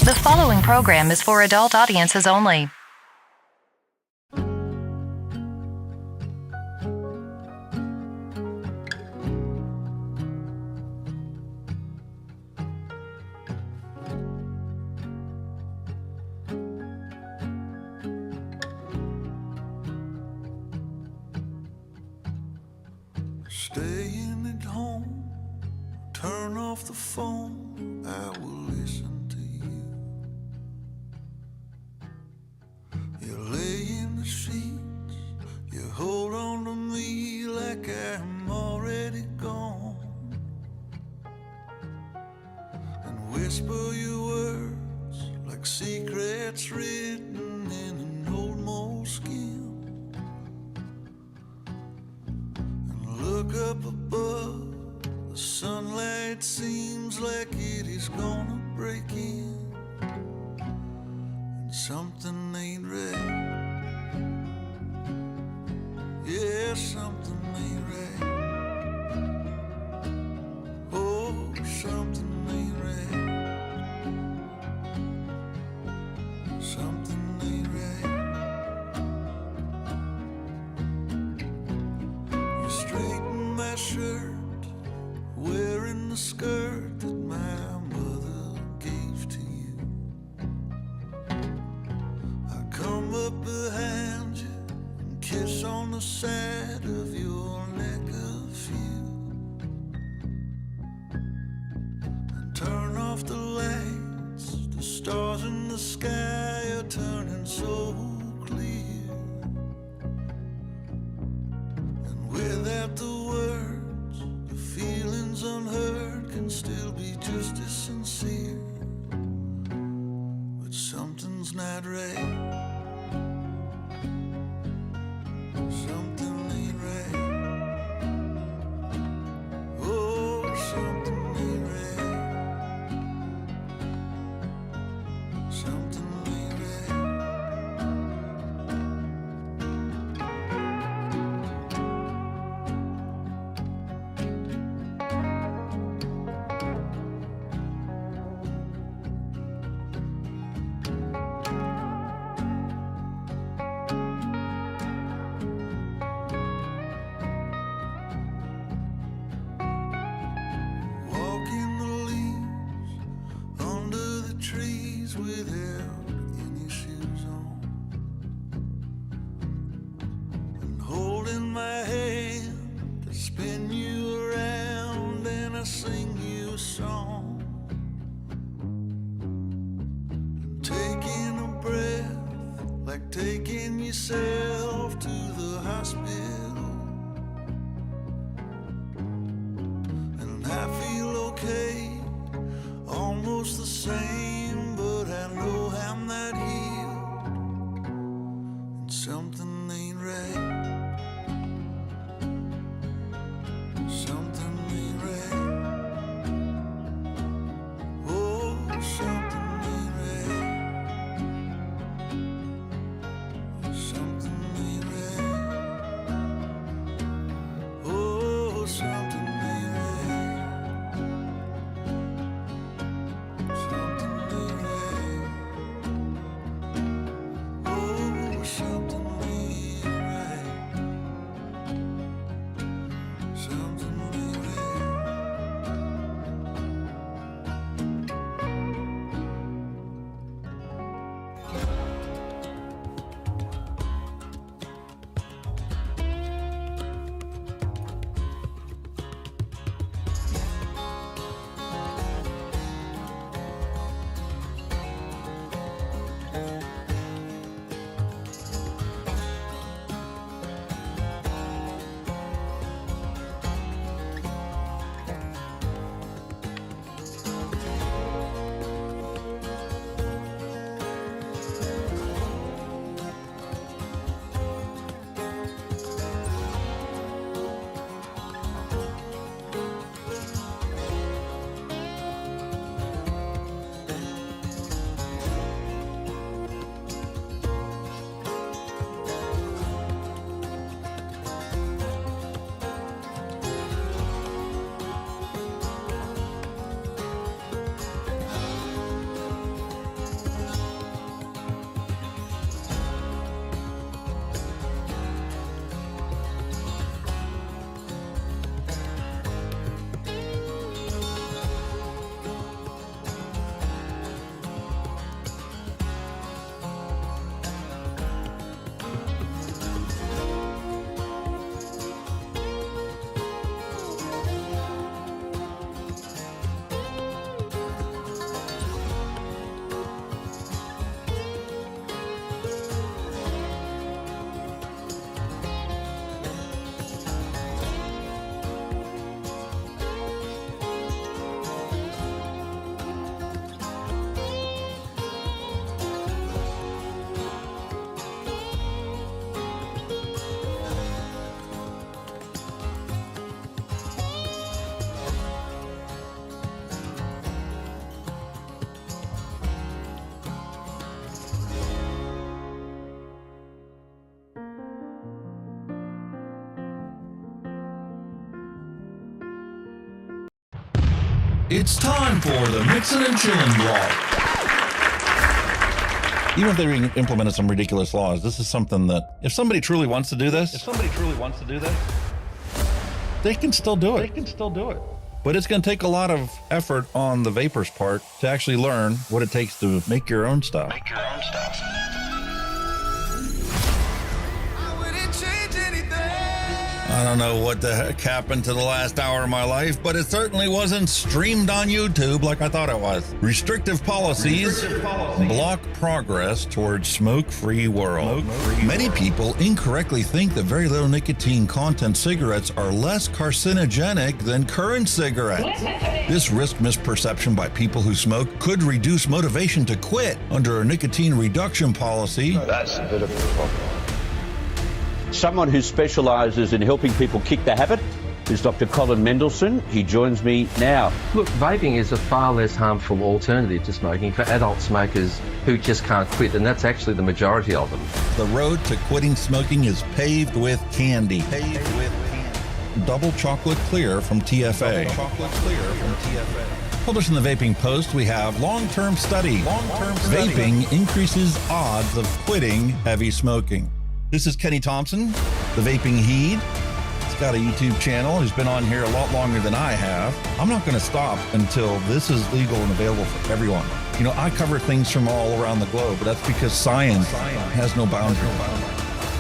The following program is for adult audiences only. Staying at home, turn off the phone, I will listen to you. You lay in the sheets, you hold on to me like I'm already gone, and whisper your words like secrets written in an old moleskin. Look up above, the sunlight seems like it is gonna break in, and something ain't right. Yeah, something ain't right. Oh, something ain't right. Something ain't right. Straighten my shirt, wearing the skirt that my mother gave to you. I come up behind you and kiss on the side of your neck a few, and turn off the lights. The stars in the sky are turning so clear. Without the words, the feelings unheard can still be just as sincere. But something's not right. Something ain't right. Oh, something ain't right. Something ain't right. Walking the leaves under the trees without any shoes on, and holding my hand to spin you around, and I sing you a song, and taking a breath like taking yourself to the hospital. And I feel okay, almost the same, but I know I'm not healed, and something ain't right. Something ain't right. Oh, something ain't right. Something It's time for the Mixin and Chillin blog. Even if they implemented some ridiculous laws, this is something that if somebody truly wants to do this, they can still do it. But it's going to take a lot of effort on the vapors' part to actually learn what it takes to make your own stuff. I don't know what the heck happened to the last hour of my life, but it certainly wasn't streamed on YouTube like I thought it was. Restrictive policies block progress towards smoke-free world. Many people incorrectly think that very little nicotine content cigarettes are less carcinogenic than current cigarettes. This risk misperception by people who smoke could reduce motivation to quit under a nicotine reduction policy. That's a bit of a problem. Someone who specialises in helping people kick the habit is Dr. Colin Mendelsohn. He joins me now. Look, vaping is a far less harmful alternative to smoking for adult smokers who just can't quit, and that's actually the majority of them. The road to quitting smoking is paved with candy. Double chocolate clear from TFA. Published in the Vaping Post, we have long-term study. Vaping increases odds of quitting heavy smoking. This is Kenny Thompson, the Vaping Heed. He's got a YouTube channel. He's been on here a lot longer than I have. I'm not going to stop until this is legal and available for everyone. You know, I cover things from all around the globe, but that's because science has no boundaries.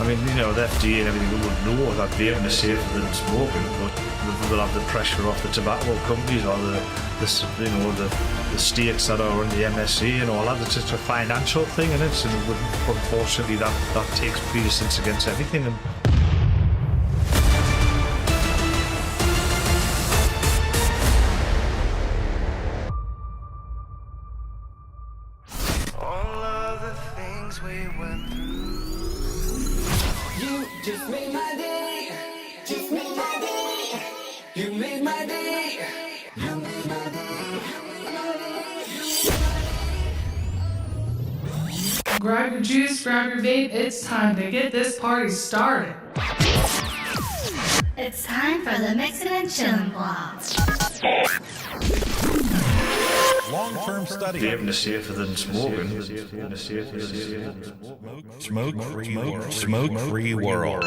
I mean, you know, the FDA and everything would know that vaping is safer than smoking, but they'll have the pressure off the tobacco companies or the states that are in the MnC and all that. It's just a financial thing, and unfortunately that takes precedence against everything. And All of the things we went through. You just made my day. Just made my day. You made my day. You made my day. Grab your juice, grab your vape. It's time to get this party started. It's time for the Mixin and Chillin blog. Long-term study. vaping is safer than smoking. Smoke-free world.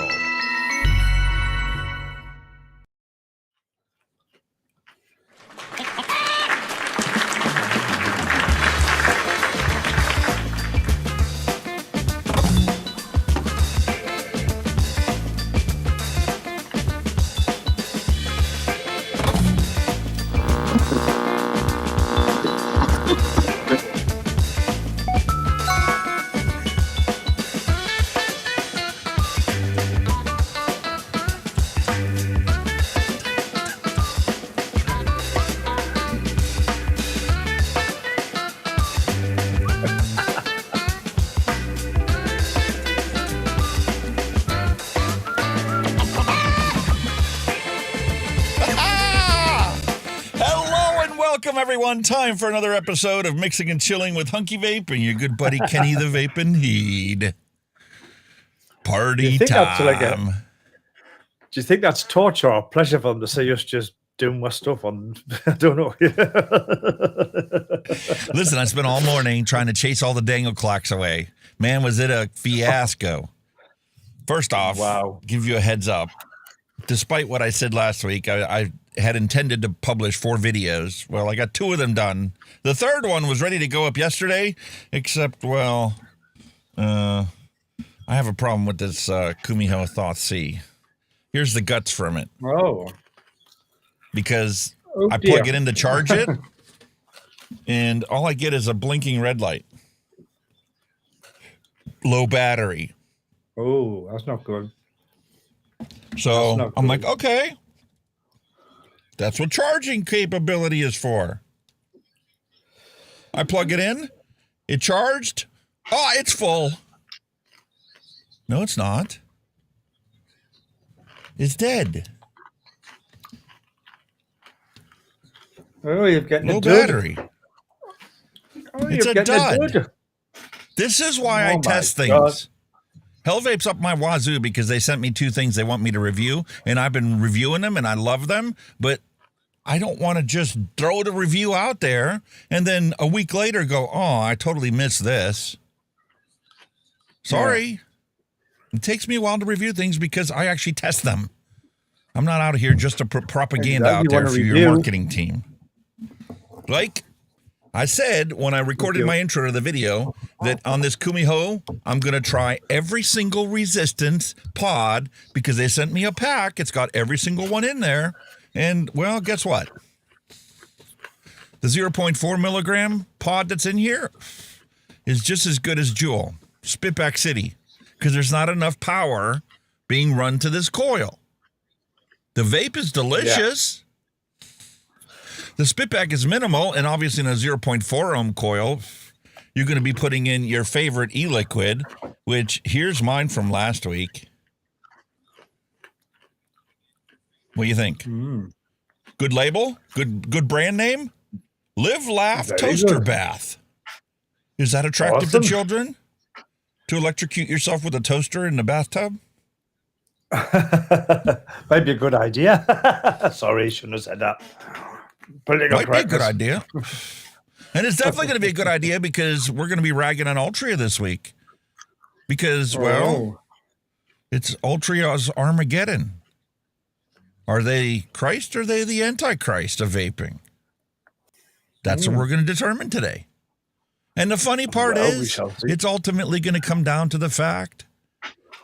Welcome, everyone. Time for another episode of Mixing and Chilling with Hunky Vape and your good buddy Kenny the Vaping Heed. Party time. Do you think that's torture or pleasure for them to see us just doing my stuff on? I don't know. Listen, I spent all morning trying to chase all the dangle clocks away. Man, was it a fiasco. First off, give you a heads up. Despite what I said last week, I had intended to publish 4 videos. Well, I got 2 of them done. The third one was ready to go up yesterday, except, well, I have a problem with this Kumiho Thoth C. Here's the guts from it. Oh. Because I plug it in to charge it, and all I get is a blinking red light. Low battery. Oh, that's not good. So I'm like, okay. That's what charging capability is for. I plug it in. It charged. Oh, it's full. No, it's not. It's dead. Oh, you've got no battery. Oh, it's a dud. This is why I test things. Hell Vape's up my wazoo because they sent me 2 things they want me to review, and I've been reviewing them, and I love them, but I don't want to just throw the review out there and then a week later go, oh, I totally missed this. Sorry. Yeah. It takes me a while to review things because I actually test them. I'm not out of here just to put propaganda out there for your marketing team. Like I said when I recorded my intro to the video that on this Kumiho, I'm going to try every single resistance pod because they sent me a pack. It's got every single one in there. And, well, guess what? The 0.4 milligram pod that's in here is just as good as Juul, Spitback City, because there's not enough power being run to this coil. The vape is delicious. Yeah. The Spitback is minimal, and obviously in a 0.4 ohm coil, you're going to be putting in your favorite e-liquid, which here's mine from last week. What do you think? Good label? Good brand name? Live Laugh Very Toaster good. Bath. Is that attractive to children? To electrocute yourself with a toaster in the bathtub? Might be a good idea. Sorry, shouldn't have said that. Might be a good idea. And it's definitely going to be a good idea because we're going to be ragging on Altria this week. Because, well, it's Altria's Armageddon. Are they Christ or are they the Antichrist of vaping? That's what we're going to determine today. And the funny part is, it's ultimately going to come down to the fact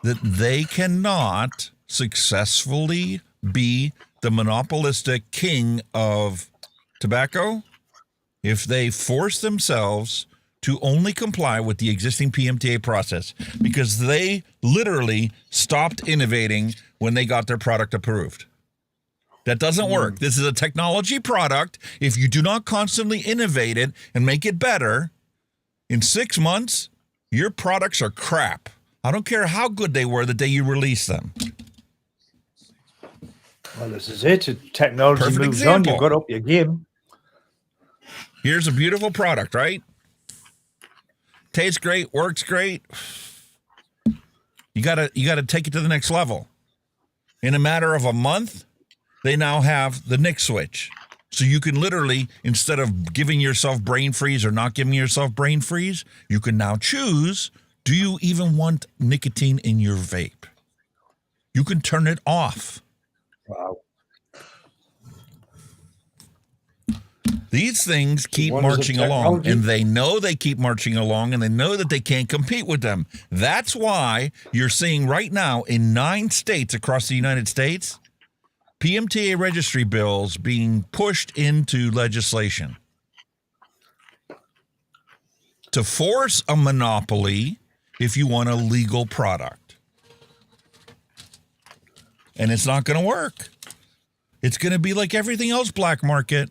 that they cannot successfully be the monopolistic king of tobacco if they force themselves to only comply with the existing PMTA process, because they literally stopped innovating when they got their product approved. That doesn't work. This is a technology product. If you do not constantly innovate it and make it better, in 6 months, your products are crap. I don't care how good they were the day you release them. Well, this is it. Technology Perfect moves example. On. You've got to up your game. Here's a beautiful product, right? Tastes great, works great. You gotta take it to the next level. In a matter of a month, they now have the Nick switch. So you can literally, instead of giving yourself brain freeze or not giving yourself brain freeze, you can now choose, do you even want nicotine in your vape? You can turn it off. Wow. These things keep marching along, and they know they keep marching along, and they know that they can't compete with them. That's why you're seeing right now in 9 states across the United States, PMTA registry bills being pushed into legislation to force a monopoly if you want a legal product. And it's not going to work. It's going to be like everything else black market.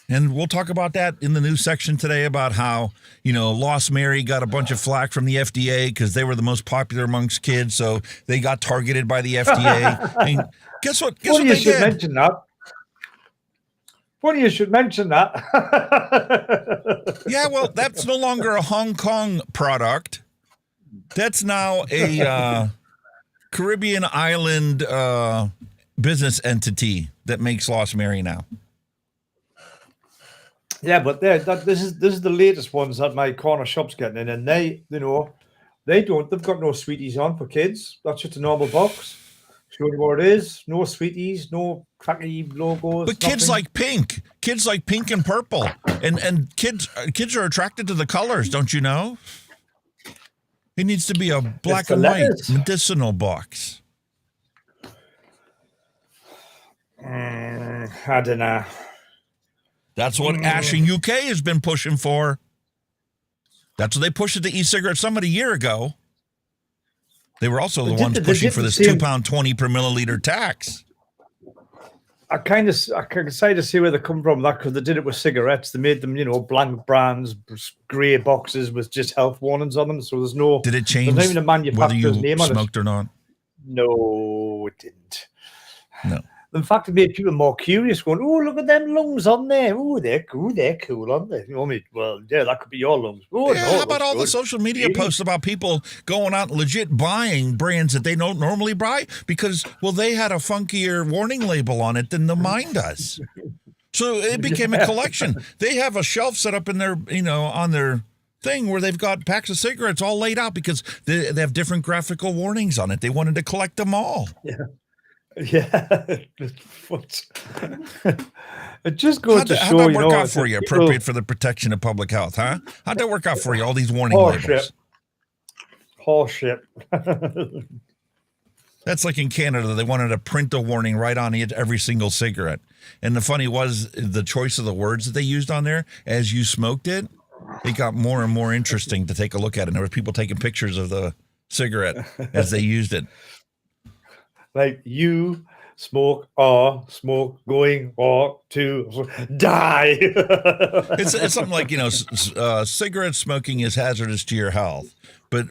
And we'll talk about that in the news section today about how, Lost Mary got a bunch of flack from the FDA because they were the most popular amongst kids, so they got targeted by the FDA. I mean, guess what? Guess what you should mention that. Funny you should mention that. Yeah, well, that's no longer a Hong Kong product. That's now a Caribbean island business entity that makes Lost Mary now. Yeah, but this is the latest ones that my corner shop's getting in, and they've got no sweeties on for kids. That's just a normal box. Show you what it is. No sweeties, no cracky logos. But kids like pink and purple, and kids are attracted to the colors. Don't you know? It needs to be a black and white medicinal box. I don't know. That's what Ashing UK has been pushing for. That's what they pushed it to e-cigarette summit a year ago. They were also the ones pushing for this £2.20 per milliliter tax. I can decide to see where they come from, that because they did it with cigarettes. They made them, blank brands, grey boxes with just health warnings on them. So there's no. Did it change whether you name on smoked or not? No, it didn't. No. In fact, it made people more curious, going, "Oh, look at them lungs on there. Oh, they're cool, aren't they?" You know what I mean? Well, yeah, that could be your lungs. Oh, Yeah, no, how it about looks all the good. social media posts about people going out and legit buying brands that they don't normally buy because, well, they had a funkier warning label on it than the mine does. So it became a collection. They have a shelf set up in their, on their thing where they've got packs of cigarettes all laid out because they have different graphical warnings on it. They wanted to collect them all. Yeah. It just goes to How'd show, that work out for you? people- Appropriate for the protection of public health, huh? How'd that work out for you? All these warning labels. Horseshit. That's like in Canada. They wanted to print a warning right on every single cigarette. And the funny was the choice of the words that they used on there as you smoked it. It got more and more interesting to take a look at it. And there were people taking pictures of the cigarette as they used it. Like you smoke going or to die. It's something like, cigarette smoking is hazardous to your health. But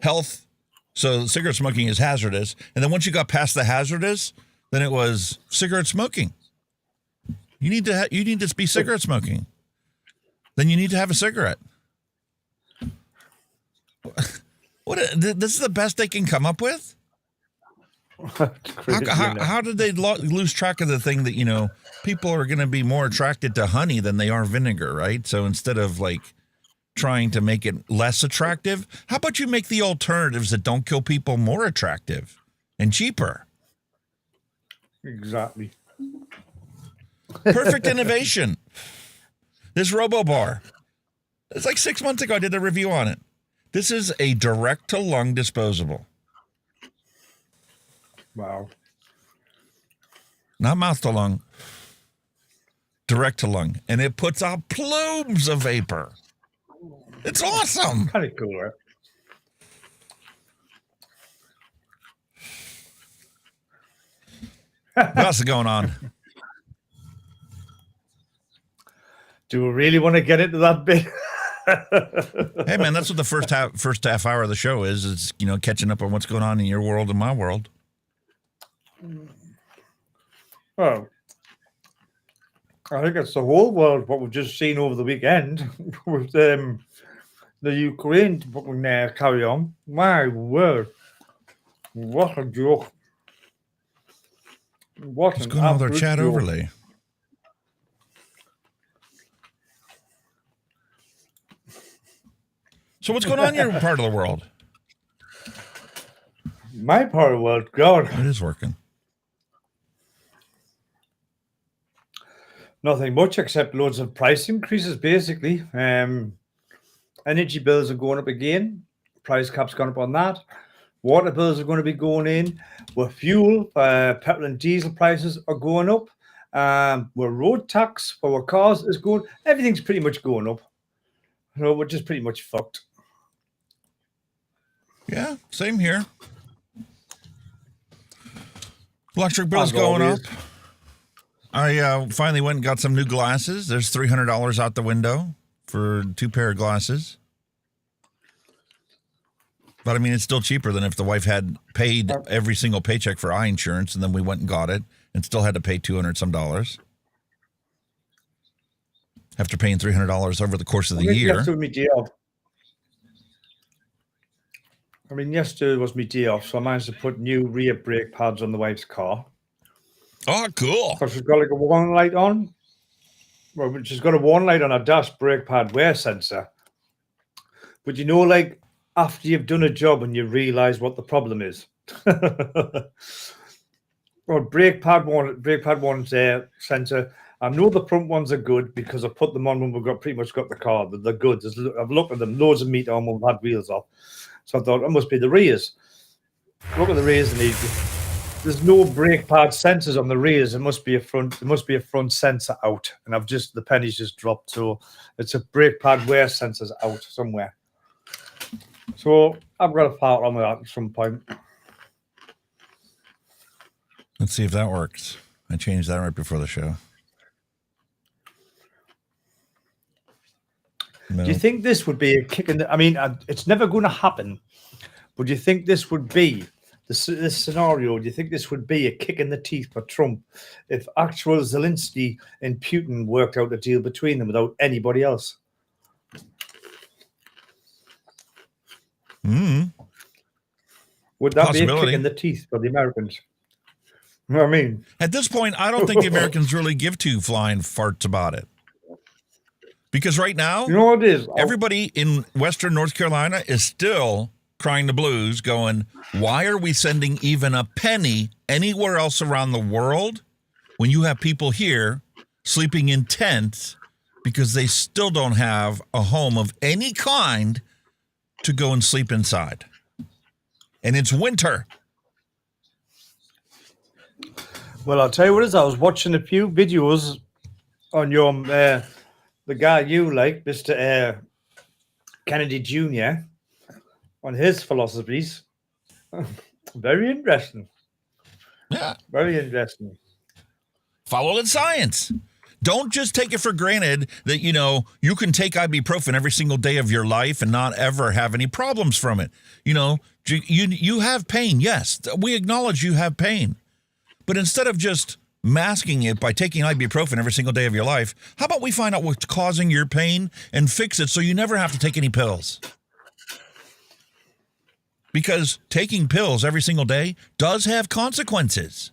health. So cigarette smoking is hazardous. And then once you got past the hazardous, then it was cigarette smoking. You need to be cigarette smoking. Then you need to have a cigarette. This is the best they can come up with? How did they lose track of the thing that, people are going to be more attracted to honey than they are vinegar, right? So instead of trying to make it less attractive, how about you make the alternatives that don't kill people more attractive and cheaper? Exactly. Perfect innovation. This RoboBar. It's like 6 months ago I did a review on it. This is a direct-to-lung disposable. Wow. Not mouth to lung. Direct to lung. And it puts out plumes of vapor. It's awesome. Kind of cool, right? What else is going on? Do we really want to get into that bit? Hey, man, that's what the first half hour of the show is. It's, catching up on what's going on in your world and my world. Well, I think it's the whole world, what we've just seen over the weekend with the Ukraine fucking carry on. My word. What a joke. What's going on with our chat overlay? So what's going on in your part of the world? My part of the world, God. It is working. Nothing much except loads of price increases, basically. Energy bills are going up again. Price cap's gone up on that. Water bills are going to be going in. Where fuel, petrol and diesel prices are going up. Where road tax for our cars is going. Everything's pretty much going up. We're just pretty much fucked. Yeah, same here. Electric bill's going up. I finally went and got some new glasses. There's $300 out the window for 2 pair of glasses. But I mean, it's still cheaper than if the wife had paid every single paycheck for eye insurance and then we went and got it and still had to pay $200 some after paying $300 over the course of the year. Yesterday was my day off, so I managed to put new rear brake pads on the wife's car. Oh, cool. So she's got a warning light on. Well, she's got a warning light on her dash brake pad wear sensor. But after you've done a job and you realize what the problem is. Well, brake pad warning sensor. I know the front ones are good because I put them on when we've pretty much got the car. They're good. I've looked at them, loads of meter on when we've had wheels off. So I thought it must be the rears. Look at the rears. There's no brake pad sensors on the rears. There must be a front sensor out, and the pennies just dropped. So it's a brake pad wear sensors out somewhere. So I've got to file on with that at some point. Let's see if that works. I changed that right before the show. No. Do you think this would be a kick in the... it's never going to happen, but do you think this would be this scenario, do you think this would be a kick in the teeth for Trump if actual Zelensky and Putin worked out a deal between them without anybody else? Would that be a kick in the teeth for the Americans? You know what I mean? At this point, I don't think the Americans really give two flying farts about it. Because right now, you know what it is? Everybody in Western North Carolina is still crying the blues, going, why are we sending even a penny anywhere else around the world when you have people here sleeping in tents because they still don't have a home of any kind to go and sleep inside? And it's winter. Well, I'll tell you what it is. I was watching a few videos on your the guy you like, Mr. Kennedy Jr., on his philosophies. Very interesting. Yeah. Very interesting. Follow the science. Don't just take it for granted that, you know, you can take ibuprofen every single day of your life and not ever have any problems from it. You know, you have pain. Yes, we acknowledge you have pain. But instead of just masking it by taking ibuprofen every single day of your life, how about we find out what's causing your pain and fix it so you never have to take any pills? Because taking pills every single day does have consequences.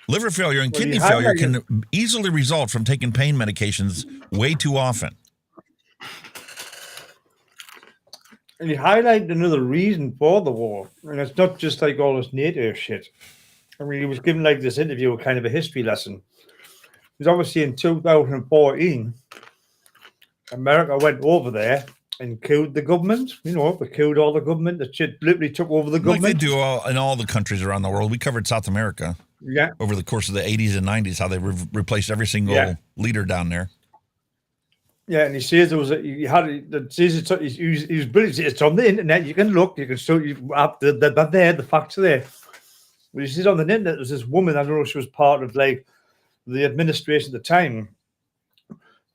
Liver failure and kidney failure can easily result from taking pain medications way too often. And you highlight another reason for the war. And it's not just like all this NATO shit. I mean, he was given like this interview, kind of a history lesson. Because obviously in 2014, America went over there and killed the government. You know, they killed all the government. The shit literally took over the government. Like they do in all the countries around the world. We covered South America. Yeah. Over the course of the 80s and 90s, how they replaced every single leader down there. Yeah, and he says there was he was brilliant. It's on the internet. You can look. You can show you up the facts are there. But he says on the internet there was this woman. I don't know if she was part of like the administration at the time.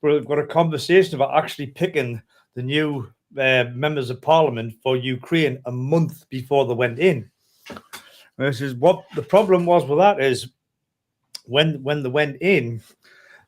But they've got a conversation about actually picking the new members of parliament for Ukraine a month before they went in. And this is what the problem was with that is when they went in,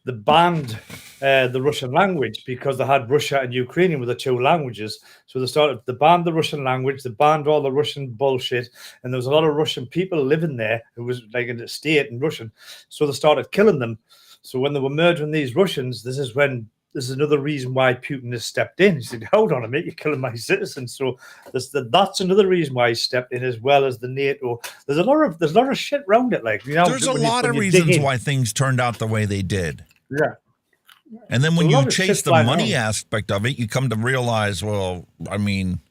they banned the Russian language because they had Russia and Ukrainian were the two languages. So they banned the Russian language, they banned all the Russian bullshit, and there was a lot of Russian people living there who was like in the state in Russian. So they started killing them. So when they were murdering these Russians, this is another reason why Putin has stepped in. He said, hold on a minute, you're killing my citizens. So that's another reason why he stepped in, as well as the NATO. There's a lot of shit around it. Like, you know, there's a lot of reasons why things turned out the way they did. Yeah. And then when you chase the money aspect of it, you come to realize, well, I mean,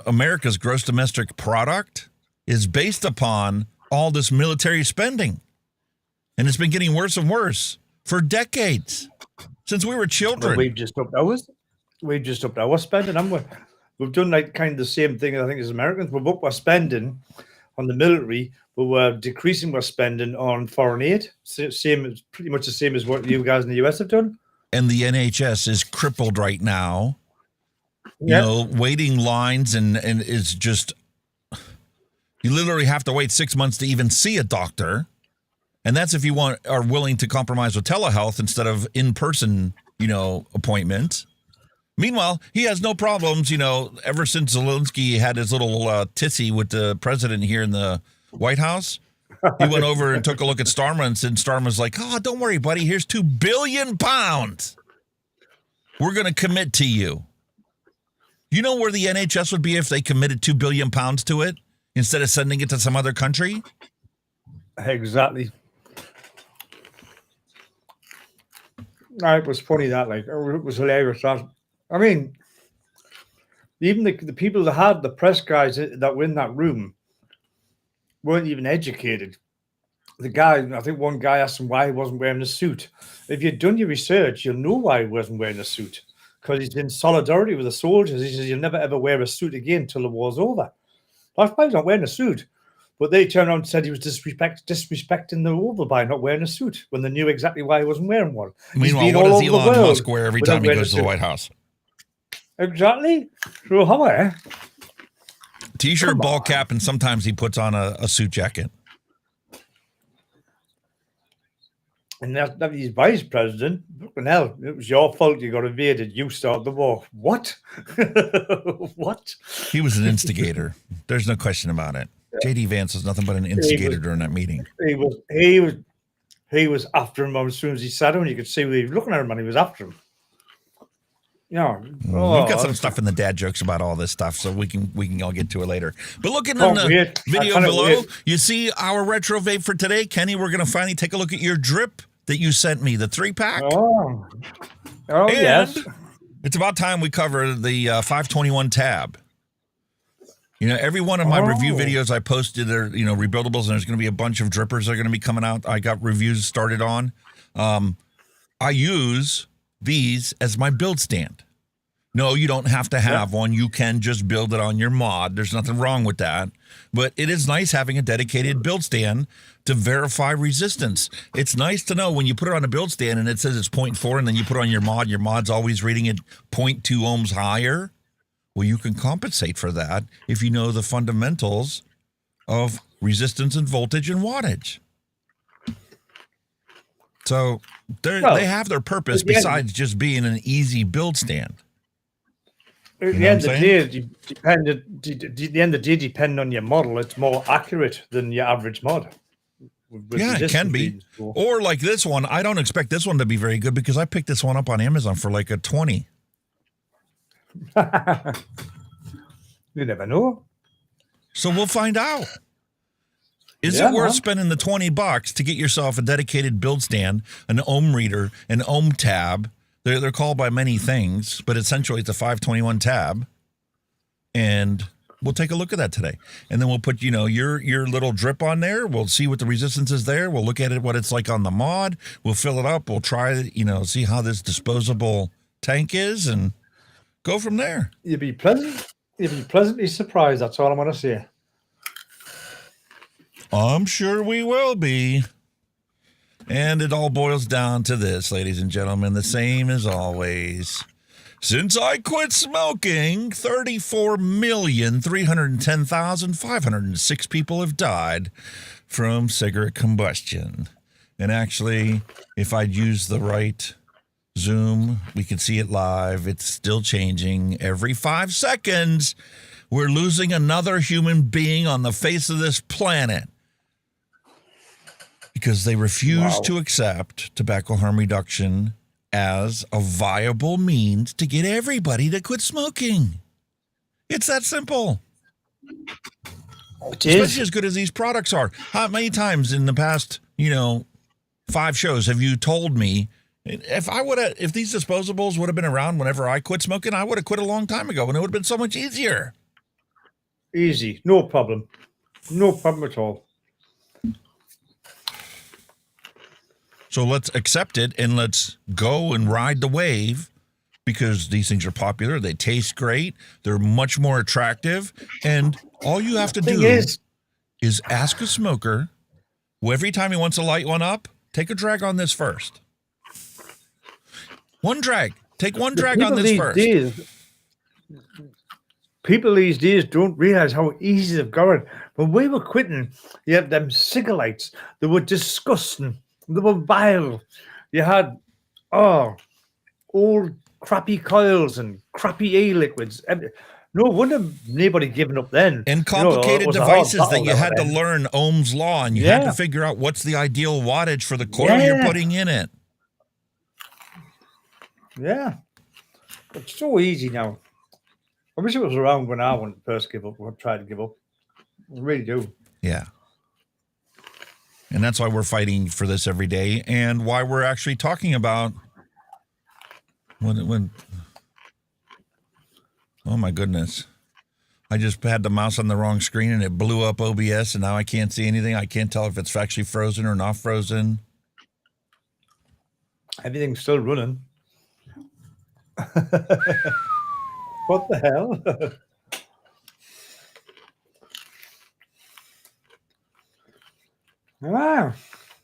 America's gross domestic product is based upon all this military spending. And it's been getting worse and worse for decades. Since we were children. Well, we've just upped our spending. We've done like kind of the same thing, I think, as Americans. We've upped our spending on the military, but we're decreasing our spending on foreign aid. Pretty much the same as what you guys in the US have done. And the NHS is crippled right now. You know, waiting lines and is just, you literally have to wait 6 months to even see a doctor. And that's if you are willing to compromise with telehealth instead of in-person, you know, appointments. Meanwhile, he has no problems, you know, ever since Zelensky had his little titsy with the president here in the White House. He went over and took a look at Starmer and said, Starmer's like, oh, don't worry, buddy. Here's £2 billion. We're going to commit to you. You know where the NHS would be if they committed £2 billion to it instead of sending it to some other country? Exactly. It was funny that, like, it was hilarious. I mean, even the people that had the press guys that were in that room weren't even educated. The guy, I think one guy asked him why he wasn't wearing a suit. If you'd done your research, you'll know why he wasn't wearing a suit. Because he's in solidarity with the soldiers. He says, you'll never ever wear a suit again until the war's over. That's why he's not wearing a suit. But they turned around and said he was disrespecting the Oval by not wearing a suit when they knew exactly why he wasn't wearing one. Meanwhile, what does Elon Musk wear every time he goes to the White House? Exactly. So how T-shirt, ball cap, and sometimes he puts on a suit jacket. And that he's vice president. Fucking hell, it was your fault you got invaded. You started the war. What? What? He was an instigator. There's no question about it. J.D. Vance was nothing but an instigator during that meeting. He was after him as soon as he sat down. You could see he was looking at him and he was after him. Yeah. We've got some stuff in the dad jokes about all this stuff, so we can all get to it later. But looking in the video below, you see our retro vape for today. Kenny, we're going to finally take a look at your drip that you sent me, the 3-pack. Oh, yes. It's about time we cover the 521 tab. You know, every one of my review videos I posted are, rebuildables, and there's going to be a bunch of drippers that are going to be coming out. I got reviews started on. I use these as my build stand. No, you don't have to have one. You can just build it on your mod. There's nothing wrong with that. But it is nice having a dedicated build stand to verify resistance. It's nice to know when you put it on a build stand and it says it's 0.4 and then you put it on your mod's always reading it 0.2 ohms higher. Well, you can compensate for that if you know the fundamentals of resistance and voltage and wattage. So they have their purpose besides just being an easy build stand. At the end of the day, depending on your model, it's more accurate than your average mod. Yeah, it can be. Or like this one, I don't expect this one to be very good because I picked this one up on Amazon for like a 20. You never know. So we'll find out. Is it worth spending the $20 to get yourself a dedicated build stand, an ohm reader, an ohm tab? They're called by many things, but essentially it's a 521 tab. And we'll take a look at that today. And then we'll put, your little drip on there. We'll see what the resistance is there. We'll look at it, what it's like on the mod. We'll fill it up. We'll try, see how this disposable tank is and go from there. You'll be pleasantly surprised. That's all I'm going to say. I'm sure we will be. And it all boils down to this, ladies and gentlemen, the same as always. Since I quit smoking, 34,310,506 people have died from cigarette combustion. And actually, if I'd used the right Zoom, we could see it live. It's still changing. Every 5 seconds, we're losing another human being on the face of this planet. Because they refuse to accept tobacco harm reduction as a viable means to get everybody to quit smoking. It's that simple. Especially as good as these products are. How many times in the past, 5 shows have you told me if these disposables would have been around whenever I quit smoking, I would have quit a long time ago and it would have been so much easier. Easy. No problem. No problem at all. So let's accept it and let's go and ride the wave because these things are popular. They taste great. They're much more attractive. And all you have to do is ask a smoker, every time he wants to light one up, take a drag on this first. One drag. Take one drag on this first. People these days don't realize how easy they've got it. When we were quitting, you had them cigarettes. They were disgusting. They were vile. You had, old crappy coils and crappy e-liquids. No wonder nobody giving up then. And complicated devices that you had to learn Ohm's law, and you had to figure out what's the ideal wattage for the coil you're putting in it. Yeah. It's so easy now. I wish it was around when I first give up, or tried to give up. I really do. Yeah. And that's why we're fighting for this every day and why we're actually talking about when oh my goodness. I just had the mouse on the wrong screen and it blew up OBS and now I can't see anything. I can't tell if it's actually frozen or not frozen. Everything's still running. What the hell? Wow.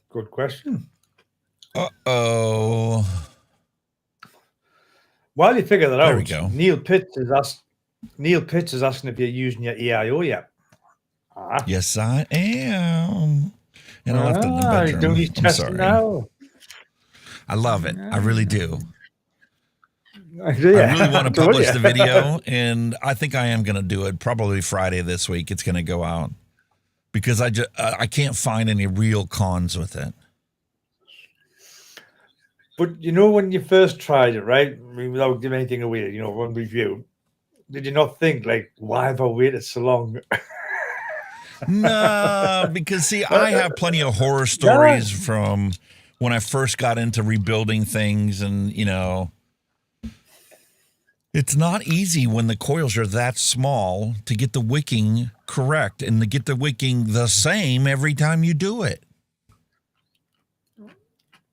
Good question. Uh-oh. While you figure that out, we go. Neil Pitts has asked Neil Pitts is asking if you're using your EIO yet. Yes, I am. And I left it in the bedroom. Don't you I'm test sorry. now? I love it. I really do. Yeah, I really want to told publish ya. the video, and I think I am going to do it probably Friday this week. It's going to go out because I can't find any real cons with it. But you know, when you first tried it, right? I mean, without giving anything away, you know, one review, did you not think, like, why have I waited so long? No, because see, I have plenty of horror stories from when I first got into rebuilding things, and you know, it's not easy when the coils are that small to get the wicking correct and to get the wicking the same every time you do it.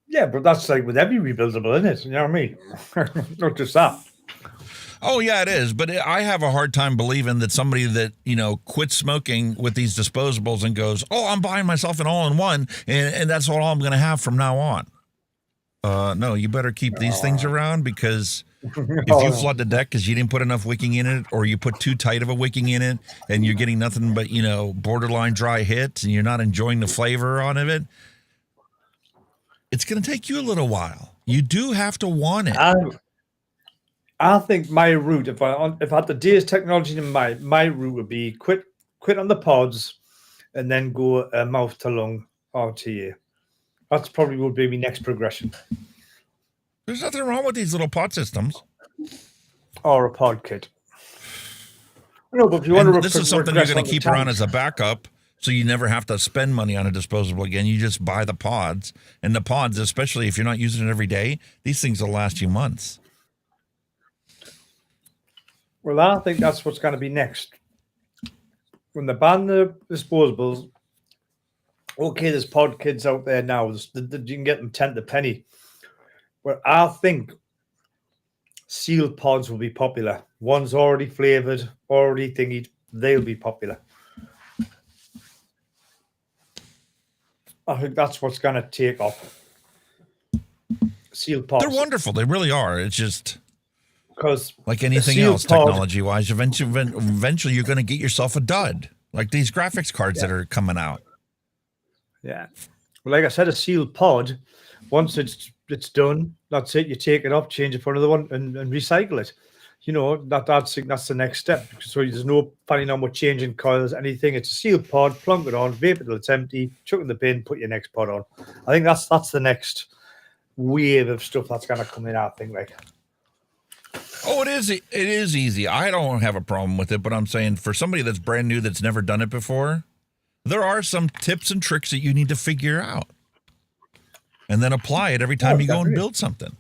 Yeah, but that's like with every rebuildable, isn't it? You know what I mean? Not just that. Oh, yeah, it is. But I have a hard time believing that somebody that, you know, quits smoking with these disposables and goes, oh, I'm buying myself an all-in-one, and that's all I'm going to have from now on. No, you better keep these things around, because if you flood the deck because you didn't put enough wicking in it, or you put too tight of a wicking in it and you're getting nothing but, you know, borderline dry hits and you're not enjoying the flavor on of it, it's going to take you a little while. You do have to want it. I think my route, if I had the day's technology in mind, my route would be quit on the pods and then go mouth to lung RTA. That's probably would be my next progression. There's nothing wrong with these little pod systems. Or a pod kit. No, but if you want to this is something you're going to keep around as a backup, so you never have to spend money on a disposable again. You just buy the pods. And the pods, especially if you're not using it every day, these things will last you months. Well, I think that's what's going to be next. When they ban the disposables, okay, there's pod kids out there now. You can get them 10 to penny. But I think sealed pods will be popular. One's already flavored, already thingied. They'll be popular. I think that's what's going to take off. Sealed pods. They're wonderful. They really are. It's just because like anything else, technology-wise, eventually you're going to get yourself a dud, like these graphics cards that are coming out. Yeah. Well, like I said, a sealed pod, once it's done, that's it. You take it off, change it for another one, and recycle it. You know, that's the next step. So there's no finding out what changing coils, anything. It's a sealed pod, plunk it on, vape it till it's empty, chuck it in the bin, put your next pod on. I think that's the next wave of stuff that's going to come in, I think. Like, oh, it is easy. I don't have a problem with it, but I'm saying for somebody that's brand new that's never done it before, there are some tips and tricks that you need to figure out and then apply it every time you go and build something.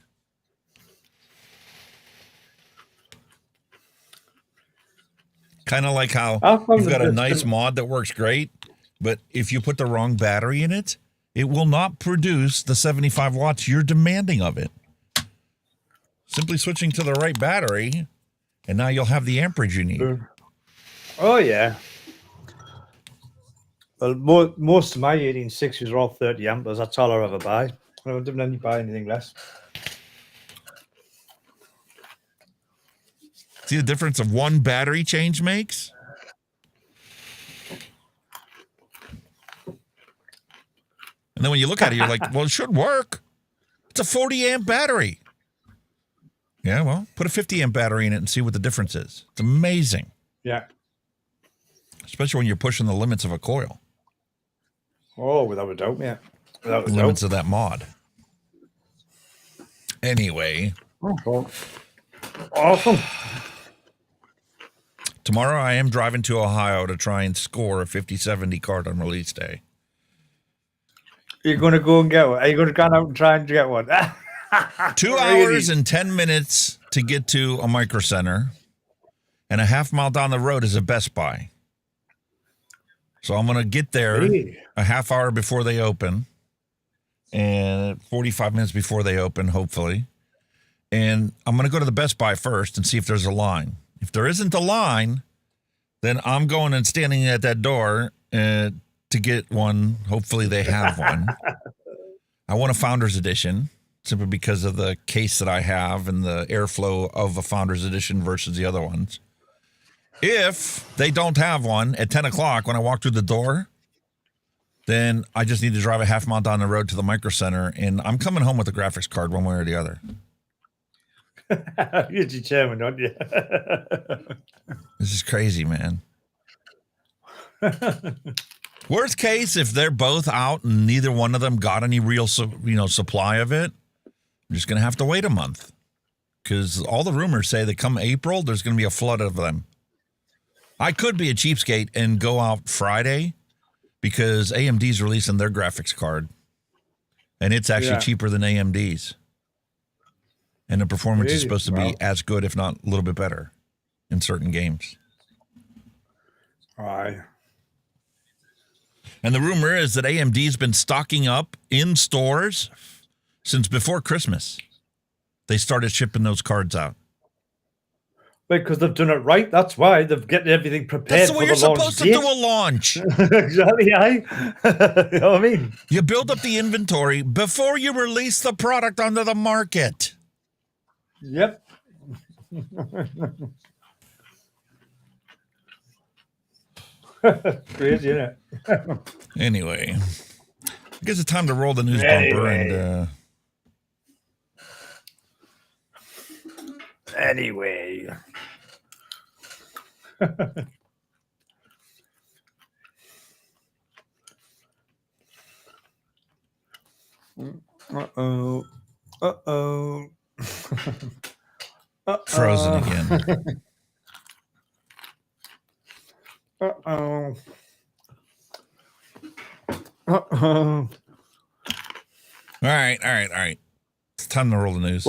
Kind of like how you've got a nice mod that works great, but if you put the wrong battery in it, it will not produce the 75 watts you're demanding of it. Simply switching to the right battery, and now you'll have the amperage you need. Oh, yeah. Well, most of my 1860s are all 30 amperes. That's all I ever buy. I don't buy anything less. See the difference of one battery change makes? And then when you look at it, you're like, well, it should work. It's a 40 amp battery. Yeah, well, put a 50 amp battery in it and see what the difference is. It's amazing. Yeah. Especially when you're pushing the limits of a coil. Oh, without a doubt, yeah. Without a doubt. Limits of that mod. Anyway. Oh, awesome. Tomorrow I am driving to Ohio to try and score a 5070 card on release day. You're going to go and get one? Are you going to go out and try and get one? 2 hours and 10 minutes to get to a Micro Center, and a half mile down the road is a Best Buy. So I'm going to get there a half hour before they open and 45 minutes before they open, hopefully. And I'm going to go to the Best Buy first and see if there's a line. If there isn't a line, then I'm going and standing at that door to get one. Hopefully they have one. I want a Founders Edition simply because of the case that I have and the airflow of a Founders Edition versus the other ones. If they don't have one at 10 o'clock when I walk through the door, then I just need to drive a half mile down the road to the Micro Center, and I'm coming home with a graphics card one way or the other. You're determined, aren't you? This is crazy, man. Worst case, if they're both out and neither one of them got any real, supply of it, I'm just going to have to wait a month. Because all the rumors say that come April, there's going to be a flood of them. I could be a cheapskate and go out Friday because AMD's releasing their graphics card. And it's actually cheaper than AMD's. And the performance is supposed to be as good, if not a little bit better, in certain games. Aye. And the rumor is that AMD's been stocking up in stores since before Christmas. They started shipping those cards out. Because they've done it right. That's why they've getting everything prepared. That's the way you're supposed to do a launch. Exactly. You know what I mean? You build up the inventory before you release the product onto the market. Yep. Crazy, isn't it? Anyway, I guess it's time to roll the news bumper and. Anyway. Uh-oh. Uh-oh. Frozen again. Uh-oh. Uh-oh. All right. It's time to roll the news.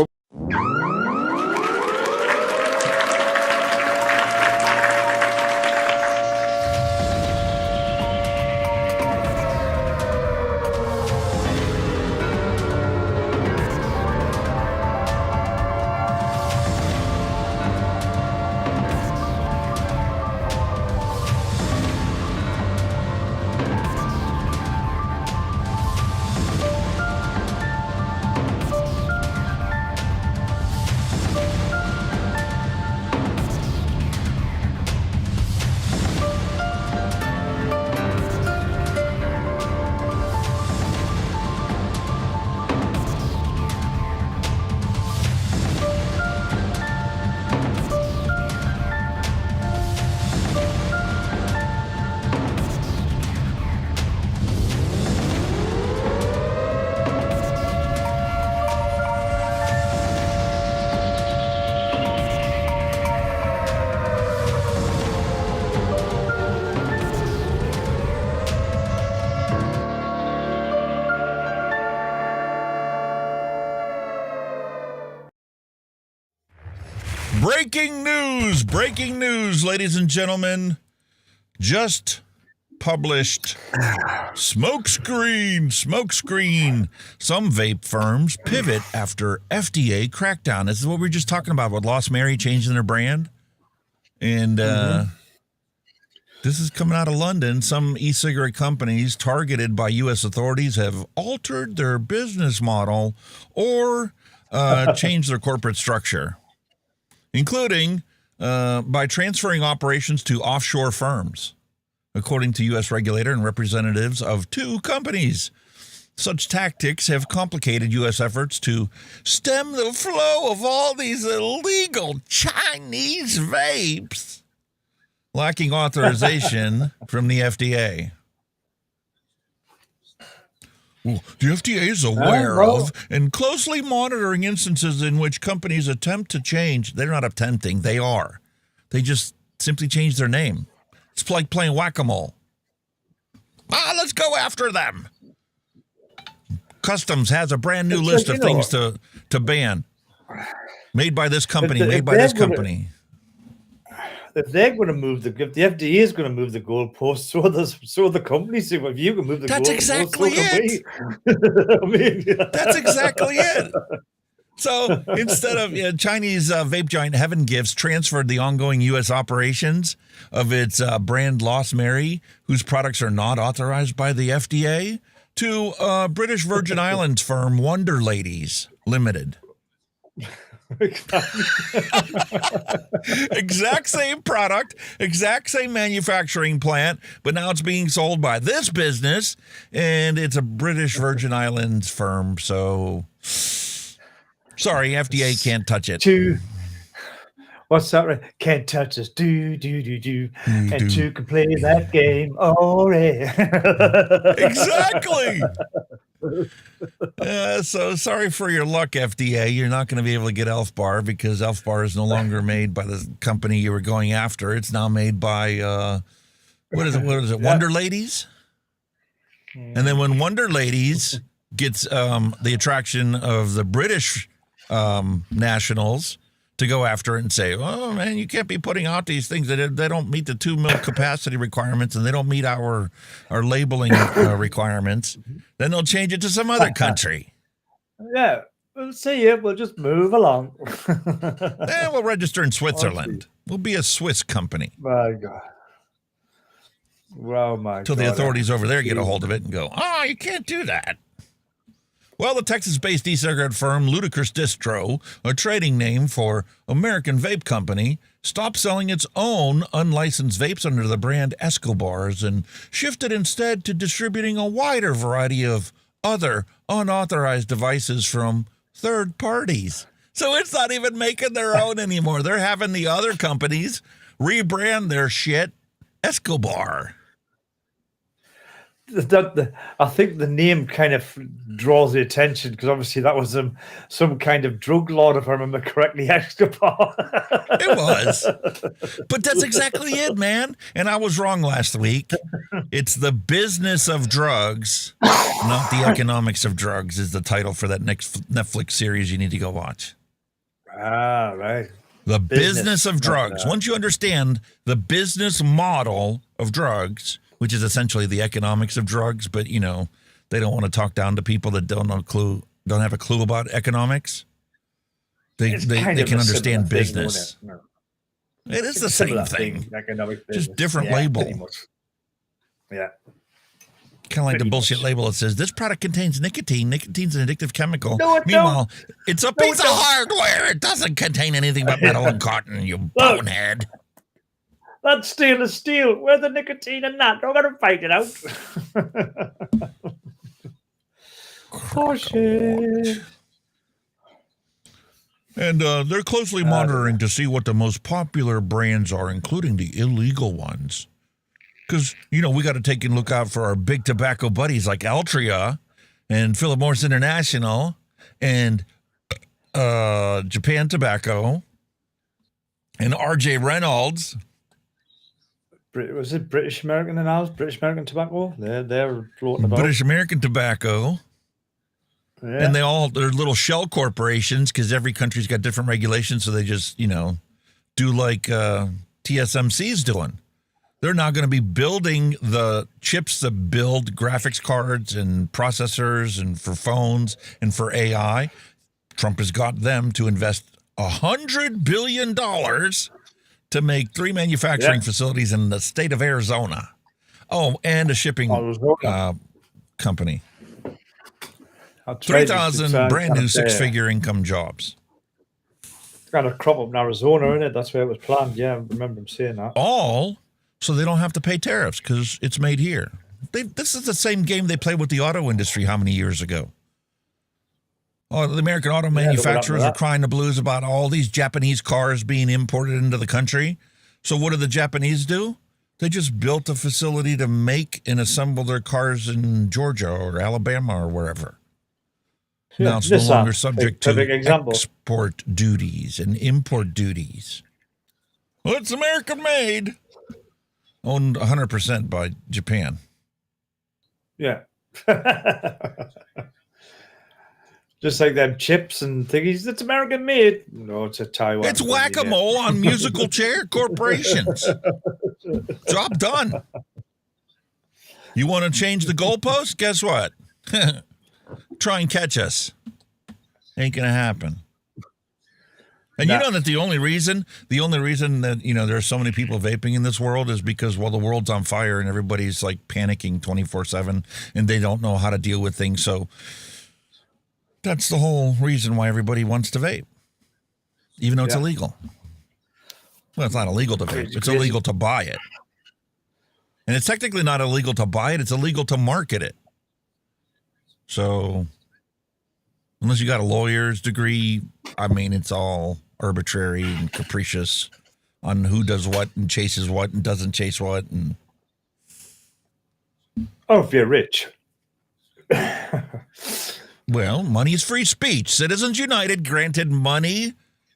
Breaking news, ladies and gentlemen. Just published Smokescreen. Some vape firms pivot after FDA crackdown. This is what we were just talking about with Lost Mary changing their brand. And this is coming out of London. Some e-cigarette companies targeted by U.S. authorities have altered their business model or changed their corporate structure, including by transferring operations to offshore firms, according to U.S. regulator and representatives of two companies. Such tactics have complicated U.S. efforts to stem the flow of all these illegal Chinese vapes, lacking authorization from the FDA. Well, the FDA is aware of and closely monitoring instances in which companies attempt to change. They're not attempting, they are. They just simply change their name. It's like playing whack-a-mole. Let's go after them. Customs has a brand new list of things to ban. Made by this company, If they're going to move if the FDA is going to move the goalposts, so the companies. If you can move the That's goalposts, exactly it. I mean, That's exactly it. So instead of Chinese vape giant Heaven Gifts transferred the ongoing U.S. operations of its brand Lost Mary, whose products are not authorized by the FDA, to British Virgin Islands firm Wonder Ladies Limited. Exact same product, exact same manufacturing plant, but now it's being sold by this business, and it's a British Virgin Islands firm. So, sorry, FDA can't touch it. What's that? Right? Can't touch us. Do. And two can play that game. Oh, yeah. Exactly. So sorry for your luck, FDA. You're not going to be able to get Elf Bar because Elf Bar is no longer made by the company you were going after. It's now made by what is it? Wonder Ladies. And then when Wonder Ladies gets the attraction of the British nationals to go after it and say, oh, man, you can't be putting out these things that they don't meet the 2 mil capacity requirements and they don't meet our labeling requirements, then they'll change it to some other country. Yeah, we'll see it. We'll just move along. We'll register in Switzerland. We'll be a Swiss company. My God. Well, my God. Until the authorities over there get a hold of it and go, oh, you can't do that. Well, the Texas-based e-cigarette firm Ludicrous Distro, a trading name for American Vape Company, stopped selling its own unlicensed vapes under the brand Escobars and shifted instead to distributing a wider variety of other unauthorized devices from third parties. So it's not even making their own anymore. They're having the other companies rebrand their shit Escobar. I think the name kind of draws the attention because obviously that was some kind of drug lord, if I remember correctly, Escobar. It was. But that's exactly it, man. And I was wrong last week. It's the business of drugs, not the economics of drugs, is the title for that next Netflix series you need to go watch. Ah, right. The business of drugs. Once you understand the business model of drugs, which is essentially the economics of drugs, but they don't want to talk down to people that don't have a clue about economics. They can understand business. It is the same thing. Economic business. Just different label. Pretty much. Yeah. Kind of like the bullshit label that says this product contains nicotine. Nicotine's an addictive chemical. No, Meanwhile, it's a piece of hardware. It doesn't contain anything but metal and cotton, you bonehead. That steel is steel. Where's the nicotine in that? I'm going to fight it out. Oh, shit. And they're closely monitoring to see what the most popular brands are, including the illegal ones. Because, we got to take a look out for our big tobacco buddies like Altria and Philip Morris International and Japan Tobacco and R.J. Reynolds. Was it British American and ours? British American Tobacco? They're floating about. British American Tobacco. Yeah. And they're little shell corporations because every country's got different regulations. So they just, do like TSMC's doing. They're now going to be building the chips that build graphics cards and processors and for phones and for AI. Trump has got them to invest $100 billion to make 3 manufacturing facilities in the state of Arizona. Oh, and a shipping company. 3,000 brand new 6-figure income jobs. It's got a crop up in Arizona, isn't it? That's where it was planned. Yeah, I remember him saying that. All so they don't have to pay tariffs because it's made here. This is the same game they played with the auto industry how many years ago? Oh, the American auto manufacturers are crying the blues about all these Japanese cars being imported into the country. So what do the Japanese do? They just built a facility to make and assemble their cars in Georgia or Alabama or wherever. Yeah, now it's no longer subject to export duties and import duties. Well, it's American made. Owned 100% by Japan. Yeah. Just like them chips and thingies. It's American made. No, it's a Taiwan. It's whack-a-mole on musical chair corporations. Job done. You want to change the goalpost? Guess what? Try and catch us. Ain't going to happen. And you know that the only reason that, there are so many people vaping in this world is because, the world's on fire and everybody's like panicking 24/7 and they don't know how to deal with things. So that's the whole reason why everybody wants to vape. even though it's illegal. Well, it's not illegal to vape. It's illegal to buy it. And it's technically not illegal to buy it. It's illegal to market it. So unless you got a lawyer's degree, I mean, it's all arbitrary and capricious on who does what and chases what and doesn't chase what. And if you're rich. Well, money is free speech. Citizens United granted money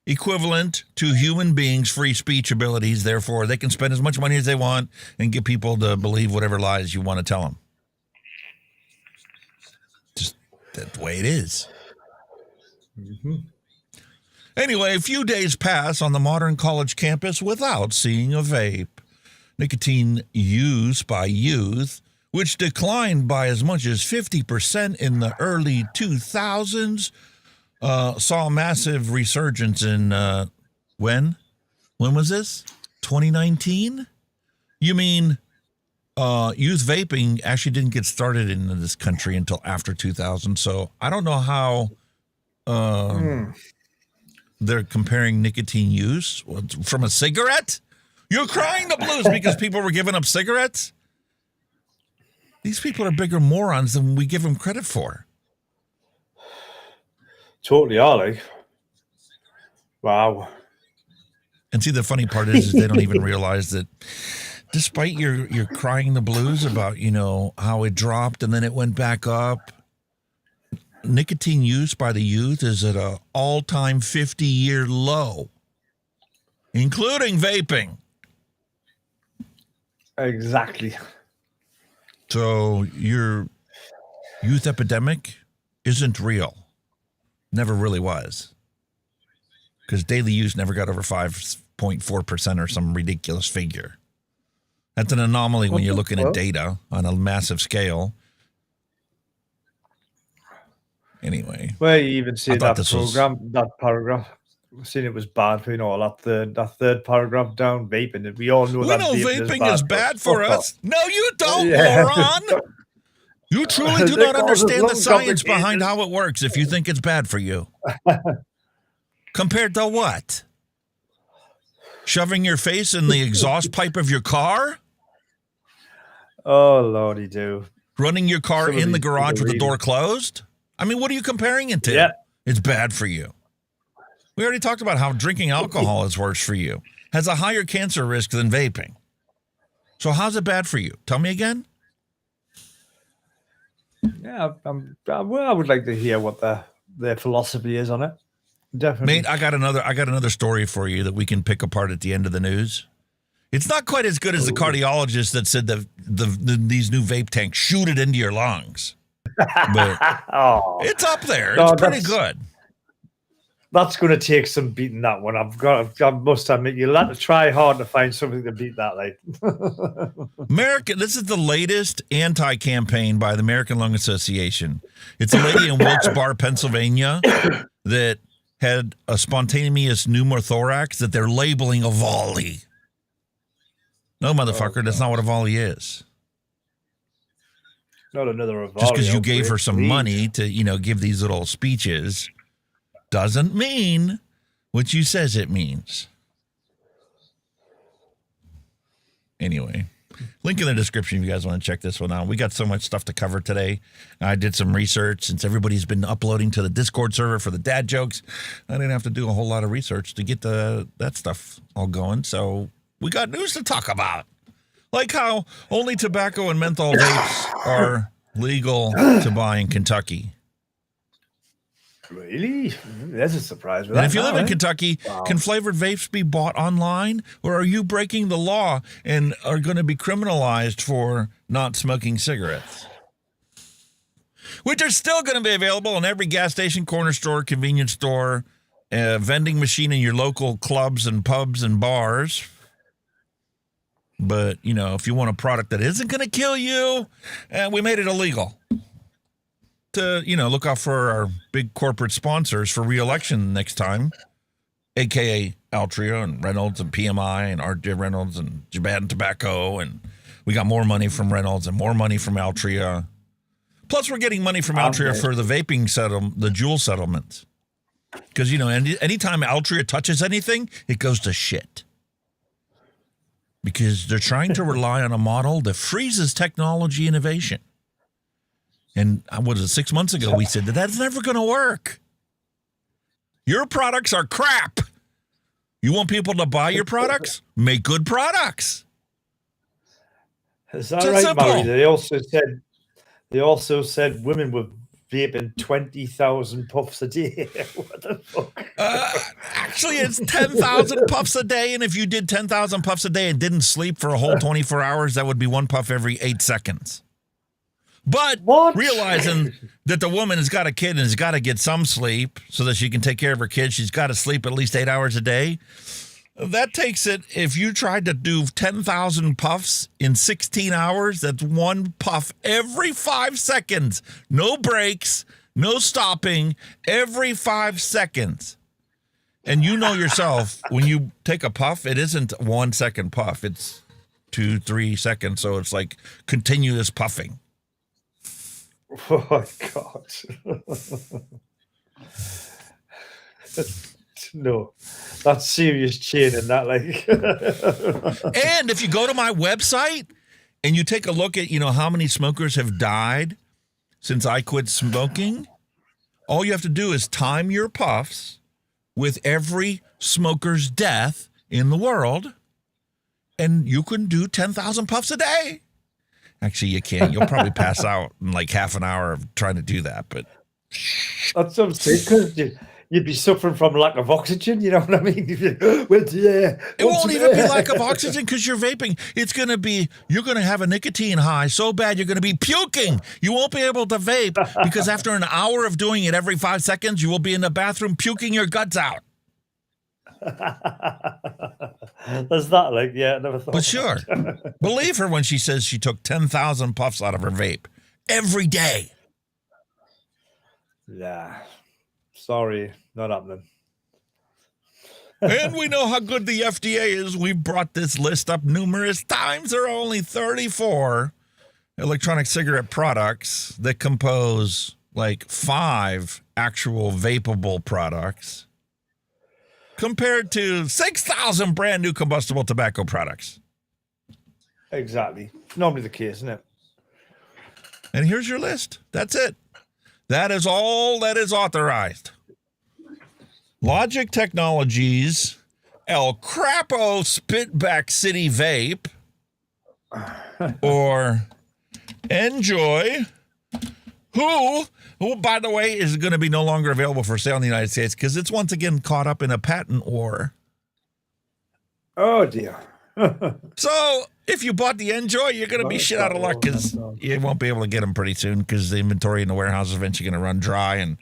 equivalent to human beings' free speech abilities. Therefore, they can spend as much money as they want and get people to believe whatever lies you want to tell them. Just that's the way it is. Mm-hmm. Anyway, a few days pass on the modern college campus without seeing a vape. Nicotine use by youth, which declined by as much as 50% in the early 2000s, saw a massive resurgence in, when? When was this? 2019? You mean youth vaping actually didn't get started in this country until after 2000, so I don't know how they're comparing nicotine use from a cigarette? You're crying the blues because people were giving up cigarettes? These people are bigger morons than we give them credit for. Totally are, like. Wow. And see, the funny part is they don't even realize that despite your crying the blues about, how it dropped and then it went back up, nicotine use by the youth is at an all-time 50-year low, including vaping. Exactly. So your youth epidemic isn't real. Never really was. Because daily use never got over 5.4% or some ridiculous figure. That's an anomaly when you're looking at data on a massive scale. Anyway. Well, you even see that paragraph. Seen it was bad for that third paragraph down, vaping, and we all know that vaping is bad for us. No, you don't, moron. You truly do not understand the science behind how it works if you think it's bad for you. Compared to what? Shoving your face in the exhaust pipe of your car? Oh, Lordy do. Running your car in the garage with the door closed? I mean, what are you comparing it to? Yeah. It's bad for you. We already talked about how drinking alcohol is worse for you. Has a higher cancer risk than vaping. So how's it bad for you? Tell me again. Yeah, I would like to hear what their philosophy is on it. Definitely. Mate, I got another story for you that we can pick apart at the end of the news. It's not quite as good as the cardiologist that said these new vape tanks shoot it into your lungs. But it's up there. It's pretty good. That's going to take some beating, that one. I must admit, you'll have to try hard to find something to beat that, like. This is the latest anti-campaign by the American Lung Association. It's a lady in Wilkes-Barre, Pennsylvania, that had a spontaneous pneumothorax that they're labeling a volley. No, motherfucker, that's not what a volley is. Not another volley. Just because you gave her some money to, give these little speeches doesn't mean what you says it means. Anyway, link in the description if you guys want to check this one out. We got so much stuff to cover today. I did some research since everybody's been uploading to the Discord server for the dad jokes. I didn't have to do a whole lot of research to get that stuff all going. So we got news to talk about. Like how only tobacco and menthol vapes are legal to buy in Kentucky. Really? That's a surprise. And if you live in Kentucky, can flavored vapes be bought online? Or are you breaking the law and are going to be criminalized for not smoking cigarettes? Which are still going to be available in every gas station, corner store, convenience store, vending machine in your local clubs and pubs and bars. But, if you want a product that isn't going to kill you, we made it illegal. To, look out for our big corporate sponsors for re-election next time, a.k.a. Altria and Reynolds and PMI and R.J. Reynolds and Japan Tobacco. And we got more money from Reynolds and more money from Altria. Plus, we're getting money from Altria for the vaping the Juul settlement. Because, anytime Altria touches anything, it goes to shit. Because they're trying to rely on a model that freezes technology innovation. And what was it, 6 months ago, we said that's never going to work. Your products are crap. You want people to buy your products? Make good products. Is that right, simple. Murray? They also said women were vaping 20,000 puffs a day. What the fuck? Actually, it's 10,000 puffs a day, and if you did 10,000 puffs a day and didn't sleep for a whole 24 hours, that would be one puff every 8 seconds. But realizing that the woman has got a kid and has got to get some sleep so that she can take care of her kid, she's got to sleep at least 8 hours a day. That takes it, if you tried to do 10,000 puffs in 16 hours, that's one puff every 5 seconds. No breaks, no stopping, every 5 seconds. And you know yourself, when you take a puff, it isn't 1 second puff. It's 2-3 seconds. So it's like continuous puffing. Oh, my God. No, that's serious cheating, that like. And if you go to my website and you take a look at, how many smokers have died since I quit smoking, all you have to do is time your puffs with every smoker's death in the world, and you can do 10,000 puffs a day. Actually, you can't. You'll probably pass out in like half an hour of trying to do that, but that's what I'm saying, because you'd be suffering from lack of oxygen, you know what I mean? It won't even be lack of oxygen because you're vaping. It's going to be, you're going to have a nicotine high so bad you're going to be puking. You won't be able to vape because after an hour of doing it every 5 seconds, you will be in the bathroom puking your guts out. There's that, like, yeah, I never thought. But sure, believe her when she says she took 10,000 puffs out of her vape every day. Yeah. Sorry, not happening. And we know how good the FDA is. We've brought this list up numerous times. There are only 34 electronic cigarette products that compose like 5 actual vapable products compared to 6,000 brand new combustible tobacco products. Exactly. Normally the case, isn't it? And here's your list. That's it. That is all that is authorized. Logic Technologies, El Crapo Spitback City Vape, or Enjoy, who, by the way, is going to be no longer available for sale in the United States because it's once again caught up in a patent war. Oh, dear. So if you bought the Enjoy, you're going to be shit out of luck because you won't be able to get them pretty soon because the inventory in the warehouse is eventually going to run dry, and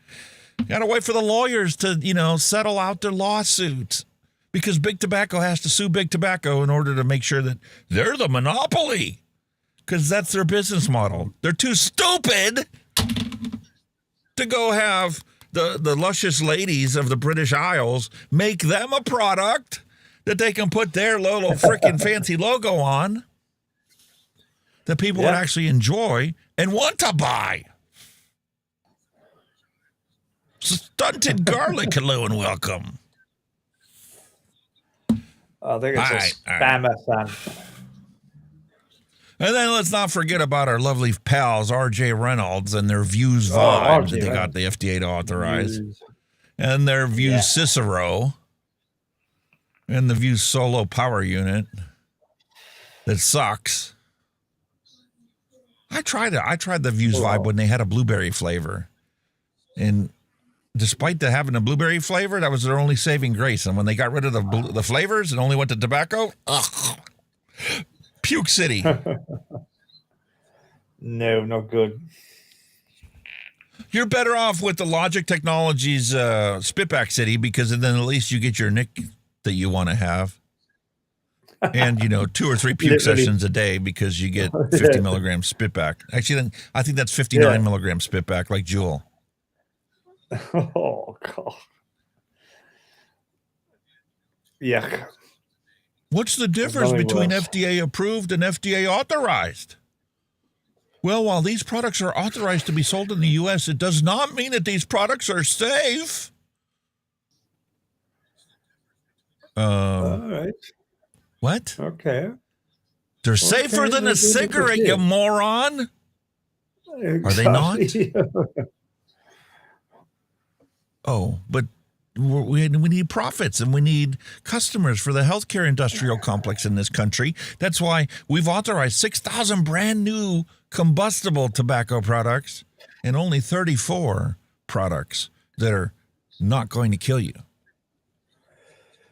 you got to wait for the lawyers to, settle out their lawsuits because Big Tobacco has to sue Big Tobacco in order to make sure that they're the monopoly because that's their business model. They're too stupid to go have the luscious ladies of the British Isles make them a product that they can put their little freaking fancy logo on that people would actually enjoy and want to buy. Stunted garlic, hello and welcome. I think it's a spammer fan. And then let's not forget about our lovely pals, RJ Reynolds and their Views Vibe that they got the FDA to authorize. And their Views Cicero. And the Views Solo Power Unit that sucks. I tried the Views Vibe when they had a blueberry flavor. And despite having a blueberry flavor, that was their only saving grace. And when they got rid of the flavors and only went to tobacco, Puke City. No, not good. You're better off with the Logic Technologies Spitback City because then at least you get your nick that you want to have. And, 2 or 3 puke sessions a day because you get 50 milligrams spitback. Actually, then I think that's 59 milligrams spitback, like Juul. Oh, God. Yuck. What's the difference between FDA approved and FDA authorized? Well, while these products are authorized to be sold in the U.S., it does not mean that these products are safe. All right. What? Okay. They're safer than a cigarette, you moron. Are they not? Oh, but we need profits and we need customers for the healthcare industrial complex in this country. That's why we've authorized 6,000 brand new combustible tobacco products and only 34 products that are not going to kill you.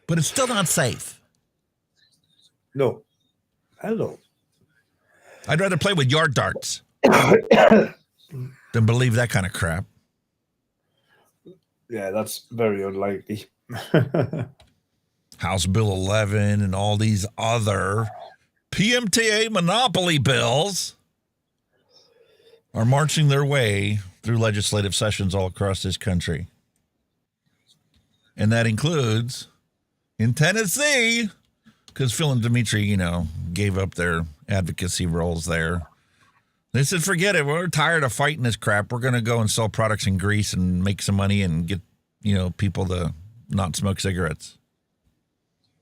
But it's still not safe. No. Hello. I'd rather play with yard darts than believe that kind of crap. Yeah, that's very unlikely. House Bill 11 and all these other PMTA monopoly bills are marching their way through legislative sessions all across this country. And that includes in Tennessee, because Phil and Dimitri, gave up their advocacy roles there. They said, forget it. We're tired of fighting this crap. We're going to go and sell products in Greece and make some money and get, people to not smoke cigarettes.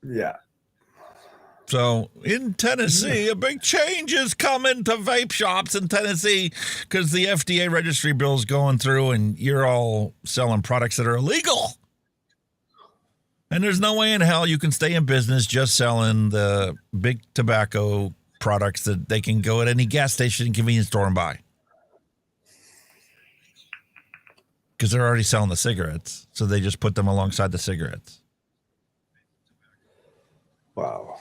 Yeah. So in Tennessee, a big change is coming to vape shops in Tennessee because the FDA registry bill is going through and you're all selling products that are illegal. And there's no way in hell you can stay in business just selling the big tobacco products that they can go at any gas station and convenience store and buy. Because they're already selling the cigarettes. So they just put them alongside the cigarettes. Wow.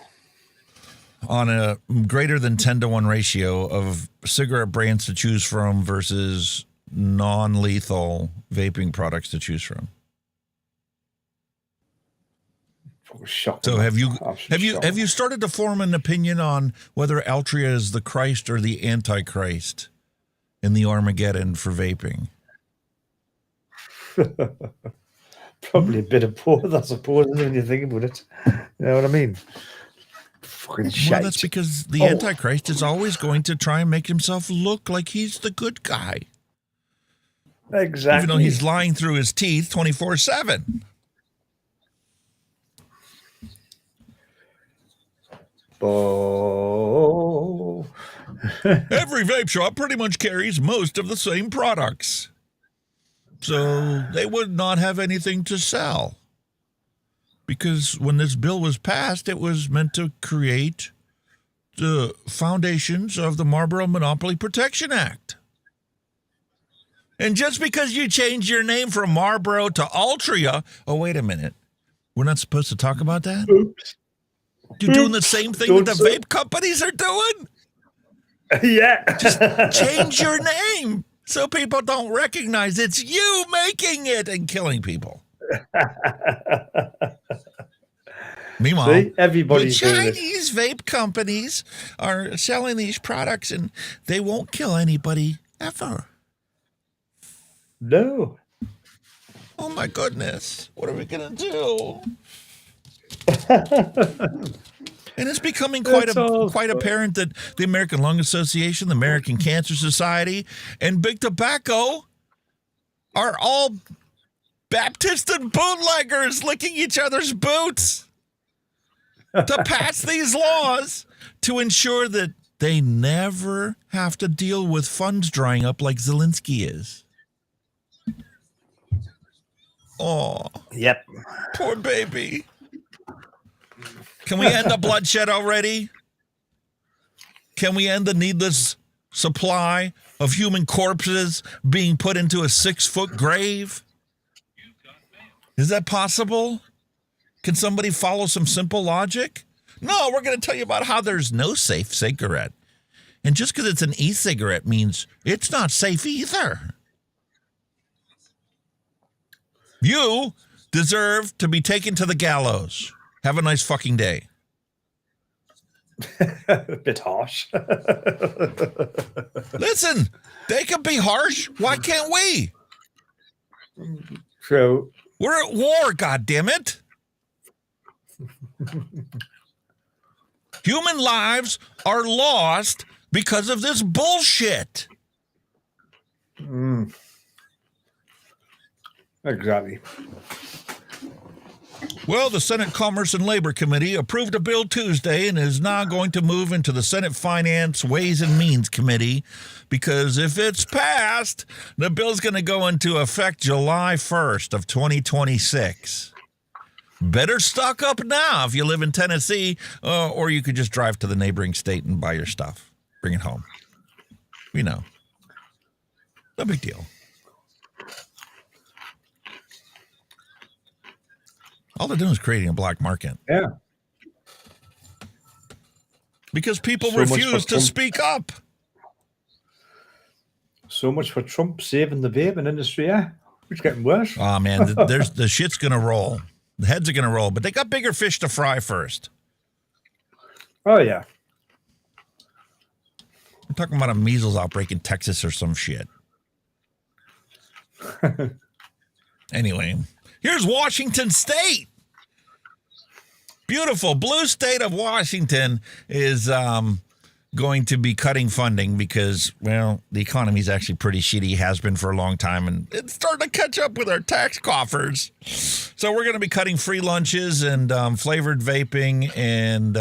On a greater than 10-to-1 ratio of cigarette brands to choose from versus non-lethal vaping products to choose from. So have you started to form an opinion on whether Altria is the Christ or the Antichrist in the Armageddon for vaping? Probably a bit of both, I suppose, when you think about it. You know what I mean? Fucking shite. Well, that's because the Antichrist is always going to try and make himself look like he's the good guy. Exactly. Even though he's lying through his teeth 24/7. Oh. Every vape shop pretty much carries most of the same products. So they would not have anything to sell. Because when this bill was passed, it was meant to create the foundations of the Marlboro Monopoly Protection Act. And just because you changed your name from Marlboro to Altria, oh, wait a minute. We're not supposed to talk about that? Oops. You're doing the same thing that the vape companies are doing? Yeah. Just change your name so people don't recognize it's you making it and killing people. Meanwhile, see, everybody's the Chinese vape companies are selling these products and they won't kill anybody ever. No. Oh my goodness. What are we going to do? And it's becoming quite apparent that the American Lung Association, the American Cancer Society, and Big Tobacco are all Baptistan bootleggers licking each other's boots to pass these laws to ensure that they never have to deal with funds drying up like Zelensky is. Oh, yep. Poor baby. Can we end the bloodshed already? Can we end the needless supply of human corpses being put into a 6-foot grave? Is that possible? Can somebody follow some simple logic? No, we're going to tell you about how there's no safe cigarette. And just because it's an e-cigarette means it's not safe either. You deserve to be taken to the gallows. Have a nice fucking day. A bit harsh. Listen, they can be harsh. Why can't we? True. We're at war, goddammit. Human lives are lost because of this bullshit. Exactly. Well, the Senate Commerce and Labor Committee approved a bill Tuesday and is now going to move into the Senate Finance Ways and Means Committee because if it's passed, the bill's going to go into effect July 1st of 2026. Better stock up now if you live in Tennessee, or you could just drive to the neighboring state and buy your stuff. Bring it home. You know, no big deal. All they're doing is creating a black market. Yeah. Because people So much for refuse to Trump. speak up. So much for Trump saving the vaping industry, yeah? It's getting worse. Oh, man, there's the shit's going to roll. The heads are going to roll, but they got bigger fish to fry first. Oh, yeah. I'm talking about a measles outbreak in Texas or some shit. Anyway, here's Washington State. Beautiful blue state of Washington is going to be cutting funding because, well, the economy is actually pretty shitty, has been for a long time, and it's starting to catch up with our tax coffers. So we're going to be cutting free lunches and flavored vaping, and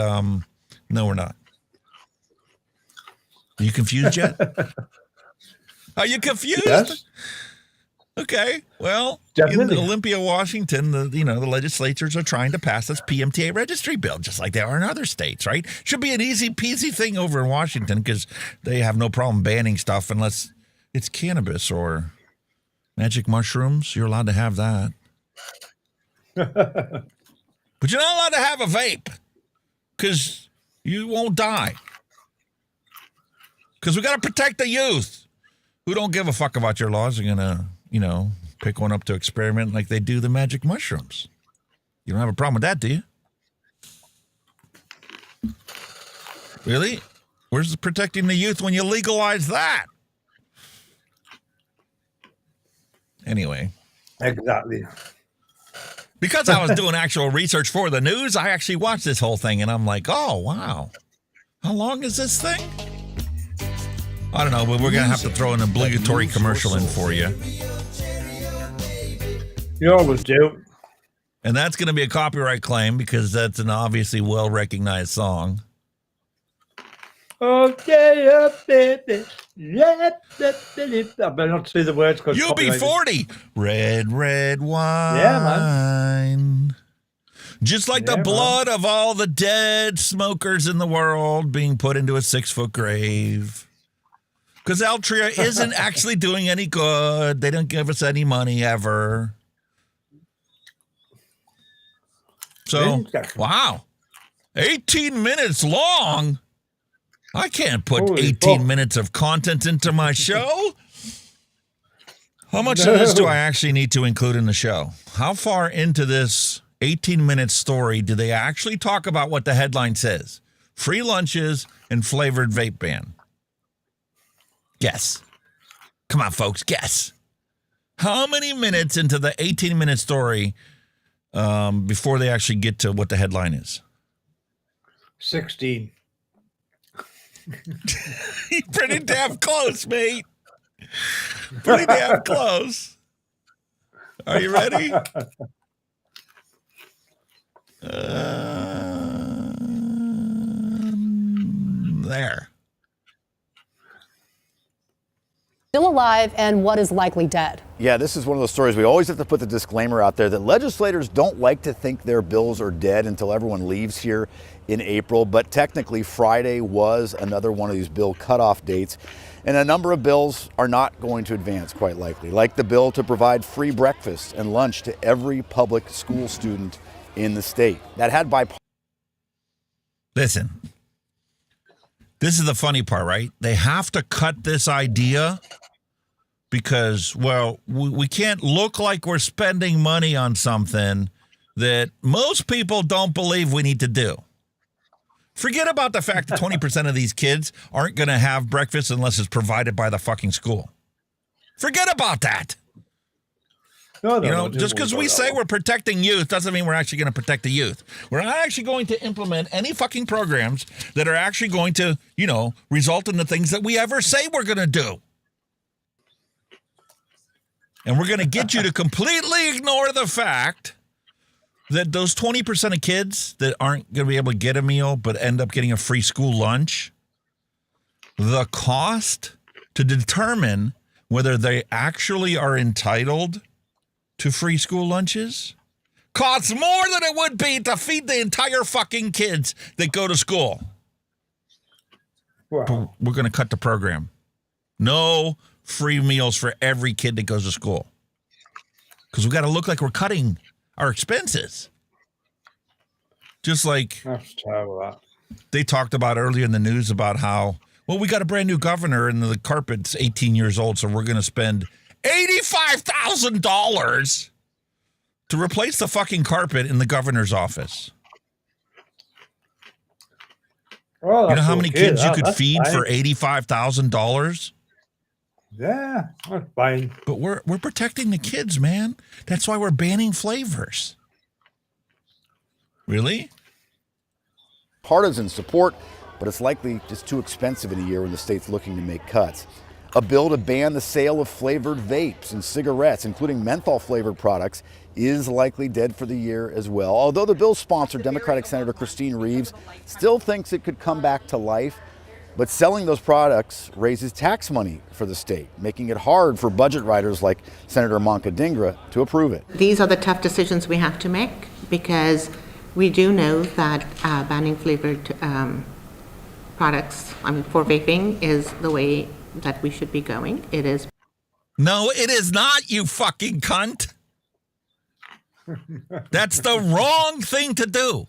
no, we're not. Are you confused yet? Are you confused? Yes. Okay, well, Definitely. in Olympia, Washington, the legislatures are trying to pass this PMTA registry bill, just like they are in other states, right? Should be an easy peasy thing over in Washington because they have no problem banning stuff unless it's cannabis or magic mushrooms. You're allowed to have that. But you're not allowed to have a vape because you won't die. Because we got to protect the youth who don't give a fuck about your laws. Are going to, pick one up to experiment like they do the magic mushrooms. You don't have a problem with that, do you? Really? Where's protecting the youth when you legalize that? Anyway. Exactly. Because I was doing actual research for the news, I actually watched this whole thing, and I'm like, oh, wow. How long is this thing? I don't know, but we're going to have to throw an obligatory commercial in for you. You always do. And that's going to be a copyright claim because that's an obviously well-recognized song. Okay, baby. I better not say the words. UB40. Red wine. Yeah, man. Just like the blood of all the dead smokers in the world being put into a 6-foot grave. Because Altria isn't actually doing any good. They don't give us any money ever. So, wow. 18 minutes long? I can't put Holy 18 fuck. minutes of content into my show. How much of this do I actually need to include in the show? How far into this 18-minute story do they actually talk about what the headline says? Free lunches and flavored vape ban. Guess. Come on, folks, guess. How many minutes into the 18-minute story before they actually get to what the headline is? 16. You're pretty damn close, mate. Pretty damn close. Are you ready? There. Still alive and what is likely dead. Yeah, this is one of those stories we always have to put the disclaimer out there that legislators don't like to think their bills are dead until everyone leaves here in April. But technically, Friday was another one of these bill cutoff dates. And a number of bills are not going to advance, quite likely, like the bill to provide free breakfast and lunch to every public school student in the state. That had bipartisan. Listen, this is the funny part, right? They have to cut this idea because, well, we can't look like we're spending money on something that most people don't believe we need to do. Forget about the fact that 20% of these kids aren't going to have breakfast unless it's provided by the fucking school. Forget about that. No, just because we say we're protecting youth doesn't mean we're actually going to protect the youth. We're not actually going to implement any fucking programs that are actually going to, result in the things that we ever say we're going to do. And we're going to get you to completely ignore the fact that those 20% of kids that aren't going to be able to get a meal but end up getting a free school lunch, the cost to determine whether they actually are entitled to free school lunches costs more than it would be to feed the entire fucking kids that go to school. Wow. We're going to cut the program. No free meals for every kid that goes to school. Because we've got to look like we're cutting our expenses. Just like That's terrible, that. they talked about earlier in the news about how, well, we got a brand new governor and the carpet's 18 years old, so we're going to spend $85,000 to replace the fucking carpet in the governor's office. Oh, You know how many kids you could that's feed fine. for $85,000? Yeah, that's fine. But we're protecting the kids, man. That's why we're banning flavors. Really? Partisan support, but it's likely just too expensive in a year when the state's looking to make cuts. A bill to ban the sale of flavored vapes and cigarettes, including menthol flavored products, is likely dead for the year as well. Although the bill's sponsor, Democratic Senator Christine Reeves, still thinks it could come back to life. But selling those products raises tax money for the state, making it hard for budget writers like Senator Manka Dhingra to approve it. These are the tough decisions we have to make because we do know that banning flavored products, for vaping is the way that we should be going. It is. No, it is not, you fucking cunt. That's the wrong thing to do.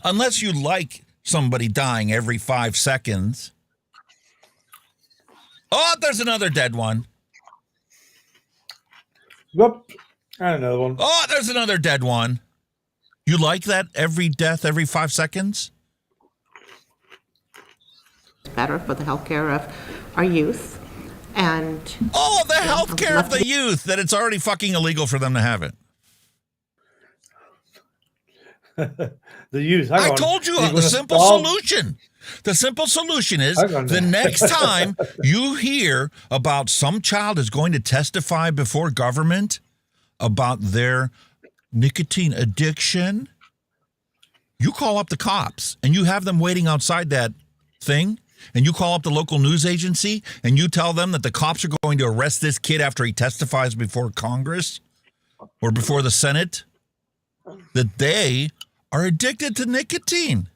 Unless you like somebody dying every 5 seconds. Oh, there's another dead one. Whoop. And another one. Oh, there's another dead one. You like that? Every death, every 5 seconds? It's better for the healthcare of our youth. And oh, the healthcare of the youth, that it's already fucking illegal for them to have it. The youth. I told you the simple solution. The simple solution is the next time you hear about some child is going to testify before government about their nicotine addiction, you call up the cops and you have them waiting outside that thing, and you call up the local news agency and you tell them that the cops are going to arrest this kid after he testifies before Congress or before the Senate, that they are addicted to nicotine.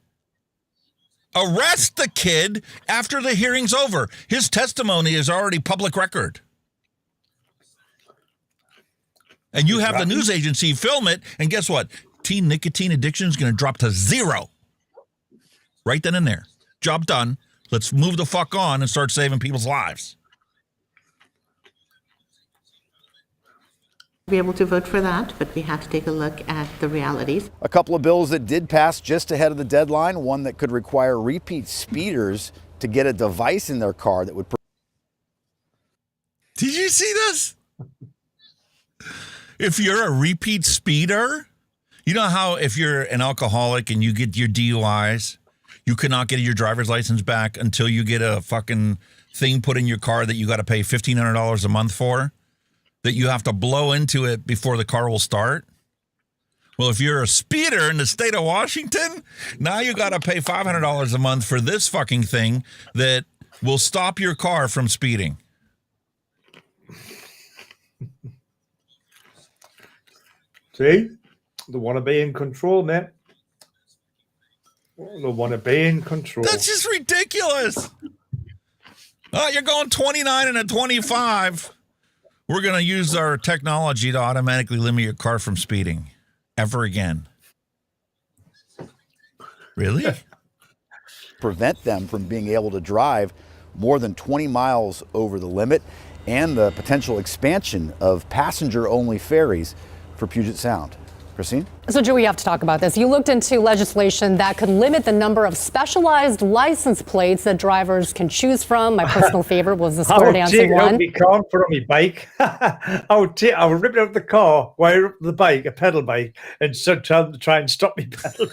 Arrest the kid after the hearing's over. His testimony is already public record. And you have the news agency film it, and guess what? Teen nicotine addiction is going to drop to 0. Right then and there. Job done. Let's move the fuck on and start saving people's lives. Be able to vote for that, but we have to take a look at the realities. A couple of bills that did pass just ahead of the deadline, one that could require repeat speeders to get a device in their car that would... Did you see this? If you're a repeat speeder, you know how if you're an alcoholic and you get your DUIs, you cannot get your driver's license back until you get a fucking thing put in your car that you got to pay $1,500 a month for? That you have to blow into it before the car will start? Well, if you're a speeder in the state of Washington, now you got to pay $500 a month for this fucking thing that will stop your car from speeding. See? They want to be in control, man. They want to be in control. That's just ridiculous. Oh, you're going 29 and a 25. We're going to use our technology to automatically limit your car from speeding ever again. Really? Prevent them from being able to drive more than 20 miles over the limit, and the potential expansion of passenger-only ferries for Puget Sound. Christine? So, Joe, we have to talk about this. You looked into legislation that could limit the number of specialized license plates that drivers can choose from. My personal favorite was the square dancing one. I would take it out my car, put on my bike. I would rip it out the car, wire up the bike, a pedal bike, and try and stop me pedal.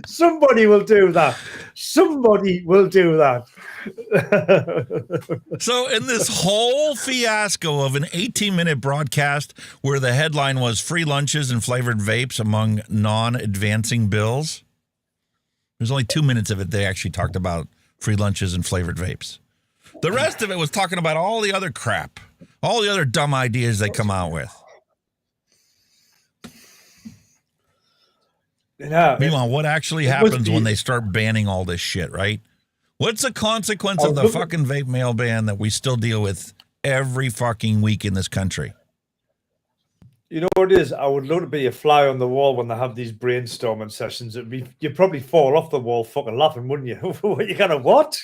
Somebody will do that. Somebody will do that. So in this whole fiasco of an 18-minute broadcast where the headline was free lunches and flavored vapes among non-advancing bills, there's only 2 minutes of it they actually talked about free lunches and flavored vapes. The rest of it was talking about all the other crap, all the other dumb ideas they come out with. Yeah. Meanwhile, what actually happens when they start banning all this shit, right? What's the consequence of the fucking vape mail ban that we still deal with every fucking week in this country? You know what it is? I would love to be a fly on the wall when they have these brainstorming sessions. You'd probably fall off the wall fucking laughing, wouldn't you? You kind of what?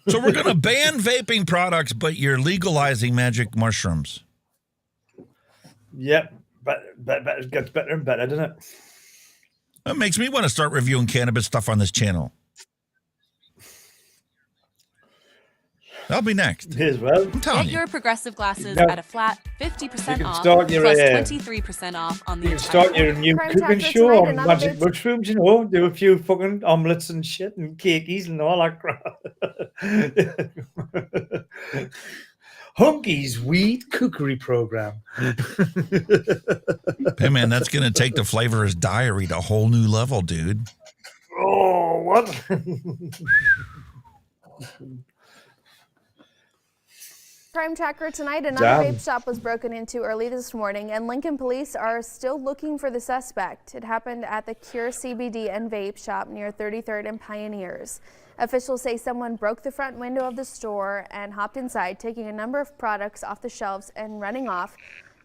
So we're going to ban vaping products, but you're legalizing magic mushrooms. Yep. But it gets better and better, doesn't it? That makes me want to start reviewing cannabis stuff on this channel. That'll be next. As well. I'm telling Get you. your progressive glasses Now, at a flat 50% off, start your, plus 23% off on the You can start your new cooking show on magic mushrooms, you know, do a few fucking omelets and shit and cakeys and all that crap. Hunky's weed cookery program. Hey, man, that's going to take the Flavorist Diary to a whole new level, dude. Oh, what? Crime Tracker tonight, another vape shop was broken into early this morning, and Lincoln police are still looking for the suspect. It happened at the Cure CBD and Vape shop near 33rd and Pioneers. Officials say someone broke the front window of the store and hopped inside, taking a number of products off the shelves and running off,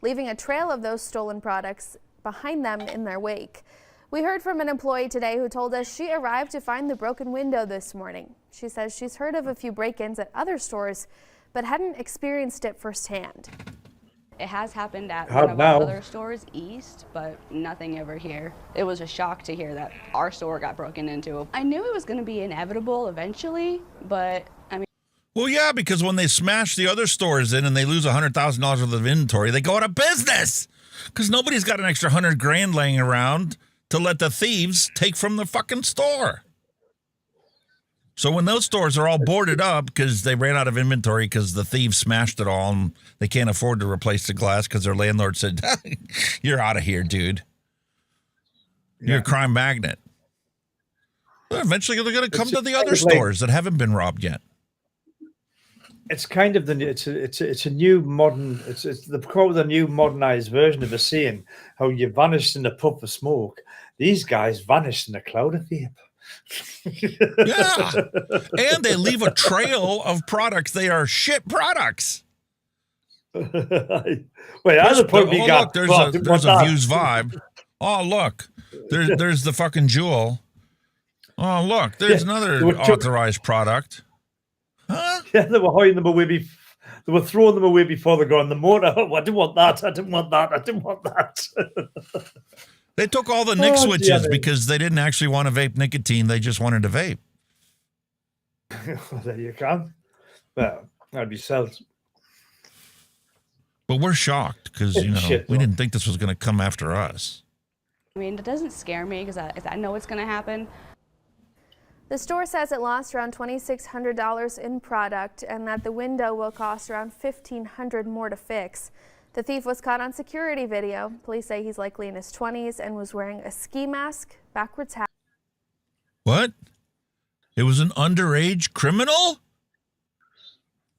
leaving a trail of those stolen products behind them in their wake. We heard from an employee today who told us she arrived to find the broken window this morning. She says she's heard of a few break-ins at other stores, but hadn't experienced it firsthand. It has happened at one of our other stores east, but nothing ever here. It was a shock to hear that our store got broken into. I knew it was going to be inevitable eventually, but I mean... Well, yeah, because when they smash the other stores in and they lose $100,000 worth of inventory, they go out of business because nobody's got an extra $100,000 laying around to let the thieves take from the fucking store. So when those stores are all boarded up because they ran out of inventory because the thieves smashed it all and they can't afford to replace the glass because their landlord said, you're out of here, dude. You're a crime magnet. Well, eventually they're going to come to the other stores that haven't been robbed yet. It's kind of it's a new modern, it's the new modernized version of a saying, how you vanished in a puff of smoke. These guys vanished in a cloud of vape. Yeah, and they leave a trail of products. They are shit products. Wait, that's a point we got. Look, there's a Views vibe. Oh, look, there's the fucking Jewel. Oh, look, there's another authorized product. Huh? Yeah, they were hiding them away. They were throwing them away before they got on the motor. Oh, I didn't want that. I didn't want that. I didn't want that. They took all the Nick switches because they didn't actually want to vape nicotine. They just wanted to vape. Well, there you go. Well, that'd be sells. But we're shocked because, you know, we didn't think this was going to come after us. I mean, it doesn't scare me because I know it's going to happen. The store says it lost around $2,600 in product and that the window will cost around $1,500 more to fix. The thief was caught on security video. Police say he's likely in his 20s and was wearing a ski mask, backwards hat. What? It was an underage criminal?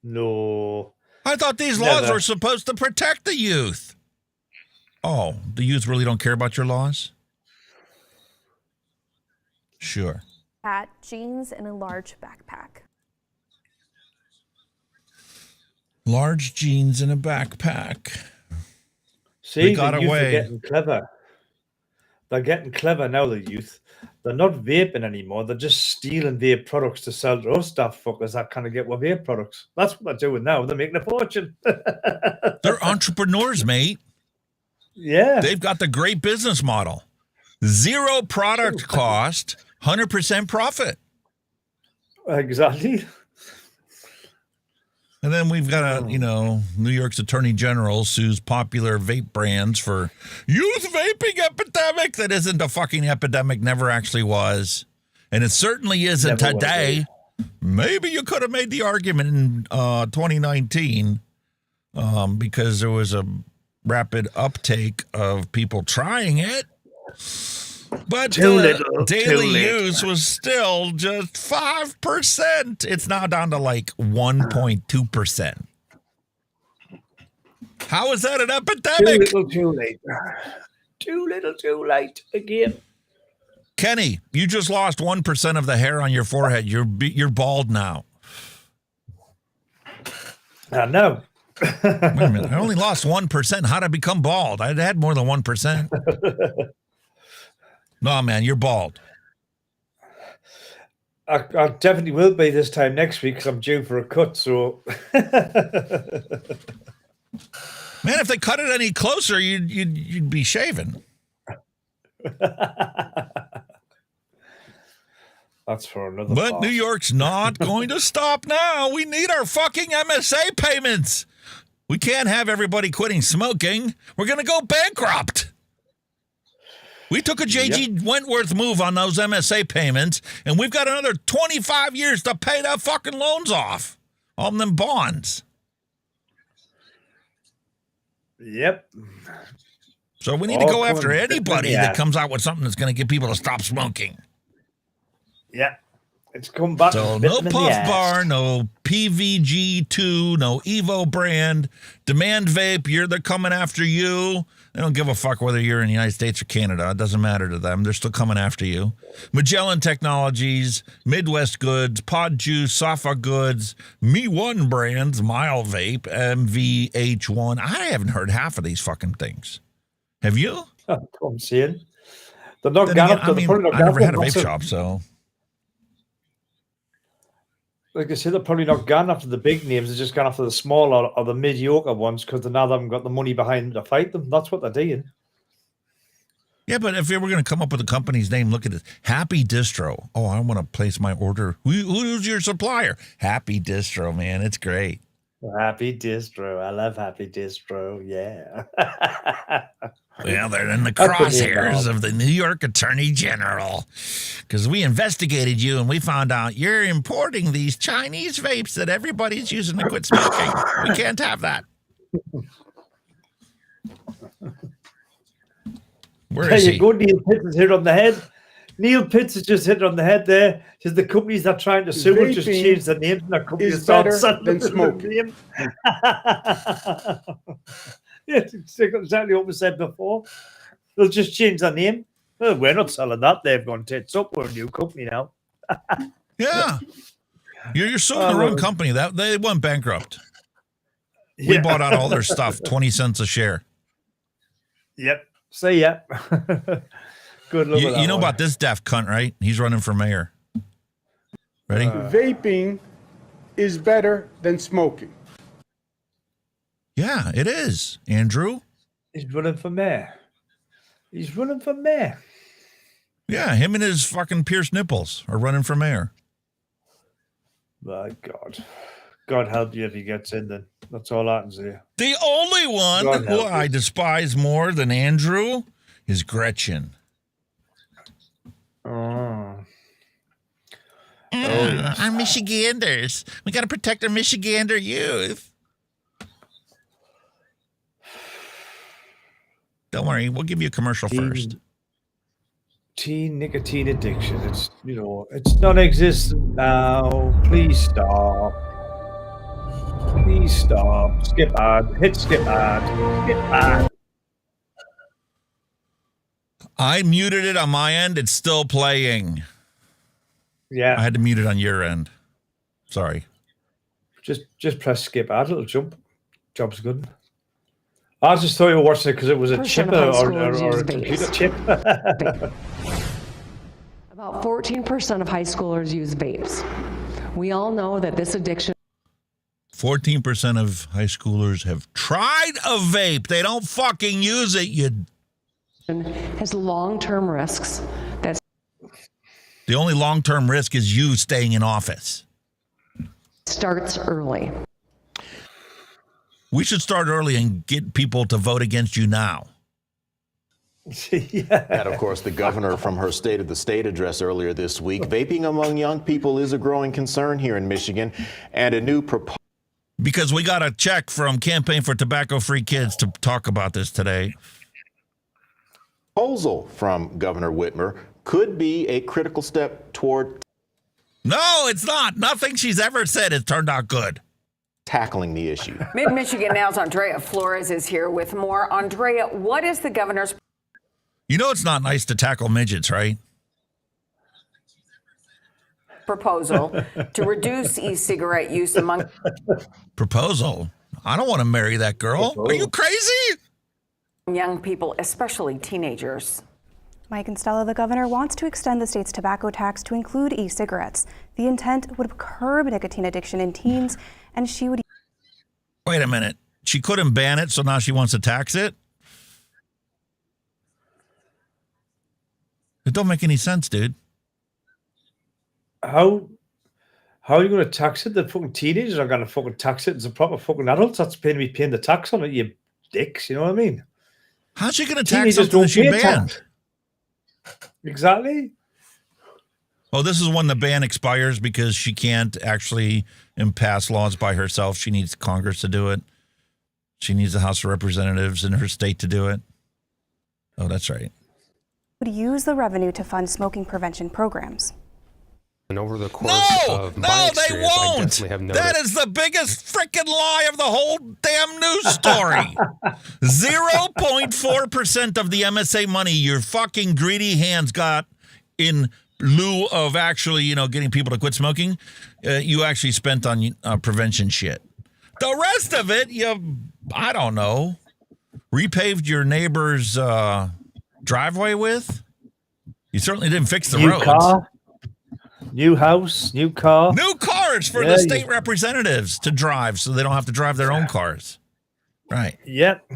No. I thought these laws were supposed to protect the youth. Oh, the youth really don't care about your laws? Sure. Hat, jeans, and a large backpack. Large jeans and a backpack. See, the youth are getting clever. They're getting clever now, the youth. They're not vaping anymore. They're just stealing vape products to sell to us stuff fuckers that kind of get with vape products. That's what they're doing now. They're making a fortune. They're entrepreneurs, mate. Yeah. They've got the great business model. 0 product cost, 100% profit. Exactly. And then we've got New York's Attorney General sues popular vape brands for youth vaping epidemic. That isn't a fucking epidemic, never actually was. And it certainly isn't today. Maybe you could have made the argument in 2019 because there was a rapid uptake of people trying it. But daily use was still just 5%. It's now down to like 1.2%. How is that an epidemic? Too little, too late. Too little, too late again. Kenny, you just lost 1% of the hair on your forehead. You're bald now. I know. Wait a minute. I only lost 1%. How did I become bald? I had more than 1%. No, man, you're bald. I definitely will be this time next week because I'm due for a cut. So, man, if they cut it any closer, you'd be shaven. That's for another. But part. New York's not going to stop now. We need our fucking MSA payments. We can't have everybody quitting smoking. We're going to go bankrupt. We took a J.G. Wentworth move on those MSA payments, and we've got another 25 years to pay that fucking loans off. All them bonds. Yep. So we need to go after anybody that comes out with something that's going to get people to stop smoking. Yeah. It's come back. So no Puff Bar, no PVG2, no Evo brand, Demand Vape, they're coming after you. They don't give a fuck whether you're in the United States or Canada. It doesn't matter to them. They're still coming after you. Magellan Technologies, Midwest Goods, Pod Juice, Safa Goods, Me1 Brands, Mile Vape, MVH1. I haven't heard half of these fucking things. Have you? I'm seeing. They're not gonna. I never had a vape shop, so. Like I said, they're probably not gone after the big names. They're just gone after the smaller or the mediocre ones because they now haven't got the money behind them to fight them. That's what they're doing. Yeah, but if we were going to come up with a company's name, look at this. Happy Distro. Oh, I want to place my order. Who's your supplier? Happy Distro, man. It's great. Happy Distro. I love Happy Distro. Yeah. Well, they're in the crosshairs of the New York Attorney General because we investigated you and we found out you're importing these Chinese vapes that everybody's using to quit smoking. We can't have that. Where is he? Go, Neil Pitts is hit on the head. Neil Pitts is just hit on the head there. Says the companies that are trying to sue will just change the names and their companies is better than smoking. Yeah, exactly what we said before. They'll just change their name. Well, we're not selling that. They've gone tits up. We're a new company now. Yeah. You're suing the wrong company. That they went bankrupt. We bought out all their stuff, 20 cents a share. Yep. Say yeah. Good luck. You know about this deaf cunt, right? He's running for mayor. Ready? Vaping is better than smoking. Yeah, it is. Andrew? He's running for mayor. He's running for mayor. Yeah, him and his fucking pierced nipples are running for mayor. My God. God help you if he gets in then. That's all I can say. The only one who I despise more than Andrew is Gretchen. Oh. Our Michiganders. We got to protect our Michigander youth. Don't worry, we'll give you a commercial first. Teen nicotine addiction. It's, it's non-existent now. Please stop. Please stop. Skip ad. Hit skip ad. Skip ad. I muted it on my end. It's still playing. Yeah. I had to mute it on your end. Sorry. Just press skip ad. It'll jump. Job's good. I just thought you were watching it because it was a chip or a computer chip. About 14% of high schoolers use vapes. We all know that this addiction. 14% of high schoolers have tried a vape. They don't fucking use it. Has long-term risks. The only long-term risk is you staying in office. Starts early. We should start early and get people to vote against you now. Yeah. And of course, the governor from her State of the State address earlier this week, vaping among young people is a growing concern here in Michigan, and a new proposal. Because we got a check from Campaign for Tobacco-Free Kids to talk about this today. Proposal from Governor Whitmer could be a critical step toward. No, it's not. Nothing she's ever said has turned out good. Tackling the issue. Mid-Michigan Now's Andrea Flores is here with more. Andrea, what is the governor's... You know it's not nice to tackle midgets, right? proposal to reduce e-cigarette use among... Proposal? I don't want to marry that girl. Are you crazy? Young people, especially teenagers. Mike and Stella, the governor wants to extend the state's tobacco tax to include e-cigarettes. The intent would curb nicotine addiction in teens, and she would... Wait a minute. She couldn't ban it, so now she wants to tax it? It don't make any sense, dude. How are you going to tax it? The fucking teenagers are going to fucking tax it as a proper fucking adult. That's paying the tax on it, you dicks. You know what I mean? How's she going to tax something that she banned? Exactly. Oh, this is when the ban expires because she can't actually pass laws by herself. She needs Congress to do it. She needs the House of Representatives in her state to do it. Oh, that's right. Would use the revenue to fund smoking prevention programs. And over the course of my experience, I definitely have noticed. That is the biggest freaking lie of the whole damn news story. 0.4% of the MSA money your fucking greedy hands got in lieu of actually, getting people to quit smoking, you actually spent on prevention shit. The rest of it, I don't know, repaved your neighbor's driveway with. You certainly didn't fix the roads. Car, new house, new car. New cars for the state representatives to drive so they don't have to drive their own cars. Right. Yep.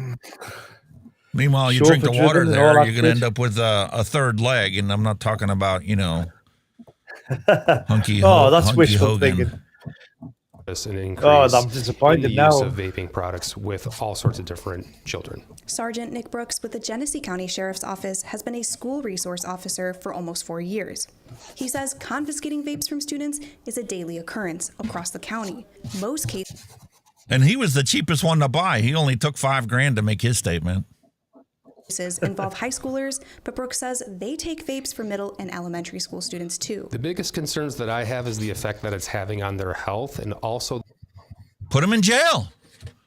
Meanwhile, you drink the water there, you're going to end up with a third leg, and I'm not talking about, Hunky. That's Hunky wishful Hogan. thinking. An increase I'm disappointed in the now. use of vaping products with all sorts of different children. Sergeant Nick Brooks with the Genesee County Sheriff's Office has been a school resource officer for almost 4 years. He says confiscating vapes from students is a daily occurrence across the county. Most cases. And he was the cheapest one to buy. He only took $5,000 to make his statement. Involve high schoolers, but Brooks says they take vapes for middle and elementary school students too. The biggest concerns that I have is the effect that it's having on their health, and also put them in jail.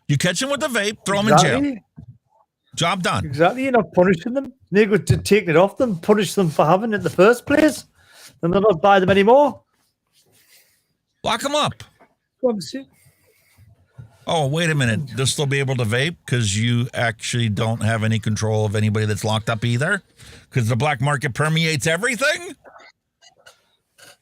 You catch them with the vape, throw them in jail. Job done. Exactly. You're not punishing them. They're going to take it off them, punish them for having it in the first place, and they'll not buy them anymore. Lock them up. Oh, wait a minute. They'll still be able to vape because you actually don't have any control of anybody that's locked up either? Because the black market permeates everything?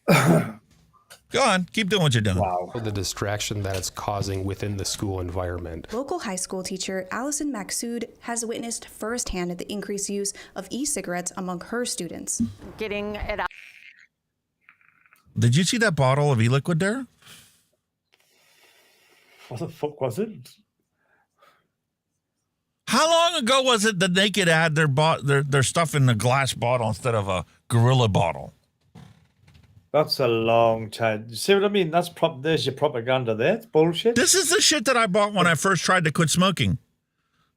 Go on. Keep doing what you're doing. Wow. The distraction that it's causing within the school environment. Local high school teacher Allison Maxsood has witnessed firsthand the increased use of e-cigarettes among her students. Getting it out. Did you see that bottle of e-liquid there? What the fuck was it? How long ago was it that they could add their stuff in a glass bottle instead of a gorilla bottle? That's a long time. You see what I mean? There's your propaganda there. It's bullshit. This is the shit that I bought when I first tried to quit smoking.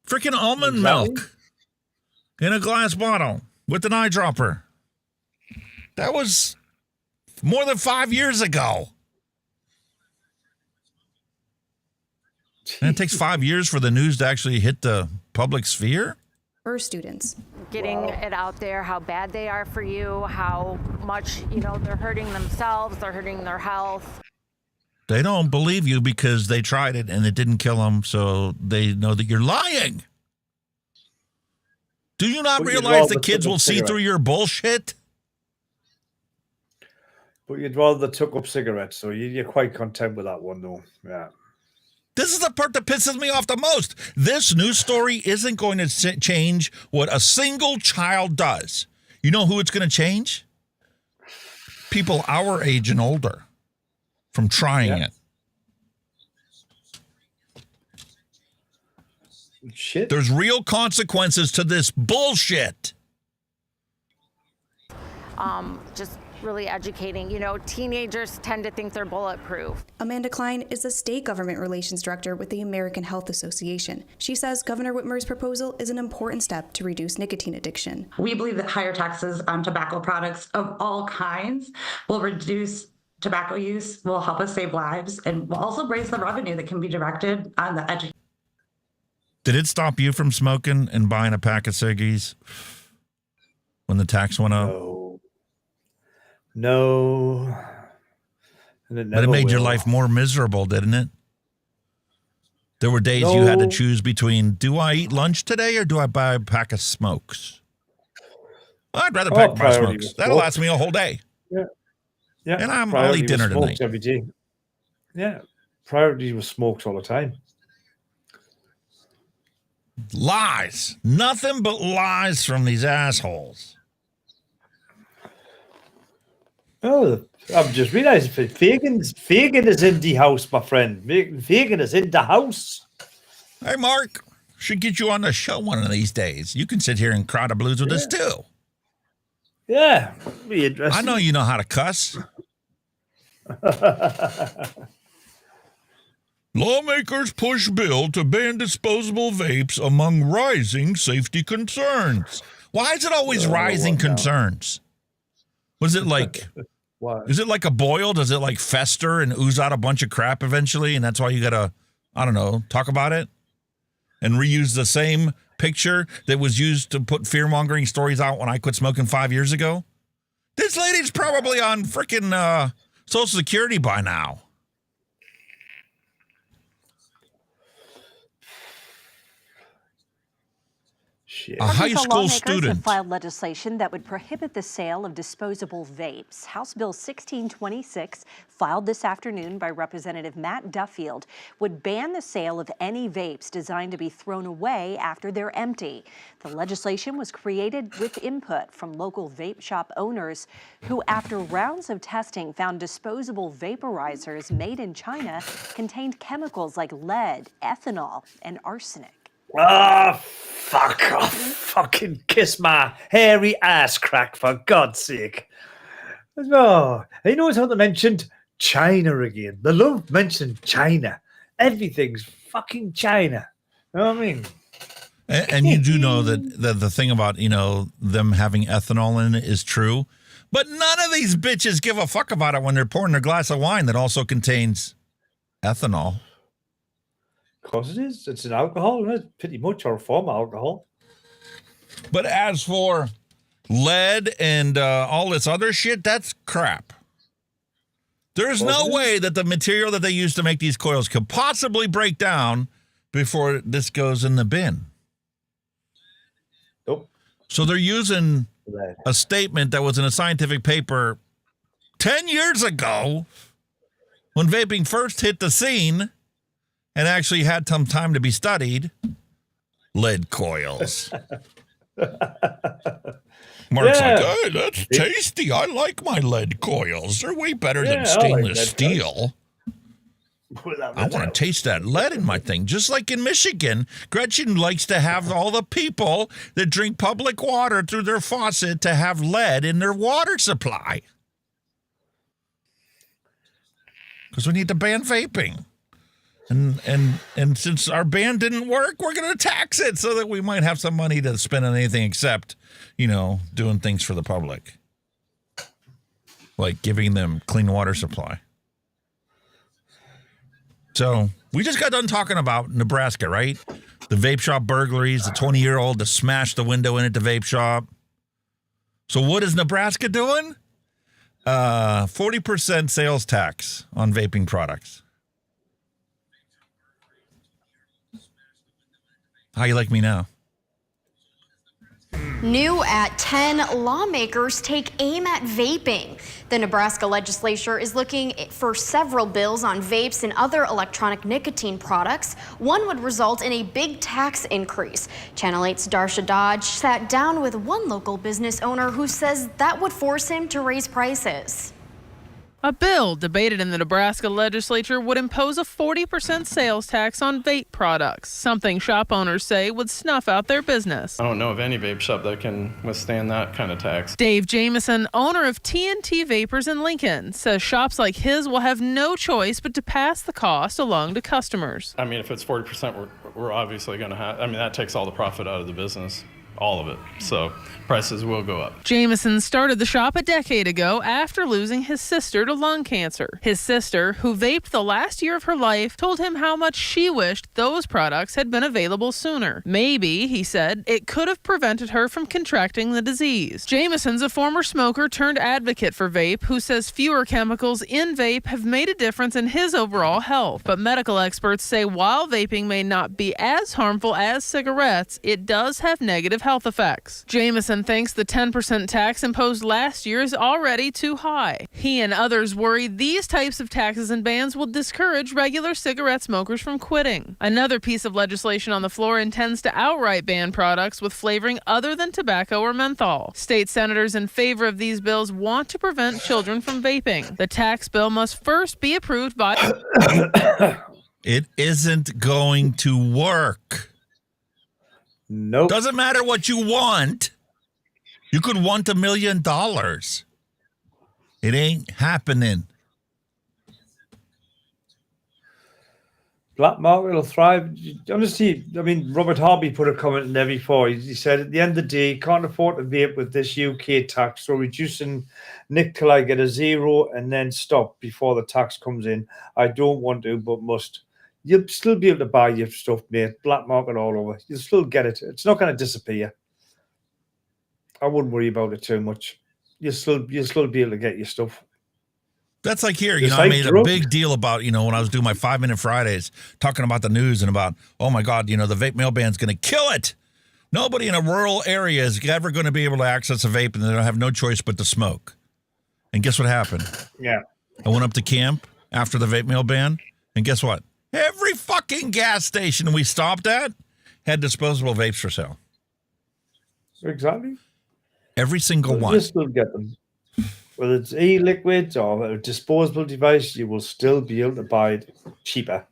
Freaking almond milk in a glass bottle with an eyedropper. That was more than 5 years ago. And it takes 5 years for the news to actually hit the public sphere? Her students. Getting it out there, how bad they are for you, how much, they're hurting themselves, they're hurting their health. They don't believe you because they tried it and it didn't kill them, so they know that you're lying. Do you not realize the kids will see through your bullshit? But you'd rather they took up cigarettes, so you're quite content with that one, though. Yeah. This is the part that pisses me off the most. This news story isn't going to change what a single child does. You know who it's going to change? People our age and older from trying it. Shit. There's real consequences to this bullshit. Just really educating. You know, teenagers tend to think they're bulletproof. Amanda Klein is the state government relations director with the American Health Association. She says Governor Whitmer's proposal is an important step to reduce nicotine addiction. We believe that higher taxes on tobacco products of all kinds will reduce tobacco use, will help us save lives, and will also raise the revenue that can be directed on the education. Did it stop you from smoking and buying a pack of ciggies when the tax went up? No. But it made your life more miserable, didn't it? There were days you had to choose between, do I eat lunch today or do I buy a pack of smokes? I'd rather pack my smokes. That'll last me a whole day. Yeah. Yeah. And I'll eat dinner tonight. Every day. Yeah. Priority was smokes all the time. Lies. Nothing but lies from these assholes. Oh, I've just realized Fagin is in the house, my friend. Fagin is in the house. Hey, Mark, should get you on the show one of these days. You can sit here and cry the blues with us too. Yeah, be interesting. I know you know how to cuss. Lawmakers push bill to ban disposable vapes among rising safety concerns. Why is it always rising concerns? Was it like, is it like a boil? Does it like fester and ooze out a bunch of crap eventually? And that's why you got to, I don't know, talk about it and reuse the same picture that was used to put fear-mongering stories out when I quit smoking 5 years ago? This lady's probably on freaking Social Security by now. A high school student have filed legislation that would prohibit the sale of disposable vapes. House Bill 1626, filed this afternoon by Representative Matt Duffield, would ban the sale of any vapes designed to be thrown away after they're empty. The legislation was created with input from local vape shop owners who, after rounds of testing, found disposable vaporizers made in China contained chemicals like lead, ethanol, and arsenic. Ah, fuck off. Fucking kiss my hairy ass crack, for God's sake. Oh, you know how they mentioned China again. They love mentioning China. Everything's fucking China. You know what I mean? And you do know that the thing about, you know, them having ethanol in it is true. But none of these bitches give a fuck about it when they're pouring their glass of wine that also contains ethanol. Of course it is. It's an alcohol, isn't it? Pretty much, or a form of alcohol. But as for lead and all this other shit, that's crap. There's no way that the material that they use to make these coils could possibly break down before this goes in the bin. Nope. So they're using a statement that was in a scientific paper 10 years ago when vaping first hit the scene and actually had some time to be studied. Lead coils. Mark's like, hey, that's tasty. I like my lead coils. They're way better than stainless steel. I want to taste that lead in my thing. Just like in Michigan, Gretchen likes to have all the people that drink public water through their faucet to have lead in their water supply. Because we need to ban vaping. And since our ban didn't work, we're going to tax it so that we might have some money to spend on anything except, you know, doing things for the public. Like giving them clean water supply. So we just got done talking about Nebraska, right? The vape shop burglaries, the 20-year-old that smashed the window in at the vape shop. So what is Nebraska doing? 40% sales tax on vaping products. How you like me now? New at 10, lawmakers take aim at vaping. The Nebraska legislature is looking for several bills on vapes and other electronic nicotine products. One would result in a big tax increase. Channel 8's Darsha Dodge sat down with one local business owner who says that would force him to raise prices. A bill debated in the Nebraska legislature would impose a 40% sales tax on vape products, something shop owners say would snuff out their business. I don't know of any vape shop that can withstand that kind of tax. Dave Jamison, owner of TNT Vapors in Lincoln, says shops like his will have no choice but to pass the cost along to customers. I mean, if it's 40%, we're obviously going to have, I mean, that takes all the profit out of the business. All of it. So prices will go up. Jamison started the shop a decade ago after losing his sister to lung cancer. His sister, who vaped the last year of her life, told him how much she wished those products had been available sooner. Maybe, he said, it could have prevented her from contracting the disease. Jamison's a former smoker turned advocate for vape who says fewer chemicals in vape have made a difference in his overall health. But medical experts say while vaping may not be as harmful as cigarettes, it does have negative health effects. Jamison thinks the 10% tax imposed last year is already too high. He and others worry these types of taxes and bans will discourage regular cigarette smokers from quitting. Another piece of legislation on the floor intends to outright ban products with flavoring other than tobacco or menthol. State senators in favor of these bills want to prevent children from vaping. The tax bill must first be approved by... It isn't going to work. Nope. Doesn't matter what you want. You could want $1 million. It ain't happening. Black market will thrive. Honestly, I mean, Robert Harvey put a comment in there before. He said, at the end of the day, you can't afford to vape with this UK tax, so reducing Nick till I get a zero and then stop before the tax comes in. I don't want to, but must. You'll still be able to buy your stuff, mate. Black market all over. You'll still get it. It's not going to disappear. I wouldn't worry about it too much. You'll still be able to get your stuff. That's like here, you know, I made a big deal about, you know, when I was doing my 5-Minute Fridays, talking about the news and about, oh my God, you know, the vape mail ban's going to kill it. Nobody in a rural area is ever going to be able to access a vape and they don't have no choice but to smoke. And guess what happened? Yeah. I went up to camp after the vape mail ban, and guess what? Every fucking gas station we stopped at had disposable vapes for sale. Exactly. Every single one. You still get them. Whether it's e-liquids or a disposable device, you will still be able to buy it cheaper.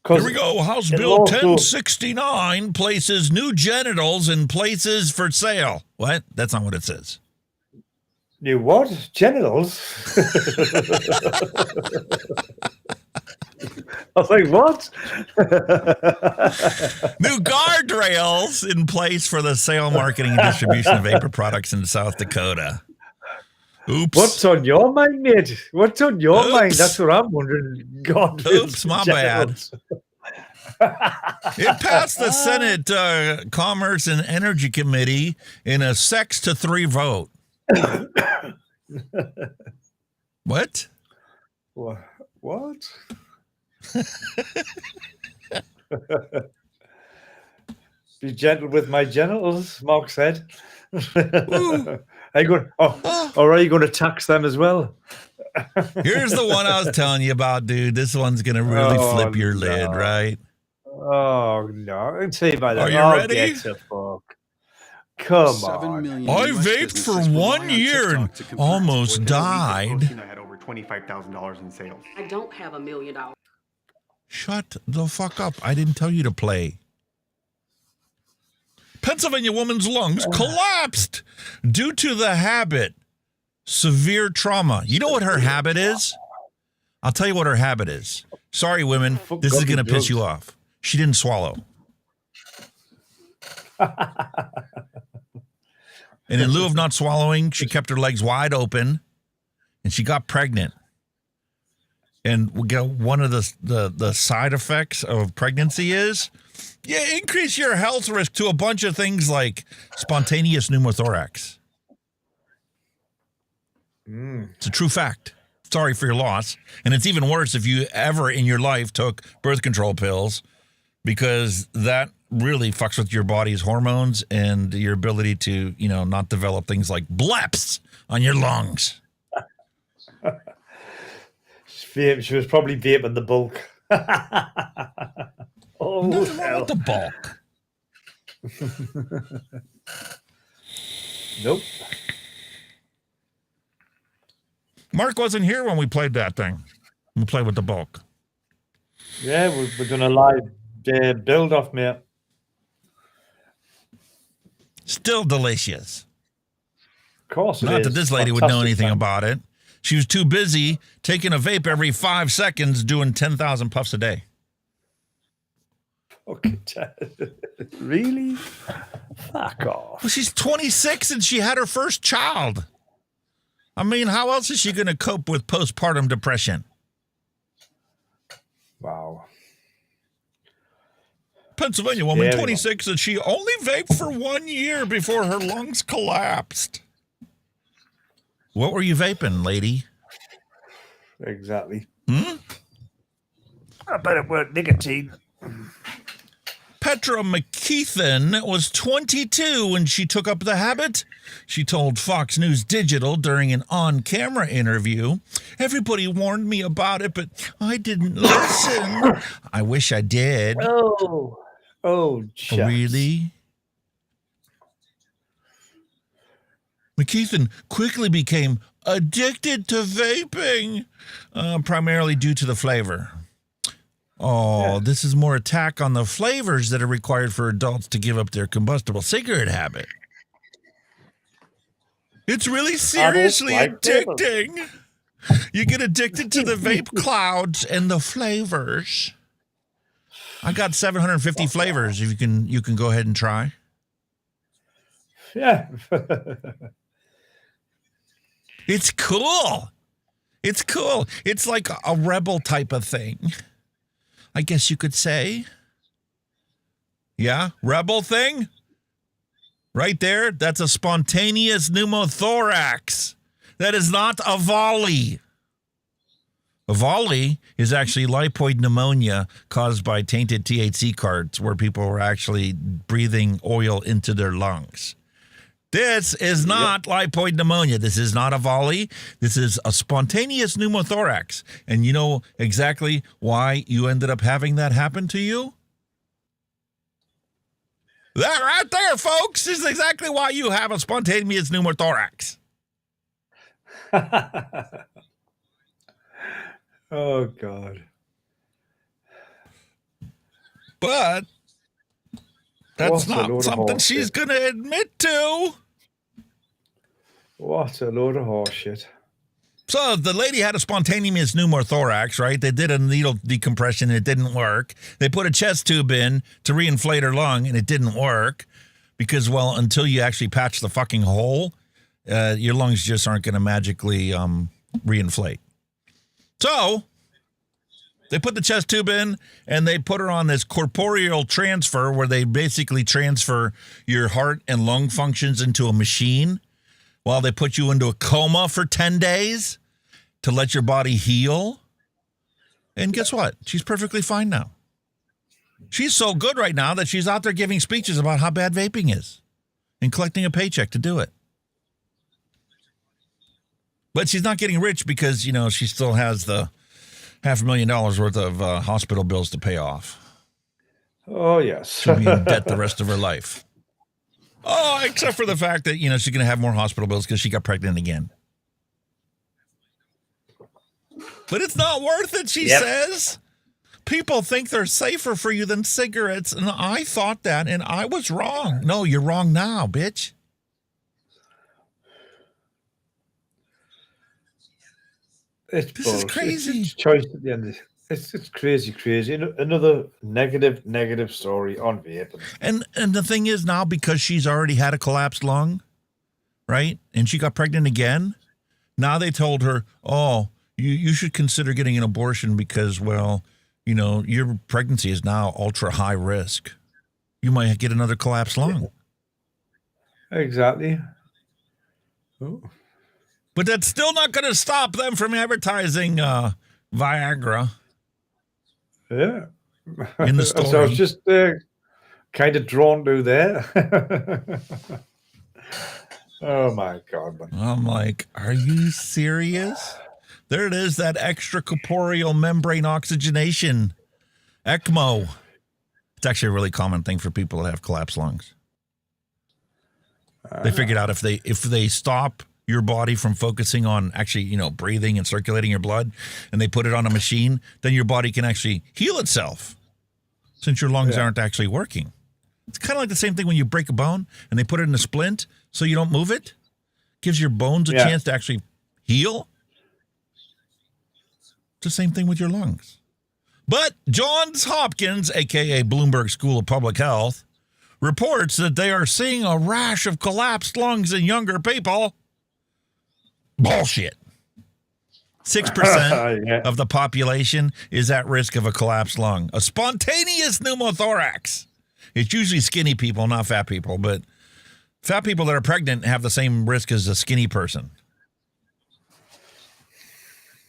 Here we go. House Bill 1069 places new genitals in places for sale. What? That's not what it says. New what? Genitals? I was like, what? New guardrails in place for the sale, marketing, and distribution of vapor products in South Dakota. Oops. What's on your mind, mate? What's on your mind? That's what I'm wondering. God. Oops, my genitals. Bad. It passed the Senate Commerce and Energy Committee in a 6-3 vote. What? What? Be gentle with my genitals, Mark said. Are you going? Oh, or are you going to tax them as well? Here's the one I was telling you about, dude. This one's going to really flip your lid, right? Oh no! I'd say by that. Are you ready? Get the fuck. Come on. I vaped for 1 year and almost died. I had over $25,000 in sales. I don't have $1 million. Shut the fuck up. I didn't tell you to play. Pennsylvania woman's lungs collapsed due to the habit. Severe trauma. You know what her habit is? I'll tell you what her habit is. Sorry, women. This is going to piss you off. She didn't swallow. And in lieu of not swallowing, she kept her legs wide open, and she got pregnant. And one of the side effects of pregnancy is you increase your health risk to a bunch of things like spontaneous pneumothorax. It's a true fact. Sorry for your loss. And it's even worse if you ever in your life took birth control pills, because that really fucks with your body's hormones and your ability to, you know, not develop things like bleps on your lungs. She was probably vaping the bulk. Oh, nothing wrong with the bulk. Nope. Mark wasn't here when we played that thing. We played with the bulk. Yeah, we're doing a live build-off, mate. Still delicious. Of course it Not is. that this lady would know anything about it. She was too busy taking a vape every 5 seconds, doing 10,000 puffs a day. Okay, really? Fuck off. Well, she's 26 and she had her first child. I mean, how else is she going to cope with postpartum depression? Wow. Pennsylvania woman, 26, and she only vaped for 1 year before her lungs collapsed. What were you vaping, lady? Exactly. I bet it weren't nicotine. Petra McKeithen was 22 when she took up the habit. She told Fox News Digital during an on-camera interview, "Everybody warned me about it, but I didn't listen. I wish I did." Oh, really? McKeithen quickly became addicted to vaping, primarily due to the flavor. This is more attack on the flavors that are required for adults to give up their combustible cigarette habit. It's really seriously addicting. You get addicted to the vape clouds and the flavors. I got 750 flavors. If you can go ahead and try. Yeah. It's cool. It's cool. It's like a rebel type of thing, I guess you could say. Yeah, rebel thing? Right there, that's a spontaneous pneumothorax. That is not a volley. A volley is actually lipoid pneumonia caused by tainted THC cards where people were actually breathing oil into their lungs. This is not lipoid pneumonia. This is not a volley. This is a spontaneous pneumothorax. And you know exactly why you ended up having that happen to you? That right there, folks, is exactly why you have a spontaneous pneumothorax. Oh, God. But that's not something she's going to admit to. What a load of horse shit. So the lady had a spontaneous pneumothorax, right? They did a needle decompression and it didn't work. They put a chest tube in to reinflate her lung and it didn't work because, well, until you actually patch the fucking hole, your lungs just aren't going to magically reinflate. So they put the chest tube in and they put her on this corporeal transfer where they basically transfer your heart and lung functions into a machine while they put you into a coma for 10 days to let your body heal. And guess what? She's perfectly fine now. She's so good right now that she's out there giving speeches about how bad vaping is and collecting a paycheck to do it. But she's not getting rich because, you know, she still has the $500,000 worth of hospital bills to pay off. Oh, yes. She'll be in debt the rest of her life. Oh, except for the fact that, you know, she's going to have more hospital bills because she got pregnant again. But it's not worth it, she says. People think they're safer for you than cigarettes. And I thought that, and I was wrong. No, you're wrong now, bitch. This is crazy. It's choice at the end. It's crazy. Another negative story on vaping. And the thing is now, because she's already had a collapsed lung, right? And she got pregnant again. Now they told her, oh, you should consider getting an abortion because, well, you know, your pregnancy is now ultra high risk. You might get another collapsed lung. Exactly. Oh. But that's still not going to stop them from advertising Viagra. Yeah. In the story. So I was just kind of drawn to there. Oh, my God. Man. I'm like, are you serious? There it is, that extracorporeal membrane oxygenation, ECMO. It's actually a really common thing for people that have collapsed lungs. They figured out if they stop your body from focusing on actually, breathing and circulating your blood, and they put it on a machine, then your body can actually heal itself since your lungs aren't actually working. It's kind of like the same thing when you break a bone and they put it in a splint so you don't move it. Gives your bones a chance to actually heal. It's the same thing with your lungs. But Johns Hopkins, a.k.a. Bloomberg School of Public Health, reports that they are seeing a rash of collapsed lungs in younger people. Bullshit. 6% of the population is at risk of a collapsed lung. A spontaneous pneumothorax. It's usually skinny people, not fat people, but fat people that are pregnant have the same risk as a skinny person.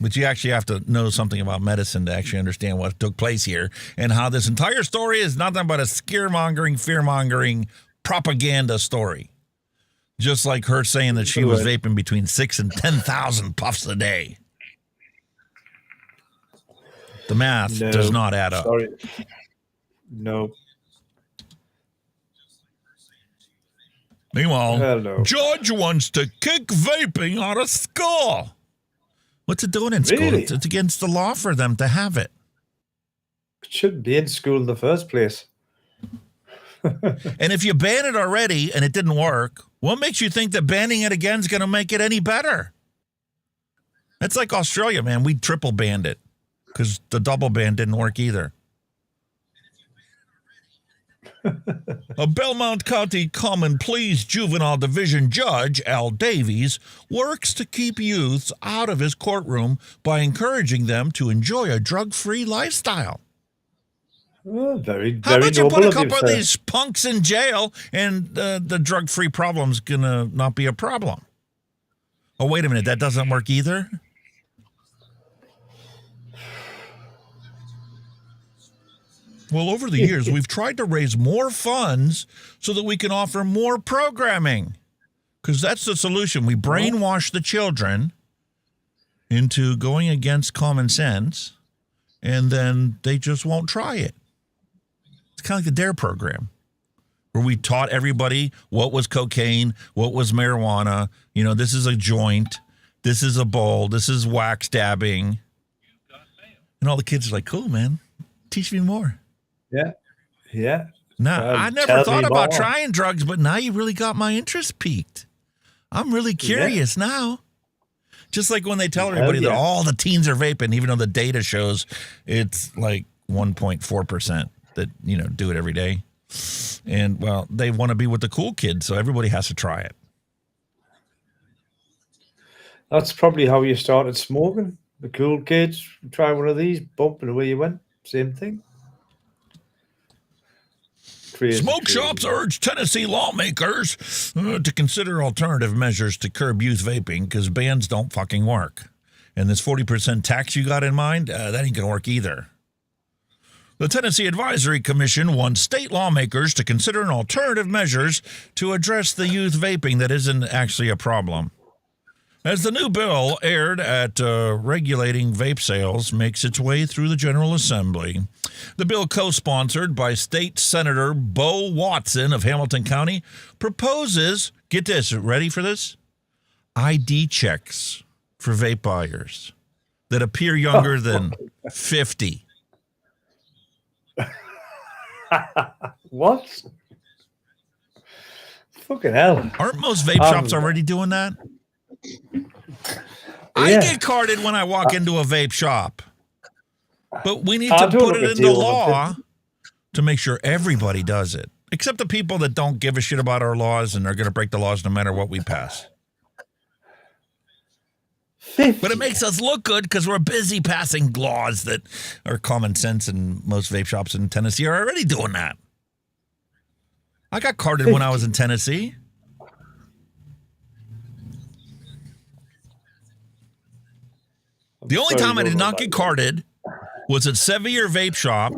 But you actually have to know something about medicine to actually understand what took place here and how this entire story is nothing but a scaremongering, fear-mongering propaganda story. Just like her saying that she was vaping between 6,000 and 10,000 puffs a day. The math does not add up. Sorry. No. Meanwhile, Judge wants to kick vaping out of school. What's it doing in school? Really? It's against the law for them to have it. It shouldn't be in school in the first place. And if you ban it already and it didn't work, what makes you think that banning it again is going to make it any better? That's like Australia, man. We triple banned it because the double ban didn't work either. A Belmont County Common Pleas Juvenile Division Judge, Al Davies, works to keep youths out of his courtroom by encouraging them to enjoy a drug-free lifestyle. Oh, very How about you noble put a of you, couple of sir. these punks in jail and the drug-free problem's going to not be a problem? Oh, wait a minute. That doesn't work either? Well, over the years, we've tried to raise more funds so that we can offer more programming. Because that's the solution. We brainwash the children into going against common sense, and then they just won't try it. It's kind of like the DARE program, where we taught everybody what was cocaine, what was marijuana. This is a joint. This is a bowl. This is wax dabbing. And all the kids are like, cool, man. Teach me more. Yeah. No, I never thought about trying drugs, but now you really got my interest piqued. I'm really curious now. Just like when they tell everybody that all the teens are vaping, even though the data shows it's like 1.4% that, do it every day. And, well, they want to be with the cool kids, so everybody has to try it. That's probably how you started smoking. The cool kids try one of these, bump, and away you went. Same thing. Smoke shops urge Tennessee lawmakers to consider alternative measures to curb youth vaping because bans don't fucking work. And this 40% tax you got in mind, that ain't going to work either. The Tennessee Advisory Commission wants state lawmakers to consider an alternative measures to address the youth vaping that isn't actually a problem. As the new bill aired at regulating vape sales makes its way through the General Assembly, the bill co-sponsored by State Senator Bo Watson of Hamilton County proposes, get this, ready for this? ID checks for vape buyers that appear younger than 50. What? Fucking hell. Aren't most vape shops already doing that? I get carded when I walk into a vape shop. But we need to put it in the law to make sure everybody does it. Except the people that don't give a shit about our laws and are going to break the laws no matter what we pass. 50. But it makes us look good because we're busy passing laws that are common sense, and most vape shops in Tennessee are already doing that. I got carded 50. When I was in Tennessee. The only time I did not get carded was at Sevier Vape Shop,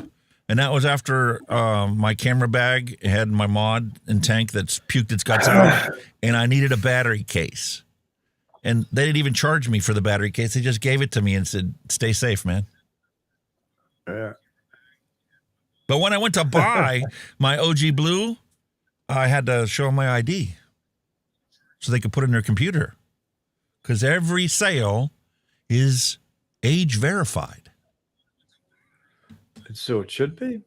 and that was after my camera bag had my mod and tank that's puked its guts out, and I needed a battery case. And they didn't even charge me for the battery case. They just gave it to me and said, stay safe, man. Yeah. But when I went to buy my OG Blue, I had to show them my ID so they could put it in their computer. because every sale is age verified. And so it should be.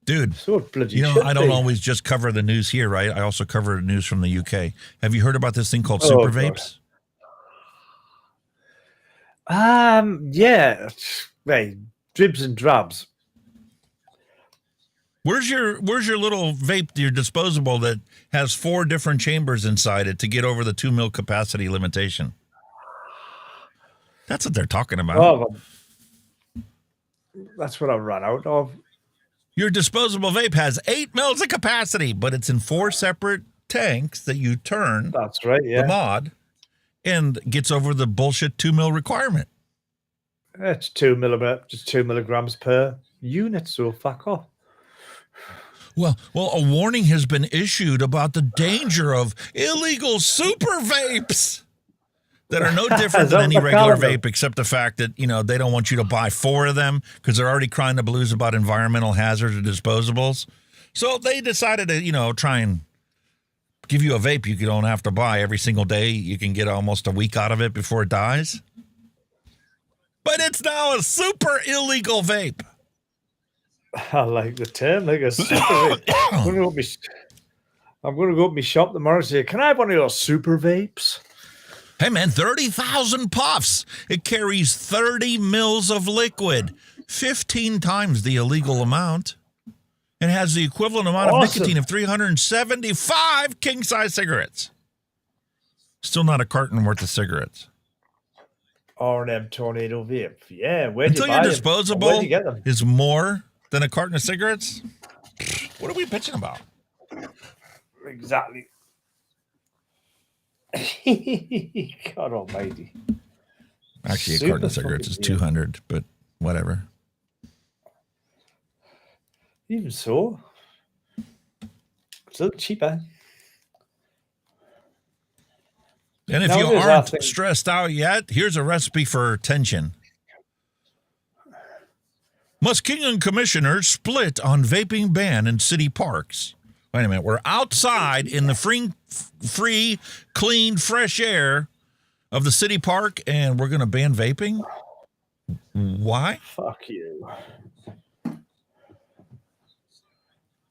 Dude, so it bloody you know, should I don't be. always just cover the news here, right? I also cover news from the UK. Have you heard about this thing called super vapes? Yeah. Right. Dribs and drabs. Where's your little vape, your disposable that has 4 different chambers inside it to get over the 2 mil capacity limitation? That's what they're talking about. Oh, that's what I ran out of. Your disposable vape has 8 mils of capacity, but it's in 4 separate tanks that you turn. That's right, yeah. The mod, and gets over the bullshit 2 mil requirement. It's 2 milligrams per unit, so fuck off. Well, a warning has been issued about the danger of illegal super vapes that are no different than any regular vape, except the fact that, you know, they don't want you to buy 4 of them because they're already crying the blues about environmental hazards of disposables. So they decided to, you know, try and give you a vape you don't have to buy every single day. You can get almost a week out of it before it dies. But it's now a super illegal vape. I like the term. Like a super vape. I'm going to go to my shop tomorrow and say, can I have one of your super vapes? Hey, man, 30,000 puffs. It carries 30 mils of liquid, 15 times the illegal amount. It has the equivalent amount of nicotine of 375 king-size cigarettes. Still not a carton worth of cigarettes. R&M Tornado Vape. Yeah, Until your disposable where do you get them? is more than a carton of cigarettes, what are we bitching about? Exactly. God almighty. Actually, a carton of cigarettes is 200, but whatever. Even so, still cheaper. And if you aren't stressed out yet, here's a recipe for tension. Muskegon commissioners split on vaping ban in city parks. Wait a minute. We're outside in the free, clean, fresh air of the city park, and we're going to ban vaping? Why? Fuck you.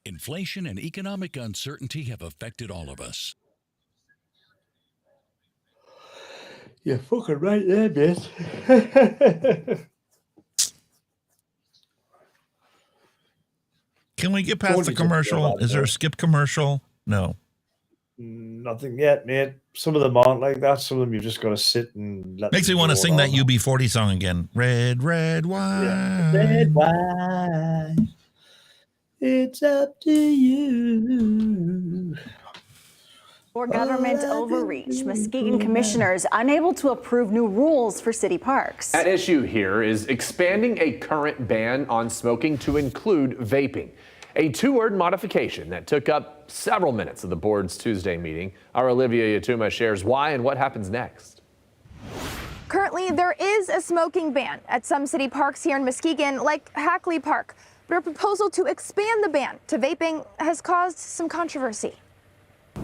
Inflation and economic uncertainty have affected all of us. You're fucking right there, mate. Can we get past the commercial? Is there a skip commercial? No. Nothing yet, mate. Some of them aren't like that. Some of them you've just got to sit and let Makes me want to sing that UB40 song again. Red, red wine. Yeah. Red wine. It's up to you. For government overreach, Muskegon commissioners unable to approve new rules for city parks. At issue here is expanding a current ban on smoking to include vaping, a 2-word modification that took up several minutes of the board's Tuesday meeting. Our Olivia Yatuma shares why and what happens next. Currently, there is a smoking ban at some city parks here in Muskegon, like Hackley Park, but a proposal to expand the ban to vaping has caused some controversy.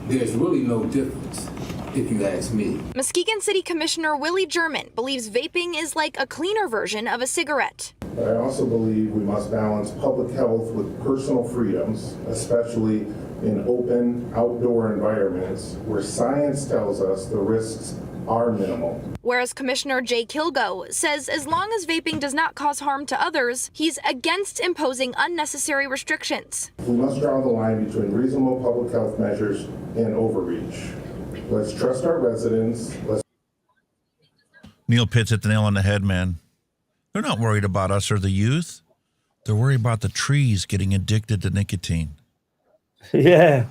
There's really no difference, if you ask me. Muskegon City Commissioner Willie German believes vaping is like a cleaner version of a cigarette. But I also believe we must balance public health with personal freedoms, especially in open, outdoor environments where science tells us the risks are minimal. Whereas Commissioner Jay Kilgo says as long as vaping does not cause harm to others, he's against imposing unnecessary restrictions. We must draw the line between reasonable public health measures and overreach. Let's trust our residents. Neil Pitts hit the nail on the head, man. They're not worried about us or the youth. They're worried about the trees getting addicted to nicotine. Yeah.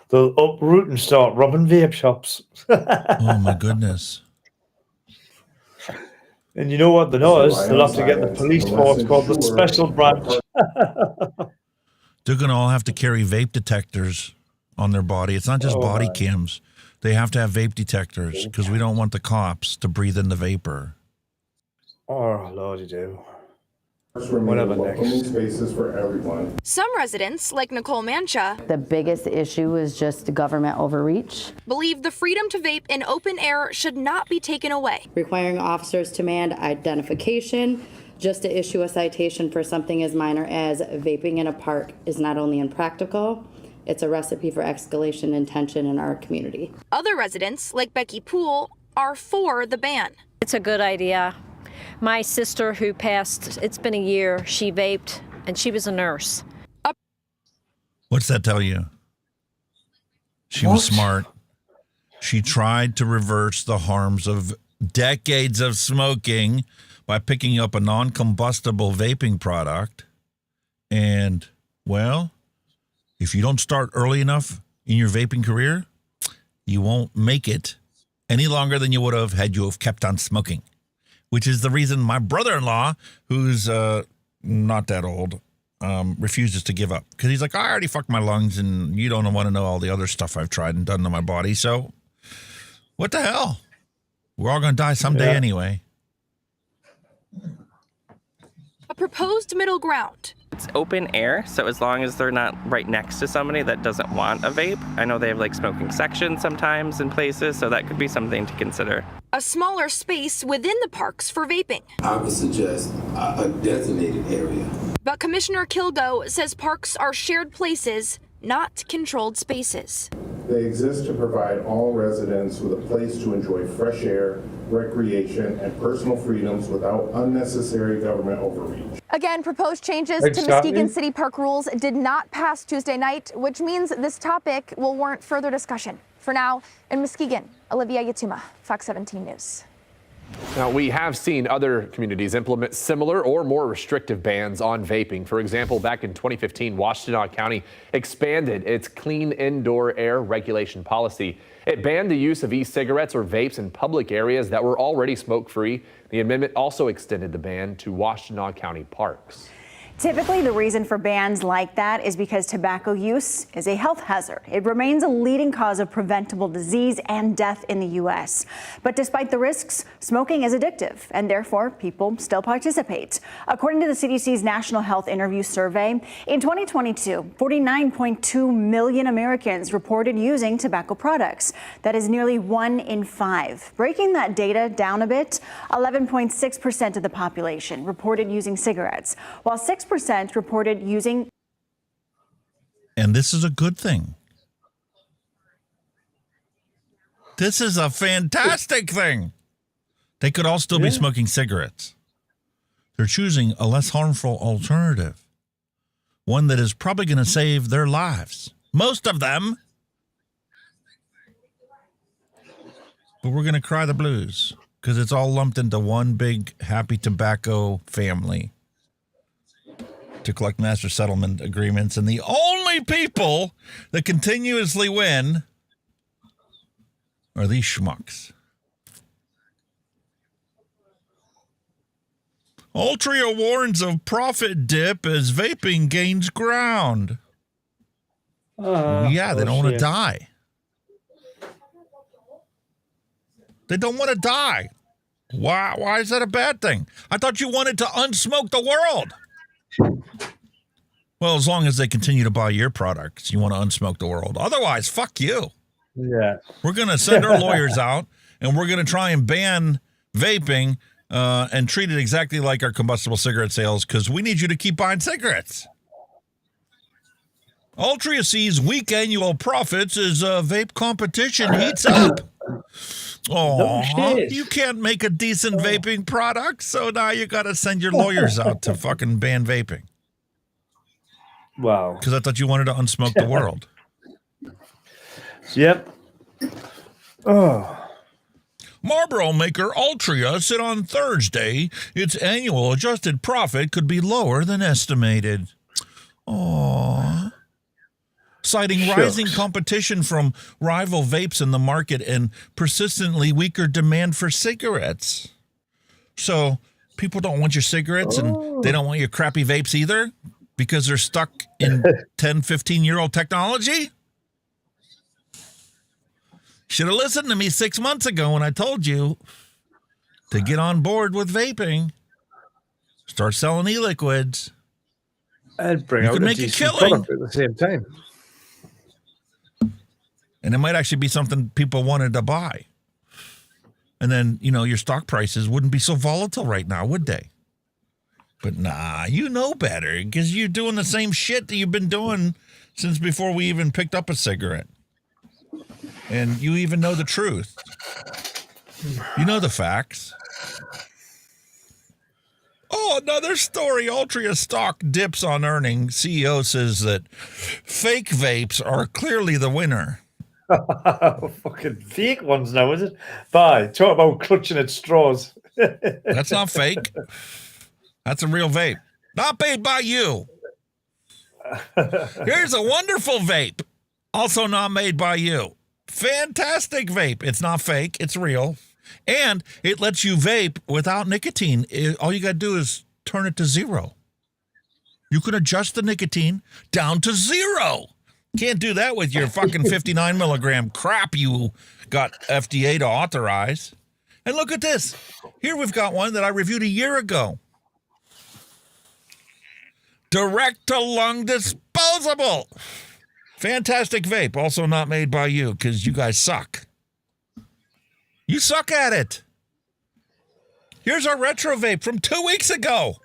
They'll uproot and start robbing vape shops. Oh, my goodness. And you know what they know is? They'll have to get the police force called the special branch. They're going to all have to carry vape detectors on their body. It's not just body cams. They have to have vape detectors because we don't want the cops to breathe in the vapor. Oh, Lord, you do. Whatever welcoming spaces for everyone. Some residents, like Nicole Mancha, The biggest issue is just government overreach. believe the freedom to vape in open air should not be taken away. Requiring officers to demand identification just to issue a citation for something as minor as vaping in a park is not only impractical, it's a recipe for escalation and tension in our community. Other residents, like Becky Poole, are for the ban. It's a good idea. My sister who passed, it's been a year, she vaped and she was a nurse. What's that tell you? She was smart. She tried to reverse the harms of decades of smoking by picking up a non-combustible vaping product. And, well, if you don't start early enough in your vaping career, you won't make it any longer than you would have had you have kept on smoking, which is the reason my brother-in-law, who's not that old, refuses to give up. Because he's like, I already fucked my lungs, and you don't want to know all the other stuff I've tried and done to my body. So what the hell? We're all going to die someday anyway. A proposed middle ground. It's open air, so as long as they're not right next to somebody that doesn't want a vape. I know they have like smoking sections sometimes in places, so that could be something to consider. A smaller space within the parks for vaping. I would suggest a designated area. But Commissioner Kilgo says parks are shared places, not controlled spaces. They exist to provide all residents with a place to enjoy fresh air, recreation, and personal freedoms without unnecessary government overreach. Again, proposed changes to Muskegon City Park rules did not pass Tuesday night, which means this topic will warrant further discussion. For now, in Muskegon, Olivia Yatuma, Fox 17 News. Now, we have seen other communities implement similar or more restrictive bans on vaping. For example, back in 2015, Washtenaw County expanded its clean indoor air regulation policy. It banned the use of e-cigarettes or vapes in public areas that were already smoke-free. The amendment also extended the ban to Washtenaw County parks. Typically, the reason for bans like that is because tobacco use is a health hazard. It remains a leading cause of preventable disease and death in the U.S. But despite the risks, smoking is addictive, and therefore people still participate. According to the CDC's National Health Interview Survey, in 2022, 49.2 million Americans reported using tobacco products. That is nearly 1 in 5. Breaking that data down a bit, 11.6% of the population reported using cigarettes, while 6% reported using. And this is a good thing. This is a fantastic thing. They could all still be smoking cigarettes. They're choosing a less harmful alternative, one that is probably going to save their lives. Most of them. But we're going to cry the blues because it's all lumped into one big happy tobacco family to collect master settlement agreements, and the only people that continuously win are these schmucks. Altria warns of profit dip as vaping gains ground. They don't want to die. They don't want to die. Why is that a bad thing? I thought you wanted to unsmoke the world. Well, as long as they continue to buy your products, you want to unsmoke the world. Otherwise, fuck you. Yeah. We're going to send our lawyers out, and we're going to try and ban vaping and treat it exactly like our combustible cigarette sales because we need you to keep buying cigarettes. Altria sees weak annual profits as vape competition heats up. Oh, you can't make a decent vaping product, so now you got to send your lawyers out to fucking ban vaping. Wow. Because I thought you wanted to unsmoke the world. Yep. Oh. Marlboro maker Altria said on Thursday its annual adjusted profit could be lower than estimated. Aww. Citing rising competition from rival vapes in the market and persistently weaker demand for cigarettes. So people don't want your cigarettes and they don't want your crappy vapes either because they're stuck in 10, 15-year-old technology? Should have listened to me 6 months ago when I told you to get on board with vaping. Start selling e-liquids. And bring You out could a make a decent killing. product at the same time. And it might actually be something people wanted to buy. And then, your stock prices wouldn't be so volatile right now, would they? But nah, you know better because you're doing the same shit that you've been doing since before we even picked up a cigarette. And you even know the truth. You know the facts. Oh, another story. Altria stock dips on earnings. CEO says that fake vapes are clearly the winner. Fucking fake ones now, is it? Bye. Talk about clutching at straws. That's not fake. That's a real vape. Not made by you. Here's a wonderful vape. Also not made by you. Fantastic vape. It's not fake. It's real. And it lets you vape without nicotine. All you got to do is turn it to 0. You can adjust the nicotine down to 0. Can't do that with your fucking 59 milligram crap you got FDA to authorize. And look at this. Here we've got one that I reviewed a year ago. Direct to lung disposable. Fantastic vape. Also not made by you because you guys suck. You suck at it. Here's our retro vape from 2 weeks ago.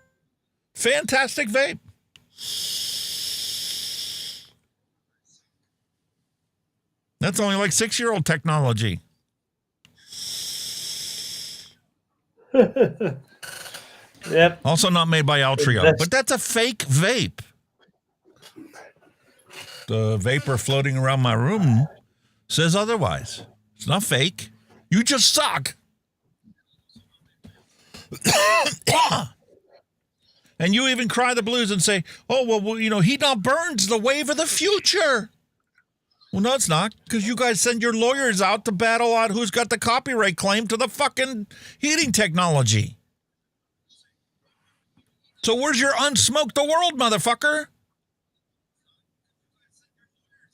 Fantastic vape. That's only like 6-year-old technology. Yep. Also not made by Altria, but that's a fake vape. The vapor floating around my room says otherwise. It's not fake. You just suck. And you even cry the blues and say, oh, well, heat not burns, the wave of the future. Well, no, it's not, because you guys send your lawyers out to battle out who's got the copyright claim to the fucking heating technology. So where's your unsmoke the world, motherfucker?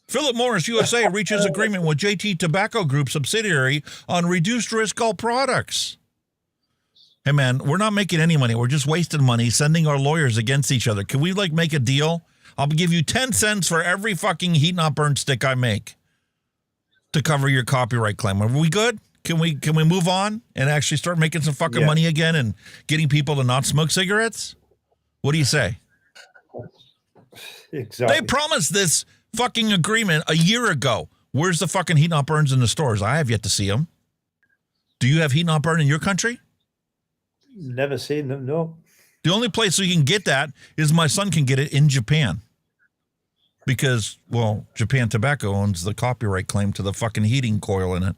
Philip Morris USA reaches agreement with JT Tobacco Group subsidiary on reduced risk all products. Hey, man, we're not making any money. We're just wasting money sending our lawyers against each other. Can we, make a deal? I'll give you 10 cents for every fucking heat not burn stick I make to cover your copyright claim. Are we good? Can we move on and actually start making some fucking money again and getting people to not smoke cigarettes? What do you say? Exactly. They promised this fucking agreement a year ago. Where's the fucking heat not burns in the stores? I have yet to see them. Do you have heat not burn in your country? Never seen them, no. The only place you can get that is my son can get it in Japan. Because, Japan Tobacco owns the copyright claim to the fucking heating coil in it.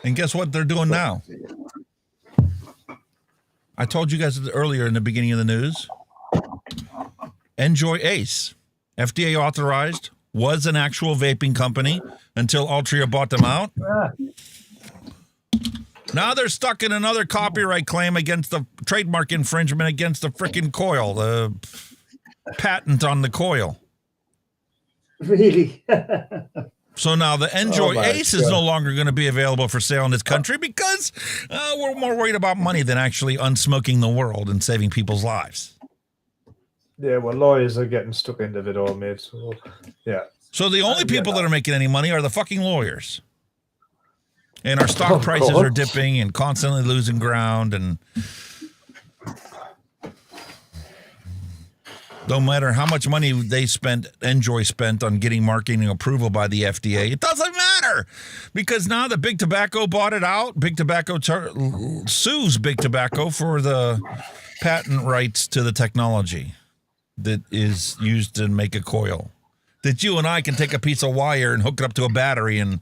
And guess what they're doing now? I told you guys earlier in the beginning of the news. Enjoy Ace, FDA authorized, was an actual vaping company until Altria bought them out. Now they're stuck in another copyright claim against the trademark infringement against the frickin' coil, the patent on the coil. Really? So now the Enjoy Ace is no longer going to be available for sale in this country because we're more worried about money than actually unsmoking the world and saving people's lives. Yeah, well, lawyers are getting stuck into it all, mate. So, yeah. So the only people that are making any money are the fucking lawyers. And our stock prices are dipping and constantly losing ground. And no matter how much money Enjoy spent on getting marketing approval by the FDA, it doesn't matter because now the Big Tobacco bought it out. Big Tobacco sues Big Tobacco for the patent rights to the technology that is used to make a coil. That you and I can take a piece of wire and hook it up to a battery and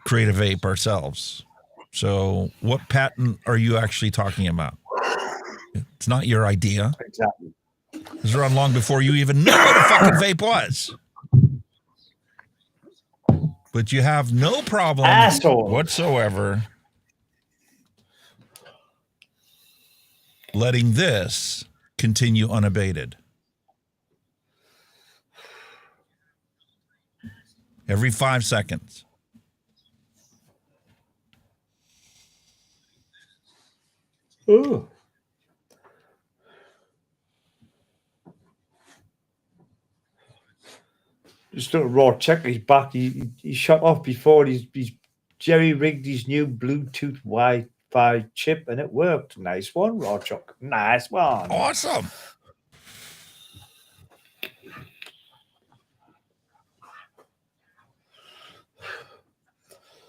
create a vape ourselves. So what patent are you actually talking about? It's not your idea. Exactly. It was around long before you even knew what a fucking vape was. But you have no problem whatsoever letting this continue unabated. every 5 seconds. Oh. Just a raw check his back. He shut off before. He's jerry-rigged his new Bluetooth Wi-Fi chip, and it worked. Nice one, raw chuck. Nice one. Awesome.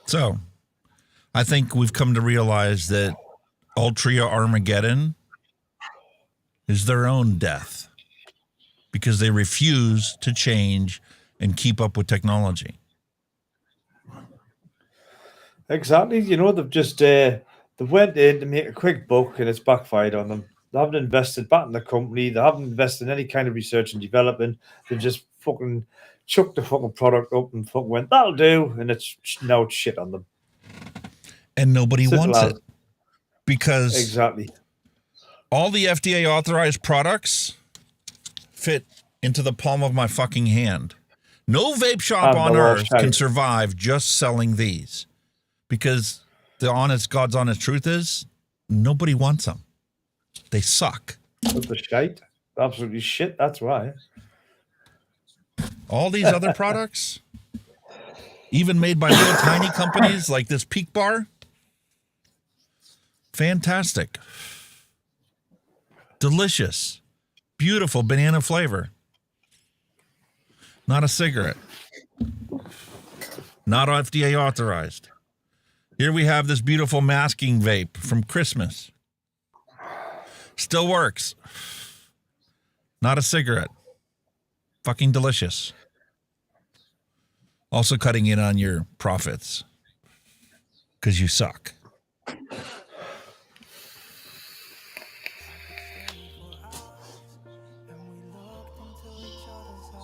So, I think we've come to realize that Altria Armageddon is their own death because they refuse to change and keep up with technology. Exactly. You know, they've just they went in to make a quick buck, and it's backfired on them. They haven't invested back in the company. They haven't invested in any kind of research and development. They've just fucking chucked the fucking product up and fucking went, that'll do, and it's now it's shit on them. And nobody Simple wants as. it because Exactly. all the FDA authorized products fit into the palm of my fucking hand. No vape shop on earth can survive just selling these because the God's honest truth is nobody wants them. They suck. That's the shite. Absolutely shit. That's why. All these other products, even made by little tiny companies like this Peak Bar, fantastic. Delicious. Beautiful banana flavor. Not a cigarette. Not FDA authorized. Here we have this beautiful masking vape from Christmas. Still works. Not a cigarette. Fucking delicious. Also cutting in on your profits. Because you suck.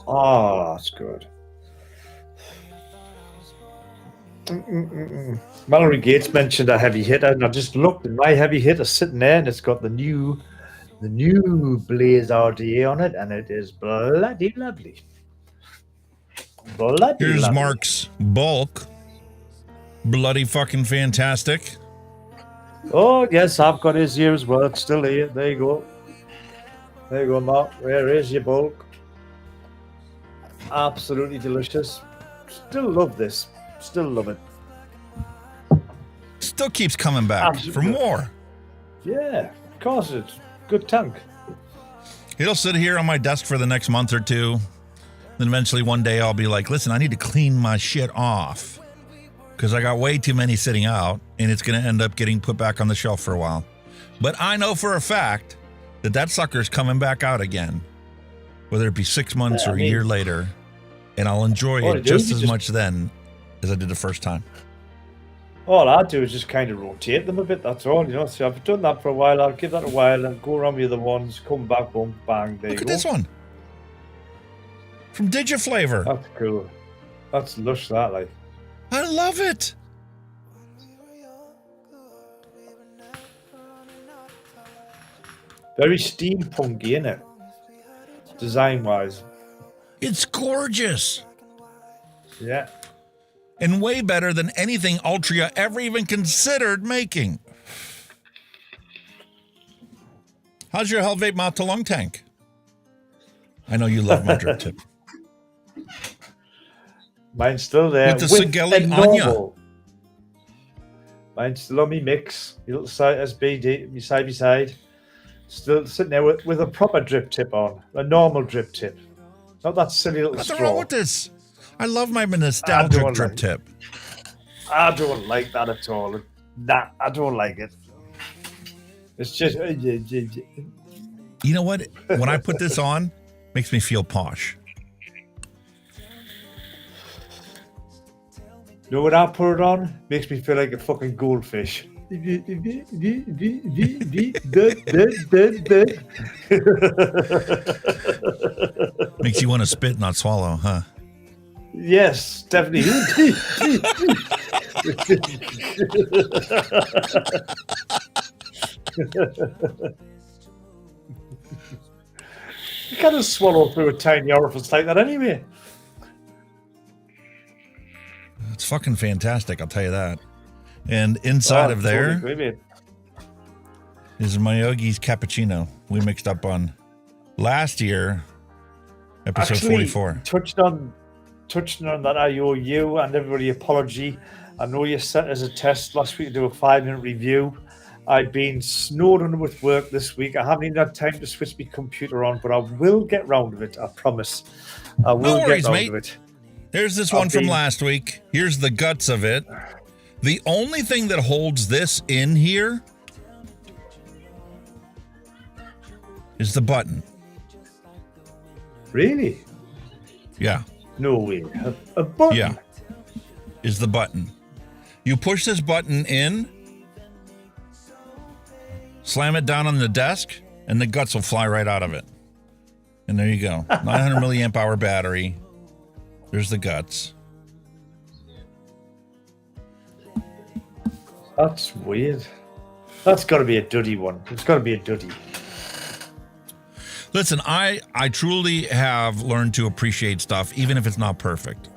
Oh, that's good. Mallory Gates mentioned a heavy hitter, and I just looked, and my heavy hitter sitting there, and it's got the new Blaze RDA on it, and it is bloody lovely. Bloody Here's lovely. Mark's bulk. Bloody fucking fantastic. Oh, yes, I've got his here as well. It's still here. There you go. There you go, Mark. Where is your bulk? Absolutely delicious. Still love this. Still love it. Still keeps coming back for more. Yeah, of course it's good tank. It'll sit here on my desk for the next month or two. Then eventually one day I'll be like, listen, I need to clean my shit off because I got way too many sitting out and it's going to end up getting put back on the shelf for a while. But I know for a fact that that sucker's coming back out again, whether it be 6 months or a year later, and I'll enjoy it just as much then as I did the first time. All I do is just kind of rotate them a bit, that's all, you know. So I've done that for a while, I'll give that a while and go around with the other ones, come back, boom, bang, there you go. Look at this one. From Digiflavor. That's cool. That's lush, that, like. I love it. Very steampunky, innit? Design-wise. It's gorgeous. Yeah. And way better than anything Altria ever even considered making. How's your Hell Vape mouth to lung tank? I know you love my drip tip. Mine's still there. With the Sigelli Anya. Mine's still on me mix. Your little side SBD, me side by side. Still sitting there with a proper drip tip on. A normal drip tip. Not that silly little What's straw. wrong with this? I love my nostalgic drip tip. I don't like that at all. Nah, I don't like it. It's just... You know what? When I put this on, makes me feel posh. You know what I put it on? Makes me feel like a fucking goldfish. Makes you want to spit, not swallow, huh? Yes, definitely. You can't swallow through a tiny orifice like that anyway. it's fucking fantastic, I'll tell you that. And inside of there is my Yogi's cappuccino we mixed up on last year, episode 44. Touching on that, I owe you and everybody apology. I know you sent us a test last week to do a 5-minute review. I've been snowed under with work this week. I haven't even had time to switch my computer on, but I will get round of it. I promise. I will No worries, get round mate. of it. Here's this one from last week. Here's the guts of it. The only thing that holds this in here is the button. Really? Yeah. No way. A button? Yeah. Is the button. You push this button in, slam it down on the desk, and the guts will fly right out of it. And there you go. 900 milliamp hour battery. There's the guts. That's weird. That's got to be a duddy one. It's got to be a duddy. Listen, I truly have learned to appreciate stuff, even if it's not perfect.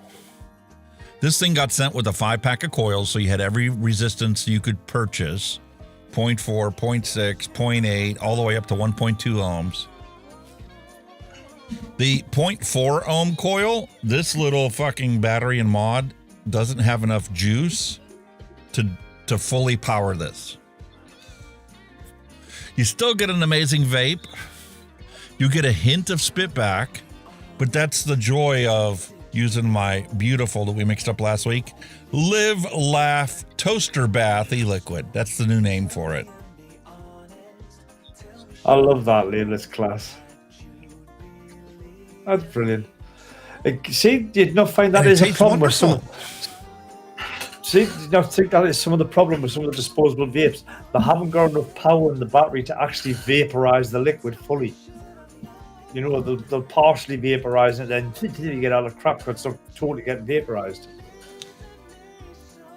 This thing got sent with a 5-pack of coils, so you had every resistance you could purchase. 0.4, 0.6, 0.8, all the way up to 1.2 ohms. The 0.4 ohm coil, this little fucking battery and mod doesn't have enough juice to fully power this. You still get an amazing vape. You get a hint of spit back, but that's the joy of using my beautiful that we mixed up last week. Live Laugh Toaster Bath e-liquid. That's the new name for it. I love that labeless class. That's brilliant. See, did not find that is a problem with some. See, did you not think that is some of the problem with some of the disposable vapes? They haven't got enough power in the battery to actually vaporize the liquid fully. You know, they'll partially vaporize it, and then you get all the crap because they're totally getting vaporized.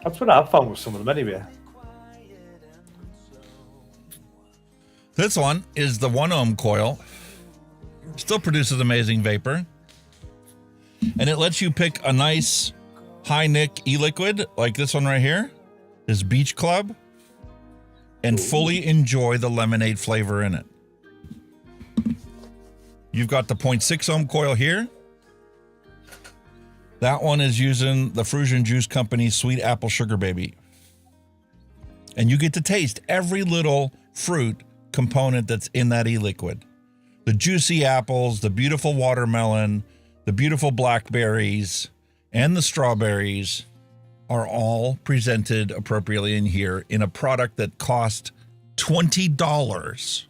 That's what I've found with some of them anyway. This one is the 1 ohm coil. Still produces amazing vapor. And it lets you pick a nice high nick e-liquid like this one right here, this Beach Club, and fully enjoy the lemonade flavor in it. You've got the 0.6 ohm coil here. That one is using the Frusion Juice Company's Sweet Apple Sugar Baby. And you get to taste every little fruit component that's in that e-liquid. The juicy apples, the beautiful watermelon, the beautiful blackberries, and the strawberries are all presented appropriately in here in a product that cost $20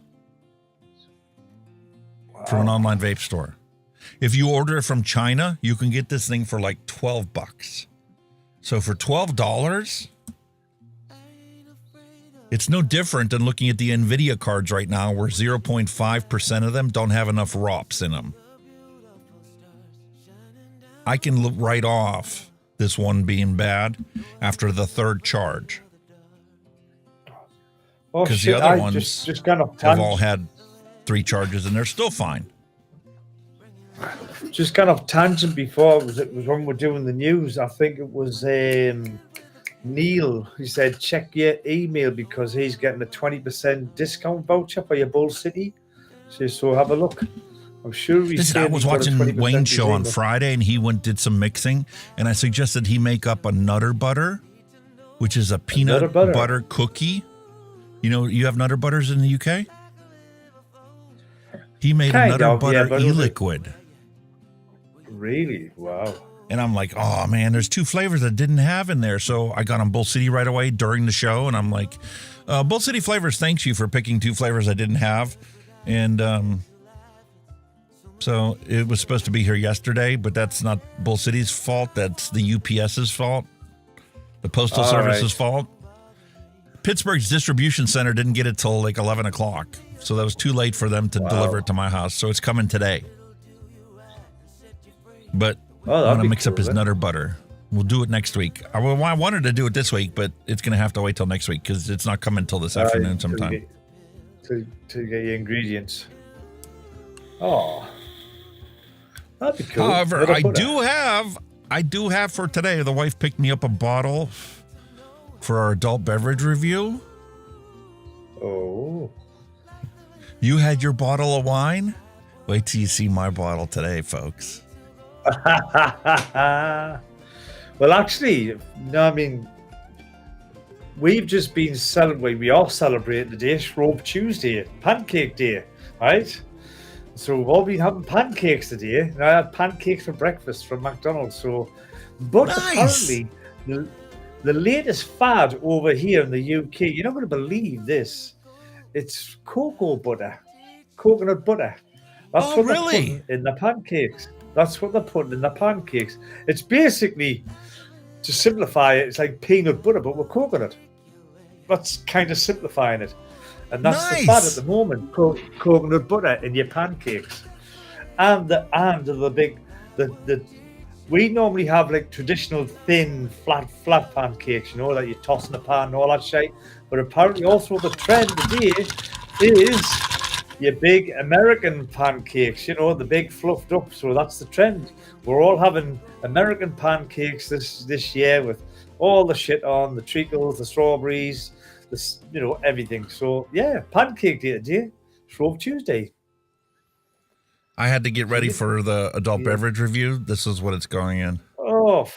from an online vape store. If you order it from China, you can get this thing for like $12. So for $12, it's no different than looking at the NVIDIA cards right now, where 0.5% of them don't have enough ROPs in them. I can write off this one being bad after the 3rd charge. Because the other ones have all had 3 charges and they're still fine. Just kind of tangent before, it was when we're doing the news. I think it was Neil. He said, check your email because he's getting a 20% discount voucher for your Bull City. So have a look. I'm sure I was watching Wayne's show on Friday and he did some mixing, and I suggested he make up a Nutter Butter, which is a peanut butter cookie. You know, you have Nutter Butters in the UK? He made a Nutter Butter e-liquid. Really? Wow. And I'm like, oh man, there's 2 flavors that didn't have in there. So I got on Bull City right away during the show, and I'm like, Bull City Flavors thanks you for picking 2 flavors I didn't have. And so it was supposed to be here yesterday, but that's not Bull City's fault. That's the UPS's fault, the Postal Service's fault. Pittsburgh's distribution center didn't get it till like 11 o'clock. So that was too late for them to deliver it to my house. So it's coming today. But I want to mix up his Nutter Butter. We'll do it next week. I wanted to do it this week, but it's going to have to wait till next week because it's not coming till this afternoon sometime. To get your ingredients. Oh, that'd be cool. However, I do have I do have for today, the wife picked me up a bottle for our adult beverage review. Oh. You had your bottle of wine? Wait till you see my bottle today, folks. Well, actually, no, I mean, we've just been celebrating, we are celebrating today, Shrove Tuesday, Pancake Day, right? So we've all been having pancakes today. And I had pancakes for breakfast from McDonald's. So, but apparently, the latest fad over here in the UK, you're not going to believe this. It's cocoa butter, coconut butter. That's what they're putting in the pancakes. That's what they're putting in the pancakes. It's basically, to simplify it, it's like peanut butter, but with coconut. That's kind of simplifying it. And that's the fad at the moment, coconut butter in your pancakes. And we normally have like traditional thin, flat pancakes, you know, that you toss in a pan and all that shit. But apparently also the trend today is your big American pancakes, you know, the big fluffed up. So that's the trend. We're all having American pancakes this year with all the shit on, the treacles, the strawberries, this, you know, everything. So yeah, pancake day today, Shrove Tuesday. I had to get ready for the adult beverage review. This is what it's going in. Oh,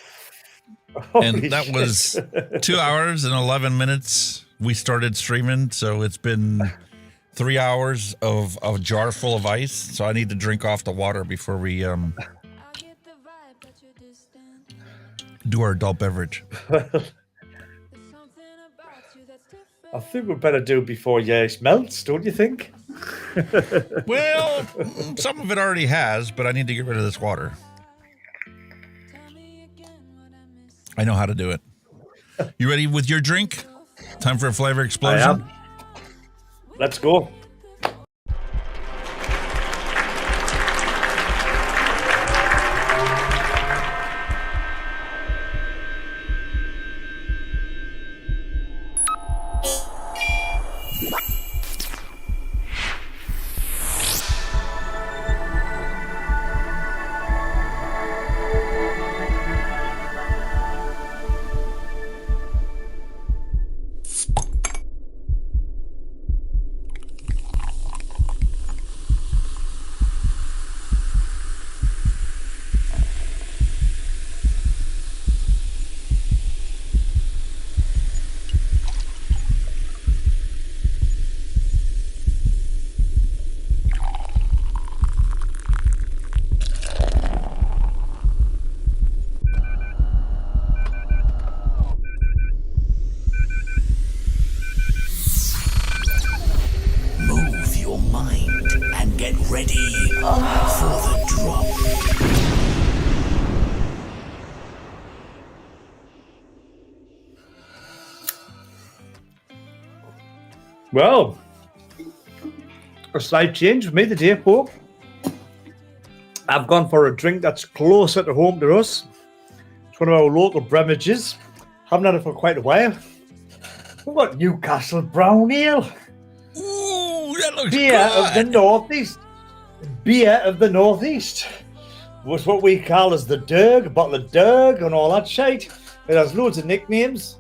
and that was 2 hours and 11 minutes. We started streaming, so it's been 3 hours of a jar full of ice. So I need to drink off the water before we do our adult beverage. I think we better do it before ice melts, don't you think? Well, some of it already has, but I need to get rid of this water. I know how to do it. You ready with your drink? Time for a flavor explosion? I am. Let's go. Well, a slight change for me today, Hope. I've gone for a drink that's closer to home to us. It's one of our local beverages. Haven't had it for quite a while. We've got Newcastle Brown Ale. Ooh, that looks Beer good. of the Northeast. Beer of the Northeast. Was what we call as the Derg, a bottle of Derg and all that shite. It has loads of nicknames.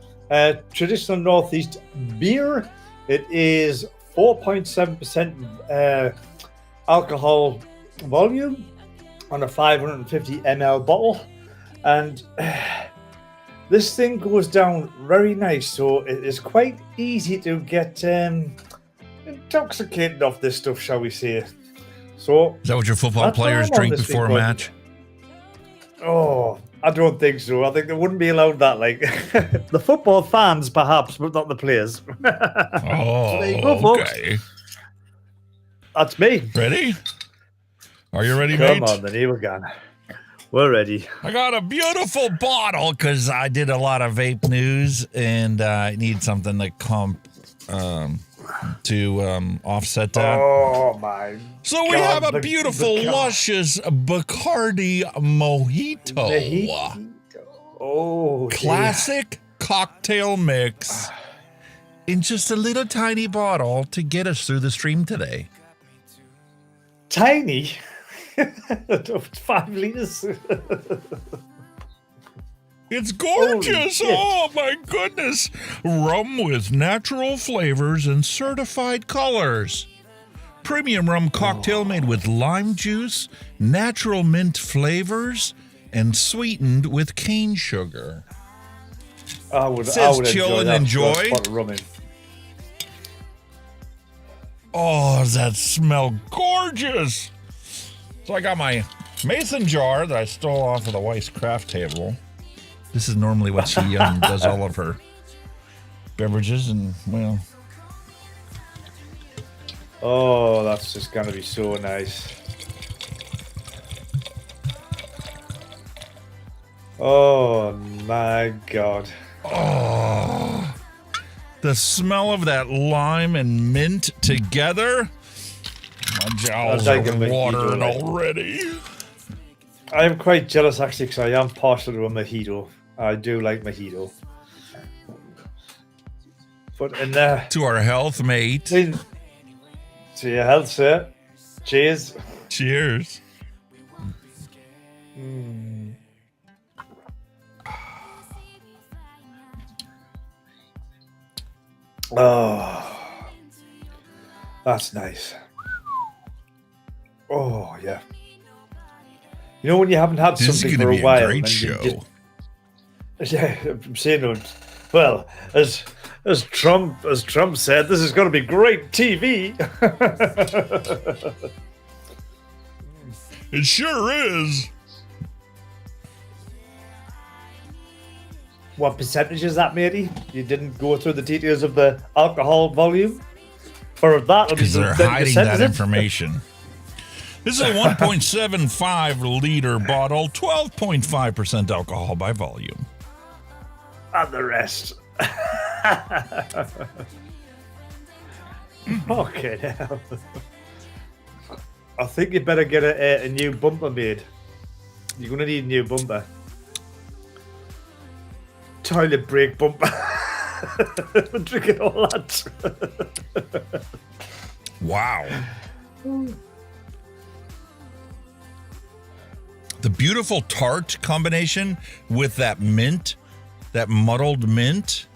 Traditional Northeast beer. It is 4.7% alcohol volume on a 550 ml bottle. And this thing goes down very nice. So it is quite easy to get intoxicated off this stuff, shall we say. So is that what your football players drink before a match? Oh, I don't think so. I think they wouldn't be allowed that. Like the football fans, perhaps, but not the players. Oh, so there you go, folks. Okay. That's me. Ready? Are you ready, Come mate? on, then here we go. We're ready. I got a beautiful bottle because I did a lot of vape news and I need something to offset that. Oh my! So we have a beautiful, luscious Bacardi Mojito. Oh, classic cocktail mix in just a little tiny bottle to get us through the stream today. Tiny? 5 liters. It's gorgeous. Oh, my goodness. Rum with natural flavors and certified colors. Premium rum cocktail made with lime juice, natural mint flavors, and sweetened with cane sugar. Says Chillin, enjoy. Oh, does that smell gorgeous? So I got my mason jar that I stole off of the wife's craft table. This is normally what she does all of her beverages and, well. Oh, that's just going to be so nice. Oh, my God. Oh, the smell of that lime and mint together. My jowls are watering already. I am quite jealous, actually, because I am partial to a mojito. I do like mojito. But in there... To our health, mate. To your health, sir. Cheers. Cheers. Oh, that's nice. Oh, yeah. You know when you haven't had something for a while, great show. Yeah, I'm saying, well, as Trump said, this is going to be great TV. It sure is. What percentage is that, matey? You didn't go through the details of the alcohol volume? Or that? Because they're hiding that information. This is a 1.75 liter bottle, 12.5% alcohol by volume. And the rest. Okay, now. I think you better get a new bumper made. You're going to need a new bumper. Toilet break bumper. Drinking all that. Wow. The beautiful tart combination with that mint, that muddled mint,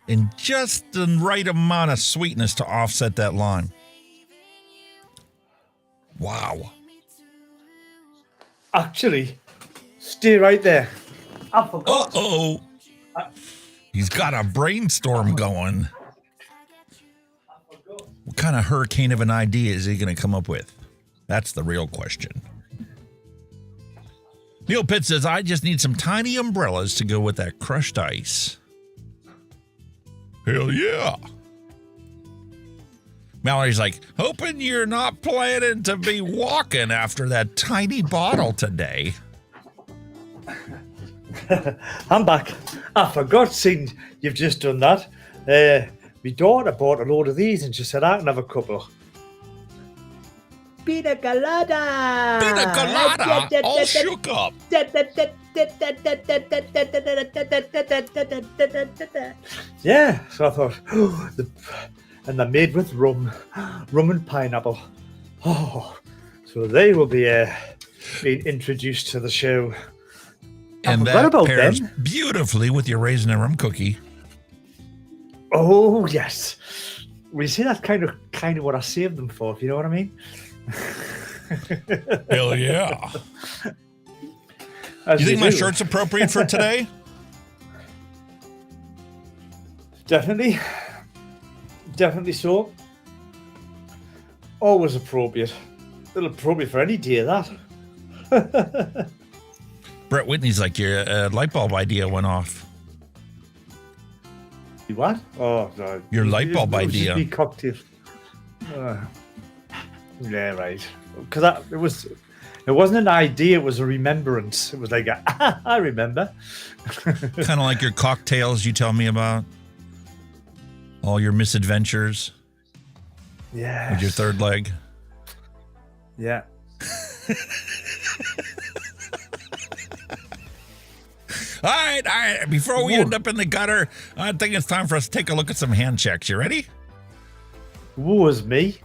and just the right amount of sweetness to offset that lime. Wow. Actually, stay right there. I forgot. Uh-oh. He's got a brainstorm going. What kind of hurricane of an idea is he going to come up with? That's the real question. Neil Pitt says, I just need some tiny umbrellas to go with that crushed ice. Hell yeah. Mallory's like, hoping you're not planning to be walking after that tiny bottle today. I'm back. I forgot, seeing you've just done that. My daughter bought a load of these and she said I can have a couple. Pina colada! Pina colada! All shook up. Yeah, so I thought, and they're made with rum and pineapple. Oh, so they will be being introduced to the show. And that pairs beautifully with your raisin and rum cookie. Oh yes, well, you see, that's kind of what I saved them for. If you know what I mean. Hell yeah! You think my shirt's appropriate for today? Definitely so. Always appropriate. A little appropriate for any day, that. Brett Whitney's like, your light bulb idea went off. What? Oh, no. Your light bulb idea. Just be cocktail. Yeah, right. Because it wasn't an idea, it was a remembrance. It was like, I remember. Kind of like your cocktails you tell me about. All your misadventures. Yeah. With your third leg. Yeah. All right. Before we end up in the gutter, I think it's time for us to take a look at some hand checks. You ready? Woe is me.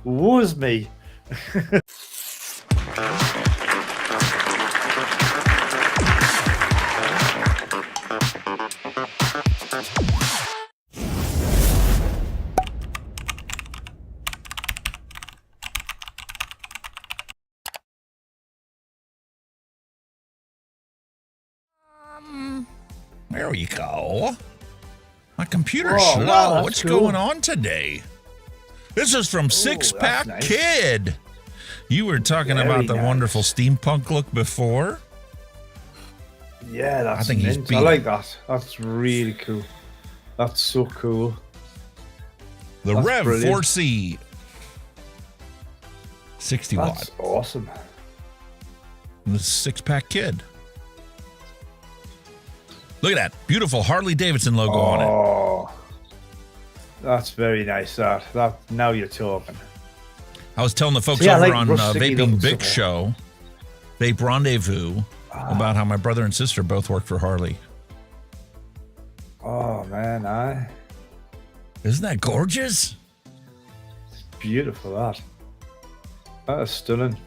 There we go. My computer's Whoa, slow. wow, What's cool. going on today? This is from Six Pack nice. Kid. You were talking Very about the nice. wonderful steampunk look before. Yeah, that's I think he's mint. beat I it. like that. That's really cool. That's so cool. The That's Rev brilliant. 4C. 60 watt. That's awesome. The Six Pack Kid. Look at that beautiful Harley Davidson logo on it. Oh, that's very nice. That now you're talking. I was telling the folks See, I over like on rustic-y Vaping looking Big stuff. Show, Vape Rendezvous, about how my brother and sister both work for Harley. Oh man, Isn't that gorgeous? it's beautiful. That is stunning.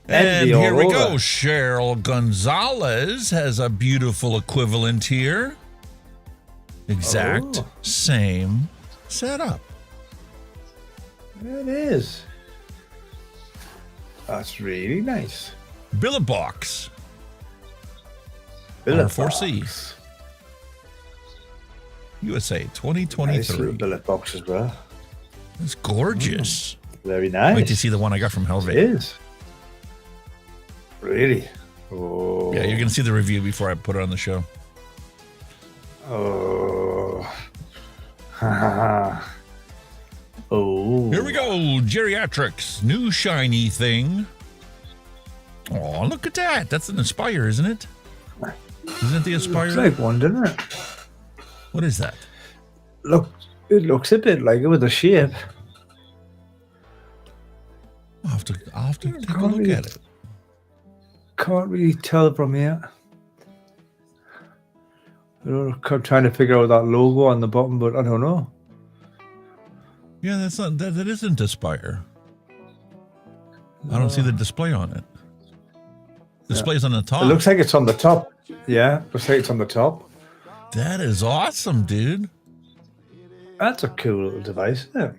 And Envy here all we over. go. Cheryl Gonzalez has a beautiful equivalent here. Exact Oh. same setup. It is. That's really nice. Billet box. Billet R4C. box. USA Nice 2023. little billet box as well. It's gorgeous. Very nice. Wait to see the one I got from It Hellvape. is. Really? Oh. Yeah, you're going to see the review before I put it on the show. Oh. Oh. Here we go. Geriatrics. New shiny thing. Oh, look at that. That's an Aspire, isn't it? Isn't it the Aspire? Looks like one, doesn't it? What is that? Look, it looks a bit like it with the shape. I'll have to take a look at it. Can't really tell from here. I'm trying to figure out that logo on the bottom, but I don't know. Yeah, that's not that isn't Aspire. I don't see the display on it. Display's on the top. It looks like it's on the top. Yeah, looks like it's on the top. That is awesome, dude. That's a cool little device, isn't it?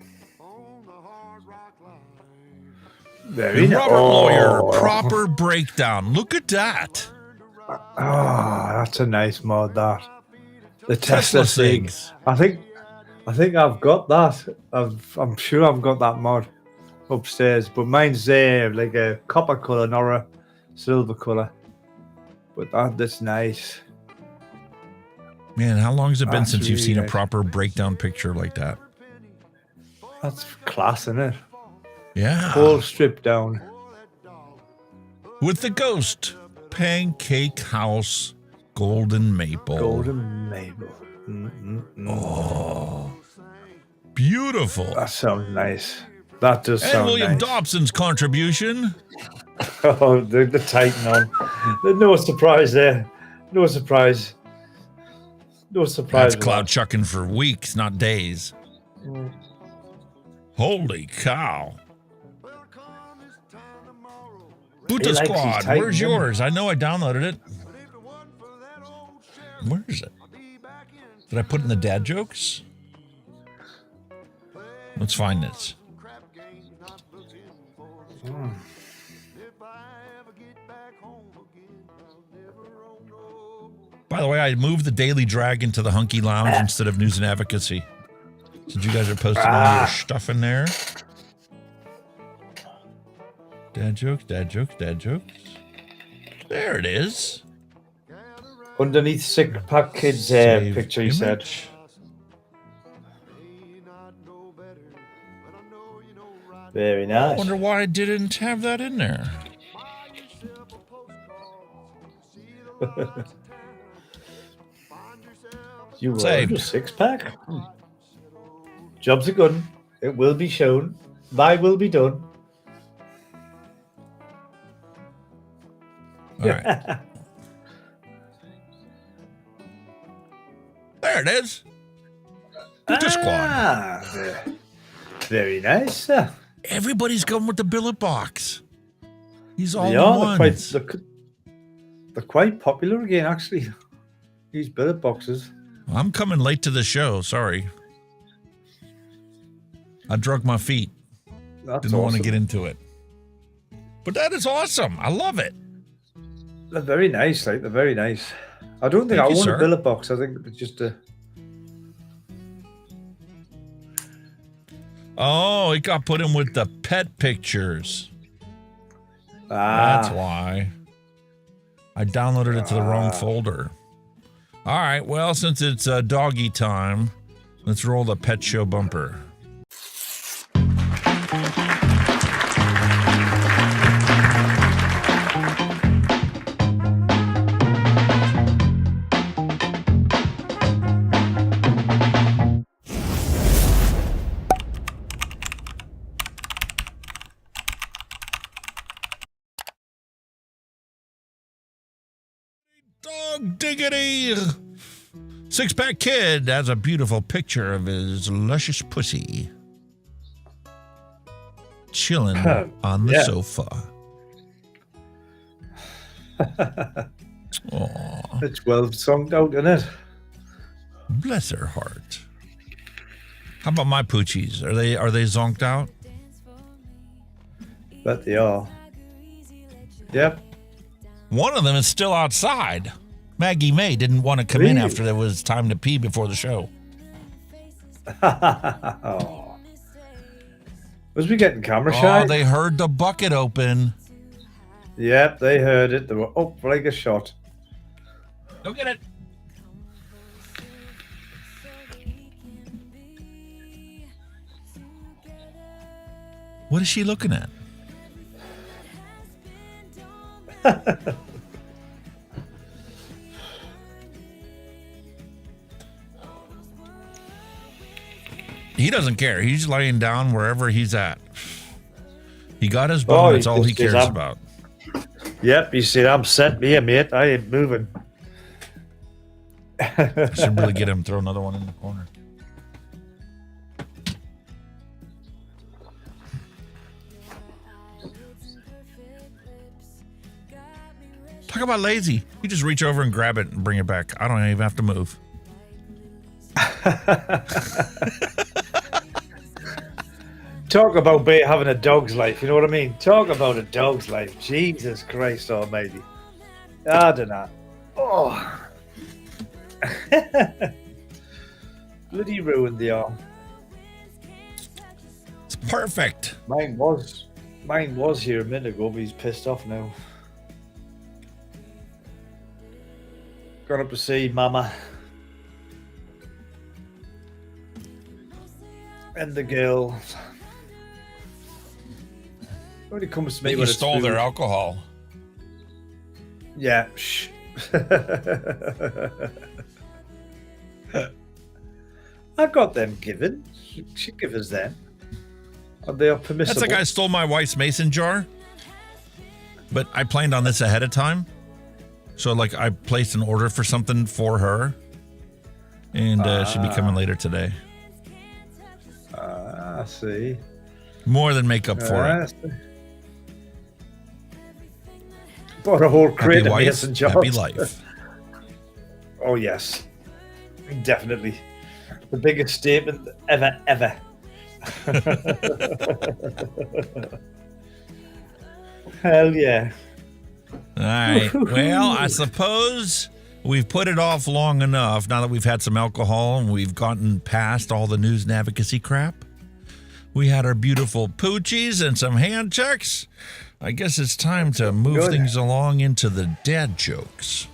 Very The nice. Robert Lawyer proper breakdown. Look at that. Oh, that's a nice mod. That the Tesla Tesla Sig. Sigs. I think I've got that. I'm sure I've got that mod upstairs, but mine's like a copper color, not a silver color. But that's nice. Man, how long has it been That's since you've really seen a nice. proper breakdown picture like that? That's class, isn't it? Yeah. All stripped down. With the Ghost Pancake House Golden Maple. Golden maple. Oh, beautiful. That sounds nice. That does And sound William nice. Dobson's contribution. Oh, the Titan on. There's no surprise there. No surprise. No surprise. That's cloud chucking for weeks, not days. Holy cow. Buta likes his Squad, Titan, where's doesn't he? yours? I know I downloaded it. Where is it? Did I put it in the dad jokes? Let's find this. By the way, I moved the Daily Dragon to the Hunky Lounge instead of News and Advocacy. Since you guys are posting all your stuff in there. Dad jokes, dad jokes, dad jokes. There it is. Underneath Six Pack Kids Save picture, he said. image. Very I nice. wonder why I didn't have that in there. You were Saved. a 6-pack? Job's a good. It will be shown. Thy will be done. All right. There it is. Buta Squad. Ah, very nice, sir. Everybody's going with the billet box. These all They the are. ones. They're quite popular again, actually. These billet boxes. I'm coming late to the show. Sorry. I drug my feet. That's Didn't want to awesome. get into it. But that is awesome. I love it. They're very nice. They're very nice. I don't think Thank I you, want sir. a billet box. I think it's just a. Oh, it got put in with the pet pictures. That's why. I downloaded it to the wrong folder. All right, well, since it's doggy time, let's roll the pet show bumper. Dog diggity! Six-pack kid has a beautiful picture of his luscious pussy. Chilling on the sofa. Aww. It's well sung out, isn't it? Bless her heart. How about my poochies? Are they zonked out? Bet they are. Yep. One of them is still outside. Maggie May didn't want to come in after there was time to pee before the show. Oh. Was we getting camera shy? Oh, they heard the bucket open. Yep, they heard it. They were up like a shot. Go get it. What is she looking at? He doesn't care. He's laying down wherever he's at. He got his bone. That's all he cares about. Yep, he said, I'm set here, mate. I ain't moving. I should really get him, throw another one in the corner. Talk about lazy. You just reach over and grab it and bring it back. I don't even have to move. Talk about having a dog's life, you know what I mean? Talk about a dog's life. Jesus Christ almighty. I don't know. Oh. Bloody ruined the arm. It's perfect. Mine was here a minute ago, but he's pissed off now. Gone up to see Mama. And the girl. When it comes to me, you stole their alcohol. Yeah. Shh. I got them given. She give us them. And they are permissible. That's like I stole my wife's mason jar. But I planned on this ahead of time. So like I placed an order for something for her. And she'll be coming later today. I see. More than make up for it. Bought a whole crate of mason jars. Happy life. Oh yes, definitely the biggest statement ever. Hell yeah! All right. Well, I suppose we've put it off long enough. Now that we've had some alcohol and we've gotten past all the news and advocacy crap. We had our beautiful poochies and some hand checks. I guess it's time to move things along into the dad jokes.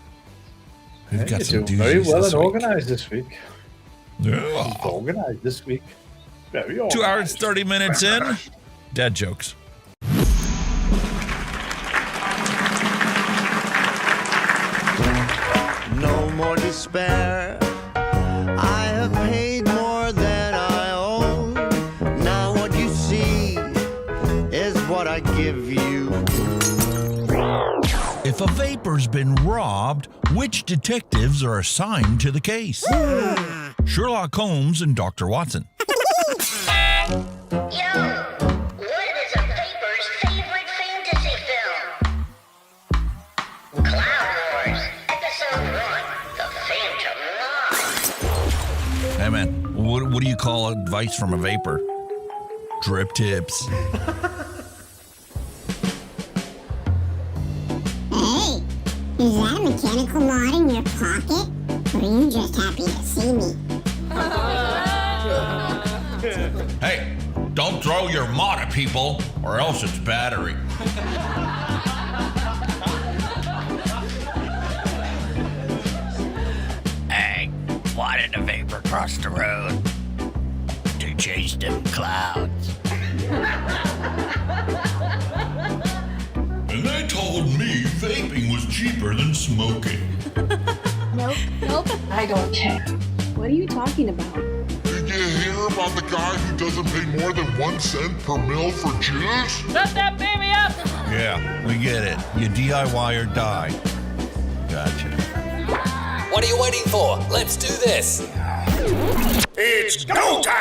We've got some doozies very well this and week. organized this week. Yeah. Organized this week. Very organized. 2 hours, 30 minutes in. Dad jokes. No more despair. I have paid more than I own. Now what you see is what I give you. If a vapor's been robbed, which detectives are assigned to the case? Sherlock Holmes and Dr. Watson. Hey man, what do you call advice from a vapor? Drip tips. Hey, is that a mechanical mod in your pocket? Hey, don't throw your mod at people, or else it's battery. Hey, why did the vapor cross the road? To chase them clouds. And they told me vaping was cheaper than smoking. Nope. I don't care. What are you talking about? Did you hear about the guy who doesn't pay more than 1 cent per mil for juice? Shut that baby up! Yeah, we get it. You DIY or die. Gotcha. What are you waiting for? Let's do this. It's go time!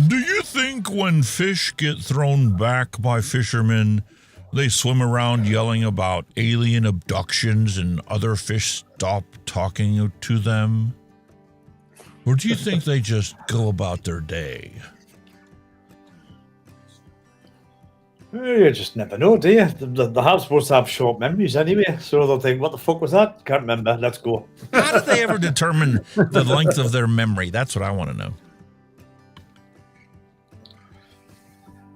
Do you think when fish get thrown back by fishermen, they swim around yelling about alien abductions and other fish stop talking to them? Or do you think they just go about their day? You just never know, do you? The have supposed to have short memories anyway, so they'll think, what the fuck was that? Can't remember, let's go. How do they ever determine the length of their memory? That's what I want to know.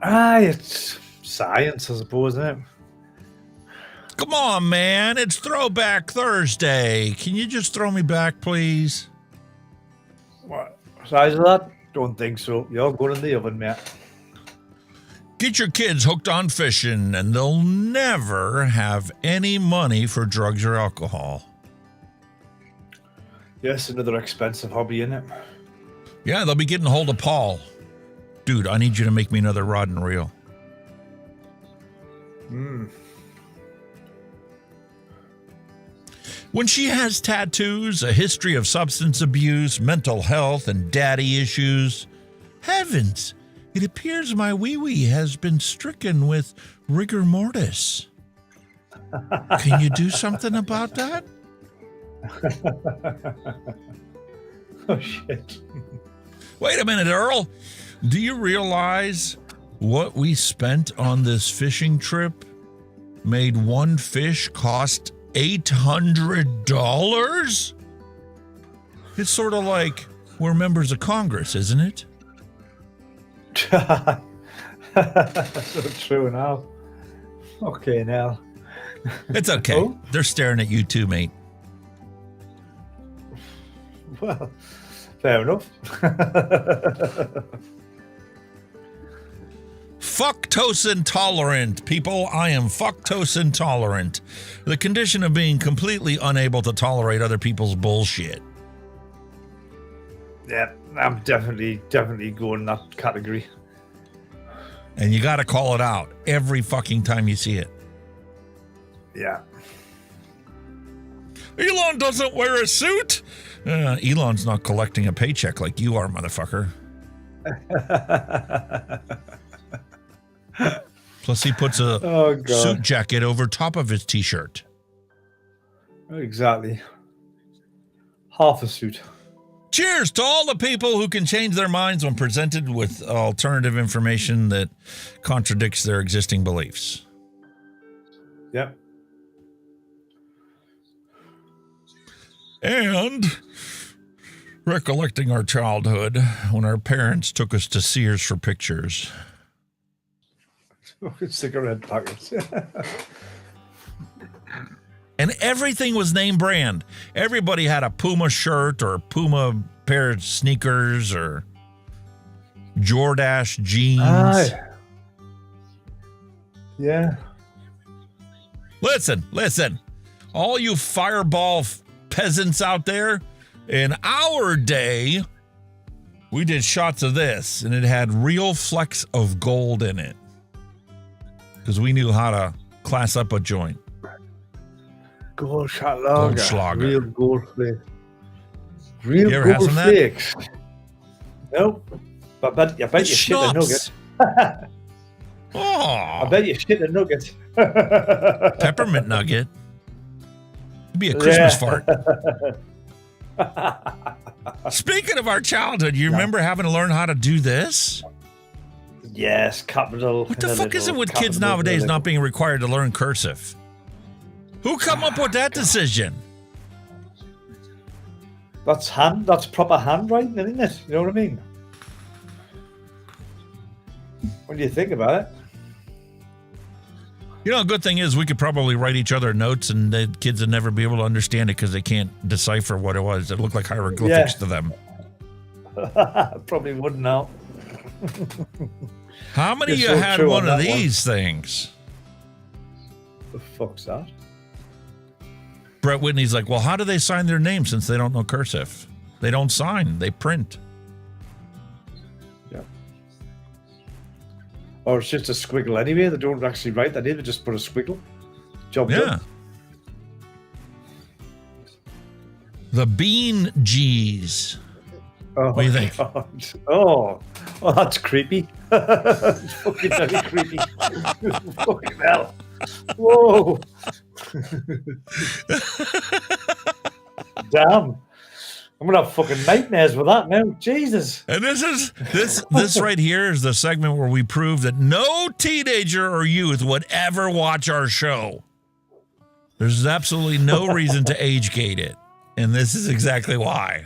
It's science, I suppose, isn't it? Come on, man. It's Throwback Thursday. Can you just throw me back, please? What size of that? Don't think so. You're going in the oven, mate. Get your kids hooked on fishing, and they'll never have any money for drugs or alcohol. Yes, another expensive hobby, isn't it? Yeah, they'll be getting a hold of Paul. Dude, I need you to make me another rod and reel. When she has tattoos, a history of substance abuse, mental health, and daddy issues, heavens, it appears my wee-wee has been stricken with rigor mortis. Can you do something about that? Oh, shit. Wait a minute, Earl. Do you realize what we spent on this fishing trip made one fish cost $800? It's sort of like we're members of Congress, isn't it? So true now. Okay, now. It's okay. Oh? They're staring at you too, mate. Well, fair enough. Fructose intolerant, people. I am fructose intolerant. The condition of being completely unable to tolerate other people's bullshit. Yeah, I'm definitely going in that category. And you got to call it out every fucking time you see it. Yeah. Elon doesn't wear a suit. Elon's not collecting a paycheck like you are, motherfucker. Plus, he puts a suit jacket over top of his t-shirt. Exactly. Half a suit. Cheers to all the people who can change their minds when presented with alternative information that contradicts their existing beliefs. Yep. And recollecting our childhood when our parents took us to Sears for pictures. Cigarette packets. And everything was name brand. Everybody had a Puma shirt or a Puma pair of sneakers or Jordache jeans. Yeah. Listen. All you fireball peasants out there, in our day, we did shots of this, and it had real flecks of gold in it. Because we knew how to class up a joint. Goldschlager. Real gold flakes. Real you ever gold have some flakes. Nope. But I bet you shit a nugget. I bet you shit a nugget. Peppermint nugget. It'd be a Christmas fart. Speaking of our childhood, you remember having to learn how to do this? Yes, capital. What the fuck is it with kids nowadays not being required to learn cursive? Who come up with that decision? That's proper handwriting, isn't it? You know what I mean? When do you think about it? You know, a good thing is we could probably write each other notes and the kids would never be able to understand it because they can't decipher what it was. It looked like hieroglyphics to them. Probably wouldn't know. How many of you You're so had true one on of that these things? The fuck's that? Brett Whitney's like, well, how do they sign their name since they don't know cursive? They don't sign, they print. Yeah. Or it's just a squiggle anyway. They don't actually write that in, they just put a squiggle. Job done. The Bean G's. Oh, what do you think? God. Oh, that's creepy. It's fucking very creepy. Fucking hell. Whoa. Damn. I'm gonna have fucking nightmares with that now. Jesus. And this right here is the segment where we prove that no teenager or youth would ever watch our show. There's absolutely no reason to age gate it. And this is exactly why.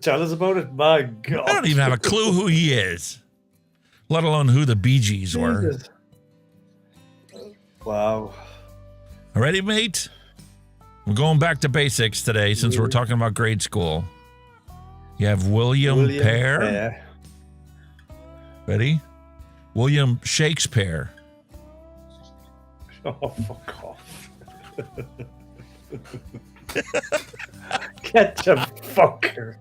Tell us about it. My God. I don't even have a clue who he is, let alone who the Bee Gees were. Jesus. Wow. Ready, mate? We're going back to basics today since we're talking about grade school. You have William Pear. Ready? William Shakespeare. Oh, fuck off. Get the fucker.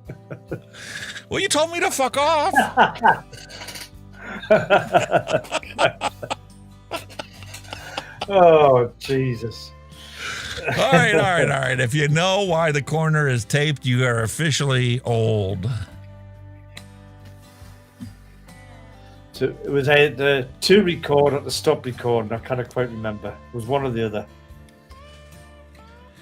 Well, you told me to fuck off. Oh, Jesus. All right. If you know why the corner is taped, you are officially old. So it was the to record at the stop recording. I can't quite remember. It was one or the other.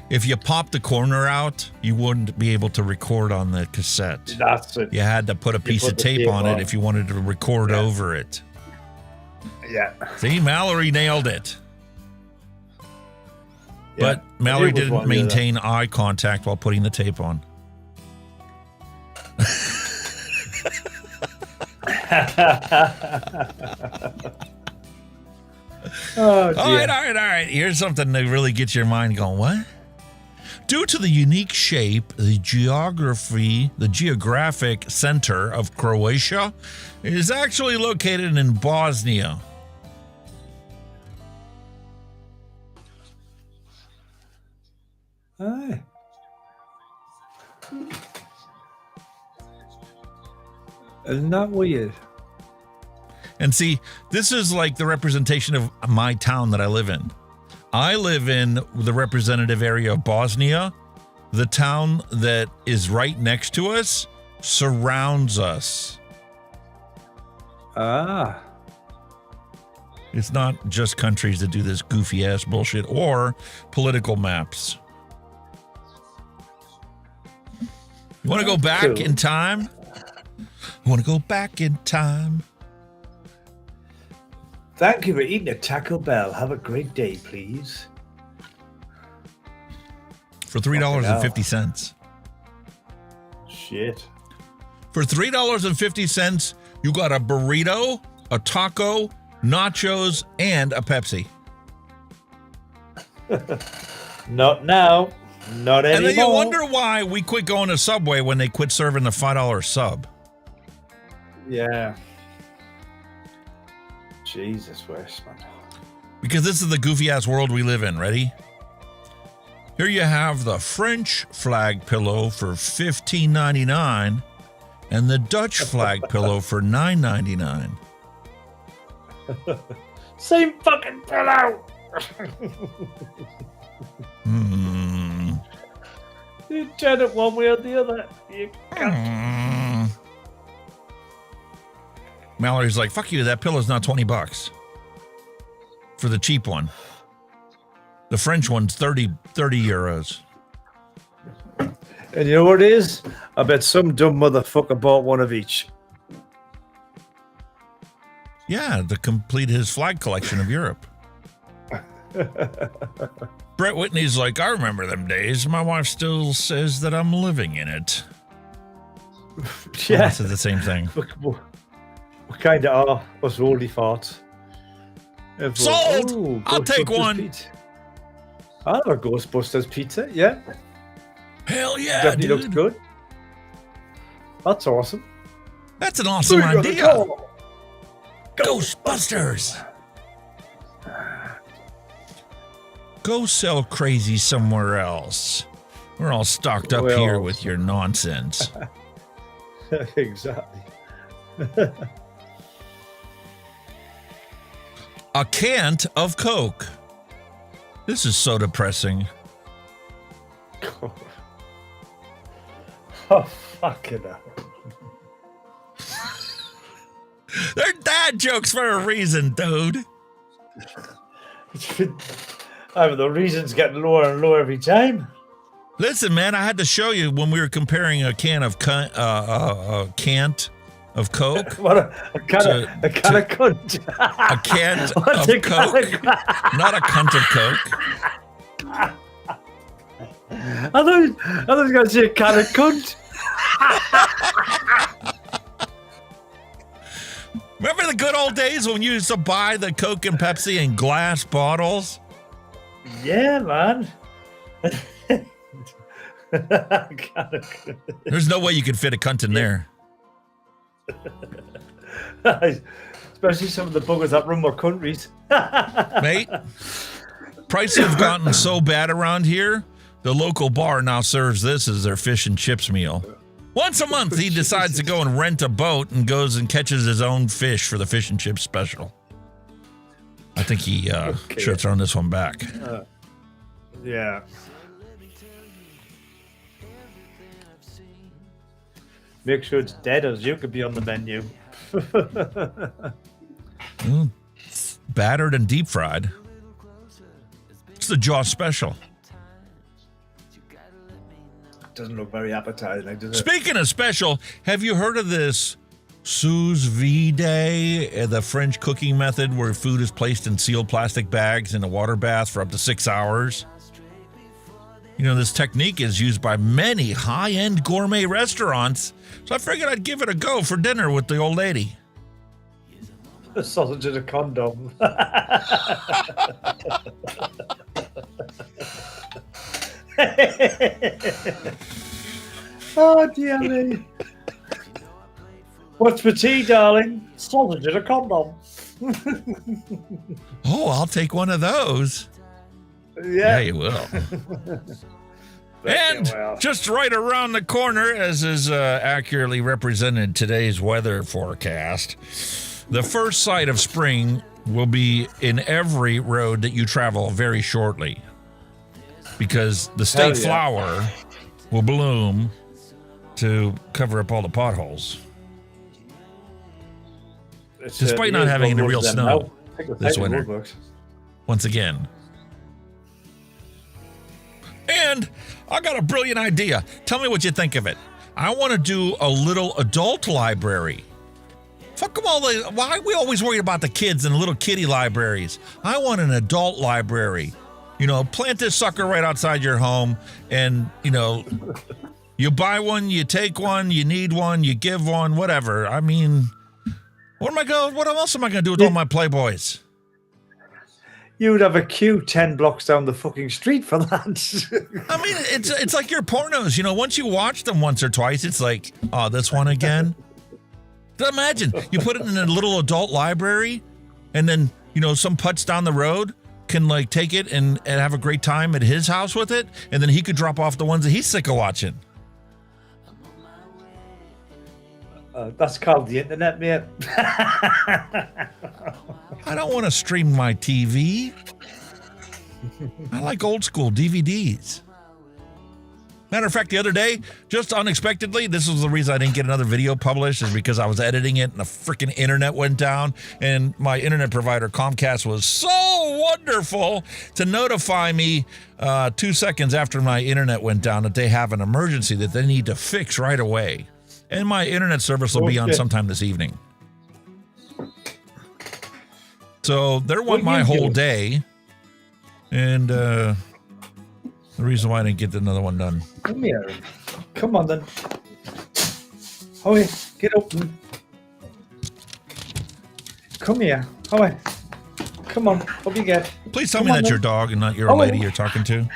If you popped the corner out, you wouldn't be able to record on the cassette. That's it. You had to put a piece of tape on it if you wanted to record over it. Yeah. See, Mallory nailed it. But Mallory didn't maintain eye contact while putting the tape on. Oh, all right. Here's something that really gets your mind going. What? Due to the unique shape, the geographic center of Croatia is actually located in Bosnia. Aye. Isn't that weird? And see, this is like the representation of my town that I live in. I live in the representative area of Bosnia. The town that is right next to us surrounds us. Ah. It's not just countries that do this goofy ass bullshit or political maps. You want to go back in time? I want to go back in time. Thank you for eating a Taco Bell. Have a great day, please. For $3.50. Shit. For $3.50, you got a burrito, a taco, nachos, and a Pepsi. Not now. Not anymore. And then you wonder why we quit going to Subway when they quit serving the $5 sub. Yeah. Jesus, Westman. Because this is the goofy ass world we live in. Ready? Here you have the French flag pillow for $15.99 and the Dutch flag pillow for $9.99. Same fucking pillow. You turn it one way or the other. You can't. Mallory's like, fuck you, that pillow's not $20 for the cheap one. The French one's 30 euros. And you know what it is? I bet some dumb motherfucker bought one of each. Yeah, to complete his flag collection of Europe. Brett Whitney's like, I remember them days. My wife still says that I'm living in it. Yeah. It's the same thing. We kind of are. Us oldie farts. Sold! Ooh, I'll take Ghostbusters one. Pizza. I love a Ghostbusters pizza, yeah. Hell yeah, Definitely dude. looks good. That's awesome. That's an awesome Who you idea. gonna call? Ghostbusters. Go sell crazy somewhere else. We're all stocked up here Well. with your nonsense. Exactly. A can of Coke. This is so depressing. Oh, fucking hell. They're dad jokes for a reason, dude. The reason's getting lower and lower every time. Listen, man, I had to show you when we were comparing a can of can of Coke. What a can of cunt. A can What's of a Coke, not a cunt of Coke. I thought you were going to say a can of cunt. Remember the good old days when you used to buy the Coke and Pepsi in glass bottles? Yeah, man. There's no way you could fit a cunt in there. Especially some of the buggers that run more countries. Mate, prices have gotten so bad around here, the local bar now serves this as their fish and chips meal. Once a month, he decides to go and rent a boat and goes and catches his own fish for the fish and chips special. I think he should have thrown this one back. Yeah. Make sure it's dead, as you could be on the menu. Battered and deep fried. It's the Jaw special. Doesn't look very appetizing, does it? Speaking of special, have you heard of this sous vide, the French cooking method where food is placed in sealed plastic bags in a water bath for up to 6 hours? You know, this technique is used by many high-end gourmet restaurants, so I figured I'd give it a go for dinner with the old lady. The sausage and a condom. Oh, dear me. What's for tea, darling? Sausage and a condom. Oh, I'll take one of those. Yeah, you will. And just right around the corner, as is accurately represented today's weather forecast, the first sight of spring will be in every road that you travel very shortly, because the state flower will bloom to cover up all the potholes. Despite not having any real snow this winter. Once again. And I got a brilliant idea. Tell me what you think of it. I want to do a little adult library. Fuck them all. Why are we always worried about the kids and little kiddie libraries? I want an adult library. You know, plant this sucker right outside your home, and, you know, you buy one, you take one, you need one, you give one, whatever. I mean, what else am I going to do with all my Playboys? You would have a queue 10 blocks down the fucking street for that. I mean, it's like your pornos. You know, once you watch them once or twice, it's like, oh, this one again? Imagine, you put it in a little adult library, and then, you know, some putz down the road can, like, take it and have a great time at his house with it, and then he could drop off the ones that he's sick of watching. That's called the internet, mate. I don't want to stream my TV. I like old school DVDs. Matter of fact, the other day, just unexpectedly, this was the reason I didn't get another video published, is because I was editing it and the freaking internet went down, and my internet provider, Comcast, was so wonderful to notify me 2 seconds after my internet went down that they have an emergency that they need to fix right away. And my internet service will be on sometime this evening. So there went my whole day, and The reason why I didn't get another one done. Come here. Come on then. Howie, get up. Come here. Howie. Come on. Up you get. Please tell me that's your dog and not your lady you're talking to.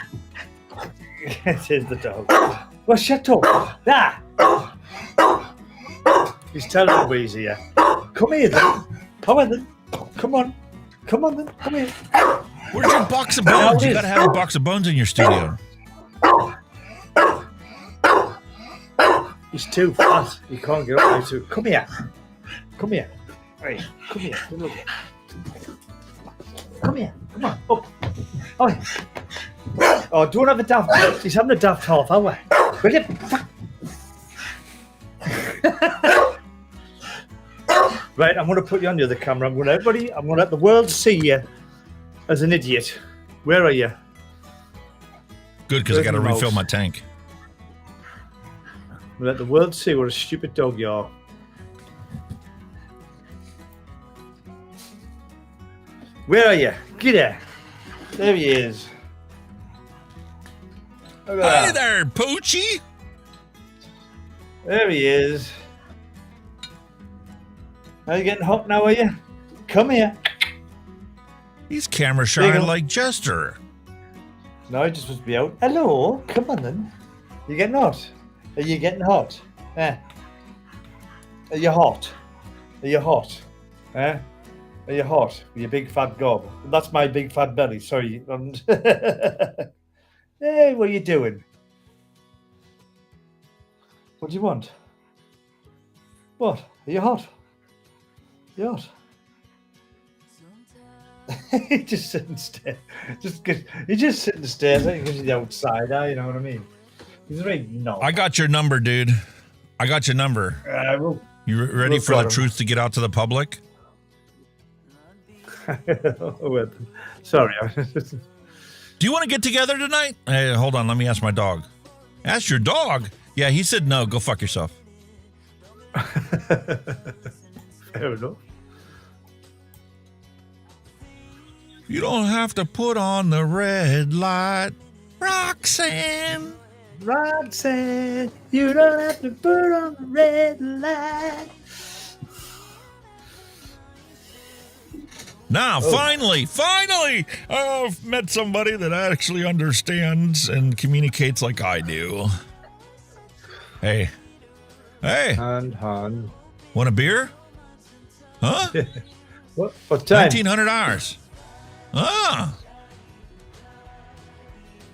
It is the dog. Well, shut up. There. He's telling me he's here. Come here then. Come on then. Come on. Come on then. Come here. Where's your box of bones? You gotta have a box of bones in your studio. He's too fat. He can't get up there. Come here. Come here. Hey, come here. Come here. Come here. Come on. Up. Oh, don't have a daft. He's having a daft half hour. Will it? Right, I'm going to put you on the other camera. I'm going to let the world see you as an idiot. Where are you? Good, because I got to refill my tank. Let the world see what a stupid dog you are. Where are you? Get here. There he is. Hey there, Poochie. There he is. Are you getting hot now, are you? Come here. He's camera shy like Jester. No, he just wants to be out. Hello. Come on then. You getting hot? Are you getting hot? Eh? Are you hot? Are you hot? Eh? Are you hot? With your big fat gob? That's my big fat belly. Sorry. Hey, what are you doing? What do you want? What? Are you hot? You hot? He just sit and stare. You just sit and stare because he's outside, you know what I mean? He's very no. I got your number, dude. I got your number. You ready for the truth to get out to the public? Sorry. Do you want to get together tonight? Hey, hold on. Let me ask my dog. Ask your dog? Yeah, he said no. Go fuck yourself. Fair enough. You don't have to put on the red light. Roxanne. Roxanne, you don't have to put on the red light. Now, finally, I've met somebody that actually understands and communicates like I do. Hey. Han. Want a beer? Huh? What time? $1,900. Ah.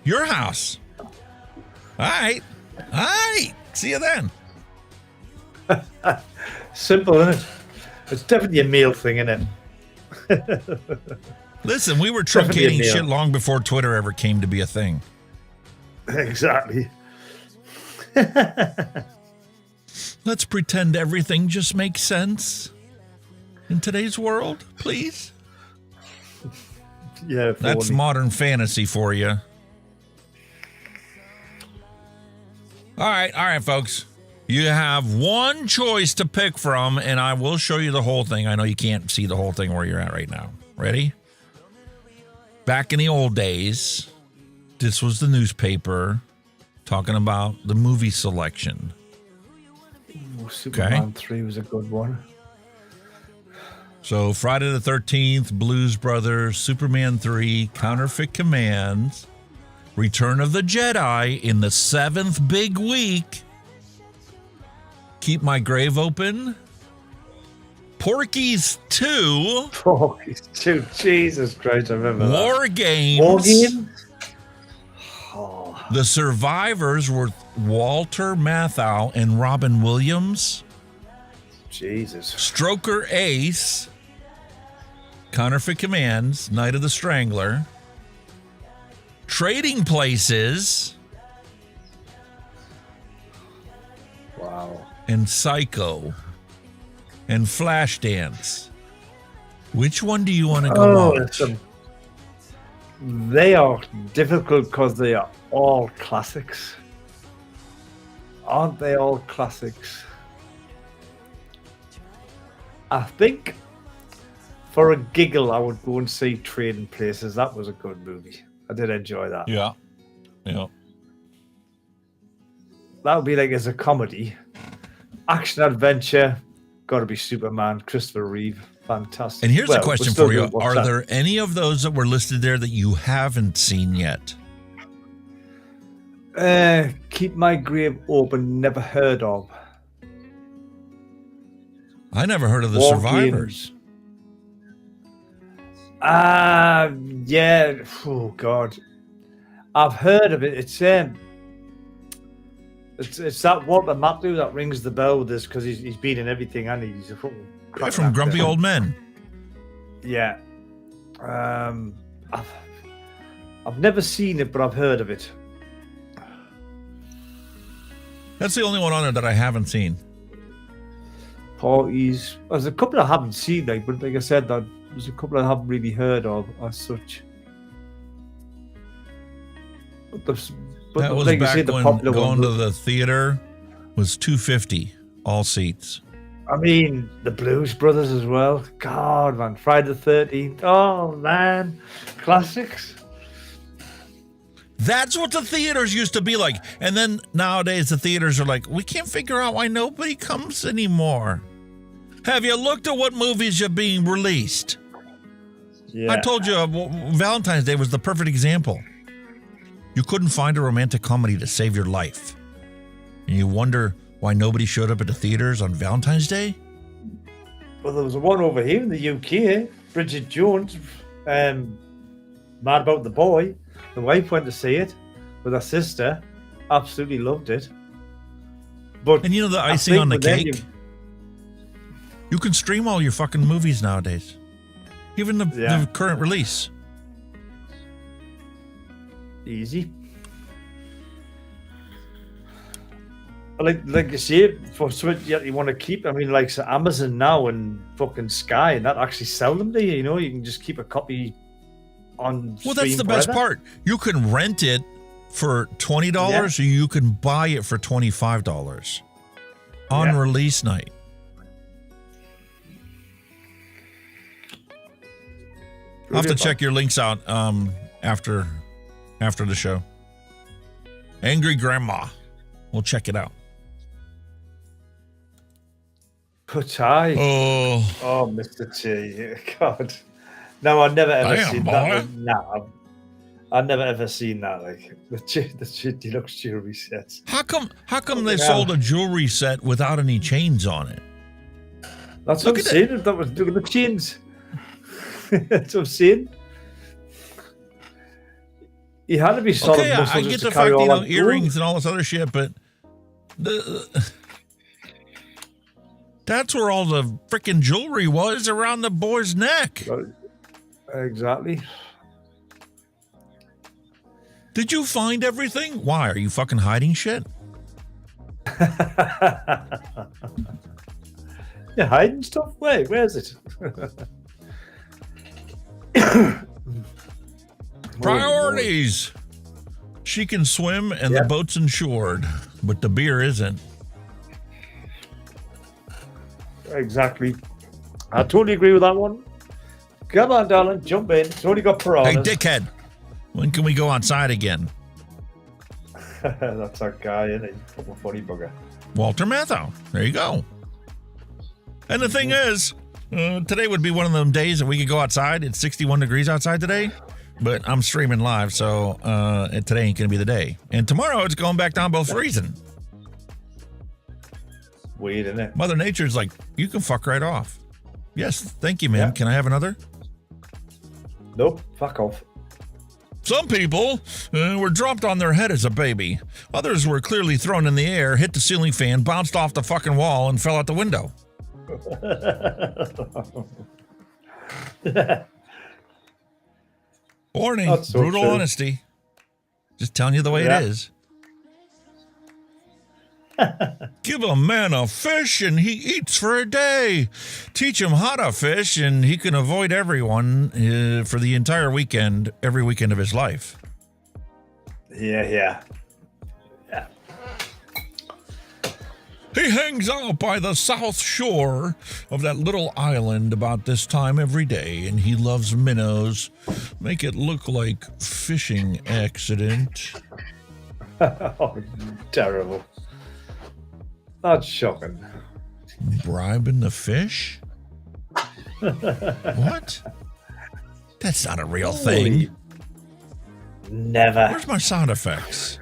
Your house. All right. See you then. Simple, isn't it? It's definitely a meal thing, isn't it? Listen, we were truncating shit long before Twitter ever came to be a thing. Exactly. Let's pretend everything just makes sense in today's world, please. Yeah, that's modern fantasy for you. All right, folks. You have one choice to pick from, and I will show you the whole thing. I know you can't see the whole thing where you're at right now. Ready? Back in the old days, this was the newspaper talking about the movie selection. Superman 3 was a good one. So Friday the 13th, Blues Brothers, Superman 3, Counterfeit Commands, Return of the Jedi in the 7th big week, Keep My Grave Open, Porky's 2. Porky's 2, Jesus Christ, I remember that. War Games. War Games? The Survivors were Walter Matthau and Robin Williams. Jesus. Stroker Ace, Counterfeit Commands, Night of the Strangler, Trading Places, wow, and Psycho, and Flashdance. Which one do you want to go watch? They are difficult because they are all classics. Aren't they all classics? I think for a giggle, I would go and see Trading Places. That was a good movie. I did enjoy that. Yeah. Yeah. That would be like as a comedy. Action adventure. Got to be Superman, Christopher Reeve. Fantastic. And here's a question for you. Are that. there any of those that were listed there that you haven't seen yet? Keep My Grave Open, never heard of. I never heard of the Walk Survivors. Yeah. Oh God, I've heard of it. It's that Walter Matthew that rings the bell with this because he's been in everything, and he's a fucking Yeah, from Grumpy Old Men. Yeah. I've never seen it, but I've heard of it. That's the only one on there that I haven't seen. Parties. There's a couple I haven't seen, but like I said, there's a couple I haven't really heard of as such. But that was like back you say, the when popular going one to the theater was $250 all seats. I mean, the Blues Brothers as well. God, man, Friday the 13th. Oh man, classics. That's what the theaters used to be like. And then nowadays the theaters are like, we can't figure out why nobody comes anymore. Have you looked at what movies are being released? Yeah. I told you Valentine's Day was the perfect example. You couldn't find a romantic comedy to save your life. And you wonder why nobody showed up at the theaters on Valentine's Day? Well, there was one over here in the UK, Bridget Jones, Mad About the Boy. The wife went to see it with her sister, absolutely loved it. But and you know the icing on the cake? You can stream all your fucking movies nowadays. Even the current release. Easy. Like you say, for something you want to keep, I mean, like so Amazon now and fucking Sky, and that actually sell them to you. You know, you can just keep a copy on. Well, that's the best part. You can rent it for $20, or you can buy it for $25 on release night. I'll have to check your links out after the show. Angry Grandma. We'll check it out. Putai. Oh, Mr. T. God. No, I've never ever seen that. No, I've never ever seen that. Like the deluxe jewelry sets. How come they sold a jewelry set without any chains on it? That's what I'm saying. That was look at the chains. That's what I'm saying. He had to be solid muscle. I get the fact, earrings and all this other shit, but that's where all the freaking jewelry was, around the boy's neck. Exactly. Did you find everything? Why? Are you fucking hiding shit? You're hiding stuff? Where's it? Priorities. She can swim and the boat's insured, but the beer isn't. Exactly. I totally agree with that one. Come on, darling, jump in. It's only got piranhas. Hey, dickhead. When can we go outside again? That's our guy, isn't he? Fucking funny bugger. Walter Matthau. There you go. And the thing is, today would be one of them days that we could go outside. It's 61 degrees outside today, but I'm streaming live, so today ain't going to be the day. And tomorrow it's going back down below freezing. Weird, isn't it? Mother Nature's like, you can fuck right off. Yes, thank you, ma'am. Yeah. Can I have another? Nope, fuck off. Some people were dropped on their head as a baby. Others were clearly thrown in the air, hit the ceiling fan, bounced off the fucking wall, and fell out the window. Warning, so brutal true. Honesty. Just telling you the way it is. Give a man a fish and he eats for a day. Teach him how to fish and he can avoid everyone for the entire weekend, every weekend of his life. Yeah. He hangs out by the south shore of that little island about this time every day, and he loves minnows. Make it look like fishing accident. Oh, terrible. That's shocking. Bribing the fish? What? That's not a real thing. Never. Where's my sound effects?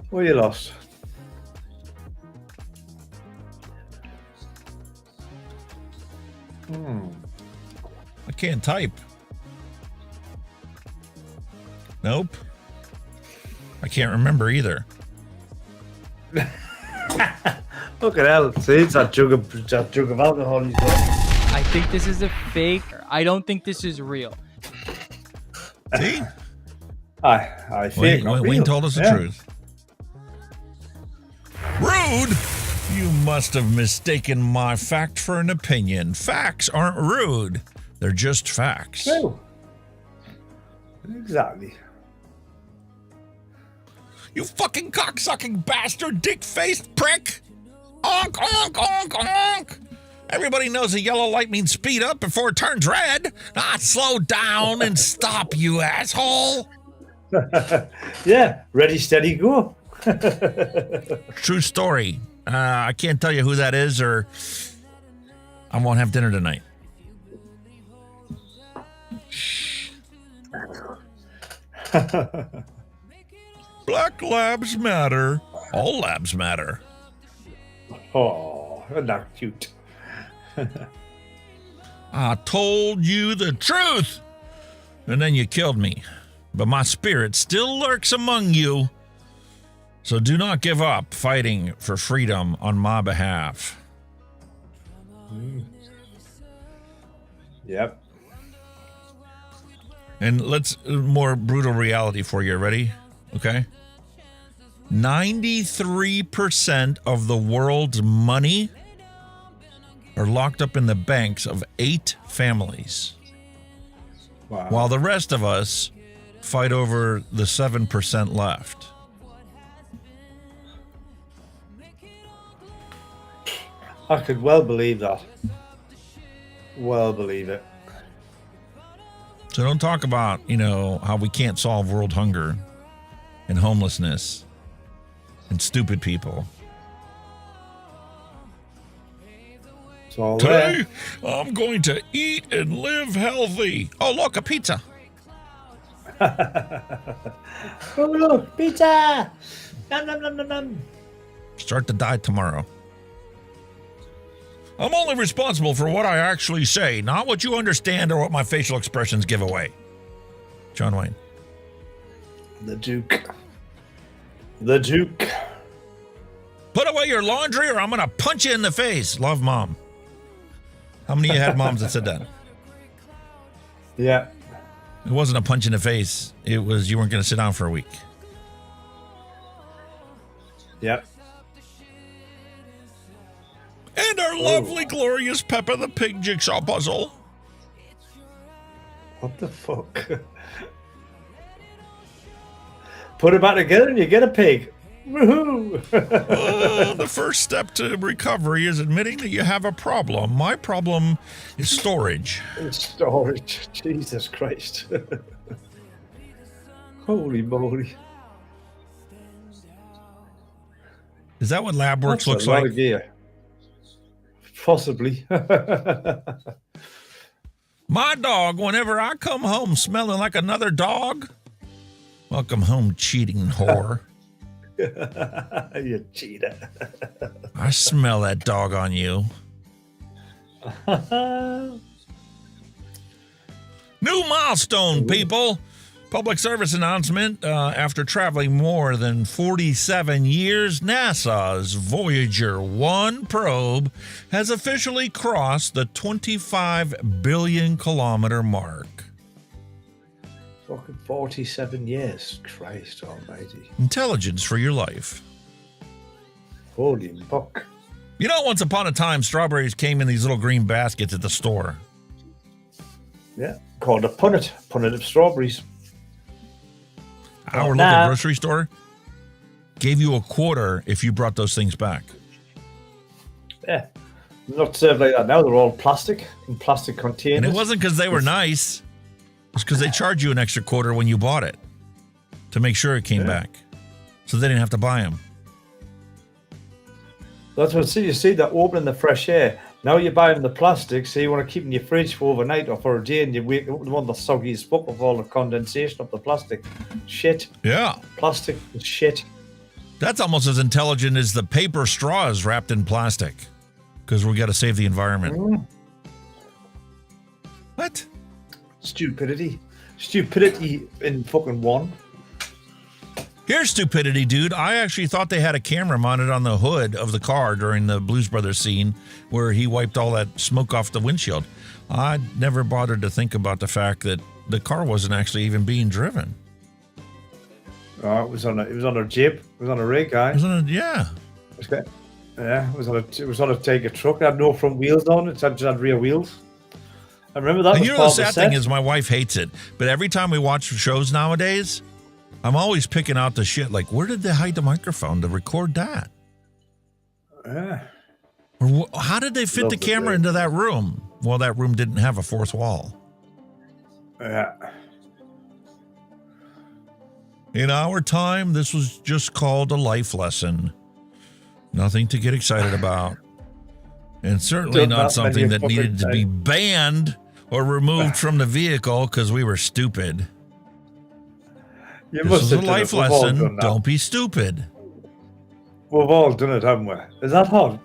Well, you lost. I can't type. Nope. I can't remember either. Look at that. See, it's that jug of alcohol he's got. I think this is a fake. I don't think this is real. See? I fake. Wayne told us the truth. Rude! You must have mistaken my fact for an opinion. Facts aren't rude. They're just facts. No. Exactly. You fucking cocksucking bastard, dick-faced prick! Honk, honk, honk, honk! Everybody knows a yellow light means speed up before it turns red. Slow down and stop, you asshole! Yeah, ready, steady, go. True story. I can't tell you who that is, or I won't have dinner tonight. Shh. Black labs matter. All labs matter. Oh, not cute. I told you the truth, and then you killed me. But my spirit still lurks among you. So do not give up fighting for freedom on my behalf. Yep. And let's more brutal reality for you. Ready? Okay. 93% of the world's money are locked up in the banks of 8 families. Wow. While the rest of us fight over the 7% left. I could well believe that. Well believe it. So don't talk about, how we can't solve world hunger and homelessness and stupid people. It's all Today, I'm going to eat and live healthy. Oh, look, a pizza. Oh, look, pizza! Nom, nom, nom, nom, nom. Start to diet tomorrow. I'm only responsible for what I actually say, not what you understand or what my facial expressions give away. John Wayne. The Duke. The Duke. Put away your laundry or I'm going to punch you in the face. Love, Mom. How many of you had moms that said that? Yeah. It wasn't a punch in the face. It was you weren't going to sit down for a week. Yep. And our lovely, glorious Peppa the Pig jigsaw puzzle. What the fuck? Put it back together and you get a pig. Woohoo! The first step to recovery is admitting that you have a problem. My problem is storage. Storage. Jesus Christ. Holy moly. Is that what lab works That's looks a lot like? of gear. Possibly. My dog, whenever I come home smelling like another dog, welcome home, cheating whore. You cheater. I smell that dog on you. New milestone, people. Public service announcement. After traveling more than 47 years, NASA's Voyager 1 probe has officially crossed the 25 billion kilometer mark. Fucking 47 years. Christ almighty. Intelligence for your life. Holy fuck. You know, once upon a time, strawberries came in these little green baskets at the store. Yeah, called a punnet. Punnet of strawberries. Our local grocery store gave you $0.25 if you brought those things back. Yeah. Not served like that now. They're all plastic in plastic containers. And it wasn't because they were nice. It's because they charged you an extra quarter when you bought it to make sure it came back. So they didn't have to buy them. That's what you see that open in the fresh air. Now you're buying the plastic, so you want to keep in your fridge for overnight or for a day, and you wake up the one that's soggy as fuck with all the condensation of the plastic. Shit. Yeah. Plastic is shit. That's almost as intelligent as the paper straws wrapped in plastic. Because we got to save the environment. What? Stupidity. Stupidity in fucking one. Here's stupidity, dude. I actually thought they had a camera mounted on the hood of the car during the Blues Brothers scene where he wiped all that smoke off the windshield. I never bothered to think about the fact that the car wasn't actually even being driven. Oh, it was on a jeep. It was on a rig, guy. It was on a, yeah. Okay. Yeah, it was on a Tiger truck. It had no front wheels on it. It just had rear wheels. I remember that. And was you know part the of sad thing is my wife hates it. But every time we watch shows nowadays, I'm always picking out the shit. Like, where did they hide the microphone to record that? Yeah. Or how did they fit the camera into that room? Well, that room didn't have a fourth wall. Yeah. In our time, this was just called a life lesson. Nothing to get excited about. And certainly not something that needed to be banned or removed from the vehicle because we were stupid. This is a life lesson. Don't be stupid. We've all done it, haven't we? Is that hot?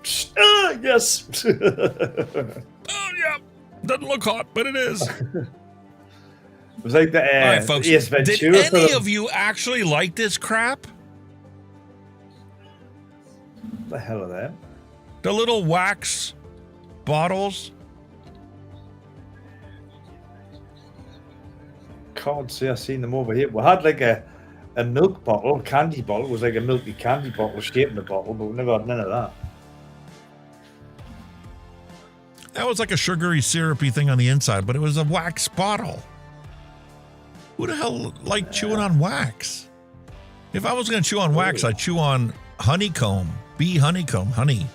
Yes. Oh, yeah. Doesn't look hot, but it is. It was like the all right, folks. Did any of you actually like this crap? What the hell are they? The little wax bottles. Can't say I've seen them over here. We had like a milk bottle, candy bottle. It was like a milky candy bottle shaped in the bottle, but we never had none of that. That was like a sugary, syrupy thing on the inside, but it was a wax bottle. Who the hell liked chewing on wax? If I was going to chew on wax, I'd chew on honeycomb, bee honeycomb, honey.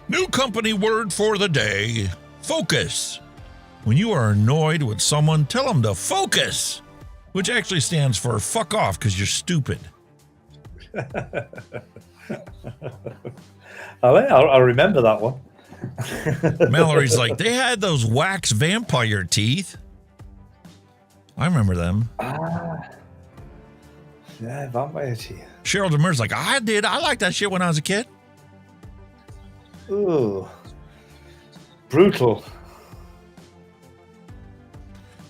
New company word for the day, focus. When you are annoyed with someone, tell them to focus, which actually stands for fuck off because you're stupid. I'll remember that one. Mallory's like, they had those wax vampire teeth. I remember them. Yeah, vampire teeth. Cheryl Demers like, I did. I liked that shit when I was a kid. Ooh. Brutal.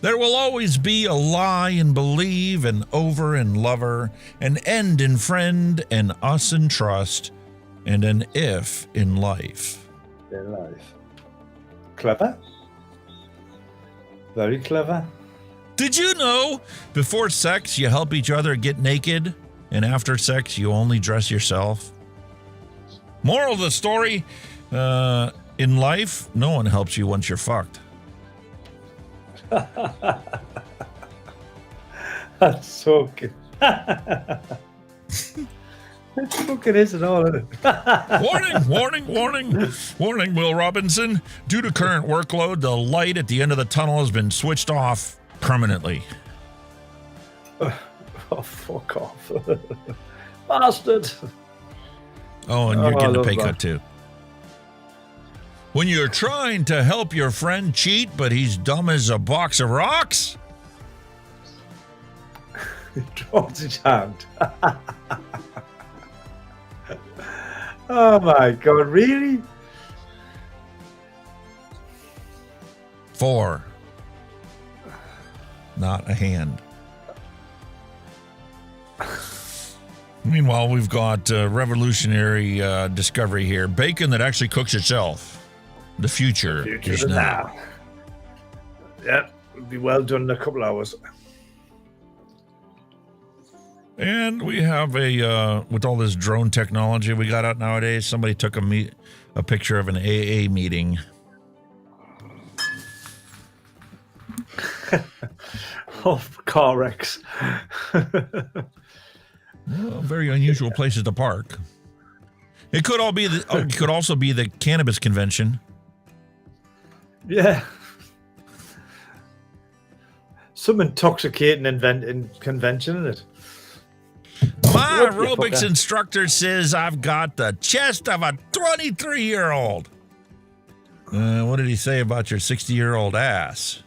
There will always be a lie in believe and over in lover, an end in friend and us in trust, and an if in life. In life. Clever. Very clever. Did you know before sex you help each other get naked, and after sex you only dress yourself? Moral of the story, in life, no one helps you once you're fucked. That's so good. It's fucking isn't all, isn't Warning, it? warning, warning, warning, Will Robinson. Due to current workload, the light at the end of the tunnel has been switched off permanently. Oh, fuck off. Bastard. Oh, and you're getting a pay cut too. When you're trying to help your friend cheat, but he's dumb as a box of rocks. He drops his hand. Oh my God, really? 4. Not a hand. Meanwhile, we've got revolutionary discovery here. Bacon that actually cooks itself. The future is now. Yep, it'll be well done in a couple hours. And we have with all this drone technology we got out nowadays, somebody took a picture of an AA meeting. Oh, car wrecks. Well, very unusual places to park. It could all be it could also be the cannabis convention. Yeah. Some intoxicating convention, isn't it? My aerobics instructor says I've got the chest of a 23-year-old. What did he say about your 60-year-old ass?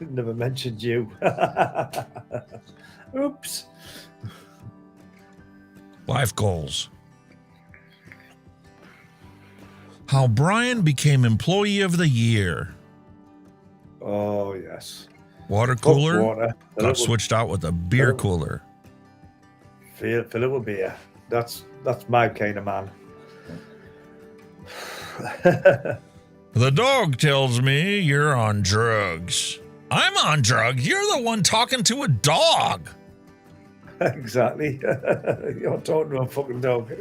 Never mentioned you. Oops. Life goals. How Brian became Employee of the Year. Oh, yes. Water cooler Water. got switched out with a beer cooler. Fill it with beer. That's my kind of man. The dog tells me you're on drugs. I'm on drugs. You're the one talking to a dog. Exactly. You're talking to a fucking dog.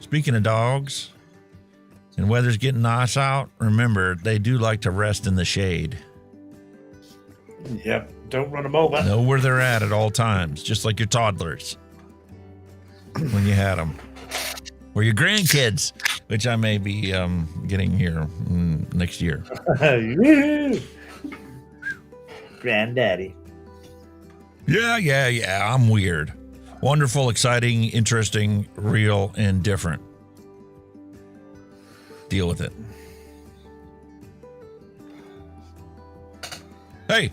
Speaking of dogs, and weather's getting nice out, remember, they do like to rest in the shade. Yep. Don't run them over. Know where they're at all times, just like your toddlers when you had them. Or your grandkids, which I may be getting here next year. Granddaddy. Yeah. I'm weird. Wonderful, exciting, interesting, real, and different. Deal with it. Hey,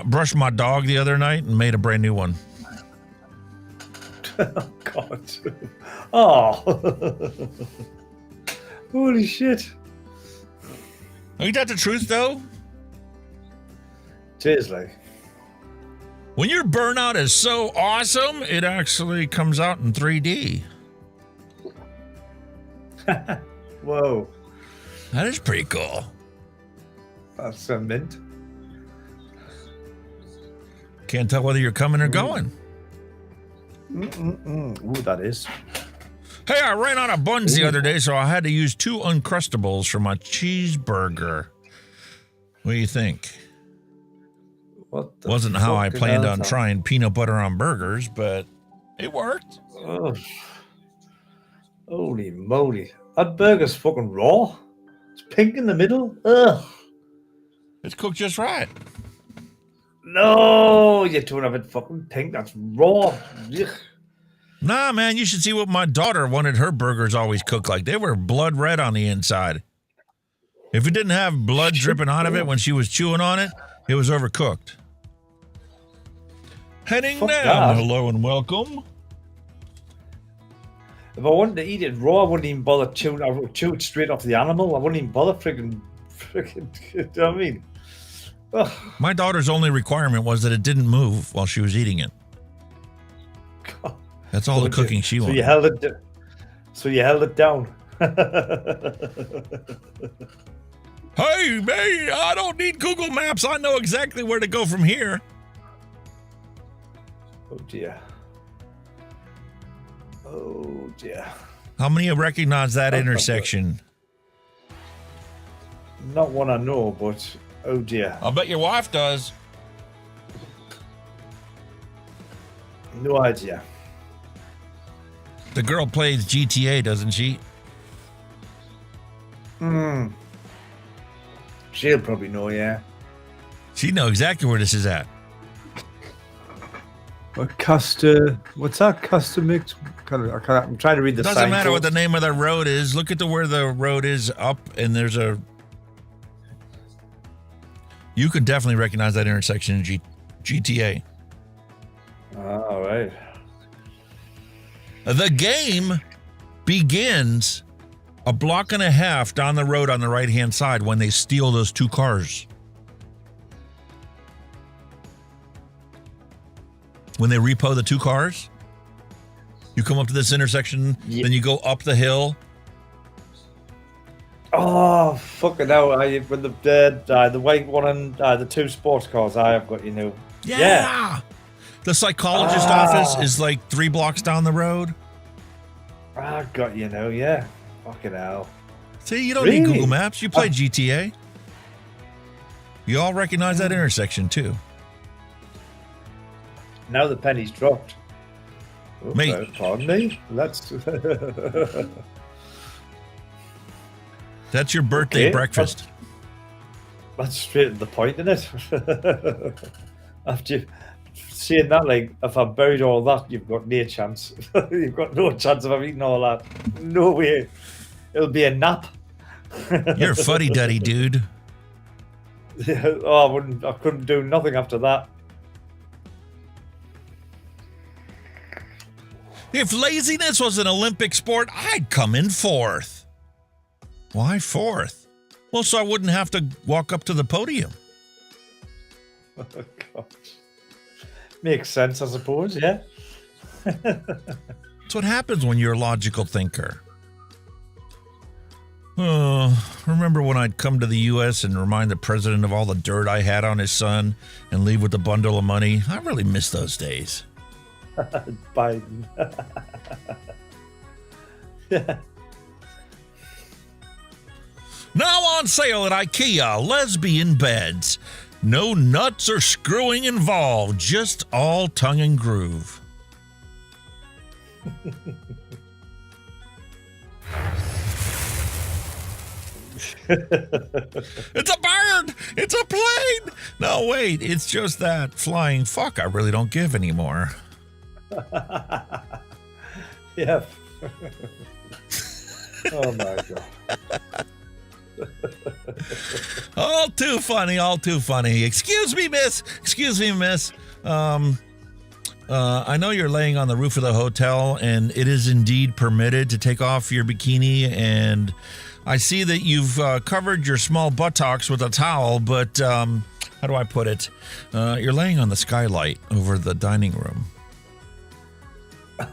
brushed my dog the other night and made a brand new one. Oh, God. Oh. Holy shit. Ain't that the truth, though? Seriously. When your burnout is so awesome, it actually comes out in 3D. Whoa. That is pretty cool. That's a mint. Can't tell whether you're coming or going. Ooh, that is. Hey, I ran out of buns the other day, so I had to use 2 Uncrustables for my cheeseburger. What do you think? Wasn't how I planned on trying peanut butter on burgers, but it worked. Oh. Holy moly. That burger's fucking raw. It's pink in the middle. Ugh. It's cooked just right. No, you don't have it fucking pink. That's raw. Ugh. Nah, man, you should see what my daughter wanted her burgers always cooked like. They were blood red on the inside. If it didn't have blood dripping out of it when she was chewing on it, it was overcooked. Heading down. Hello and welcome. If I wanted to eat it raw, I wouldn't even bother chewing. I would chew it straight off the animal. I wouldn't even bother freaking, you know what I mean? Ugh. My daughter's only requirement was that it didn't move while she was eating it. God. That's all the cooking she wanted. So you held it down. Hey, man, I don't need Google Maps. I know exactly where to go from here. Oh, dear. Oh, dear. How many of you recognize that intersection? Not one I know, but oh, dear. I'll bet your wife does. No idea. The girl plays GTA, doesn't she? She'll probably know, yeah. She knows exactly where this is at. What's that? Custom mix? I'm trying to read the sign. Doesn't matter what the name of the road is. Look at where the road is up, and there's a... You can definitely recognize that intersection in GTA. All right. The game begins a block and a half down the road on the right-hand side when they steal those 2 cars. When they repo the 2 cars, you come up to this intersection, then you go up the hill. Oh, fucking hell. With the white one and the 2 sports cars, I have got, Yeah. The psychologist office is like 3 blocks down the road. I got yeah. Fucking hell. See, you don't need Google Maps. You play GTA. You all recognize that intersection, too. Now the penny's dropped. Mate. Okay, pardon me. That's That's your birthday breakfast. That's straight to the point, isn't it? After saying that, like, if I buried all that, you've got no chance. You've got no chance of eating all that. No way. It'll be a nap. You're a fuddy-duddy, dude. Oh, I couldn't do nothing after that. If laziness was an Olympic sport, I'd come in fourth. Why fourth? Well, so I wouldn't have to walk up to the podium. Oh, God. Makes sense, I suppose, yeah. That's what happens when you're a logical thinker. Remember when I'd come to the U.S. and remind the president of all the dirt I had on his son and leave with a bundle of money? I really miss those days. Biden. Yeah. Now on sale at IKEA, lesbian beds. No nuts or screwing involved, just all tongue and groove. It's a bird! It's a plane! No, wait, it's just that flying fuck I really don't give anymore. Yeah. Oh my God. All too funny, all too funny. Excuse me, miss. I know you're laying on the roof of the hotel, and it is indeed permitted to take off your bikini, and I see that you've covered your small buttocks with a towel, but how do I put it? You're laying on the skylight over the dining room.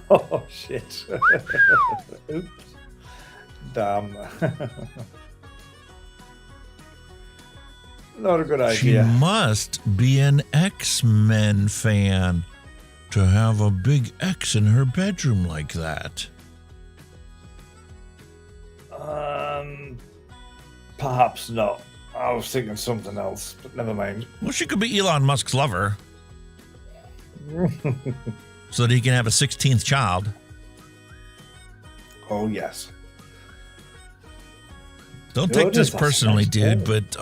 Oh, shit. Oops. Damn. Not a good idea. She must be an X-Men fan to have a big X in her bedroom like that. Perhaps not. I was thinking something else, but never mind. Well, she could be Elon Musk's lover. So that he can have a 16th child. Oh, yes. Don't take this personally, dude, but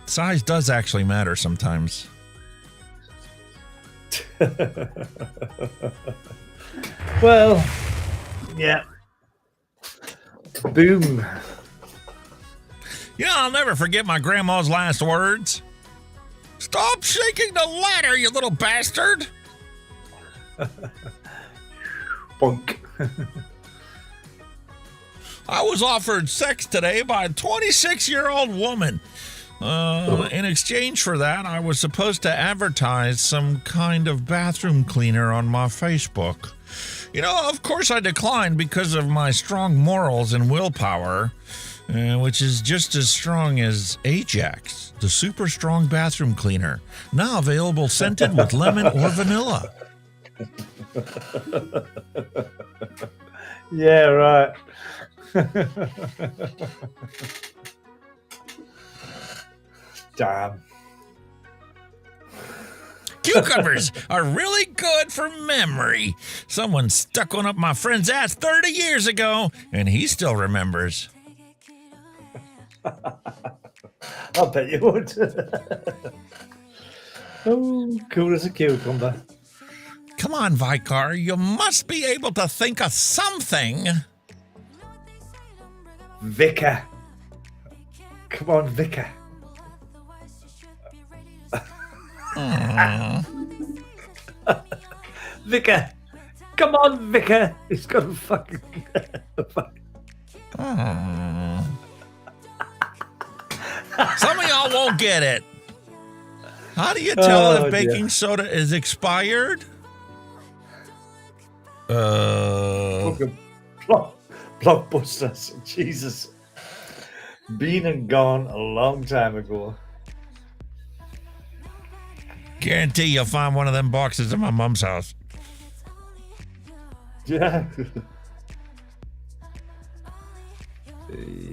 size does actually matter sometimes. Well, yeah. Boom. Yeah, I'll never forget my grandma's last words. Stop shaking the ladder, you little bastard. Bunk. I was offered sex today by a 26-year-old woman. In exchange for that, I was supposed to advertise some kind of bathroom cleaner on my Facebook. You know, of course I declined because of my strong morals and willpower, which is just as strong as Ajax, the super strong bathroom cleaner, now available scented with lemon or vanilla. Yeah, right. Damn. Cucumbers are really good for memory. Someone stuck one up my friend's ass 30 years ago, and he still remembers. I bet you would. Oh, cool as a cucumber. Come on, Vicar, you must be able to think of something. Vicar. Come on, Vicar. Vicar. Come on, Vicar. He's got a fucking... Some of y'all won't get it. How do you tell if baking soda is expired? Blockbusters. Jesus. Been and gone a long time ago. Guarantee you'll find one of them boxes in my mom's house. Yeah.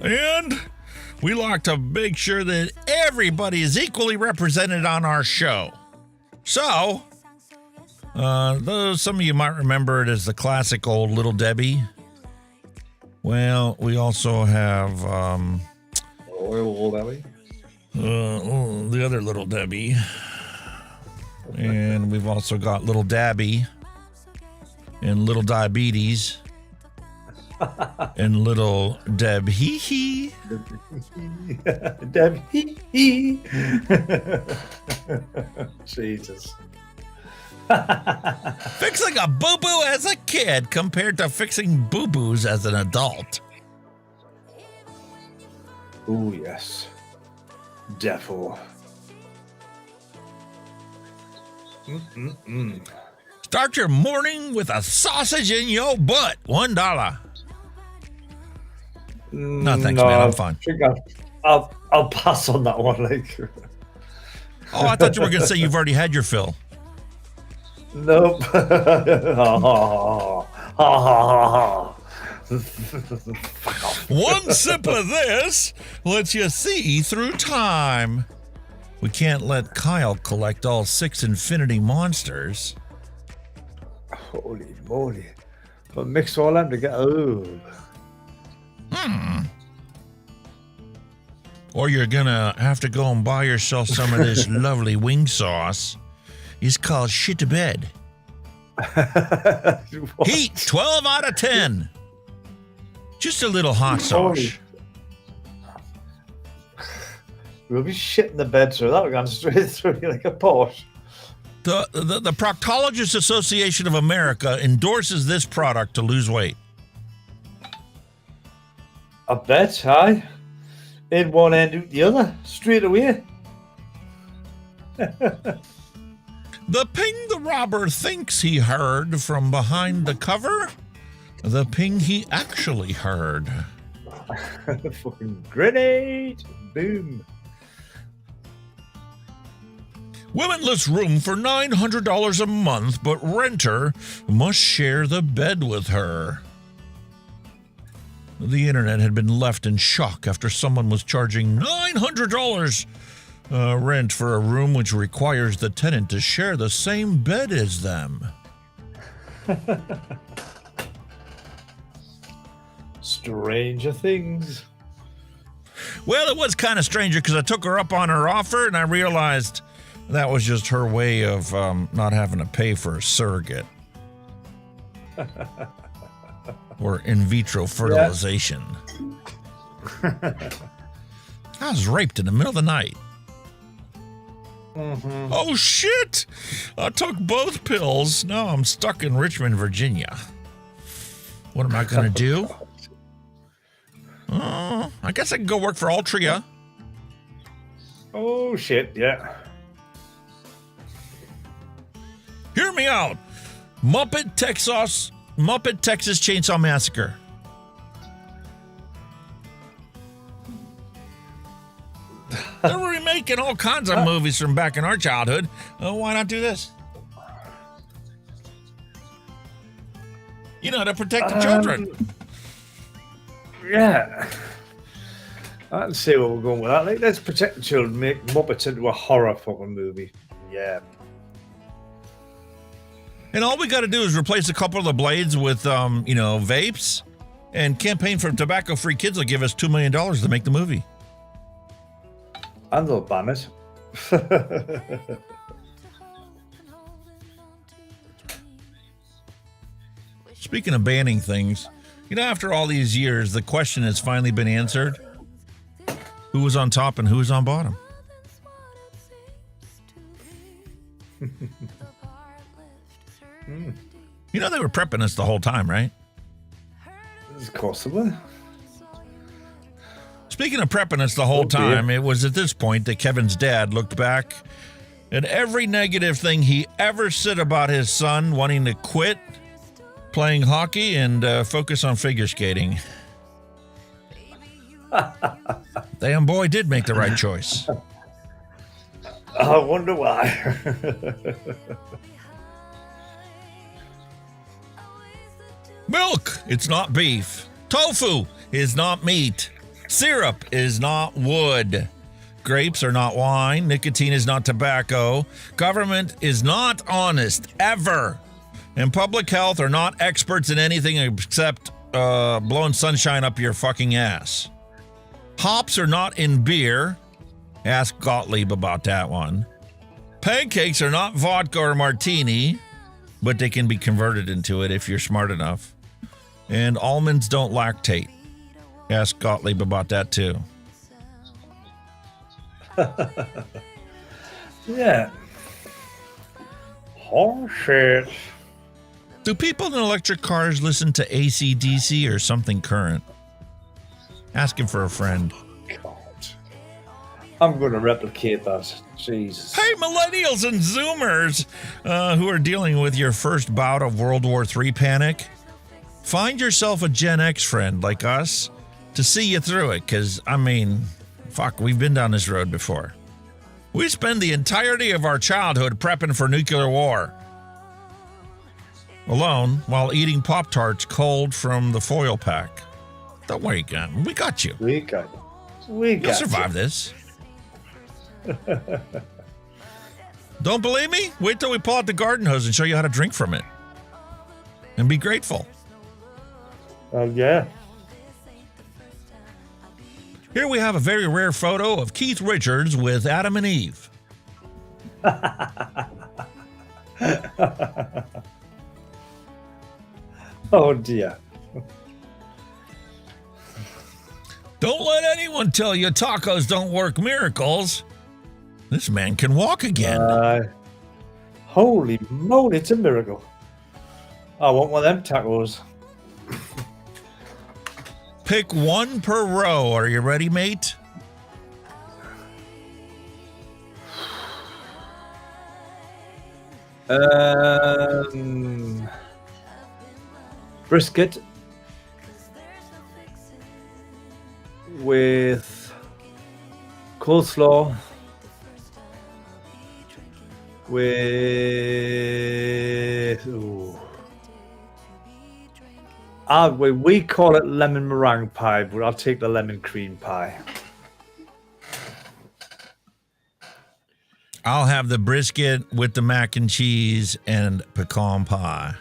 And we like to make sure that everybody is equally represented on our show. So, Though some of you might remember it as the classic old Little Debbie. Well, we also have Old Debbie. The other Little Debbie. And we've also got Little Dabby and Little Diabetes and Little Deb Hee Hee. Deb Hee Hee. Jesus. Fixing a boo-boo as a kid compared to fixing boo-boos as an adult. Oh, yes. Defo. Start your morning with a sausage in your butt. $1. No, thanks, man. I'm fine. I'll pass on that one. Like. Oh, I thought you were going to say you've already had your fill. Nope. One sip of this lets you see through time. We can't let Kyle collect all 6 infinity monsters. Holy moly. But mix all them together. Or you're gonna have to go and buy yourself some of this lovely wing sauce. It's called shit to bed. Heat 12 out of 10. Just a little hot sauce. We'll be shit in the bed, so that'll go straight through you like a Porsche. The Proctologists Association of America endorses this product to lose weight. I bet, aye. In one end, out the other, straight away. The ping the robber thinks he heard from behind the cover. The ping he actually heard. Fucking grenade. Boom. Women list room for $900 a month, but renter must share the bed with her. The internet had been left in shock after someone was charging $900 rent for a room which requires the tenant to share the same bed as them. Stranger things. Well, it was kind of stranger because I took her up on her offer and I realized that was just her way of not having to pay for a surrogate. Or in vitro fertilization. I was raped in the middle of the night. Oh, shit! I took both pills. Now I'm stuck in Richmond, Virginia. What am I going to do? I guess I can go work for Altria. Oh, shit, yeah. Hear me out. Muppet Texas Chainsaw Massacre. They're remaking all kinds of movies from back in our childhood. Why not do this? You know, to protect the children. Yeah. I can see where we're going with that. Like, let's protect the children, make Muppets into a horror fucking movie. Yeah. And all we got to do is replace a couple of the blades with, vapes, and Campaign for Tobacco-Free Kids will give us $2 million to make the movie. And they'll ban it. Speaking of banning things, after all these years, the question has finally been answered. Who was on top and who was on bottom? They were prepping us the whole time, right? It's possible. Speaking of prepping us the whole time, it was at this point that Kevin's dad looked back at every negative thing he ever said about his son wanting to quit playing hockey and focus on figure skating. Damn boy did make the right choice. I wonder why. Milk, it's not beef. Tofu is not meat. Syrup is not wood. grapes are not wine. Nicotine is not tobacco. Government is not honest, ever. And public health are not experts in anything except blowing sunshine up your fucking ass. Hops are not in beer. Ask Gottlieb about that one. Pancakes are not vodka or martini, but they can be converted into it if you're smart enough. And almonds don't lactate. Ask Gottlieb about that too. Yeah. Oh, shit. Do people in electric cars listen to AC/DC or something current? Asking for a friend. God. I'm going to replicate that. Jesus. Hey, millennials and Zoomers who are dealing with your first bout of World War III panic. Find yourself a Gen X friend like us to see you through it, because, I mean, fuck, we've been down this road before. We spend the entirety of our childhood prepping for nuclear war. Alone, while eating Pop-Tarts cold from the foil pack. Don't worry, Gun. We got you. We got you. You'll survive this. Don't believe me? Wait till we pull out the garden hose and show you how to drink from it. And be grateful. Oh, yeah. Here we have a very rare photo of Keith Richards with Adam and Eve. Oh, dear. Don't let anyone tell you tacos don't work miracles. This man can walk again. Holy moly, it's a miracle. I want one of them tacos. Pick one per row. Are you ready, mate? Brisket with coleslaw with we call it lemon meringue pie, but I'll take the lemon cream pie. I'll have the brisket with the mac and cheese and pecan pie.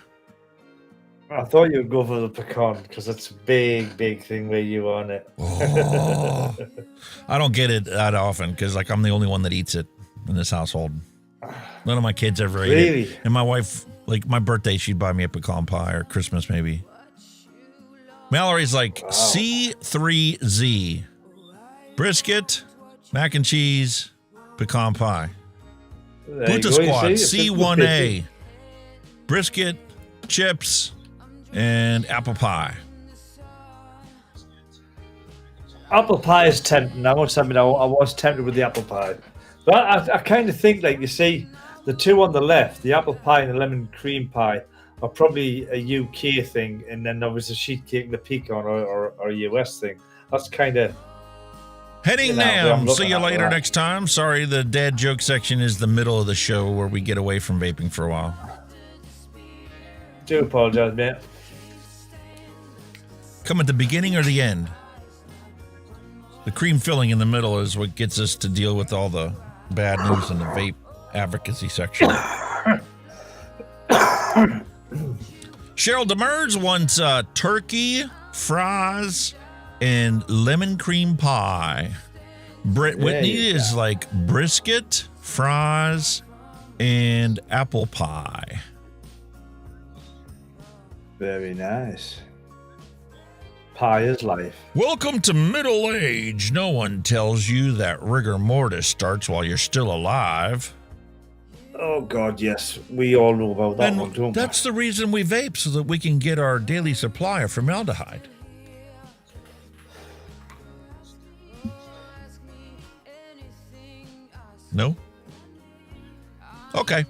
I thought you'd go for the pecan because it's a big thing where you on it. Oh, I don't get it that often because I'm the only one that eats it in this household. None of my kids ever ate it. And my wife, my birthday, she'd buy me a pecan pie, or Christmas maybe. Mallory's like, wow. C3Z. Brisket, mac and cheese, pecan pie. Buddha Squad, C1A. Brisket, chips, and apple pie. Apple pie is tempting. I must admit, I was tempted with the apple pie. But I kind of think, you see, the two on the left, the apple pie and the lemon cream pie, are probably a UK thing, and then there was a sheet cake and the pecan or a US thing. That's kind of... Heading down. See you later next time. Sorry, the dad joke section is the middle of the show where we get away from vaping for a while. Do apologize, mate. Come at the beginning or the end? The cream filling in the middle is what gets us to deal with all the bad news in the vape advocacy section. Cheryl Demers wants turkey, fries, and lemon cream pie. Britt Whitney is like brisket, fries, and apple pie. Very nice. Pie is life. Welcome to middle age. No one tells you that rigor mortis starts while you're still alive. Oh, God, yes. We all know about that one, don't we? That's the reason we vape, so that we can get our daily supply of formaldehyde. No? Okay.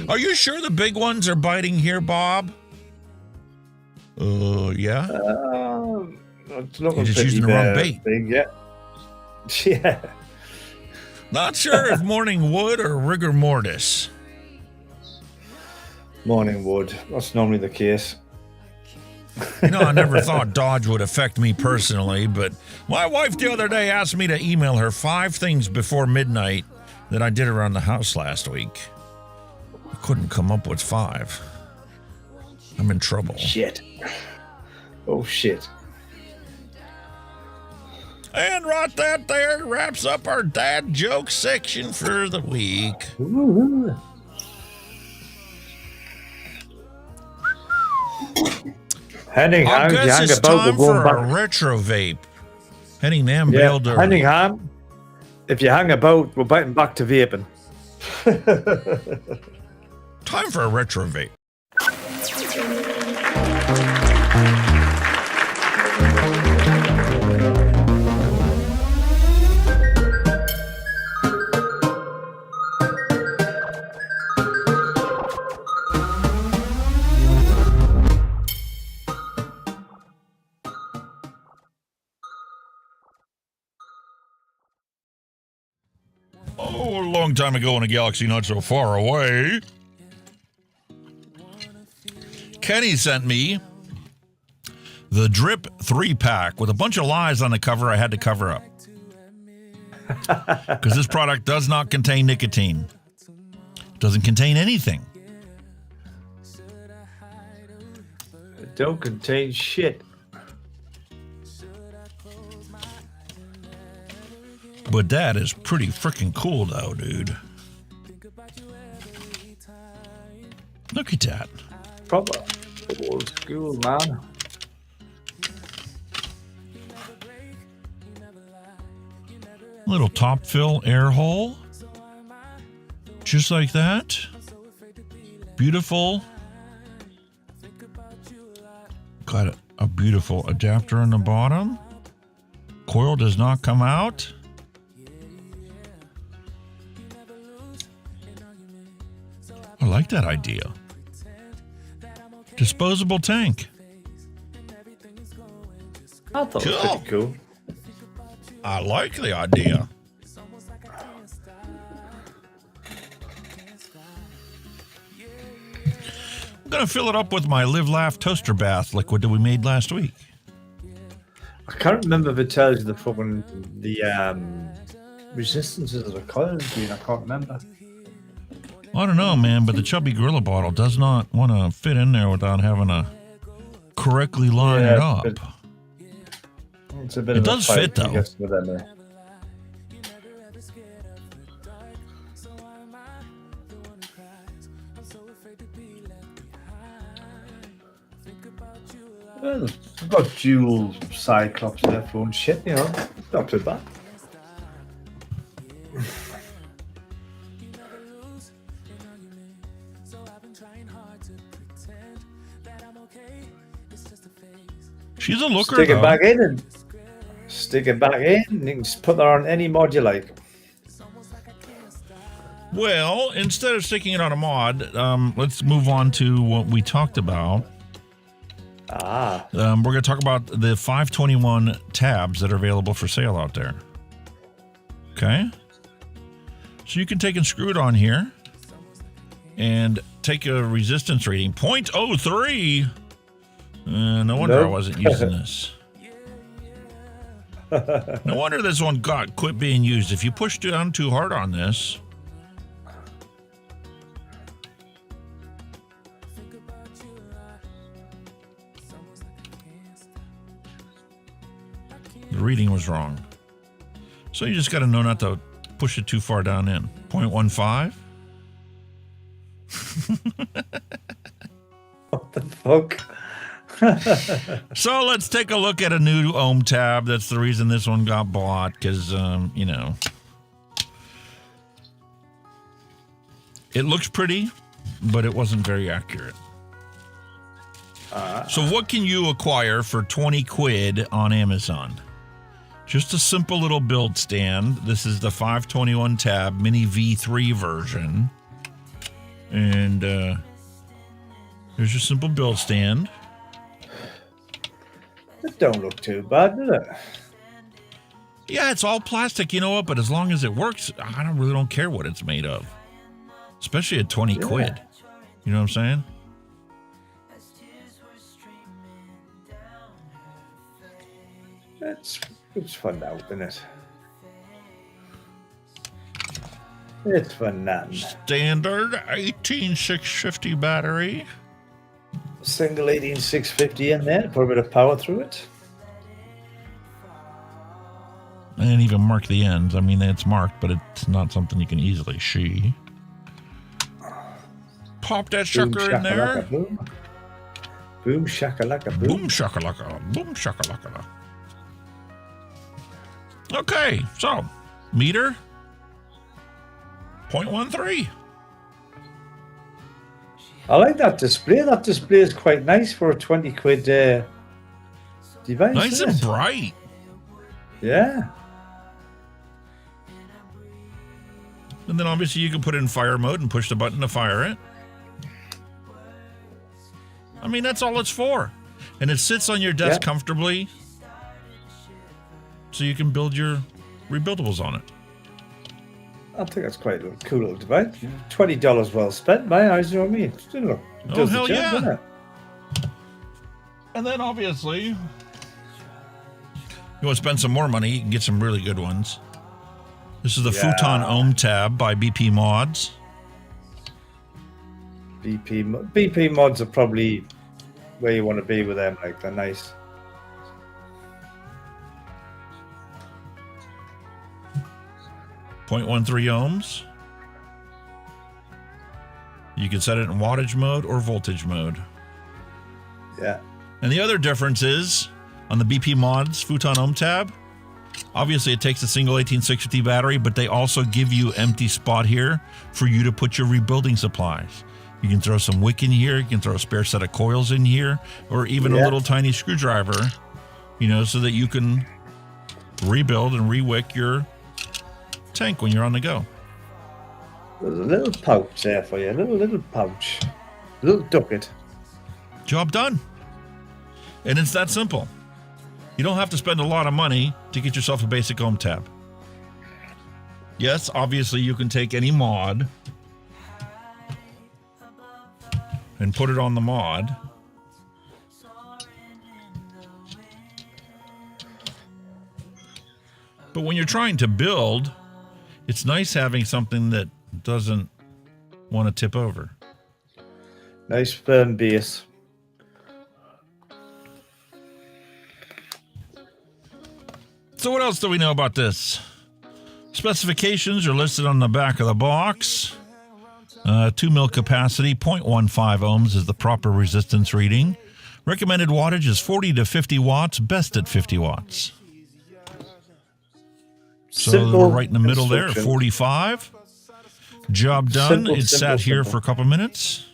Are you sure the big ones are biting here, Bob? Yeah? You're just using the wrong bait. Yeah. Not sure if morning wood or rigor mortis. Morning wood. That's normally the case. You know, I never thought Dodge would affect me personally, but my wife the other day asked me to email her 5 things before midnight that I did around the house last week. I couldn't come up with 5. I'm in trouble. Shit. Oh, shit. And right that there wraps up our dad joke section for the week. Ooh. I guess it's time for a retro vape. Henningham bailed early. Henningham, if you hang about, we're biting back to vaping. Time for a retro vape. Oh, a long time ago in a galaxy not so far away, Kenny sent me the Drip 3-pack with a bunch of lies on the cover I had to cover up. Because this product does not contain nicotine. It doesn't contain anything. It don't contain shit. But that is pretty freaking cool, though, dude. Look at that. Proper old school, man. Little top fill air hole. Just like that. Beautiful. Got a beautiful adapter on the bottom. Coil does not come out. I like that idea. Disposable tank. I thought it was pretty cool. I like the idea. I'm going to fill it up with my Live Laugh toaster bath liquid that we made last week. I can't remember if it tells you the resistances of the coil green. I can't remember. I don't know, man, but the chubby gorilla bottle does not want to fit in there without having to correctly line it up. It's a bit it of does a fight, fit, though. I guess, with them there. Well, I've got dual Cyclops there for and shit, you know. Not too bad. She's a looker, Stick it though. back in and stick it back in. You can just put that on any mod you like. Well, instead of sticking it on a mod, let's move on to what we talked about. We're going to talk about the 521 tabs that are available for sale out there. Okay? So you can take and screw it on here and take a resistance reading. 0.03. No wonder I wasn't using this. No wonder this one quit being used. If you push down too hard on this, the reading was wrong. So you just got to know not to push it too far down in. 0.15. What the fuck? So let's take a look at a new ohm tab. That's the reason this one got bought, because, you know, it looks pretty, but it wasn't very accurate. So what can you acquire for 20 quid on Amazon? Just a simple little build stand. This is the 521 tab mini V3 version. And there's your simple build stand. It don't look too bad, does it? Yeah, it's all plastic, you know what? But as long as it works, I really don't care what it's made of. Especially at 20 quid. You know what I'm saying? It's fun now, isn't it? It's fun now. Standard 18650 battery. Single 18650 in there, put a bit of power through it. I didn't even mark the ends. I mean, it's marked, but it's not something you can easily see. Pop that sucker in there. Boom. Boom shakalaka boom. Boom shakalaka. Boom shakalaka. Okay, so meter 0.13. I like that display. That display is quite nice for a 20 quid device. Nice and bright. Yeah. And then obviously you can put it in fire mode and push the button to fire it. I mean, that's all it's for. And it sits on your desk comfortably, so you can build your rebuildables on it. I think that's quite a cool little device. $20 well spent, my eyes, you know what I mean? It does hell the job, yeah. doesn't it? And then obviously, you want to spend some more money, you can get some really good ones. This is the Futon Ohm Tab by BP Mods. BP Mods are probably where you want to be with them. Like, they're nice. .13 ohms. You can set it in wattage mode or voltage mode. Yeah. And the other difference is on the BP Mods Futon Ohm Tab, obviously it takes a single 18650 battery, but they also give you empty spot here for you to put your rebuilding supplies. You can throw some wick in here, you can throw a spare set of coils in here, or even a little tiny screwdriver, you know, so that you can rebuild and re-wick your tank when you're on the go. There's a little pouch there for you, a little pouch, a little ducket. Job done. And it's that simple. You don't have to spend a lot of money to get yourself a basic Ohm Tab. Yes, obviously you can take any mod and put it on the mod. But when you're trying to build, it's nice having something that doesn't want to tip over. Nice firm base. So what else do we know about this? Specifications are listed on the back of the box. 2 mil capacity, 0.15 ohms is the proper resistance reading. Recommended wattage is 40 to 50 watts, best at 50 watts. So we're right in the middle there, 45. Job done. It sat here for a couple minutes.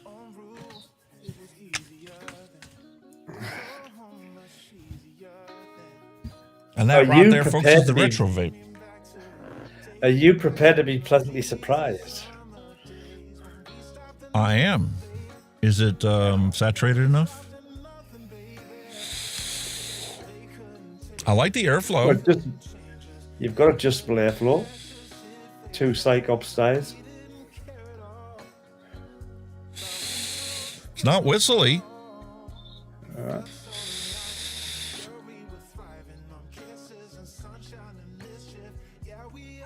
And that right there, folks, is the retro vape. Are you prepared to be pleasantly surprised? I am. Is it saturated enough? I like the airflow. Well, you've got adjustable airflow. 2 psych styles. It's not whistly.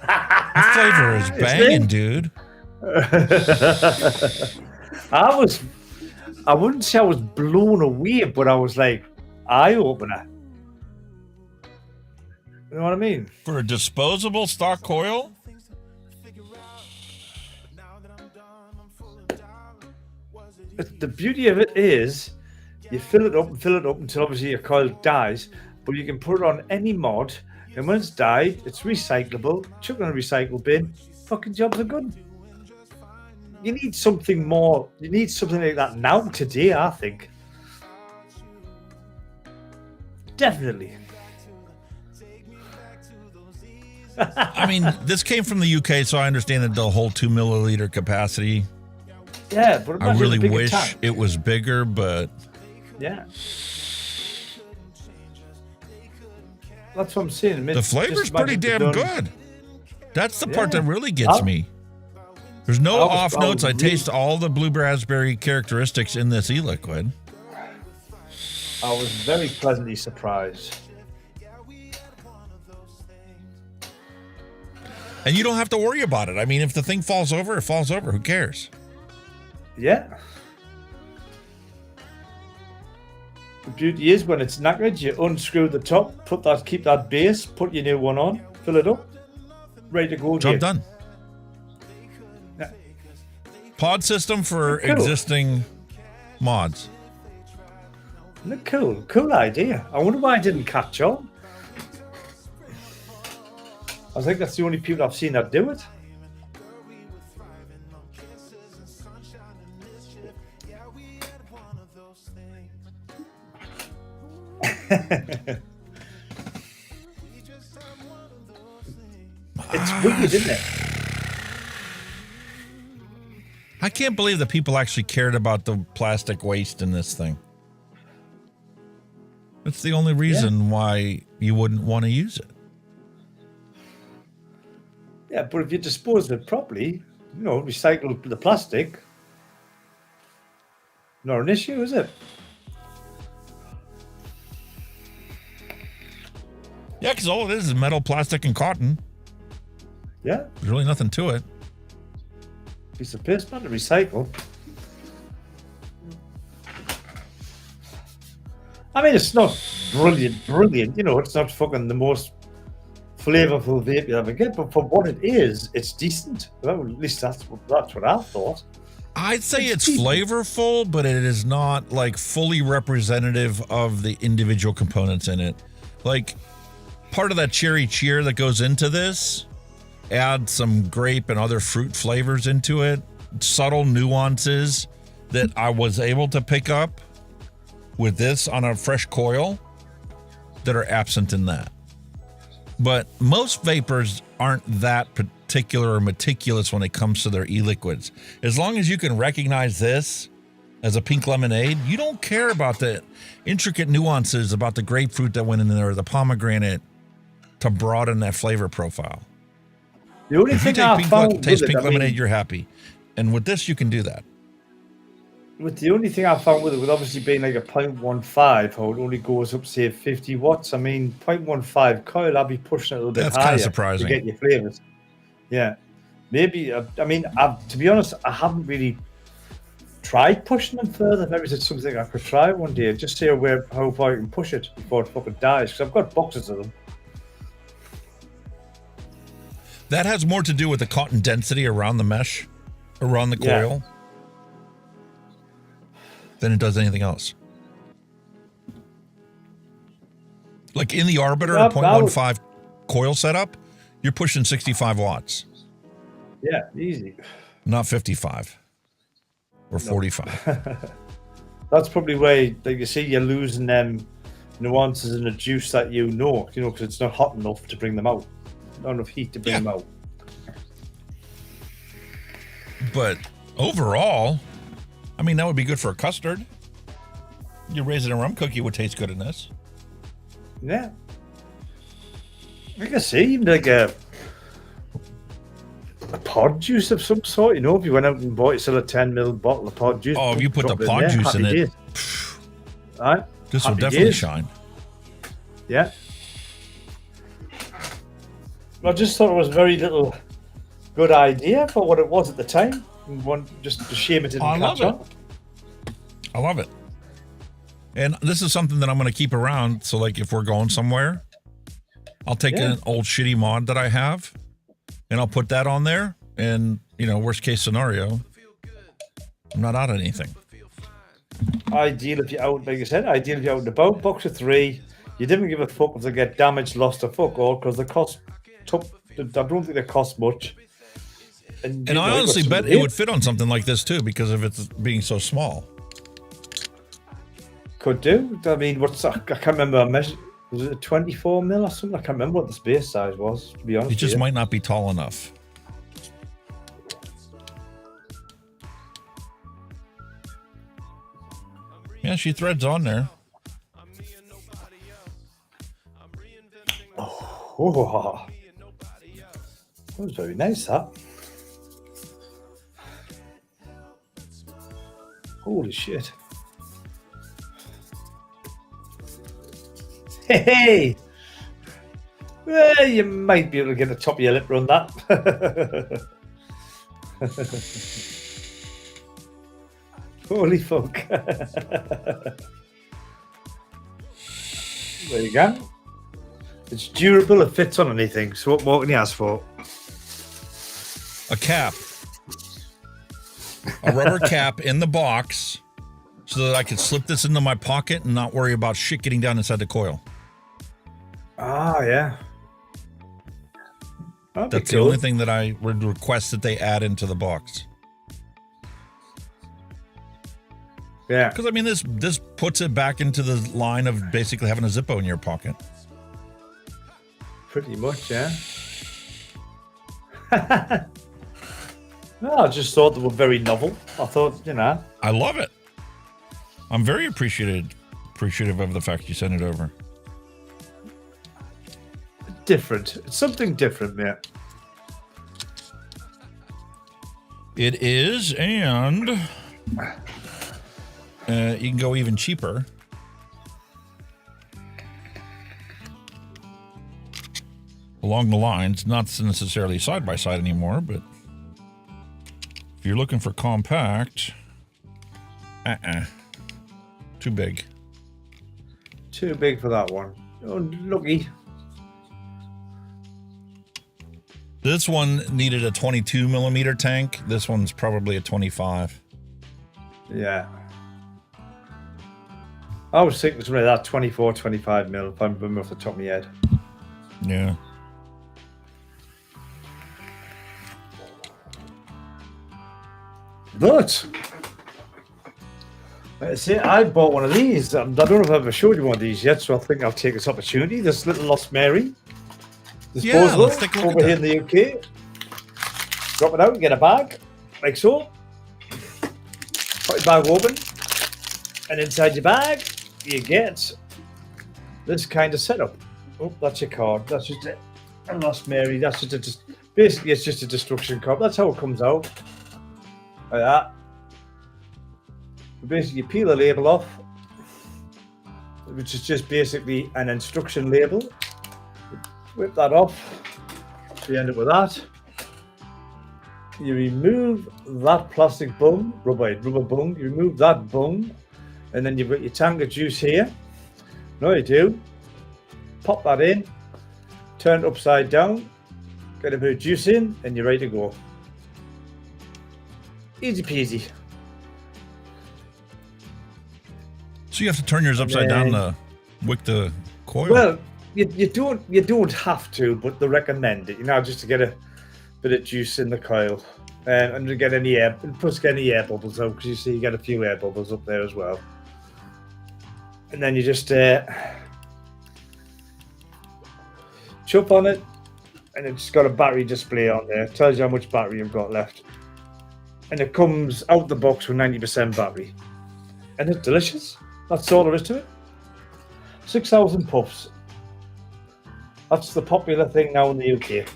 The flavor is banging, dude. I wouldn't say I was blown away, but I was like, eye opener. You know what I mean? For a disposable stock coil? The beauty of it is you fill it up until obviously your coil dies, but you can put it on any mod, and when it's died, it's recyclable, chuck it in a recycle bin, fucking jobs are good. You need something more, you need something like that now, today, I think. Definitely. I mean, this came from the UK, so I understand that the whole 2 milliliter capacity. Yeah, but I really wish it was bigger, but yeah, that's what I'm saying. The flavor's pretty damn good. That's the part that really gets me. There's no off notes. I taste all the blue raspberry characteristics in this e-liquid. I was very pleasantly surprised. And you don't have to worry about it. I mean, if the thing falls over, it falls over. Who cares? Yeah. The beauty is when it's knackered, you unscrew the top, keep that base, put your new one on, fill it up, ready to go. Job done. Yeah. Pod system for Cool. existing mods. Cool idea. I wonder why I didn't catch on. I think that's the only people I've seen that do it. It's wicked, isn't it? I can't believe that people actually cared about the plastic waste in this thing. That's the only reason why you wouldn't want to use it. Yeah, but if you dispose of it properly, recycle the plastic, not an issue, is it? Yeah, because all it is metal, plastic, and cotton. Yeah. There's really nothing to it. Piece of piss, not to recycle. I mean, it's not brilliant. It's not fucking the most flavorful vape you ever get, but for what it is, it's decent. Well, at least that's what I thought. I'd say it's flavorful, but it is not like fully representative of the individual components in it. Like part of that cherry cheer that goes into this, add some grape and other fruit flavors into it, subtle nuances that I was able to pick up with this on a fresh coil that are absent in that. But most vapors aren't that particular or meticulous when it comes to their e-liquids. As long as you can recognize this as a pink lemonade, you don't care about the intricate nuances about the grapefruit that went in there or the pomegranate to broaden that flavor profile. The only If you thing I take found taste with it, pink lemonade, you're happy. And with this, you can do that. With the only thing I found with it, with obviously being like a 0.15, how it only goes up, say, 50 watts. I mean, 0.15 coil, I'll be pushing it a little bit higher. That's kind of surprising. To get your flavors. Yeah. Maybe, I mean, to be honest, I haven't really tried pushing them further. Maybe it's something I could try one day. Just see how far I can push it before it fucking dies. Because I've got boxes of them. That has more to do with the cotton density around the mesh, around the coil, than it does anything else. Like in the Arbiter 0.15 coil setup, you're pushing 65 watts. Yeah, easy. Not 55 or 45. That's probably where, like you see, you're losing them nuances in the juice that because it's not hot enough to bring them out. Not enough heat to bring them out. But overall, I mean, that would be good for a custard. Your raisin and rum cookie would taste good in this. Yeah. I can see, even like a pod juice of some sort, if you went out and bought yourself a 10ml bottle of pod juice. Oh, if you put the pod juice in it, right? This will definitely shine. Yeah. I just thought it was a very little good idea for what it was at the time. Just a shame it didn't catch on. I love it. And this is something that I'm going to keep around. So like if we're going somewhere, I'll take an old shitty mod that I have and I'll put that on there. And, worst case scenario, I'm not out of anything. Ideal if you're out, like I said, ideal if you're out and about. Box of 3. You didn't give a fuck if they get damaged, lost, or fuck all, because they cost. I don't think they cost much. And I honestly bet it would fit on something like this too, because of it being so small. Could do. I mean, I can't remember. I measured. Was it a 24mm or something? I can't remember what the space size was. To be honest, it just might not be tall enough. Yeah, she threads on there. Oh, that was very nice, that. Holy shit. Hey! Well, you might be able to get the top of your lip on that. Holy fuck. There you go. It's durable, it fits on anything. So what more can you ask for? A cap. A rubber cap in the box so that I could slip this into my pocket and not worry about shit getting down inside the coil. Ah, yeah. That's the only thing that I would request that they add into the box. Yeah. Because, I mean, this puts it back into the line of basically having a Zippo in your pocket. Pretty much, yeah. No, I just thought they were very novel. I thought, you know. I love it. I'm very appreciative of the fact you sent it over. Different. It's something different, mate. It is, and you can go even cheaper. Along the lines, not necessarily side by side anymore, but if you're looking for compact, too big. Too big for that one. Oh, lucky. This one needed a 22 millimeter tank. This one's probably a 25. Yeah. I was thinking something like that, 24, 25 mil, if I'm remembering off the top of my head. Yeah. But see, I bought one of these. I don't know if I've ever showed you one of these yet, so I think I'll take this opportunity. This little Lost Mary disposal, yeah, let's take a look over at here in the UK. Drop it out and get a bag, like so. Put your bag open, and inside your bag, you get this kind of setup. Oh, that's your card. That's just a Lost Mary. That's just basically it's just a destruction card. That's how it comes out. Like that. Basically, you peel the label off, which is just basically an instruction label. Whip that off. So you end up with that. You remove that plastic bung, rubber bung. You remove that bung, and then you've got your tank of juice here. No, you do. Pop that in, turn it upside down, get a bit of juice in, and you're ready to go. Easy peasy. So you have to turn yours upside down to wick the coil? Well, you don't have to, but they recommend it, you know, just to get a bit of juice in the coil and to get any air, plus get any air bubbles out, because you see you get a few air bubbles up there as well. And then you just chup on it, and it's got a battery display on there. It tells you how much battery you've got left. And it comes out the box with 90% battery. And it's delicious. That's all there is to it. 6,000 puffs. That's the popular thing now in the UK.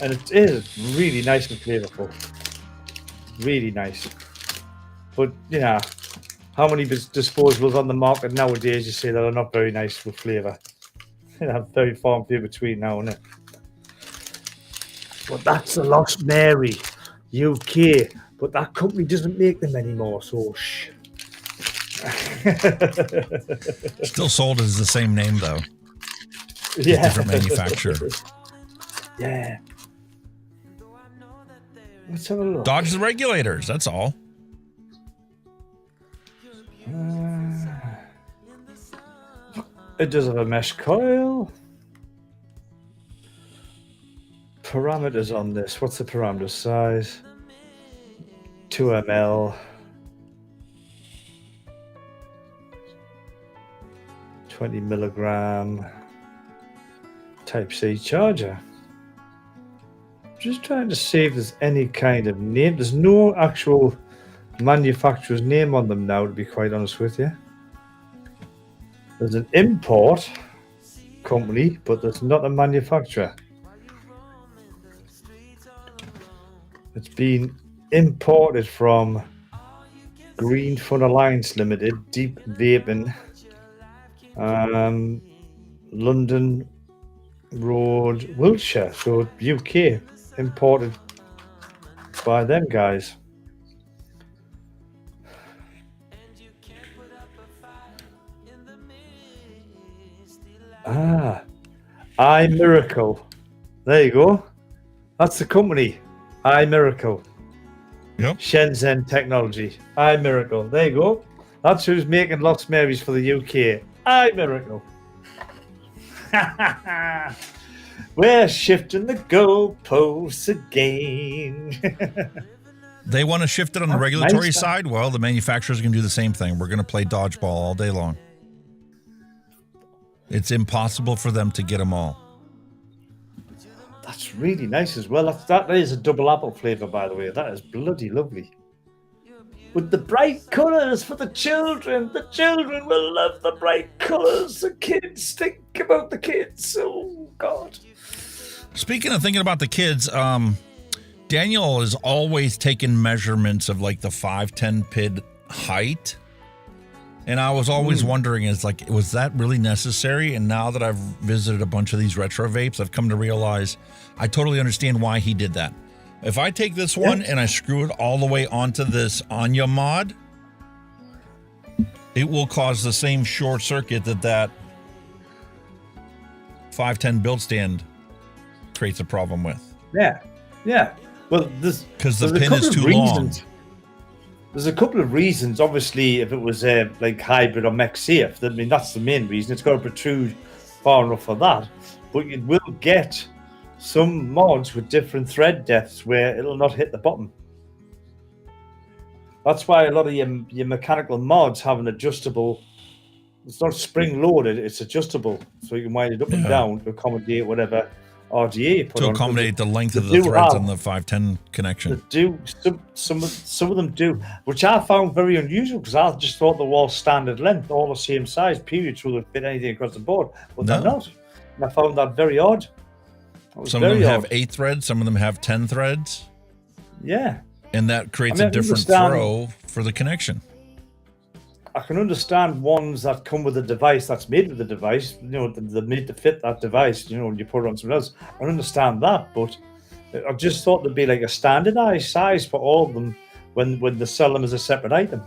And it is really nice and flavourful. Really nice. But, you know, how many disposables on the market nowadays you see that are not very nice with flavour? You know, very far and few between now, isn't it? But that's the Lost Mary, UK. But that company doesn't make them anymore, so shh. Still sold as the same name, though. Yeah. Different manufacturer. Yeah. Let's have a look. Dodge the regulators, that's all. It does have a mesh coil. Parameters on this. What's the parameter size? 2 ml. 20 milligram. Type-C charger. Just trying to see if there's any kind of name. There's no actual manufacturer's name on them now, to be quite honest with you. There's an import company, but there's not a manufacturer. It's been imported from Green Fun Alliance Limited, Deep Vaping, London Road, Wiltshire, so UK, imported by them guys. iMiracle. There you go. That's the company. iMiracle. Yep. Shenzhen Technology. iMiracle. There you go. That's who's making Lost Marys for the UK. iMiracle. We're shifting the goalposts again. They want to shift it on the regulatory side. Well, the manufacturers can do the same thing. We're going to play dodgeball all day long. It's impossible for them to get them all. That's really nice as well. That is a double apple flavor, by the way. That is bloody lovely. With the bright colors for the children. The children will love the bright colors. The kids, think about the kids. Oh, God. Speaking of thinking about the kids, Daniel is always taking measurements of like the 510 pid height. And I was always wondering, was that really necessary? And now that I've visited a bunch of these retro vapes, I've come to realize I totally understand why he did that. If I take this one and I screw it all the way onto this Anya mod, it will cause the same short circuit that 510 build stand creates a problem with. Yeah. Well, because the pin is too long. There's a couple of reasons. Obviously, if it was like hybrid or mech safe, I mean, that's the main reason. It's got to protrude far enough for that. But you will get some mods with different thread depths where it'll not hit the bottom. That's why a lot of your mechanical mods have an adjustable. It's not spring loaded; it's adjustable, so you can wind it up and down to accommodate whatever RDA you put to on. Accommodate the length of the threads on the 510 connection. Some of them do, which I found very unusual because I just thought they were all standard length, all the same size, period, so they fit anything across the board. But they're not. And I found that very odd. Some of them have 8 threads, some of them have 10 threads. Yeah. And that creates a different throw for the connection. I can understand ones that come with a device that's made with the device, they're made to fit that device, and you put it on something else. I understand that, but I just thought there'd be like a standardized size for all of them when they sell them as a separate item.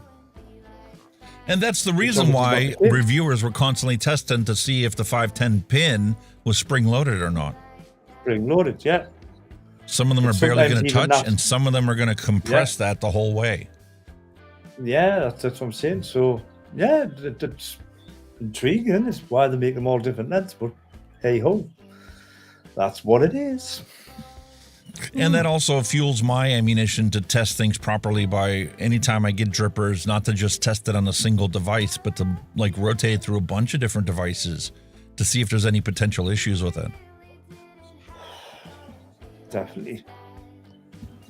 And that's the reason why reviewers were constantly testing to see if the 510 pin was spring loaded or not. Spring loaded, yeah. Some of them are barely going to touch, and some of them are going to compress that the whole way. Yeah, that's what I'm saying. So, yeah, it's intriguing. It's why they make them all different lengths, but hey ho, that's what it is. And that also fuels my ammunition to test things properly by anytime I get drippers, not to just test it on a single device, but to like rotate it through a bunch of different devices to see if there's any potential issues with it. Definitely.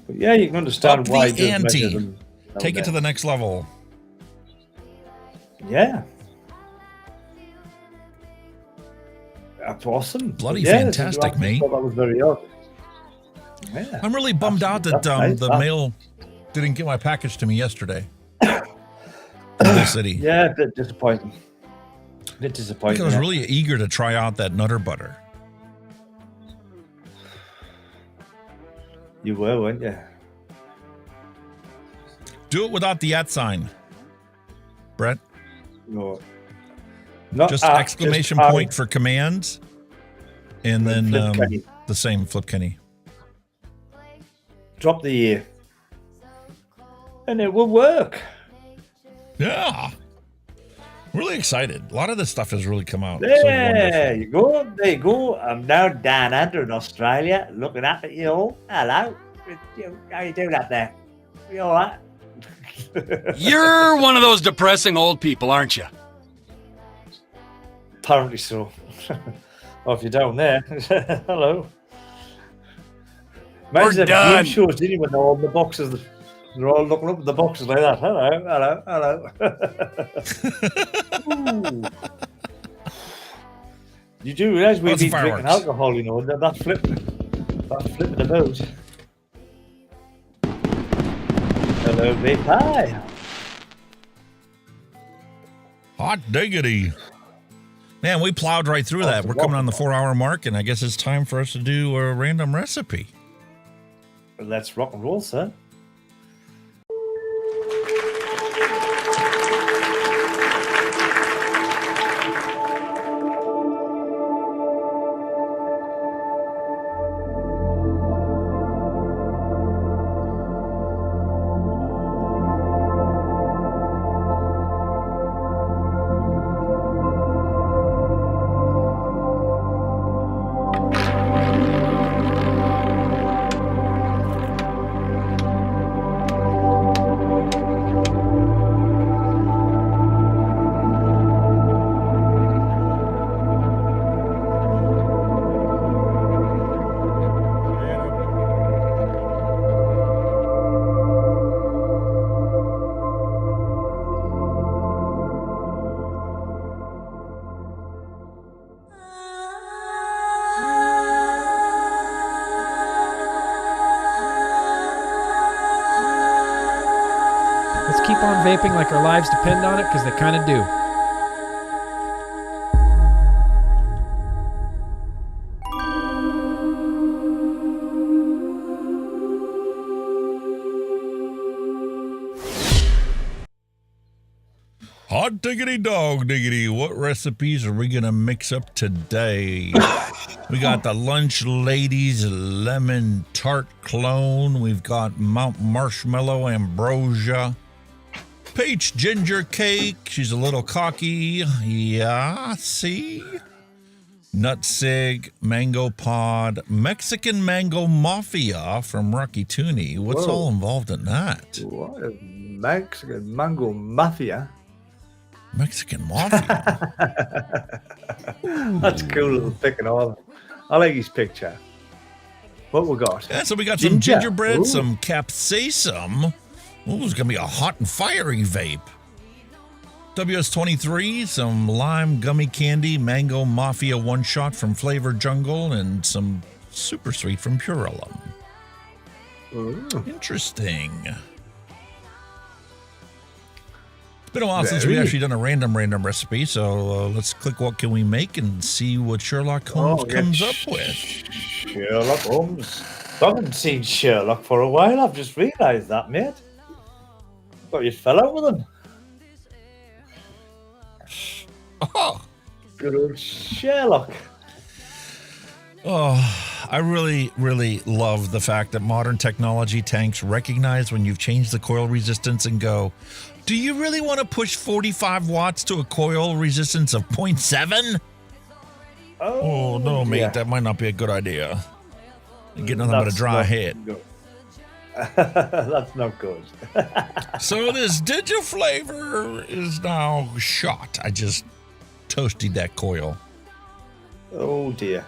But yeah, you can understand why the ante. Take it to the next level. Yeah. That's awesome. Bloody fantastic, mate. That was very odd. Yeah. I'm really bummed out that the mail didn't get my package to me yesterday. In the city. Yeah, a bit disappointing. I was really eager to try out that Nutter Butter. You were, weren't you? Do it without the @ sign, Brett. No. Just exclamation point for commands, and then the same flip Kenny. Drop the ear, and it will work. Yeah, really excited. A lot of this stuff has really come out. There you go. There you go. I'm now down under in Australia, looking up at you all. Hello. How you doing up there? You all right? You're one of those depressing old people, aren't you? Apparently so. Well, if you're down there, hello. Imagine the game shows, didn't you, when they're all in the boxes? They're all looking up at the boxes like that. Hello. You do realise we've been drinking alcohol, that's flipping the boat. Hello, Vape. Hi. Hot diggity. Man, we plowed right through that. We're coming on the 4-hour mark, and I guess it's time for us to do a random recipe. Let's rock and roll, sir. Let's keep on vaping like our lives depend on it, because they kind of do. Hot diggity dog diggity. What recipes are we going to mix up today? We got the Lunch Ladies Lemon Tart Clone. We've got Mount Marshmallow Ambrosia. Peach Ginger Cake. She's a little cocky. Yeah, see? Nutsig, Mango Pod, Mexican Mango Mafia from Rocky Tooney. What's all involved in that? What is Mexican Mango Mafia? Mexican Mafia? That's a cool little pick and all. I like his picture. What we got? Yeah, so we got some gingerbread, some capsaicin. Ooh, it's going to be a hot and fiery vape. WS23, some lime gummy candy, Mango Mafia one-shot from Flavor Jungle, and some super sweet from Purellum. Interesting. It's been a while since we actually done a random recipe, so let's click what can we make and see what Sherlock Holmes comes up with. Sherlock Holmes. I haven't seen Sherlock for a while. I've just realised that, mate. Thought you fell out with him. Oh, good old Sherlock. Oh, I really, really love the fact that modern technology tanks recognize when you've changed the coil resistance and go, do you really want to push 45 watts to a coil resistance of 0.7? Oh no, mate, that might not be a good idea. You get nothing but a dry hit. That's not good. So this Digiflavor is now shot. I just toasted that coil. Oh dear.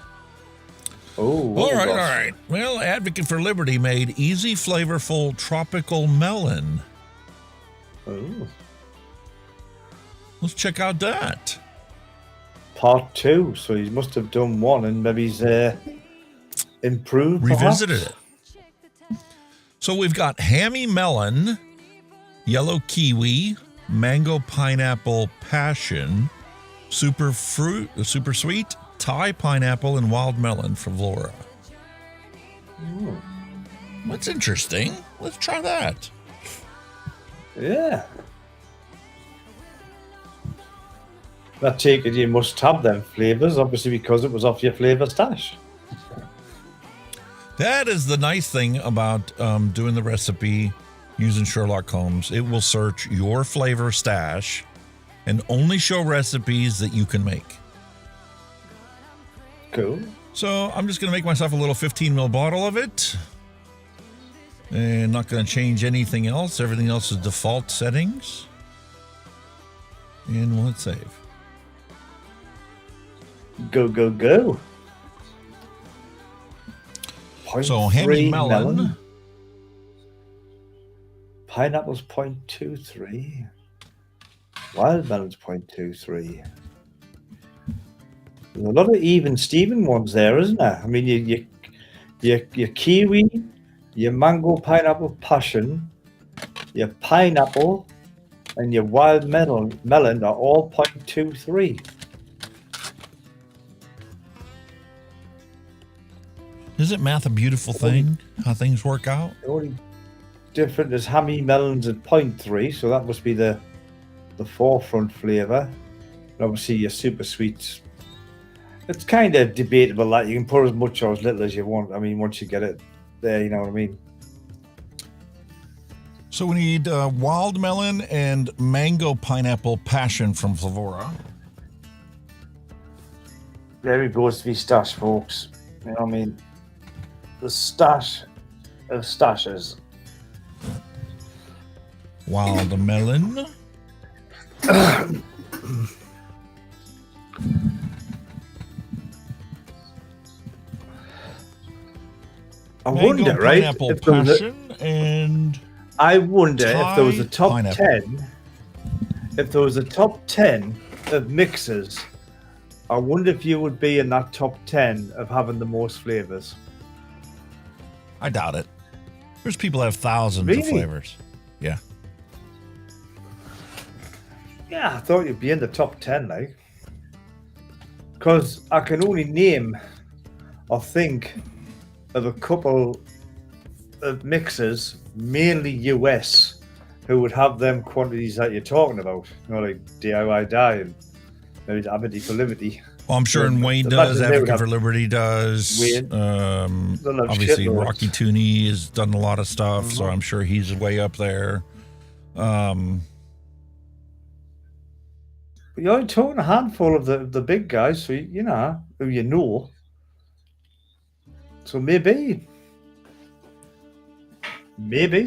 Oh. All right. Well, Advocate for Liberty made easy, flavorful tropical melon. Oh. Let's check out that. Part 2. So he must have done one and maybe he's improved. Revisited perhaps? it. So we've got hammy melon, yellow kiwi, mango pineapple passion, super sweet, Thai pineapple, and wild melon from Flora. That's interesting. Let's try that. Yeah. I take it you must have them flavors, obviously, because it was off your flavor stash. That is the nice thing about doing the recipe using Sherlock Holmes. It will search your flavor stash and only show recipes that you can make. Cool. So I'm just going to make myself a little 15 ml bottle of it. And not going to change anything else. Everything else is default settings. And we'll hit save. Go, go, go. So hammy melon. Pineapple's 0.23. Wild melon's 0.23. There's a lot of even Steven ones there, isn't there? I mean, your kiwi, your mango pineapple passion, your pineapple, and your wild melon are all 0.23. Isn't math a beautiful thing? How things work out? The only different is hammy melons at 0.3, so that must be the forefront flavour. And obviously your super sweets. It's kind of debatable that you can put as much or as little as you want. I mean, once you get it there, you know what I mean. So we need wild melon and mango pineapple passion from Flavora. There it goes to be stash, folks. You know what I mean? The stash of stashes. Wild melon. I wonder, right? Pineapple passion and I wonder if there was a top pineapple. 10. If there was a top 10 of mixers, I wonder if you would be in that top 10 of having the most flavors. I doubt it. There's people that have thousands Really? of flavors. Yeah. Yeah, I thought you'd be in the top 10, like. Because I can only name or think of a couple of mixers, mainly US, who would have them quantities that you're talking about. You know, like DIY Die and maybe the Amity for Liberty. Well, I'm sure Wayne does. Advocate for Liberty does. Obviously, shitloads. Rocky Tooney has done a lot of stuff, so I'm sure he's way up there. But you're only talking a handful of the big guys, so you know who you know. So maybe,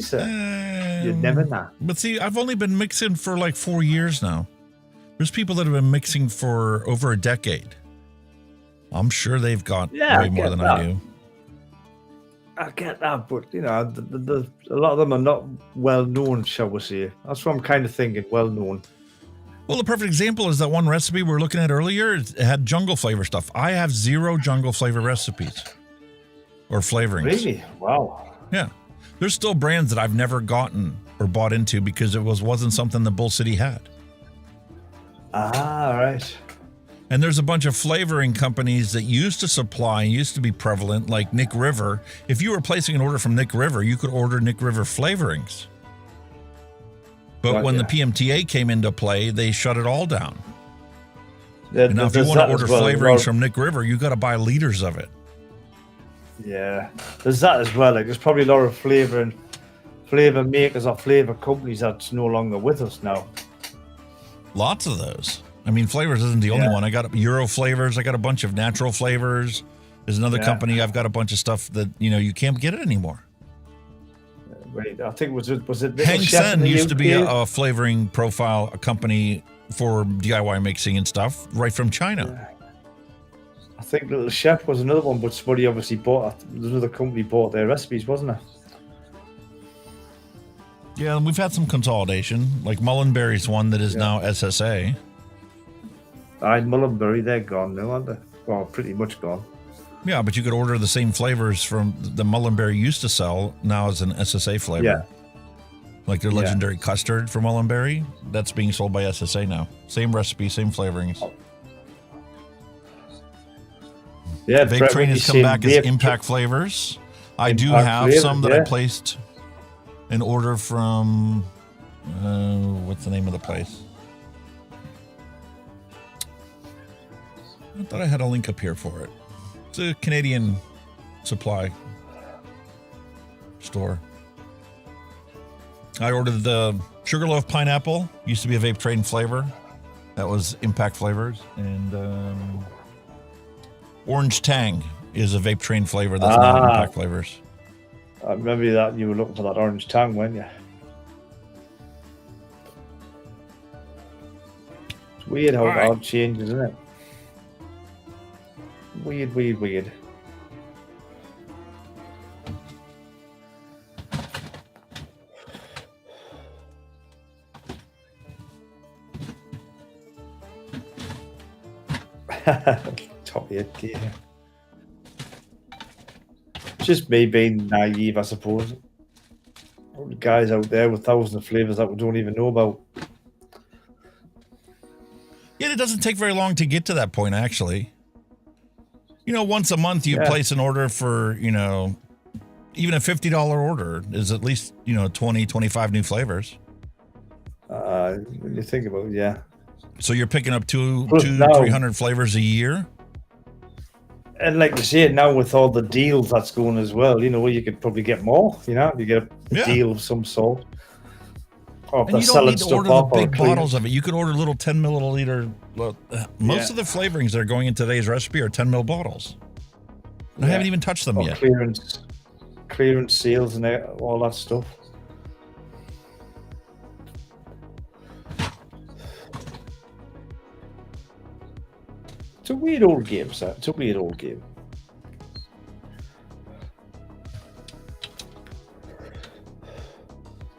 sir. You never know. But see, I've only been mixing for like 4 years now. There's people that have been mixing for over a decade. I'm sure they've got way more than I do. I get that, but you know, a lot of them are not well known, shall we say. That's what I'm kind of thinking, well known. Well, the perfect example is that one recipe we were looking at earlier. It had jungle flavor stuff. I have 0 jungle flavor recipes or flavorings. Really? Wow. Yeah. There's still brands that I've never gotten or bought into because it wasn't something that Bull City had. Ah, right. And there's a bunch of flavoring companies that used to supply, used to be prevalent, like Nick River. If you were placing an order from Nick River, you could order Nick River flavorings. But when the PMTA came into play, they shut it all down. And now if you want to order flavorings from Nick River, you got to buy liters of it. Yeah, there's that as well. Like, there's probably a lot of flavor makers or flavor companies that's no longer with us now. Lots of those. I mean, Flavors isn't the only one. I got Euro Flavors. I got a bunch of natural flavors. There's another company. I've got a bunch of stuff that, you can't get it anymore. Wait, I think was it Hang Sen used to be a flavoring profile, a company for DIY mixing and stuff, right from China. Yeah. I think Little Chef was another one, but somebody obviously another company bought their recipes, wasn't it? Yeah, and we've had some consolidation, like Mullenberry's one that is now SSA. Mullenberry, they're gone now, aren't they? Well, pretty much gone. Yeah, but you could order the same flavors from the Mullenberry used to sell now as an SSA flavor. Yeah. Like their legendary custard from Mullenberry, that's being sold by SSA now. Same recipe, same flavorings. Yeah, Vape Train has come back as Impact Flavors. I do have some that I placed an order from, what's the name of the place? I thought I had a link up here for it. It's a Canadian supply store. I ordered the Sugarloaf Pineapple. Used to be a Vape Train flavor. That was Impact Flavors. And Orange Tang is a Vape Train flavor that's not Impact Flavors. I remember that you were looking for that Orange Tang, weren't you? It's weird how it all changes, isn't it? Weird. Top 8 gear. Just me being naive, I suppose. All the guys out there with thousands of flavors that we don't even know about. Yeah, it doesn't take very long to get to that point, actually. You know, once a month you place an order for, you know, even a $50 order is at least, you know, 20, 25 new flavors. When you think about it, So you're picking up 300 flavors a year? And like you say, now with all the deals that's going as well, you know, you could probably get more, you know, you get a deal of some sort. Or if And they're you don't selling need to stuff order the off or big clean. bottles of it. You could order little 10 milliliter. Most of the flavorings that are going in today's recipe are 10 ml bottles. I haven't even touched them yet. Clearance sales and all that stuff. It's a weird old game, sir. It's a weird old game.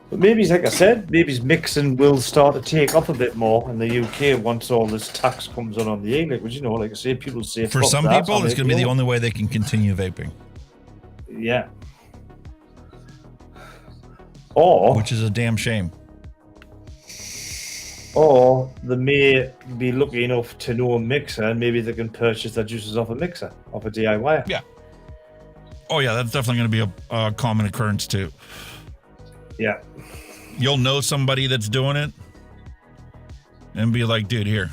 But maybe, like I said, maybe Mixin will start to take off a bit more in the UK once all this tax comes on the e-liquid. Which, you know, like I say, people say For some people, it's going to be the only way they can continue vaping. Yeah. Or which is a damn shame. Or they may be lucky enough to know a mixer, and maybe they can purchase their juices off a mixer, off a DIY. Yeah. Oh yeah, that's definitely going to be a common occurrence too. Yeah. You'll know somebody that's doing it and be like, dude, here.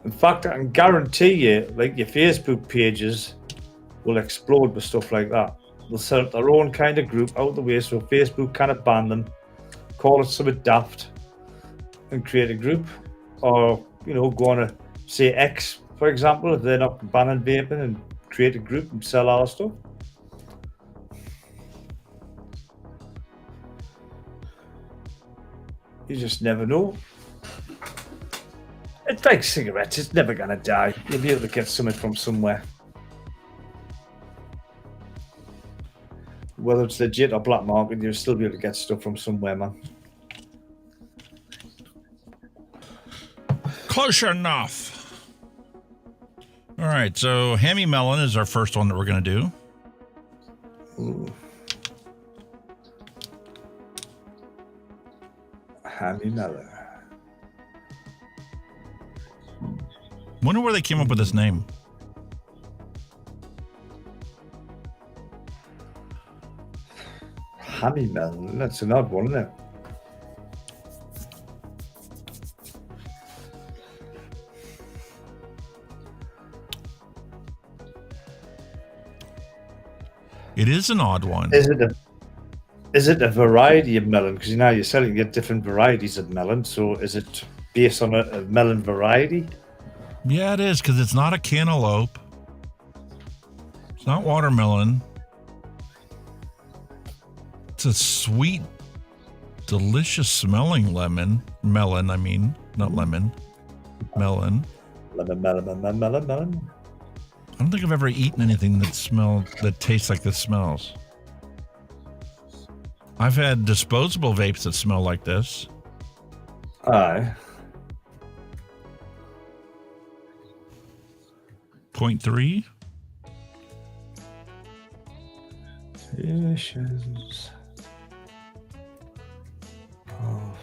In fact, I can guarantee you, like, your Facebook pages will explode with stuff like that. They'll set up their own kind of group out of the way, so Facebook kind of ban them, call it something daft, and create a group. Or, you know, go on a, say, X, for example, if they're not banning vaping, and create a group and sell our stuff. You just never know. It's like cigarettes, it's never going to die. You'll be able to get something from somewhere. Whether it's legit or black market, you'll still be able to get stuff from somewhere, man. Close enough. All right, so Hammy Melon is our first one that we're going to do. Ooh. Hammy Melon. Wonder where they came up with this name. Hammy Melon, that's an odd one, isn't it? It is an odd one. Is it a variety of melon? Because you know you're selling get different varieties of melon. So is it based on a melon variety? Yeah, it is, because it's not a cantaloupe. It's not watermelon. It's a sweet, delicious smelling melon, I mean, not lemon. Melon. Melon. I don't think I've ever eaten anything that tastes like this smells. I've had disposable vapes that smell like this. Aye. 0.3. Visions of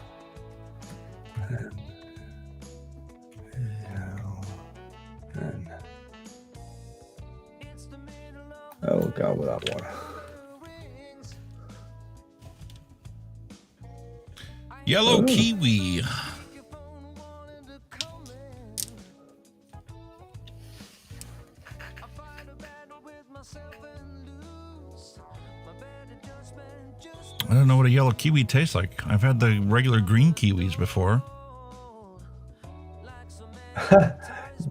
I will go with that one. Yellow kiwi. I don't know what a yellow kiwi tastes like. I've had the regular green kiwis before.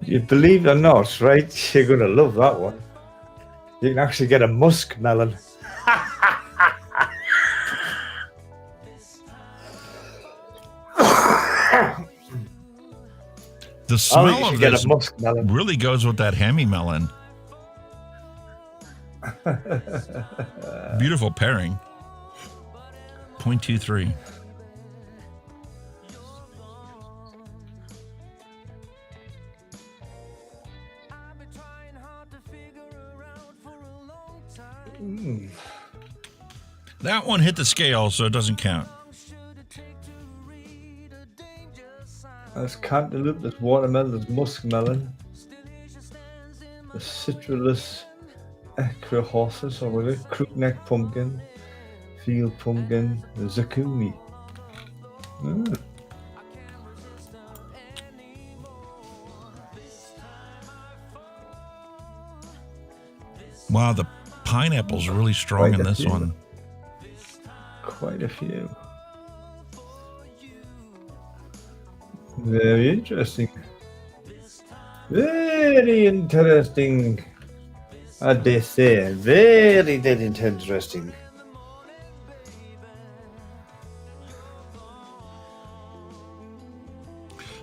You believe it or not, right? You're going to love that one. You can actually get a musk melon. The smell of get this a musk melon. really goes with that hammy melon. Beautiful pairing. 0.23. That one hit the scale, so it doesn't count. There's cantaloupe, there's watermelon, there's muskmelon. The citrus echinacea, or was it? Crookneck pumpkin, field pumpkin, the zakumi. Wow, the pineapple's really strong in this one. Quite a few. Very interesting. Very interesting. As they say, very, very interesting.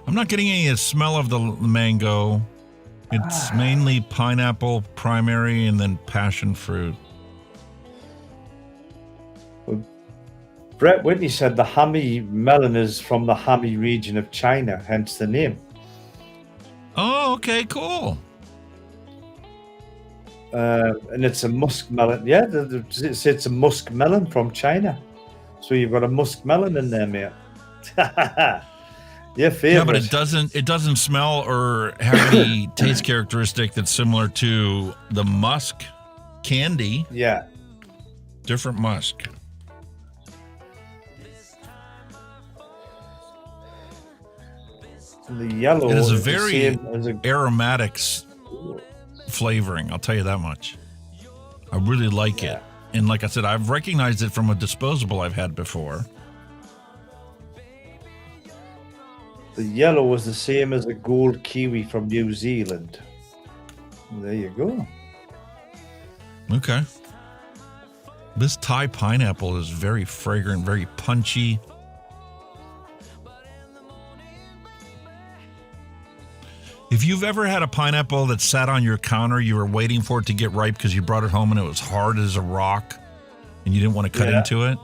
I'm not getting any smell of the mango. It's mainly pineapple primary and then passion fruit. Brett Whitney said the hammy melon is from the hammy region of China, hence the name. Oh, okay, cool. And it's a musk melon. Yeah, it's a musk melon from China. So you've got a musk melon in there, mate. Your favorite. Yeah, but it doesn't smell or have any taste characteristic that's similar to the musk candy. Yeah. Different musk. The yellow it is a is very aromatic flavoring, I'll tell you that much. I really like it. And like I said, I've recognized it from a disposable I've had before. The yellow was the same as the gold kiwi from New Zealand. There you go. Okay. This Thai pineapple is very fragrant, very punchy. If you've ever had a pineapple that sat on your counter, you were waiting for it to get ripe because you brought it home and it was hard as a rock and you didn't want to cut into it,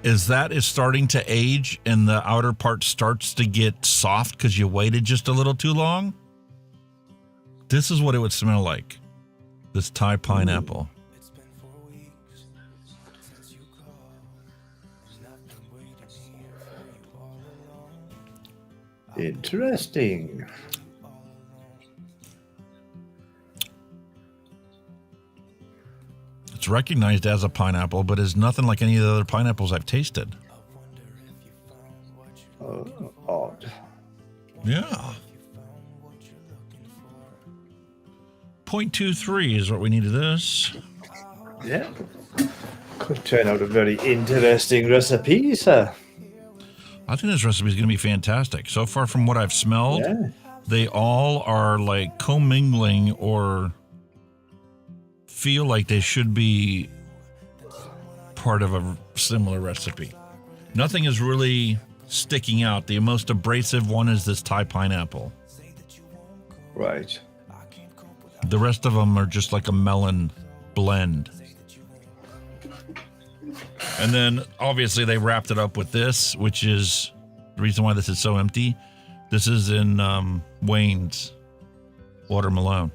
is starting to age and the outer part starts to get soft because you waited just a little too long? This is what it would smell like, this Thai pineapple. Interesting. It's recognized as a pineapple, but is nothing like any of the other pineapples I've tasted. Oh, odd. Yeah. 0.23 is what we need of this. Yeah. Could turn out a very interesting recipe, sir. I think this recipe is going to be fantastic. So far from what I've smelled, they all are like commingling or feel like they should be part of a similar recipe. Nothing is really sticking out. The most abrasive one is this Thai pineapple. Right. The rest of them are just like a melon blend. And then, obviously, they wrapped it up with this, which is the reason why this is so empty. This is in Wayne's Watermelon.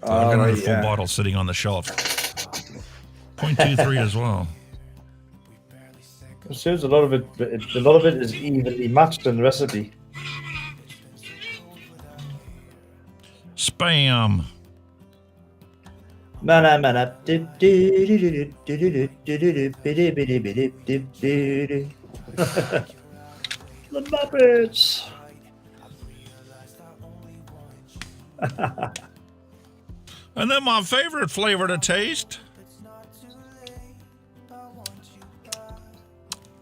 So I've got another full bottle sitting on the shelf. 0.23 as well. It shows a lot of it is evenly matched in the recipe. Spam. The Muppets. And then my favorite flavor to taste.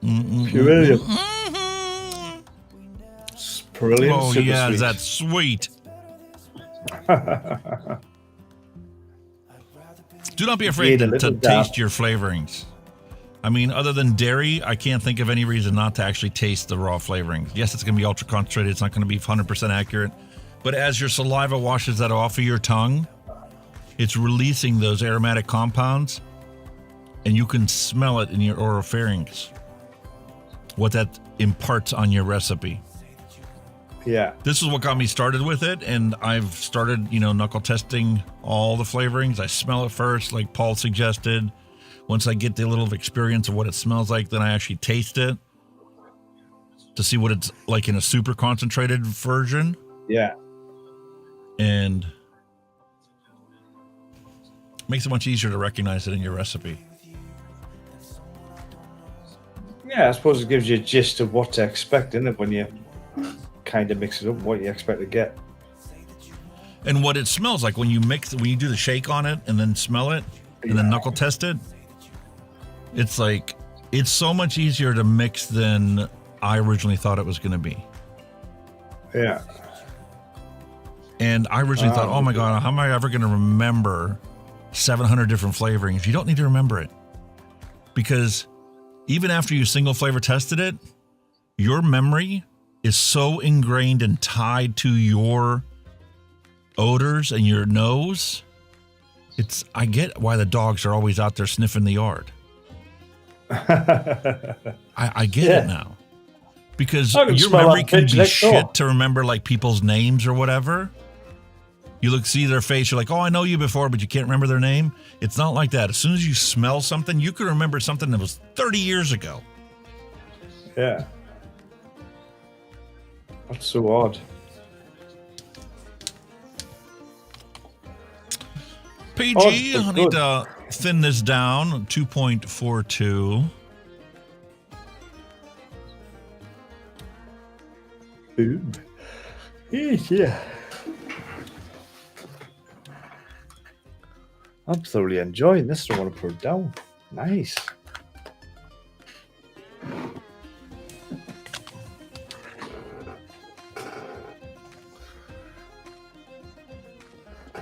Purilium. Purilium. Oh, yeah, that's sweet. Do not be afraid to taste your flavorings. I mean, other than dairy, I can't think of any reason not to actually taste the raw flavorings. Yes, it's going to be ultra concentrated. It's not going to be 100% accurate. But as your saliva washes that off of your tongue, it's releasing those aromatic compounds, and you can smell it in your oropharynx, what that imparts on your recipe. Yeah. This is what got me started with it, and I've started, knuckle testing all the flavorings. I smell it first, like Paul suggested. Once I get the little experience of what it smells like, then I actually taste it. to see what it's like in a super concentrated version. Yeah. And makes it much easier to recognize it in your recipe. Yeah, I suppose it gives you a gist of what to expect, isn't it, when you kind of mix it up, what you expect to get. And what it smells like when you do the shake on it and then smell it and then knuckle test it. It's like, it's so much easier to mix than I originally thought it was going to be. Yeah. And I originally thought, oh my God, how am I ever going to remember 700 different flavorings? You don't need to remember it. Because even after you single flavor tested it, your memory is so ingrained and tied to your odors and your nose. I get why the dogs are always out there sniffing the yard. I get it now. Because your memory can be shit to remember like people's names or whatever. You see their face, you're like, oh, I know you before, but you can't remember their name. It's not like that. As soon as you smell something, you can remember something that was 30 years ago. Yeah. That's so odd. PG, I need to thin this down, 2.42. Boom. Yeah. I'm thoroughly enjoying this. I don't want to put it down. Nice.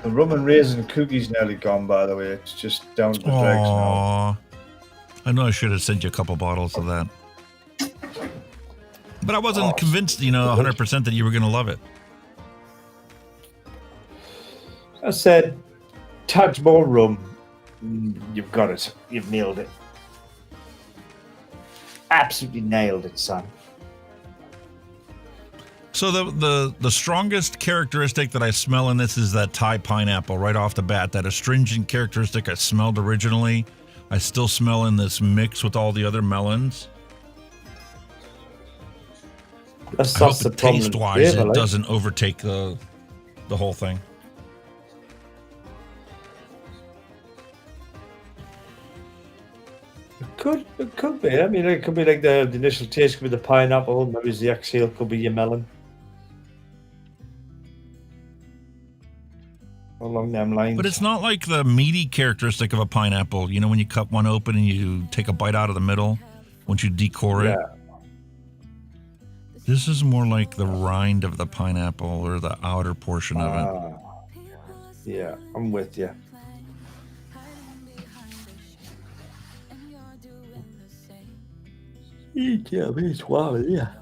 The rum and raisin cookie's nearly gone, by the way. It's just down to the dregs now. I know I should have sent you a couple bottles of that. But I wasn't convinced, 100% that you were going to love it. I said, touch more rum. You've got it. You've nailed it. Absolutely nailed it, son. So the strongest characteristic that I smell in this is that Thai pineapple right off the bat. That astringent characteristic I smelled originally, I still smell in this mix with all the other melons. I hope the taste-wise it doesn't overtake the whole thing. It could be. I mean, it could be like the initial taste could be the pineapple, maybe the exhale could be your melon. Along them lines. But it's not like the meaty characteristic of a pineapple. You know, when you cut one open and you take a bite out of the middle, once you decore it. This is more like the rind of the pineapple or the outer portion of it. Yeah, I'm with you. You can't be swallowed, yeah.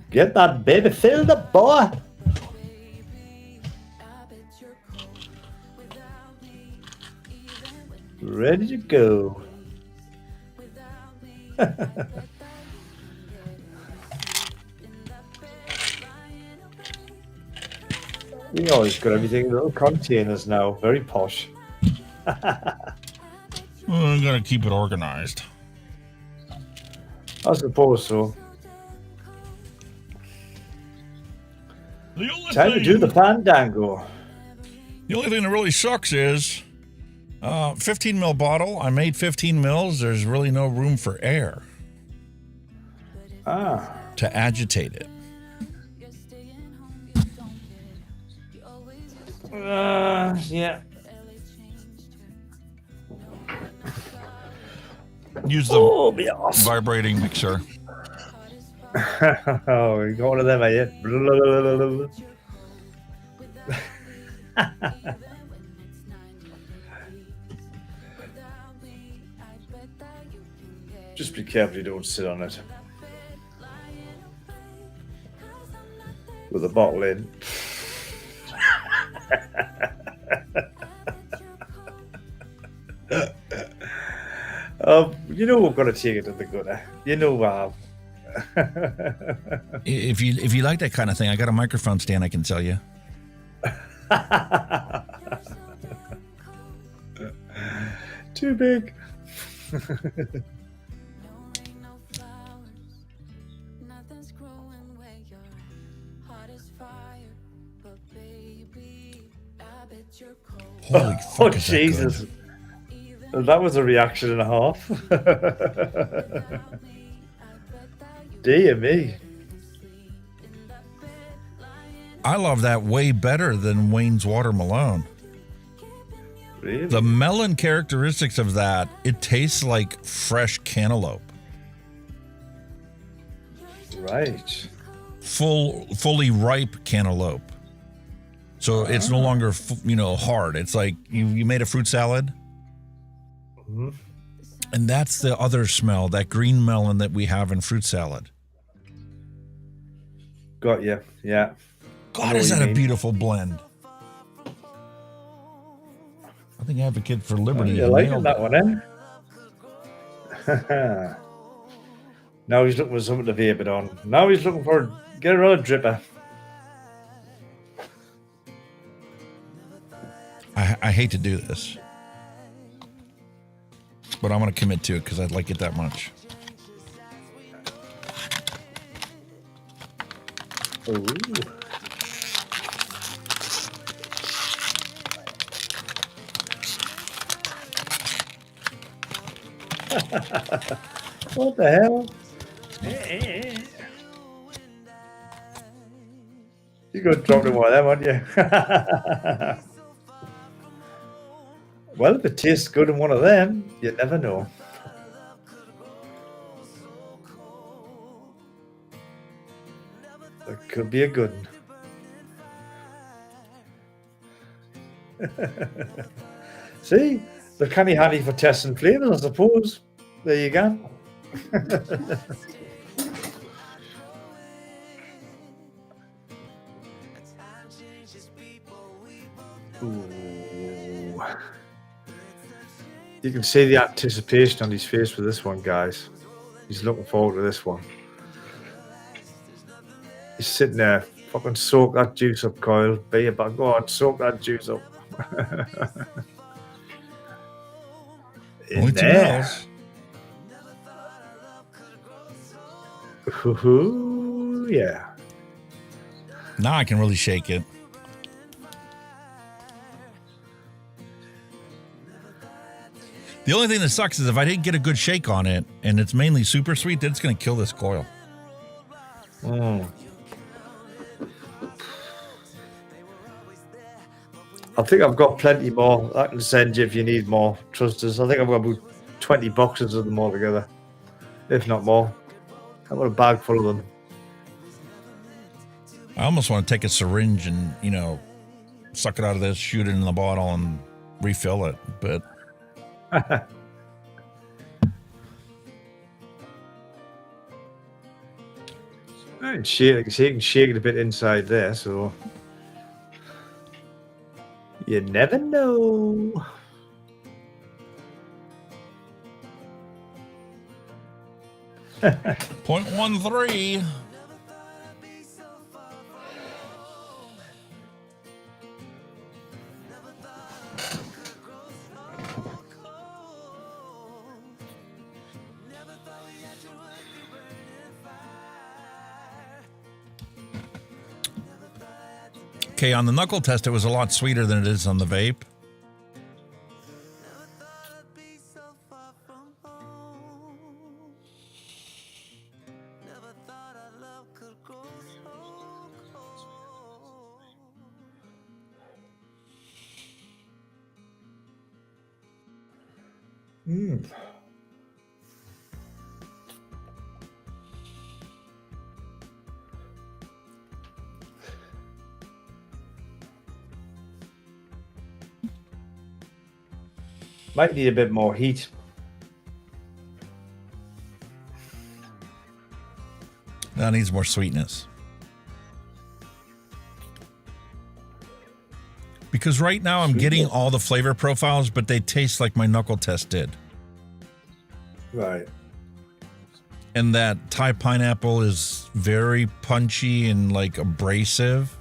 Get that baby filled up, boy. Ready to go. We always got everything in little containers now. Very posh. I'm going to keep it organized. I suppose so. Time to do the fandango. The only thing that really sucks is 15 mil bottle. I made 15 mils. There's really no room for air to agitate it. Yeah. Use the vibrating mixer. Oh, you got one of them, are you? Just be careful you don't sit on it. With a bottle in. You know we're going to take it to the gutter. You know wow. If you like that kind of thing, I got a microphone stand I can sell you. Too big. Holy fuck, Oh, is that Jesus. good. That was a reaction and a half. Dear me. I love that way better than Wayne's Watermelon. Really? The melon characteristics of that, it tastes like fresh cantaloupe. Right. Fully ripe cantaloupe. So it's no longer, hard. It's like you made a fruit salad. Mm-hmm. And that's the other smell, that green melon that we have in fruit salad. Got you. Yeah. God, is that a beautiful blend? I think Advocate for Liberty. You're liking that one, eh? Now he's looking for something to vape it on. Now he's looking for get another dripper. I hate to do this, but I'm going to commit to it because I like it that much. Ooh. What the hell? You're going to drop one of them, aren't you? Well, if it tastes good in one of them, you never know. It could be a good one. See? They're kind of handy for testing flavors, I suppose. There you go. Ooh. You can see the anticipation on his face with this one, guys. He's looking forward to this one. He's sitting there, fucking soak that juice up, Kyle. Be about, go on, soak that juice up. Only 2 mils. Ooh, yeah. Now I can really shake it. The only thing that sucks is if I didn't get a good shake on it and it's mainly super sweet, then it's going to kill this coil. Mm. I think I've got plenty more. I can send you if you need more. Trust us. I think I've got about 20 boxes of them all together, if not more. I've got a bag full of them. I almost want to take a syringe and, suck it out of this, shoot it in the bottle, and refill it. But and shake, you can shake it a bit inside there, so you never know. .13. Okay, on the knuckle test, it was a lot sweeter than it is on the vape. Mm. Might need a bit more heat. That needs more sweetness. Because right now I'm getting all the flavor profiles, but they taste like my knuckle test did. Right. And that Thai pineapple is very punchy and like abrasive.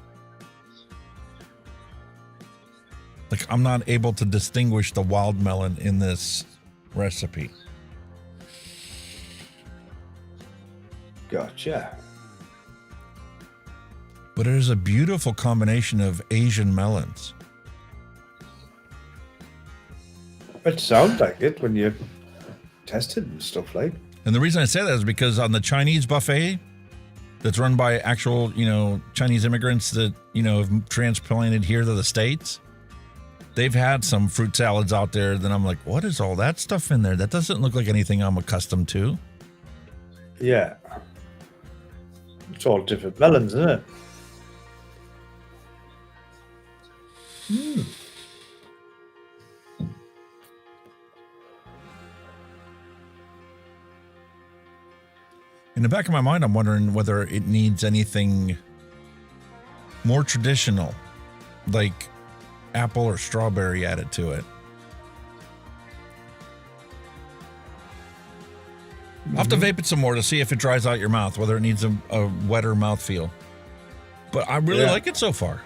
Like I'm not able to distinguish the wild melon in this recipe. Gotcha. But it is a beautiful combination of Asian melons. It sounds like it when you tested and stuff like. And the reason I say that is because on the Chinese buffet that's run by actual, Chinese immigrants that, have transplanted here to the States, they've had some fruit salads out there that I'm like, what is all that stuff in there? That doesn't look like anything I'm accustomed to. Yeah. It's all different melons, isn't it? Hmm. In the back of my mind, I'm wondering whether it needs anything more traditional, like apple or strawberry added to it. I'll have to vape it some more to see if it dries out your mouth, whether it needs a wetter mouthfeel. But I really like it so far.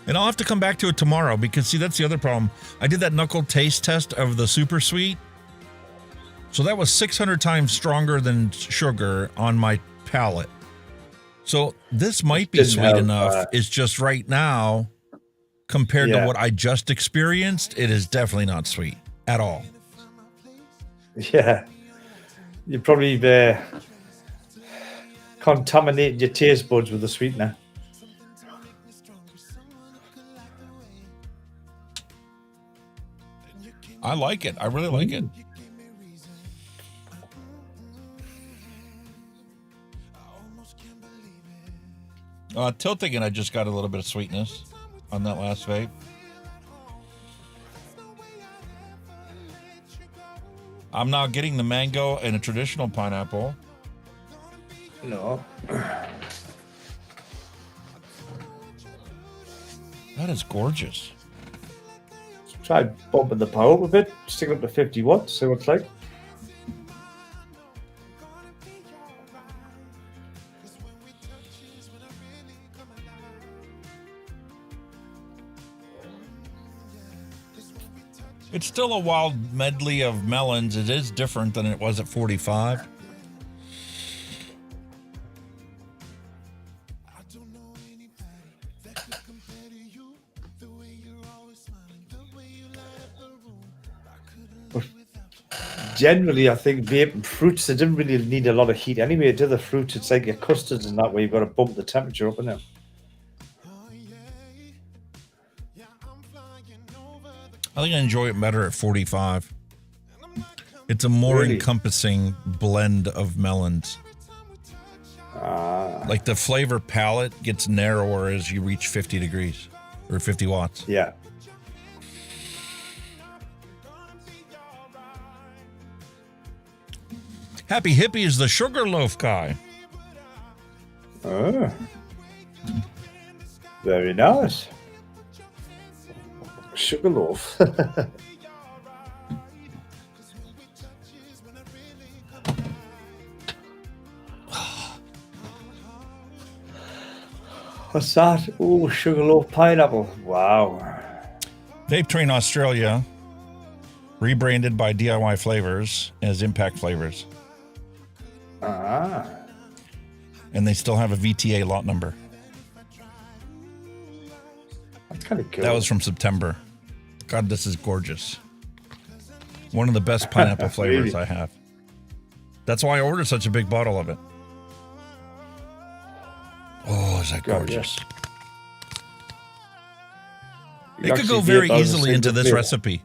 And I'll have to come back to it tomorrow because, see, that's the other problem. I did that knuckle taste test of the super sweet. So that was 600 times stronger than sugar on my palate. So this might be sweet enough. It's just right now, compared to what I just experienced, it is definitely not sweet at all. Yeah. You probably contaminated your taste buds with the sweetener. I like it. I really like it. Tilting it, I just got a little bit of sweetness on that last vape. I'm now getting the mango and a traditional pineapple. No. That is gorgeous. Try bumping the power up a bit, stick it up to 50 watts, see what it's like. It's still a wild medley of melons. It is different than it was at 45. Generally, I think vaping fruits, they didn't really need a lot of heat anyway. To the fruits, it's like your custards and that way you've got to bump the temperature up in them. I think I enjoy it better at 45. It's a more encompassing blend of melons. Like the flavor palette gets narrower as you reach 50 degrees or 50 watts. Yeah. Happy Hippie is the sugar loaf guy. Oh. Very nice. Sugar loaf. What's that? Oh, sugar loaf pineapple. Wow. Vape Train Australia rebranded by DIY Flavors as Impact Flavors. And they still have a VTA lot number. That's kind of cool. That was from September. God, this is gorgeous. One of the best pineapple flavors Really? I have. That's why I ordered such a big bottle of it. Oh, is that gorgeous? It could go very easily into this recipe.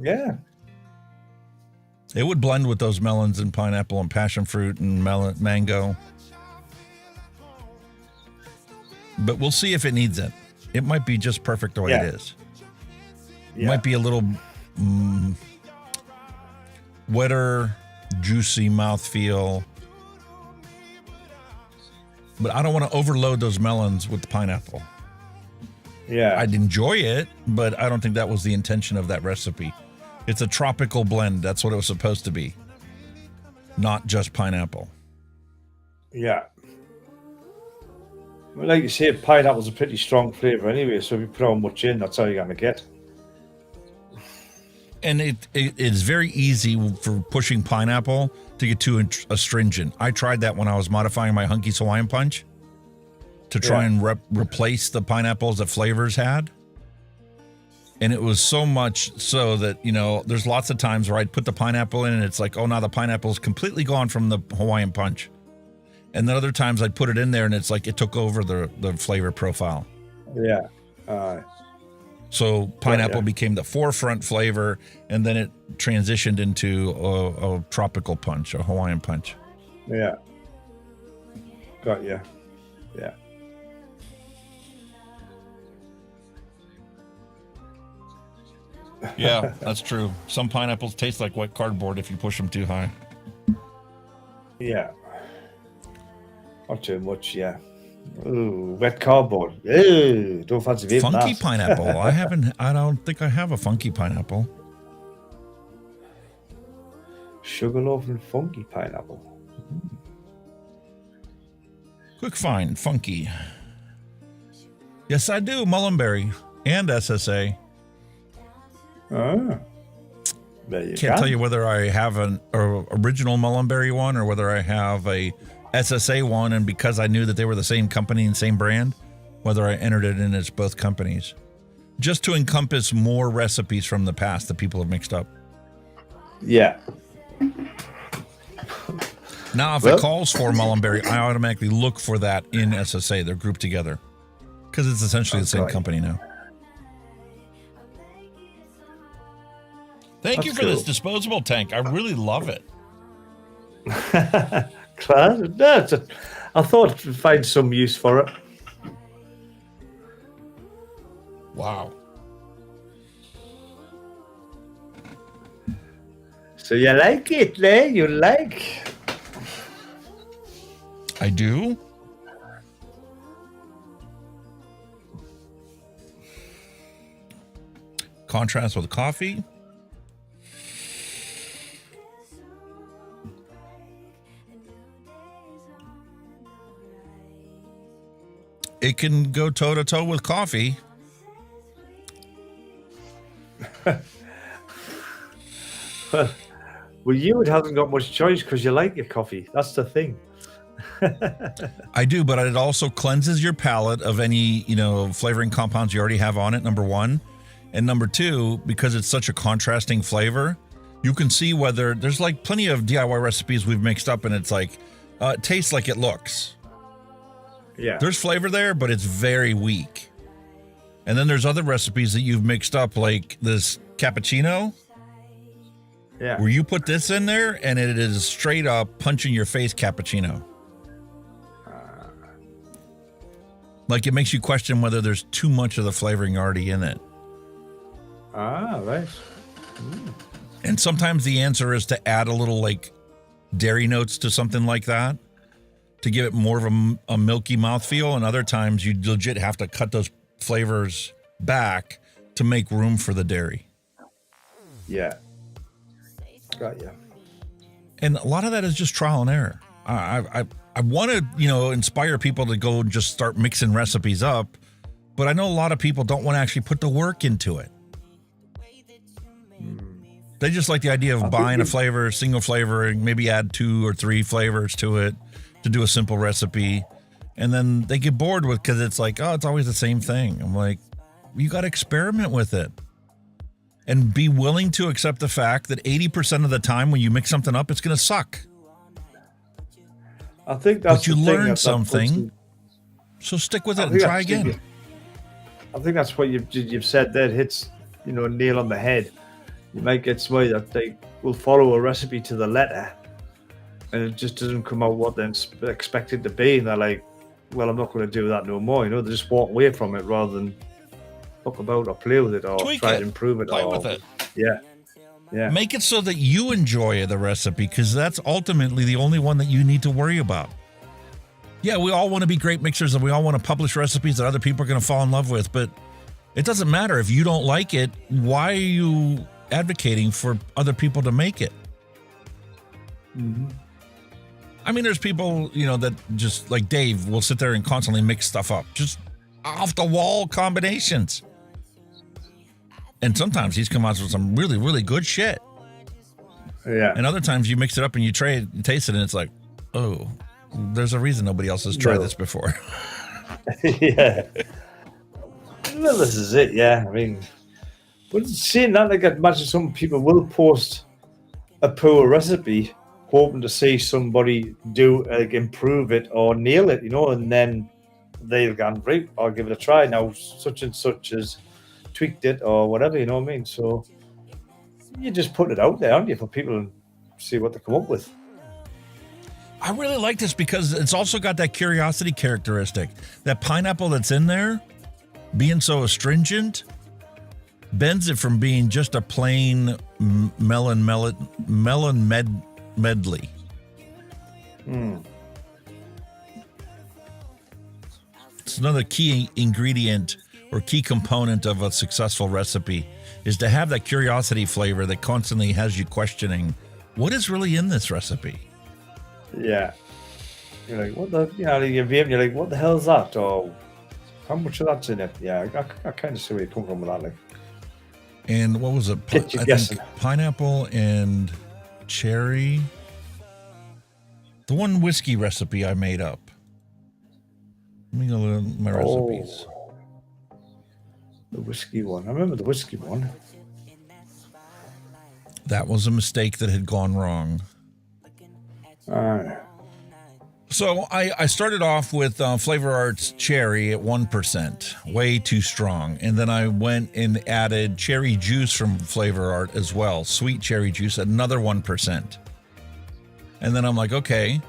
Yeah. It would blend with those melons and pineapple and passion fruit and mango. But we'll see if it needs it. It might be just perfect the way it is. It might be a little wetter, juicy mouthfeel. But I don't want to overload those melons with the pineapple. Yeah. I'd enjoy it, but I don't think that was the intention of that recipe. It's a tropical blend. That's what it was supposed to be. Not just pineapple. Yeah. Well, like you say, pineapple's a pretty strong flavour anyway, so if you put on much in, that's how you're going to get. And it is very easy for pushing pineapple to get too astringent. I tried that when I was modifying my Hunky's Hawaiian Punch. to try and replace the pineapples that Flavors had. And it was so much so that, there's lots of times where I'd put the pineapple in and it's like, oh, now the pineapple's completely gone from the Hawaiian Punch. And then other times I'd put it in there and it's like it took over the flavor profile. Yeah. So pineapple became the forefront flavor, and then it transitioned into a tropical punch, a Hawaiian punch. Yeah. Got you. Yeah. Yeah, that's true. Some pineapples taste like wet cardboard if you push them too high. Yeah. Not too much, yeah. Ooh, wet cardboard. Ooh, don't fancy vaping Funky that. pineapple. I don't think I have a funky pineapple. Sugarloaf and funky pineapple. Quick find, funky. Yes, I do. Mullenberry and SSA. Ah. There you Can't tell you whether I have an original Mullenberry one or whether I have a SSA one, and because I knew that they were the same company and same brand, whether I entered it in as both companies, just to encompass more recipes from the past that people have mixed up. Yeah. Now, if it calls for Mullenberry, I automatically look for that in SSA. They're grouped together because it's essentially the same company now. Thank you for this disposable tank. I really love it. Class. I thought I'd find some use for it. Wow. So you like it, eh? You like? I do. Contrast with coffee. It can go toe to toe with coffee. Well, you haven't got much choice because you like your coffee. That's the thing. I do, but it also cleanses your palate of any, flavoring compounds you already have on it, number one. And number two, because it's such a contrasting flavor, you can see whether there's like plenty of DIY recipes we've mixed up and it's like, it tastes like it looks. Yeah. There's flavor there, but it's very weak. And then there's other recipes that you've mixed up, like this cappuccino. Yeah. Where you put this in there and it is straight up punch in your face cappuccino. Like it makes you question whether there's too much of the flavoring already in it. Ah, right. And sometimes the answer is to add a little like dairy notes to something like that to give it more of a milky mouthfeel. And other times you legit have to cut those flavors back to make room for the dairy. Yeah. Got you. And a lot of that is just trial and error. I want to, inspire people to go and just start mixing recipes up, but I know a lot of people don't want to actually put the work into it. They just like the idea of buying a flavor, single flavor, and maybe add 2 or 3 flavors to it to do a simple recipe. And then they get bored with because it's like, oh, it's always the same thing. I'm like, you got to experiment with it. And be willing to accept the fact that 80% of the time when you mix something up, it's going to suck. I think that's but you learn something, so stick with it and try again. I think that's what you've said there. Hits, nail on the head. You might get somebody that they will follow a recipe to the letter, and it just doesn't come out what they're expected to be, and they're like, "Well, I'm not going to do that no more." They just walk away from it rather than talk about or play with it or try to improve it. Play with it. Yeah. Yeah. Make it so that you enjoy the recipe, because that's ultimately the only one that you need to worry about. Yeah, we all want to be great mixers and we all want to publish recipes that other people are going to fall in love with, but it doesn't matter. If you don't like it, why are you advocating for other people to make it? Mm-hmm. I mean, there's people, that just like Dave will sit there and constantly mix stuff up, just off the wall combinations. And sometimes he's come out with some really, really good shit. Yeah. And other times you mix it up and you taste it and it's like, oh, there's a reason nobody else has tried this before. Yeah. Well, this is it, yeah. I mean, but seeing that, like, I imagine some people will post a poor recipe hoping to see somebody do, like, improve it or nail it, you know, and then they'll go, right, I'll give it a try. Now, such and such has tweaked it or whatever, you know what I mean? So you just put it out there, aren't you, for people to see what they come up with. I really like this because it's also got that curiosity characteristic. That pineapple that's in there, being so astringent, bends it from being just a plain melon medley. It's another key ingredient or key component of a successful recipe is to have that curiosity flavor that constantly has you questioning what is really in this recipe. Yeah. You're like, what the, you know, you're like, what the hell is that? Or how much of that's in it? Yeah, I kind of see where you come from with that. Like, and what was it? I think pineapple and cherry. The one whiskey recipe I made up. Let me go look at my recipes. The whiskey one. I remember the whiskey one. That was a mistake that had gone wrong. So I started off with Flavor Arts Cherry at 1%, way too strong. And then I went and added cherry juice from Flavor Art as well, sweet cherry juice, another 1%. And then I'm like, okay,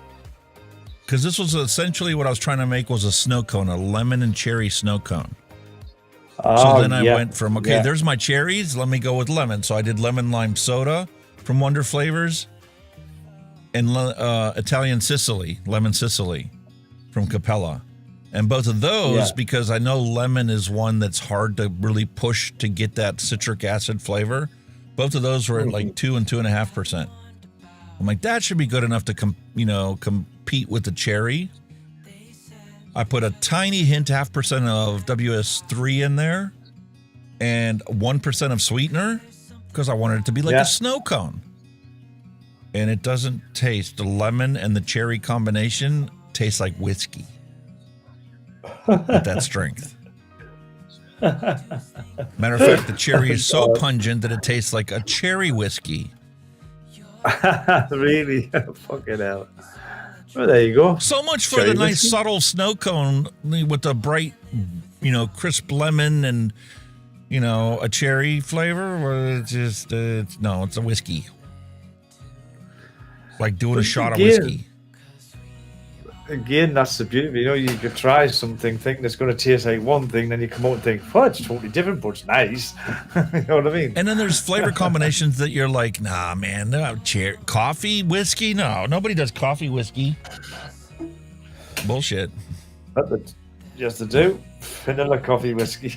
because this was essentially what I was trying to make was a snow cone, a lemon and cherry snow cone. So then I went from, there's my cherries, let me go with lemon. So I did lemon lime soda from Wonder Flavors. And Italian Sicily, Lemon Sicily from Capella. And both of those, because I know lemon is one that's hard to really push to get that citric acid flavor, both of those were at like 2 and 2.5%. I'm like, that should be good enough to compete with the cherry. I put a tiny hint, 0.5% of WS3 in there and 1% of sweetener because I wanted it to be like a snow cone. And it doesn't taste, the lemon and the cherry combination tastes like whiskey with that strength. Matter of fact, the cherry is so pungent that it tastes like a cherry whiskey. Really? Fucking hell. Well, there you go. So much for the nice subtle snow cone with the bright, crisp lemon and, a cherry flavor. Where it's just, it's a whiskey. Like doing a shot of whiskey. Again, that's the beauty. You could try something thinking it's going to taste like one thing, then you come out and think, oh, it's totally different, but it's nice. You know what I mean? And then there's flavor combinations that you're like, nah, man, no, coffee, whiskey? No, nobody does coffee, whiskey. Bullshit. Just to do vanilla coffee, whiskey.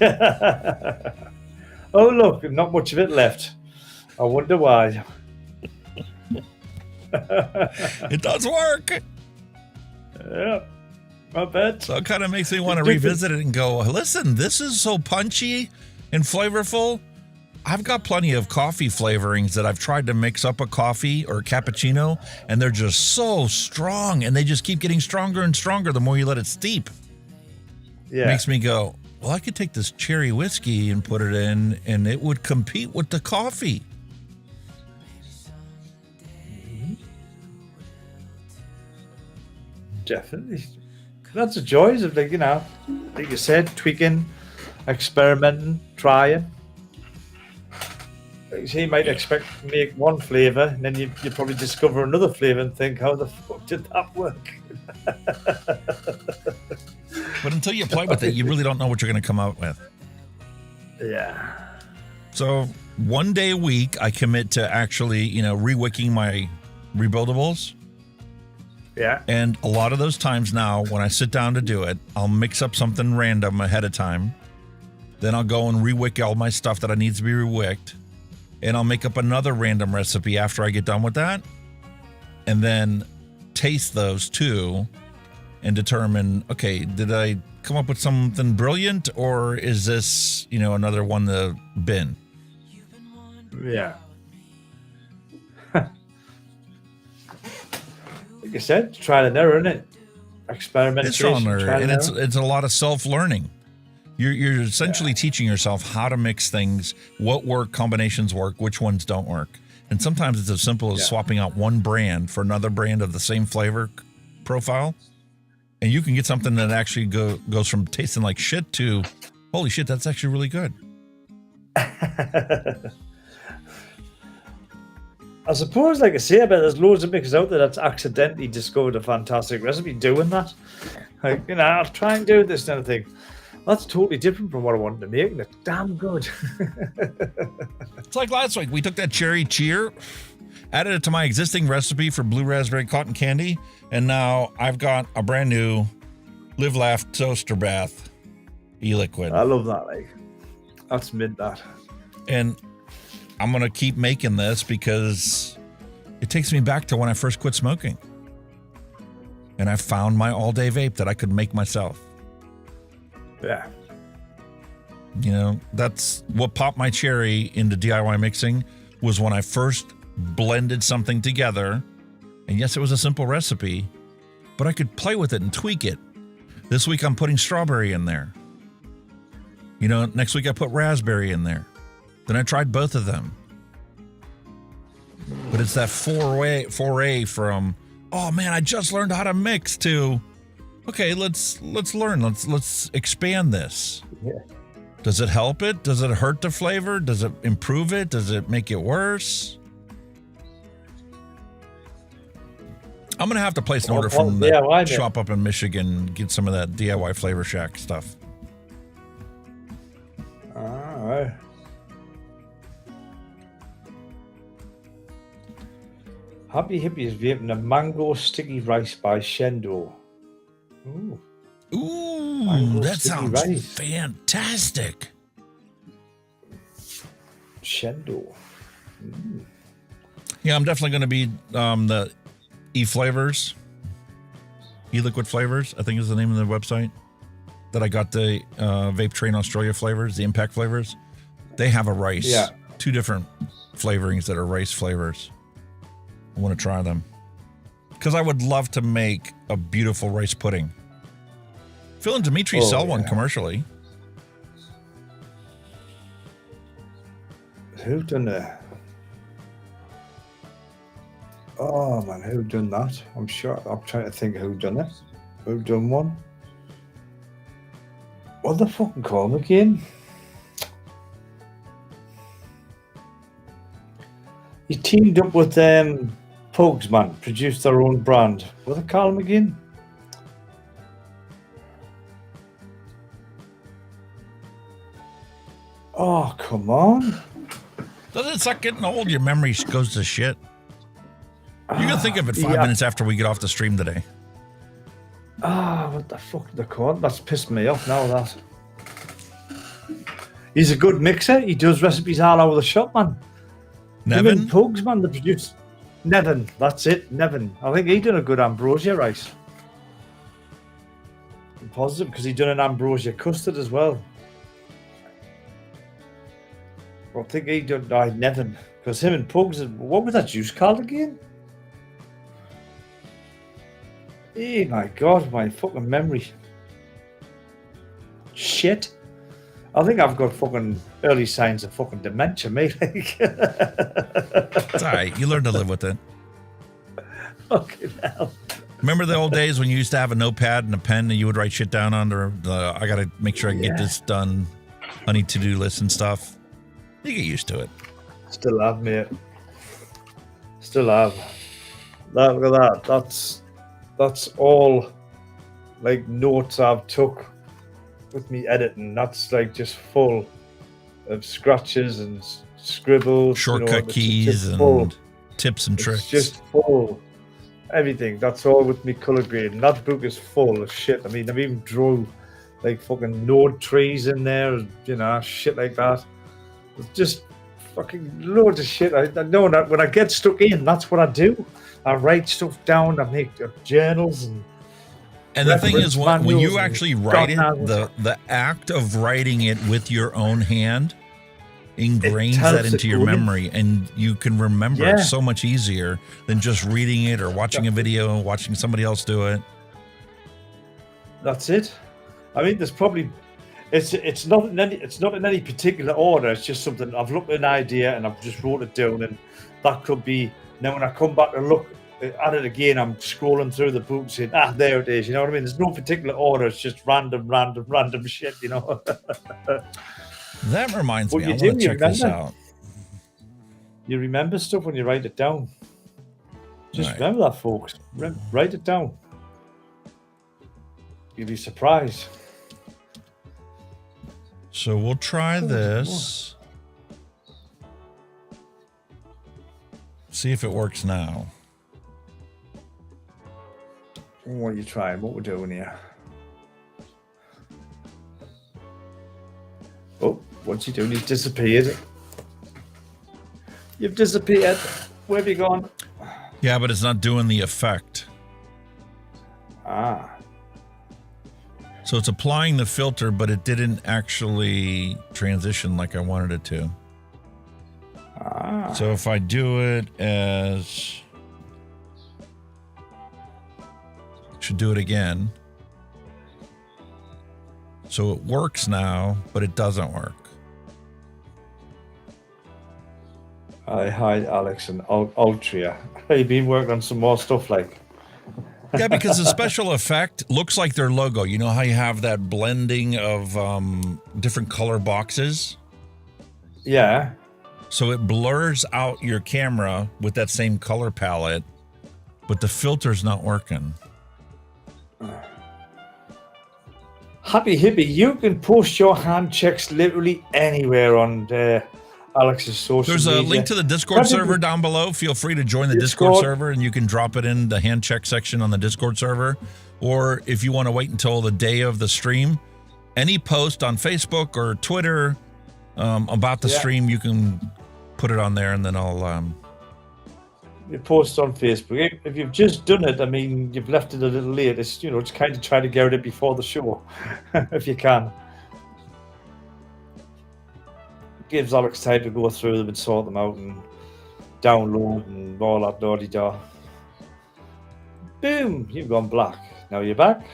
Oh, look, not much of it left. I wonder why. It does work. Yeah, I bet. So it kind of makes me want to revisit it and go, listen, this is so punchy and flavorful. I've got plenty of coffee flavorings that I've tried to mix up a coffee or a cappuccino, and they're just so strong, and they just keep getting stronger and stronger the more you let it steep. Yeah. It makes me go, well, I could take this cherry whiskey and put it in, and it would compete with the coffee. Definitely. That's the joys of, like you said, tweaking, experimenting, trying. Like you say, you might expect to make one flavor, and then you probably discover another flavor and think, how the fuck did that work? But until you play with it, you really don't know what you're going to come out with. Yeah. So 1 day a week, I commit to actually, re-wicking my rebuildables. Yeah. And a lot of those times now, when I sit down to do it, I'll mix up something random ahead of time. Then I'll go and re-wick all my stuff that I need to be re-wicked. And I'll make up another random recipe after I get done with that. And then taste those too and determine, okay, did I come up with something brilliant, or is this, another one to bin? Yeah. Like I said, trial and error, innit? experimentation. It's on there, and it's a lot of self-learning. You're essentially teaching yourself how to mix things, what combinations work, which ones don't work. And sometimes it's as simple as swapping out one brand for another brand of the same flavor profile. And you can get something that actually goes from tasting like shit to, holy shit, that's actually really good. I suppose, like I say, I bet there's loads of mixers out there that's accidentally discovered a fantastic recipe doing that. Like, I'll try and do this kind of thing. That's totally different from what I wanted to make, and it's damn good. It's like last week. We took that cherry cheer, added it to my existing recipe for blue raspberry cotton candy, and now I've got a brand new Live Laugh Toaster Bath e-liquid. I love that. Like, that's mint, that. And I'm going to keep making this because it takes me back to when I first quit smoking. And I found my all-day vape that I could make myself. Yeah. That's what popped my cherry into DIY mixing, was when I first blended something together. And yes, it was a simple recipe, but I could play with it and tweak it. This week I'm putting strawberry in there. Next week I put raspberry in there. Then I tried both of them. But it's that foray from, oh man, I just learned how to mix, to, okay, let's learn. Let's expand this. Yeah. Does it help it? Does it hurt the flavor? Does it improve it? Does it make it worse? I'm gonna have to place an order from the shop up in Michigan, get some of that DIY Flavor Shack stuff. All right. Happy Hippie is vaping a mango sticky rice by Shendo. Ooh, that sounds fantastic. Shendo. Yeah, I'm definitely going to be the e-flavors, e-liquid flavors, I think is the name of the website, that I got the Vape Train Australia flavors, the impact flavors. They have a rice. Yeah. 2 different flavorings that are rice flavors. I want to try them. Because I would love to make a beautiful rice pudding. Phil and Dimitri sell one commercially. Who done that? Oh man, who done that? I'm trying to think who done it. Who done one? What the fucking call them again? He teamed up with Pugs, man, produced their own brand. What do they call them again? Oh, come on. Doesn't it suck getting old? Your memory goes to shit. You can think of it 5 minutes after we get off the stream today. What the fuck they called? That's pissed me off now, that. He's a good mixer. He does recipes all over the shop, man. Nevin? Pugs, man, they produce. Nevin, that's it, Nevin. I think he done a good ambrosia rice. I'm positive, because he done an ambrosia custard as well. I think he done Nevin, because him and Pugs, what was that juice called again? Oh my god, my fucking memory. Shit. I think I've got fucking early signs of fucking dementia, mate. It's all right. You learn to live with it. Fucking hell. Remember the old days when you used to have a notepad and a pen and you would write shit down under I got to make sure I can get this done, honey to-do list and stuff? You get used to it. Still have, mate. Still have. Look at that. That's all like notes I've took with me editing. That's like just full of scratches and scribbles, shortcut keys and tips and tricks. It's just full. Everything. That's all with me color grading. That book is full of shit. I mean, I've even drew like fucking node trees in there, shit like that. It's just fucking loads of shit. I know that when I get stuck in, that's what I do. I write stuff down. I make journals and the thing is, when you actually write it, the act of writing it with your own hand ingrains that into your memory, and you can remember it so much easier than just reading it or watching a video and watching somebody else do it. That's it. I mean, there's probably it's not in any particular order. It's just something I've looked at an idea and I've just wrote it down, and that could be. Now when I come back and look at it again, I'm scrolling through the book saying, there it is. You know what I mean? There's no particular order. It's just random shit. You know. That reminds What me. you I do, want to you check this remember? out. You remember stuff when you write it down. Just Right. remember that, folks. Write it down. You'll be surprised. So we'll try this. See if it works now. What are you trying? What we're doing here? Oh, what's he doing? He's disappeared. You've disappeared. Where have you gone? Yeah, but it's not doing the effect. Ah. So it's applying the filter, but it didn't actually transition like I wanted it to. Ah. So if I do it as... Should do it again. So it works now, but it doesn't work. Hi, Alex and Altria. You've been working on some more stuff like... Yeah, because the special effect looks like their logo. You know how you have that blending of different color boxes? Yeah. So it blurs out your camera with that same color palette, but the filter's not working. Happy hippie, you can post your hand checks literally anywhere on Alex's social There's a media. link to the Discord server down below. Feel free to join the Discord server, and you can drop it in the hand check section on the Discord server. Or if you want to wait until the day of the stream, any post on Facebook or Twitter about the stream, you can put it on there, and then I'll... You post on Facebook. If you've just done it, I mean, you've left it a little late. It's, you know, it's kind of try to get it before the show, if you can. It gives Alex time to go through them and sort them out and download and all that naughty-da. Boom! You've gone black. Now you're back.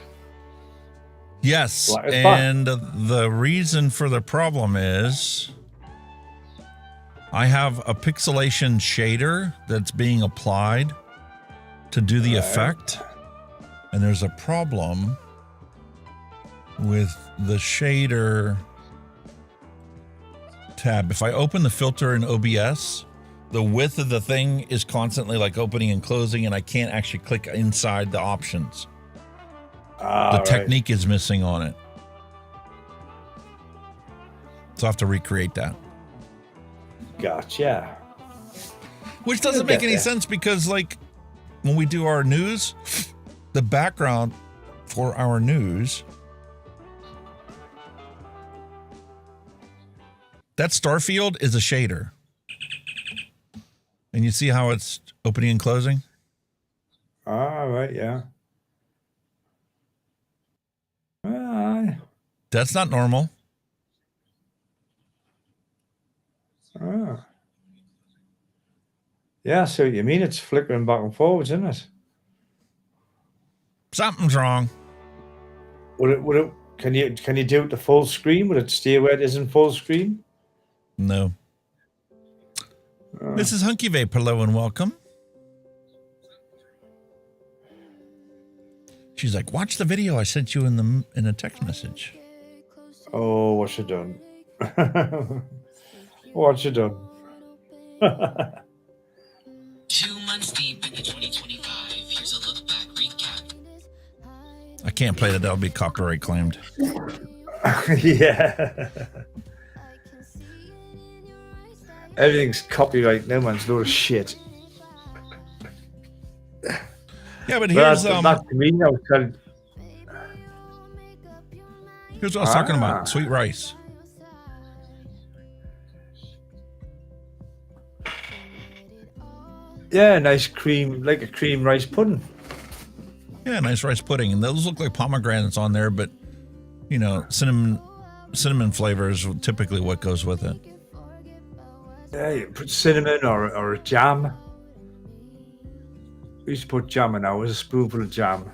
Yes, Black is back. and the reason for the problem is... I have a pixelation shader that's being applied to do the effect. And there's a problem with the shader tab. If I open the filter in OBS, the width of the thing is constantly like opening and closing, and I can't actually click inside the options. The technique is missing on it. So I have to recreate that. Gotcha. Which doesn't make any sense because, like, when we do our news, the background for our news, that star field is a shader. And you see how it's opening and closing? All right, yeah. That's not normal. Yeah, so you mean it's flickering back and forwards, isn't it? Something's wrong. Would it? Can you do it to full screen? Would it stay where it is in full screen? No. This is Hunky Vape. Hello and welcome. She's like, watch the video I sent you in a text message. Oh, what's you done? What you done? 2 months deep into 2025, here's a look back recap. I can't play that. That'll be copyright claimed. Yeah. Everything's copyright. No man's load of shit. Yeah, but here's that's to me, I was telling... Here's what I was talking about. Sweet rice. Yeah, nice cream, like a cream rice pudding. Yeah, nice rice pudding. And those look like pomegranates on there, but, you know, cinnamon flavor is typically what goes with it. Yeah, you put cinnamon or a jam. We used to put jam in ours, a spoonful of jam.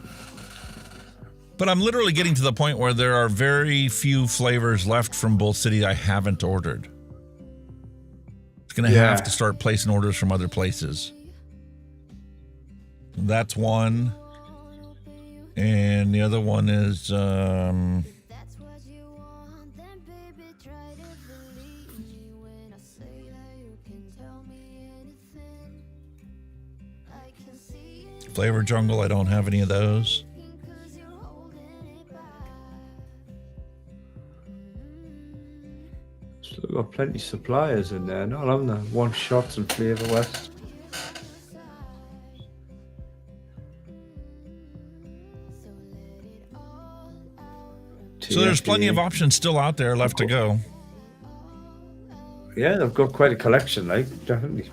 But I'm literally getting to the point where there are very few flavors left from Bull City I haven't ordered. It's going to have to start placing orders from other places. That's one. And the other one is... Flavor Jungle, I don't have any of those. Still got plenty of suppliers in there, not on the One Shots and Flavor West. So there's plenty of options still out there left to go. Yeah, they've got quite a collection, like, definitely.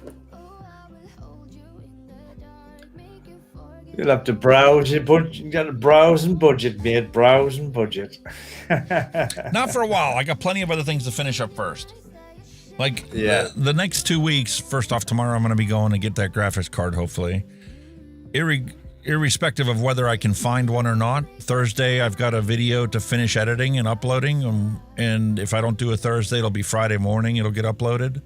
You'll have to browse your budget. You got a browse and budget, mate. Browse and budget. Not for a while. I got plenty of other things to finish up first. Like the next 2 weeks, first off, tomorrow I'm going to be going to get that graphics card, hopefully. Irrespective of whether I can find one or not, Thursday I've got a video to finish editing and uploading. And if I don't do it Thursday, it'll be Friday morning. It'll get uploaded.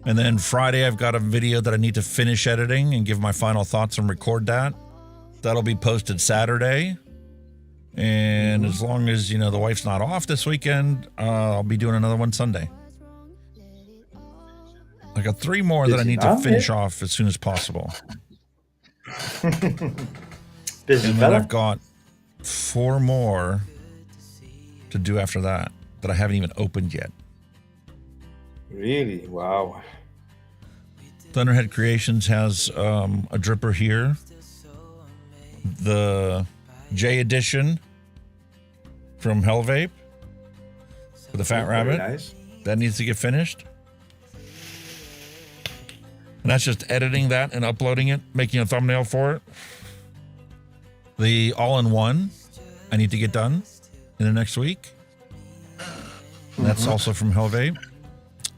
And then Friday, I've got a video that I need to finish editing and give my final thoughts and record that. That'll be posted Saturday. And as long as, the wife's not off this weekend, I'll be doing another one Sunday. I got 3 more that I need to finish off as soon as possible. Busy and then I've got 4 more to do after that I haven't even opened yet. Really? Wow. Thunderhead Creations has a dripper here. The J Edition from Hell Vape with the Fat Rabbit. Nice. That needs to get finished. And that's just editing that and uploading it, making a thumbnail for it. The all-in-one I need to get done in the next week. And that's also from Hell Vape.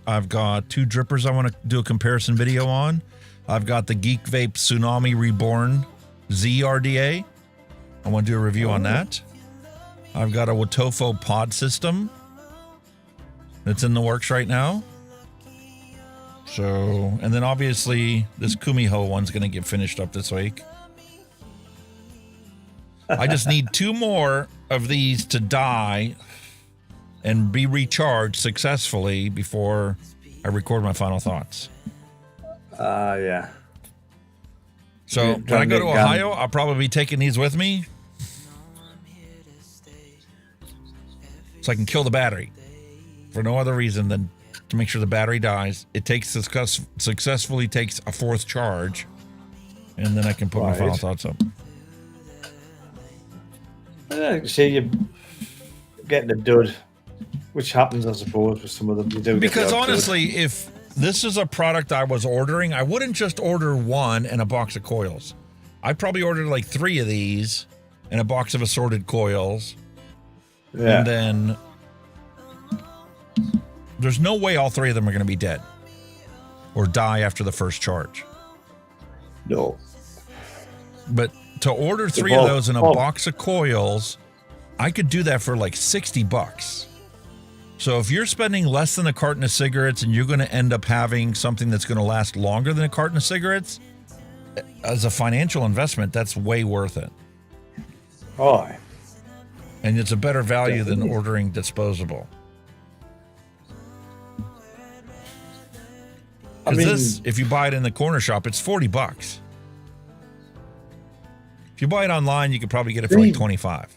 I've got 2 drippers I want to do a comparison video on. I've got the Geek Vape Tsunami Reborn Z RDA. I want to do a review on that. I've got a Watofo pod system that's in the works right now. So, and then obviously this Kumiho one's going to get finished up this week. I just need 2 more of these to die and be recharged successfully before I record my final thoughts. Yeah. So when I go to Ohio, I'll probably be taking these with me so I can kill the battery for no other reason than to make sure the battery dies. It successfully takes a 4th charge, and then I can put my final thoughts up. See, you're getting a dud. Which happens, I suppose, with some of them. You do because honestly, if this is a product I was ordering, I wouldn't just order 1 and a box of coils. I'd probably order like 3 of these and a box of assorted coils. Yeah. And then there's no way all 3 of them are going to be dead or die after the first charge. No. But to order 3 of those and a box of coils, I could do that for like $60. So if you're spending less than a carton of cigarettes and you're going to end up having something that's going to last longer than a carton of cigarettes, as a financial investment, that's way worth it. Oh. And it's a better value than ordering disposable. Because this, if you buy it in the corner shop, it's $40. If you buy it online, you could probably get it for like $25.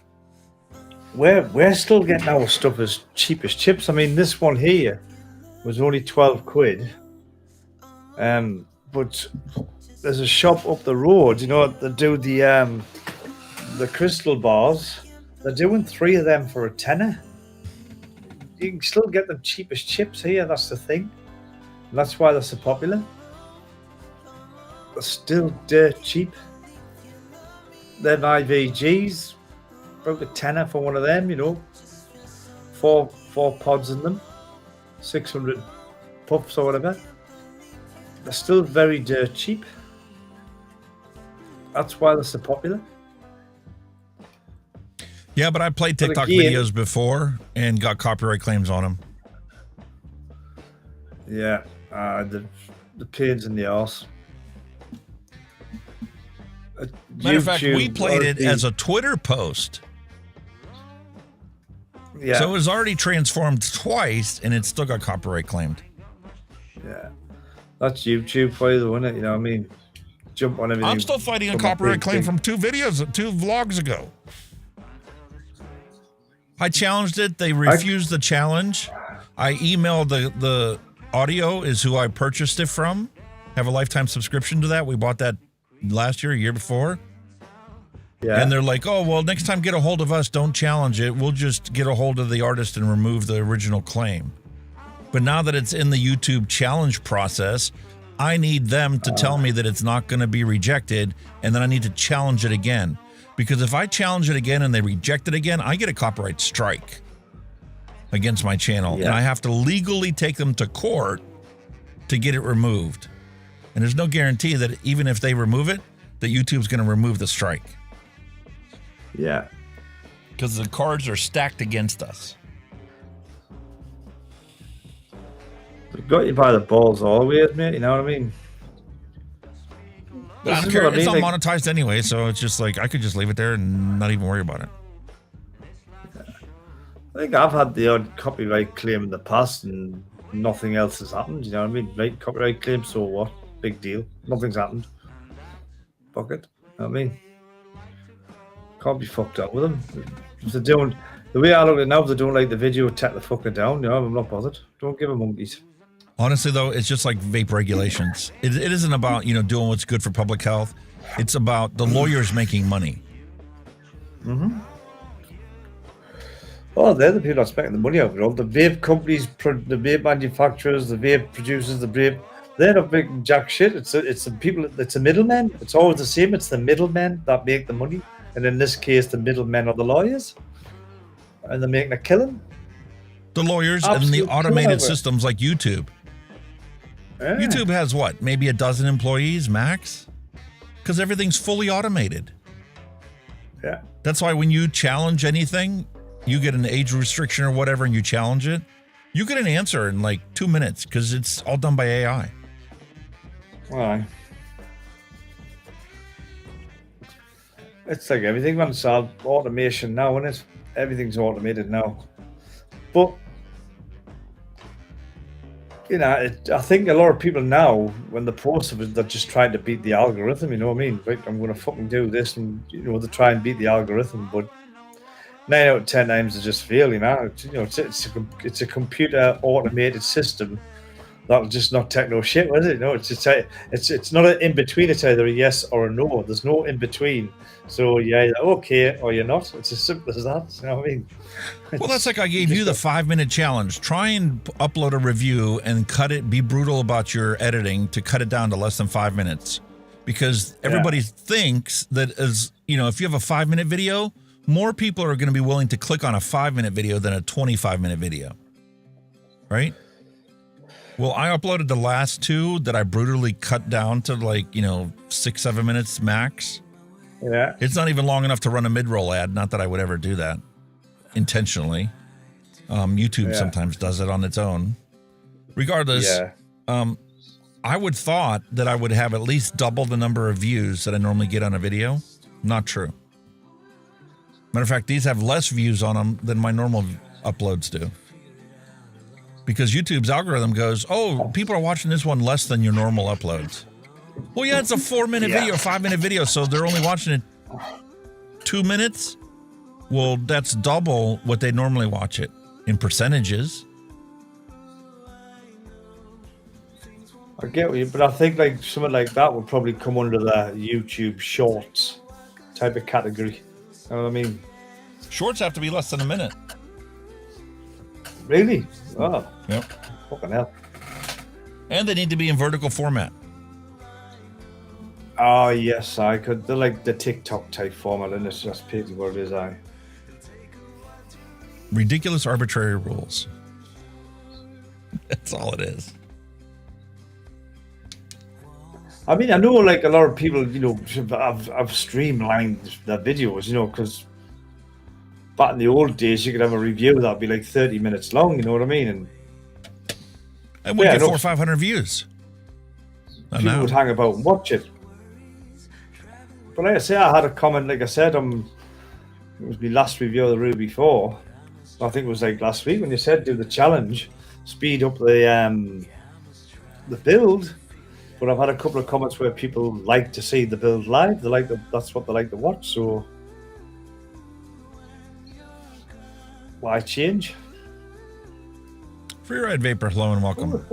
We're still getting our stuff as cheap as chips. I mean, this one here was only 12 quid. But there's a shop up the road, that do the crystal bars. They're doing 3 of them for a tenner. You can still get them cheap as chips here. That's the thing. And that's why they're so popular. They're still dirt cheap. Them IVGs. About a tenner for one of them, 4 pods in them, 600 puffs or whatever. They're still very dirt cheap. That's why they're so popular. Yeah, but I played But TikTok again- videos before and got copyright claims on them. Yeah, the pains in the arse. Matter of fact, we YouTube played it RP. as a Twitter post. Yeah. So it was already transformed twice, and it still got copyright claimed. Yeah, that's YouTube for you, though, isn't it? You know what I mean? Jump on everything. I'm still fighting a from copyright big claim thing. from two vlogs ago. I challenged it. They refused the challenge. I emailed the audio is who I purchased it from. Have a lifetime subscription to that. We bought that last year, year before. Yeah. And they're like, oh, well, next time get a hold of us. Don't challenge it. We'll just get a hold of the artist and remove the original claim. But now that it's in the YouTube challenge process, I need them to tell me that it's not going to be rejected, and then I need to challenge it again. Because if I challenge it again and they reject it again, I get a copyright strike against my channel. And I have to legally take them to court to get it removed. And there's no guarantee that even if they remove it, that YouTube's going to remove the strike. Yeah. Because the cards are stacked against us. They got you by the balls always, mate. You know what I mean? But I don't care. It's not monetized anyway, so it's just like I could just leave it there and not even worry about it. I think I've had the odd copyright claim in the past and nothing else has happened. You know what I mean? Right, copyright claim, so what? Big deal. Nothing's happened. Fuck it. You know what I mean? Can't be fucked up with them. If they don't, the way I look at it now, if they don't like the video, take the fucker down. You know, I'm not bothered. Don't give them monkeys. Honestly, though, it's just like vape regulations. It isn't about, doing what's good for public health. It's about the lawyers making money. Mm-hmm. Oh, they're the people that's making the money out of it all. The vape companies, the vape manufacturers, the vape producers, the vape, they're not making jack shit. It's the people, it's the middlemen. It's always the same. It's the middlemen that make the money. And in this case, the middlemen are the lawyers. And they're making a killing. The lawyers and the automated systems like YouTube. Yeah. YouTube has what? Maybe a dozen employees max? Because everything's fully automated. Yeah. That's why when you challenge anything, you get an age restriction or whatever and you challenge it, you get an answer in like 2 minutes because it's all done by AI. Aye. It's like everything, man. It's all automation now, isn't it? Everything's automated now. But I think a lot of people now, when they post of it, they're just trying to beat the algorithm. You know what I mean? Right? I'm going to fucking do this, and they try and beat the algorithm. But 9 out of 10 times they just fail. It's a computer automated system that'll just not take no shit, is it? No, it's not an in between. It's either a yes or a no. There's no in between. So you're either okay or you're not. It's as simple as that. You know what I mean? Well, that's like I gave you the 5-minute challenge. Try and upload a review and cut it. Be brutal about your editing to cut it down to less than 5 minutes, because everybody thinks that if you have a 5-minute video, more people are going to be willing to click on a 5-minute video than a 25-minute video, right? Well, I uploaded the last 2 that I brutally cut down to 6-7 minutes max. Yeah. It's not even long enough to run a mid-roll ad. Not that I would ever do that intentionally. YouTube sometimes does it on its own. Regardless, I would thought that I would have at least double the number of views that I normally get on a video. Not true. Matter of fact, these have less views on them than my normal uploads do. Because YouTube's algorithm goes, oh, people are watching this one less than your normal uploads. Well, yeah, it's a 4-minute video, 5-minute video, so they're only watching it 2 minutes. Well, that's double what they normally watch it in percentages. I get you, but I think something like that would probably come under the YouTube Shorts type of category. You know what I mean? Shorts have to be less than a minute. Really? Oh. Yep. Fucking hell. And they need to be in vertical format. Oh, yes, they're like the TikTok type format, and it's just basically what it is, Ridiculous, arbitrary rules. That's all it is. I mean, I know a lot of people, have streamlined their videos, because back in the old days, you could have a review that'd be like 30 minutes long. You know what I mean? And we get 400 or 500 views. People would hang about and watch it. But like I say, I had a comment. Like I said, it was my last review of the Ruby 4. I think it was like last week when you said do the challenge, speed up the build. But I've had a couple of comments where people like to see the build live. That's what they like to watch. So why change? Free Ride Vapor, hello and welcome.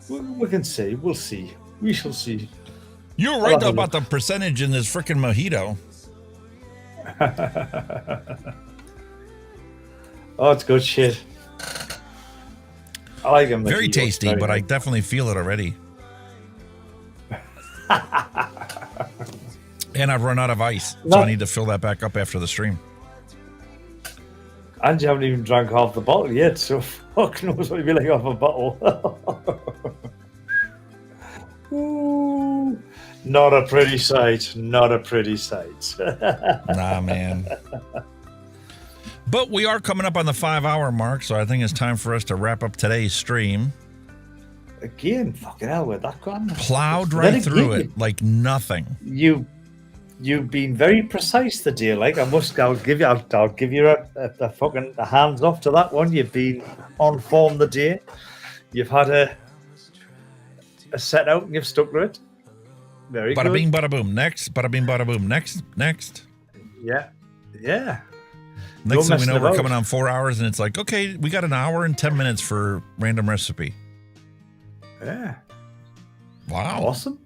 We can see. We'll see. We shall see. You're right though about the percentage in this freaking mojito. Oh, it's good shit. I like them. Very tasty, but I definitely feel it already. And I've run out of ice, so I need to fill that back up after the stream. And you haven't even drank half the bottle yet, so fuck knows what you'd be like off a bottle. Ooh, not a pretty sight. Not a pretty sight. Nah, man. But we are coming up on the 5-hour mark, so I think it's time for us to wrap up today's stream. Again, fucking hell, with that gone. Plowed right through it like nothing. You've been very precise today. Like I'll give you a fucking hands off to that one. You've been on form the day. You've had a set out and you've stuck to it. Very good. Bada bing, bada boom. Next, bada bing, bada boom. Next. Yeah. Next thing we know, we're coming on 4 hours, and it's like, okay, we got an hour and 10 minutes for random recipe. Yeah. Wow. Awesome.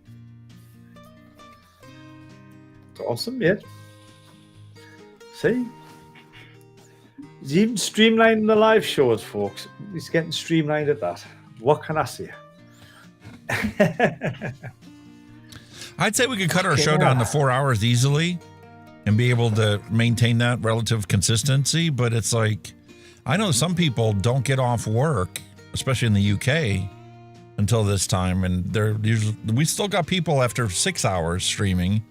It's awesome, yeah. See? He's even streamlining the live shows, folks. He's getting streamlined at that. What can I say? I'd say we could cut our show down to 4 hours easily and be able to maintain that relative consistency. But it's like, I know some people don't get off work, especially in the UK, until this time. And we still got people after 6 hours streaming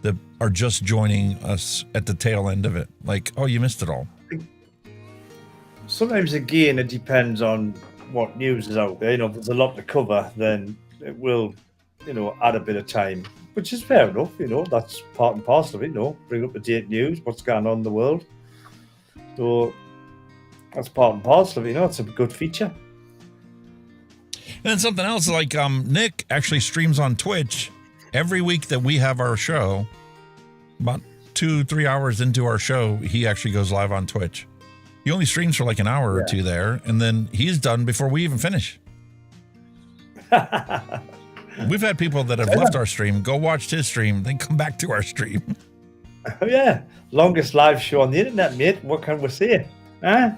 that are just joining us at the tail end of it. Like, oh, you missed it all. Sometimes, again, it depends on what news is out there. You know, if there's a lot to cover, then it will, add a bit of time. Which is fair enough, that's part and parcel of it, bring up the date news, what's going on in the world. So that's part and parcel of it, it's a good feature. And then something else, like Nick actually streams on Twitch every week that we have our show. About 2-3 hours into our show, he actually goes live on Twitch. He only streams for like an hour or two there, and then he's done before we even finish. We've had people that have left our stream, go watch his stream, then come back to our stream. Oh, yeah. Longest live show on the internet, mate. What can we say? Huh?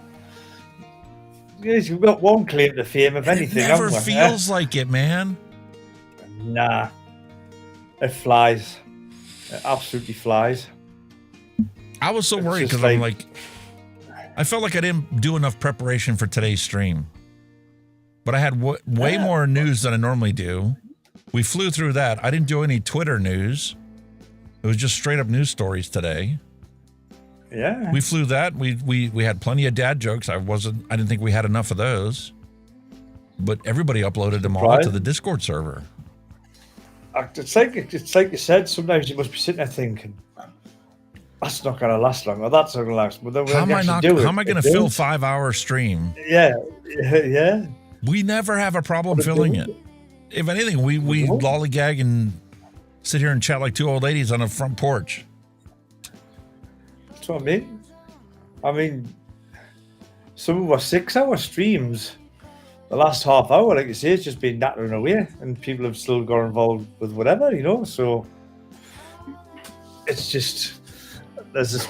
Yes, we've got one claim to fame, if anything. It never feels like it, man. Nah. It flies. It absolutely flies. I was so worried because I'm like, I felt like I didn't do enough preparation for today's stream. But I had way more news than I normally do. We flew through that. I didn't do any Twitter news. It was just straight up news stories today. Yeah. We flew that. We had plenty of dad jokes. I didn't think we had enough of those. But everybody uploaded them all to the Discord server. It's like you said, sometimes you must be sitting there thinking, that's not going to last long, or that's not going to last. But then how am I going to fill 5-hour stream? Yeah. We never have a problem filling it. If anything, we lollygag and sit here and chat like two old ladies on a front porch. That's what I mean. I mean, some of our 6-hour streams, the last half hour, like you say, it's just been nattering away, and people have still got involved with whatever, So it's just, there's this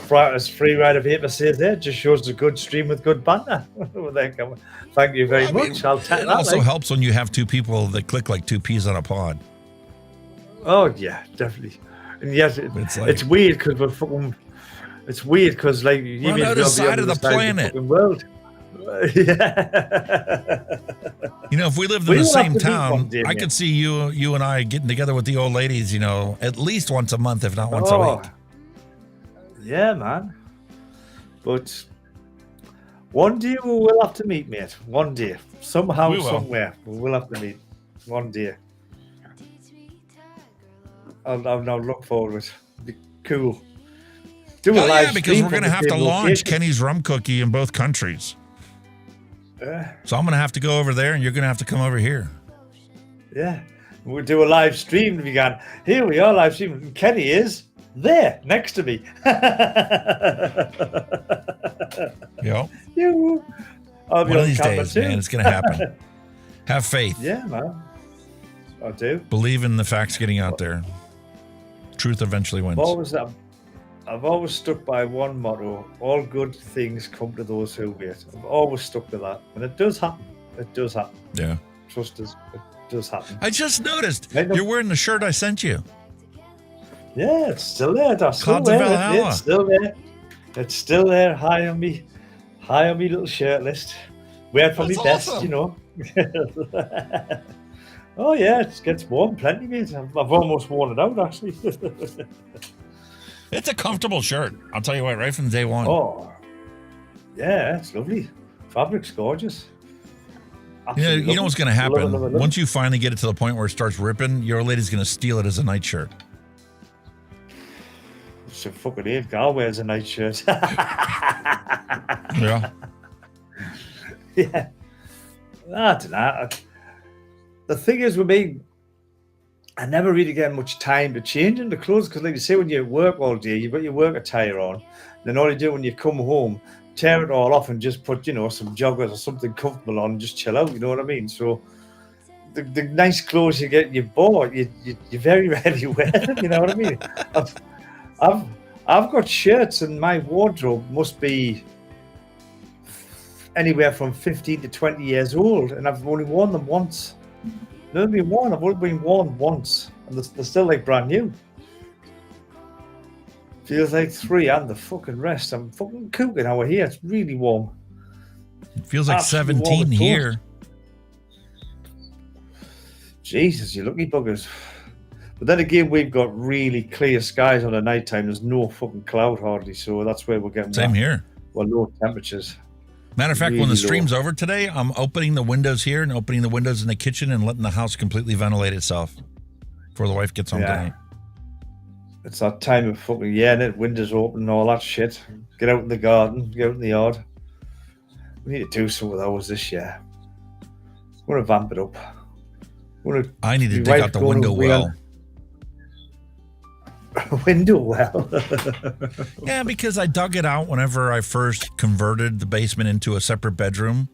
free ride of paper says there, just shows a good stream with good banter. Thank you very much. I'll take that. It also helps when you have two people that click like two peas on a pod. Oh yeah, definitely. And yes, it's weird because we're fucking. It's weird because like we're on the other side of the planet. World. Yeah. If we lived in the same town, I could see you and I getting together with the old ladies. At least once a month, if not once a week. Yeah, man. But one day we will have to meet, mate. One day. Somehow, We will. somewhere. We will have to meet. One day. I'll now look forward to it. Be cool. Do a Oh, live yeah, because stream we're from going to the have to same launch location. Kenny's Rum Cookie in both countries. So I'm going to have to go over there, and you're going to have to come over here. Yeah. We'll do a live stream. We can. Here we are, live stream. And Kenny is there next to me. Yep. You. I'll be One of on these camera days, too. man, it's going to happen. Have faith. Yeah, man. I do. Believe in the facts getting out there. Truth eventually wins. I've always stuck by one motto: all good things come to those who wait. I've always stuck with that, and it does happen. It does happen. Yeah. Trust us, it does happen. I just noticed you're wearing the shirt I sent you. Yeah, it's still there. That's still Clouds of there. Valhalla. It's still there. It's still there, high on me little shirt list. Wear it for me That's best, awesome. you know. Oh yeah, it gets warm plenty, mate. I've almost worn it out actually. It's a comfortable shirt. I'll tell you what, right from day one. Oh, yeah, it's lovely. Fabric's gorgeous. You know what's going to Love it, happen? love it, love it. Once you finally get it to the point where it starts ripping, your lady's going to steal it as a nightshirt. So fucking Dave Gal wears a nightshirt. Yeah. Yeah. I don't know. The thing is with me, I never really get much time to change into clothes because, like you say, when you work all day, you've got your work attire on. Then all you do when you come home, tear it all off and just put, some joggers or something comfortable on and just chill out. You know what I mean? So the nice clothes you get, you bought, you very rarely wear them. You know what I mean? I've got shirts and my wardrobe must be anywhere from 15 to 20 years old, and I've only worn them once. Never been worn. I've only been worn once, and they're still like brand new. Feels like 3 and the fucking rest. I'm fucking cooking over here. It's really warm. It feels like Absolutely warm 17 and here. toast. Jesus, you lucky buggers. But then again, we've got really clear skies on the night time. There's no fucking cloud hardly, so that's where we're getting Same here. Well, low temperatures. Matter of fact, when Really the stream's low. over today, I'm opening the windows here and opening the windows in the kitchen and letting the house completely ventilate itself before the wife gets home tonight. It's that time of fucking windows open and all that shit. Get out in the garden, get out in the yard. We need to do some of those this year. We're gonna vamp it up. I need to dig out the window well. Window well. Yeah, because I dug it out whenever I first converted the basement into a separate bedroom,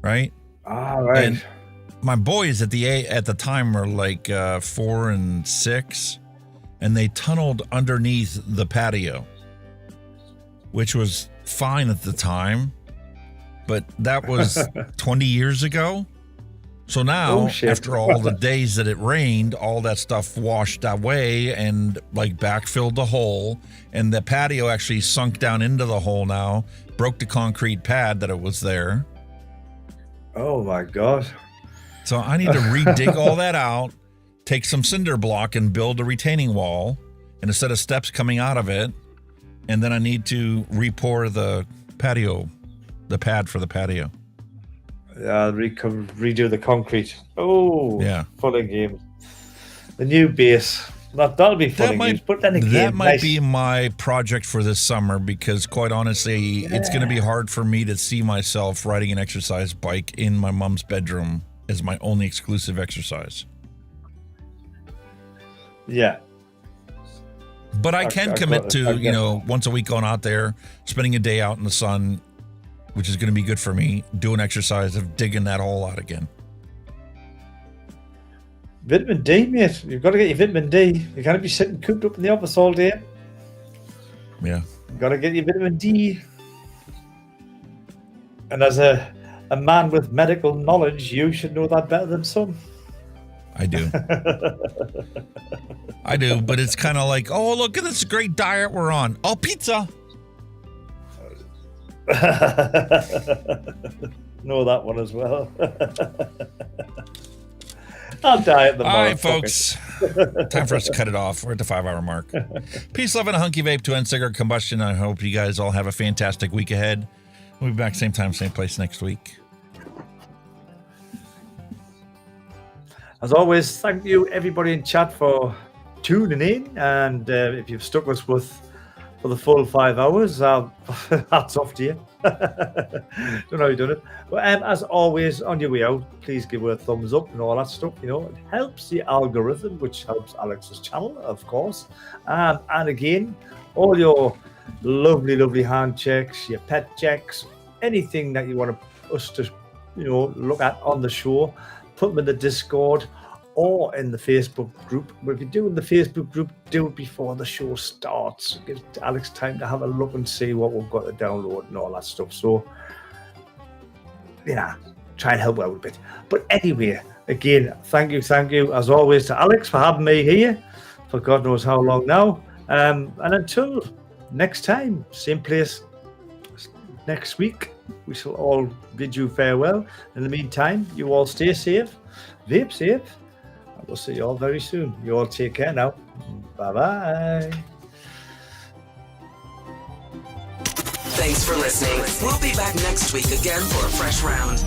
right? All right. And my boys at the time were like 4 and 6, and they tunneled underneath the patio, which was fine at the time, but that was 20 years ago. So now, after all the days that it rained, all that stuff washed away and like backfilled the hole, and the patio actually sunk down into the hole now, broke the concrete pad that it was there. Oh my God. So I need to redig all that out, take some cinder block and build a retaining wall and a set of steps coming out of it. And then I need to re-pour the pad for the patio. Yeah, redo the concrete. Oh, yeah, fun and games. The new base. That'll be fun and games. But then again, that might nice. be my project for this summer because, quite honestly, it's going to be hard for me to see myself riding an exercise bike in my mom's bedroom as my only exclusive exercise. Yeah. But I can commit to, once a week going out there, spending a day out in the sun, which is going to be good for me, do an exercise of digging that hole out again. Vitamin D, mate. You've got to get your vitamin D. You can't be sitting cooped up in the office all day. Yeah. You've got to get your vitamin D. And as a man with medical knowledge, you should know that better than some. I do. I do, but it's kind of like, oh, look at this great diet we're on. Oh, pizza. Know that one as well. I'll die at the All right, folks. Time for us to cut it off. We're at the 5-hour mark. Peace, love, and a hunky vape to end cigarette combustion. I hope you guys all have a fantastic week ahead. We'll be back same time, same place next week. As always, thank you everybody in chat for tuning in, and if you've stuck with us for the full 5 hours, hats off to you. Don't know how you done it, but as always, on your way out, please give her a thumbs up and all that stuff. You know, it helps the algorithm, which helps Alex's channel, of course. And again, all your lovely hand checks, your pet checks, anything that you want us to, look at on the show, put them in the Discord or in the Facebook group. But if you're doing the Facebook group, do it before the show starts. Give Alex time to have a look and see what we've got to download and all that stuff. So, try and help out a bit. But anyway, again, thank you, as always, to Alex for having me here for God knows how long now. And until next time, same place next week, we shall all bid you farewell. In the meantime, you all stay safe, vape safe. We'll see you all very soon. You all take care now. Bye-bye. Thanks for listening. We'll be back next week again for a fresh round.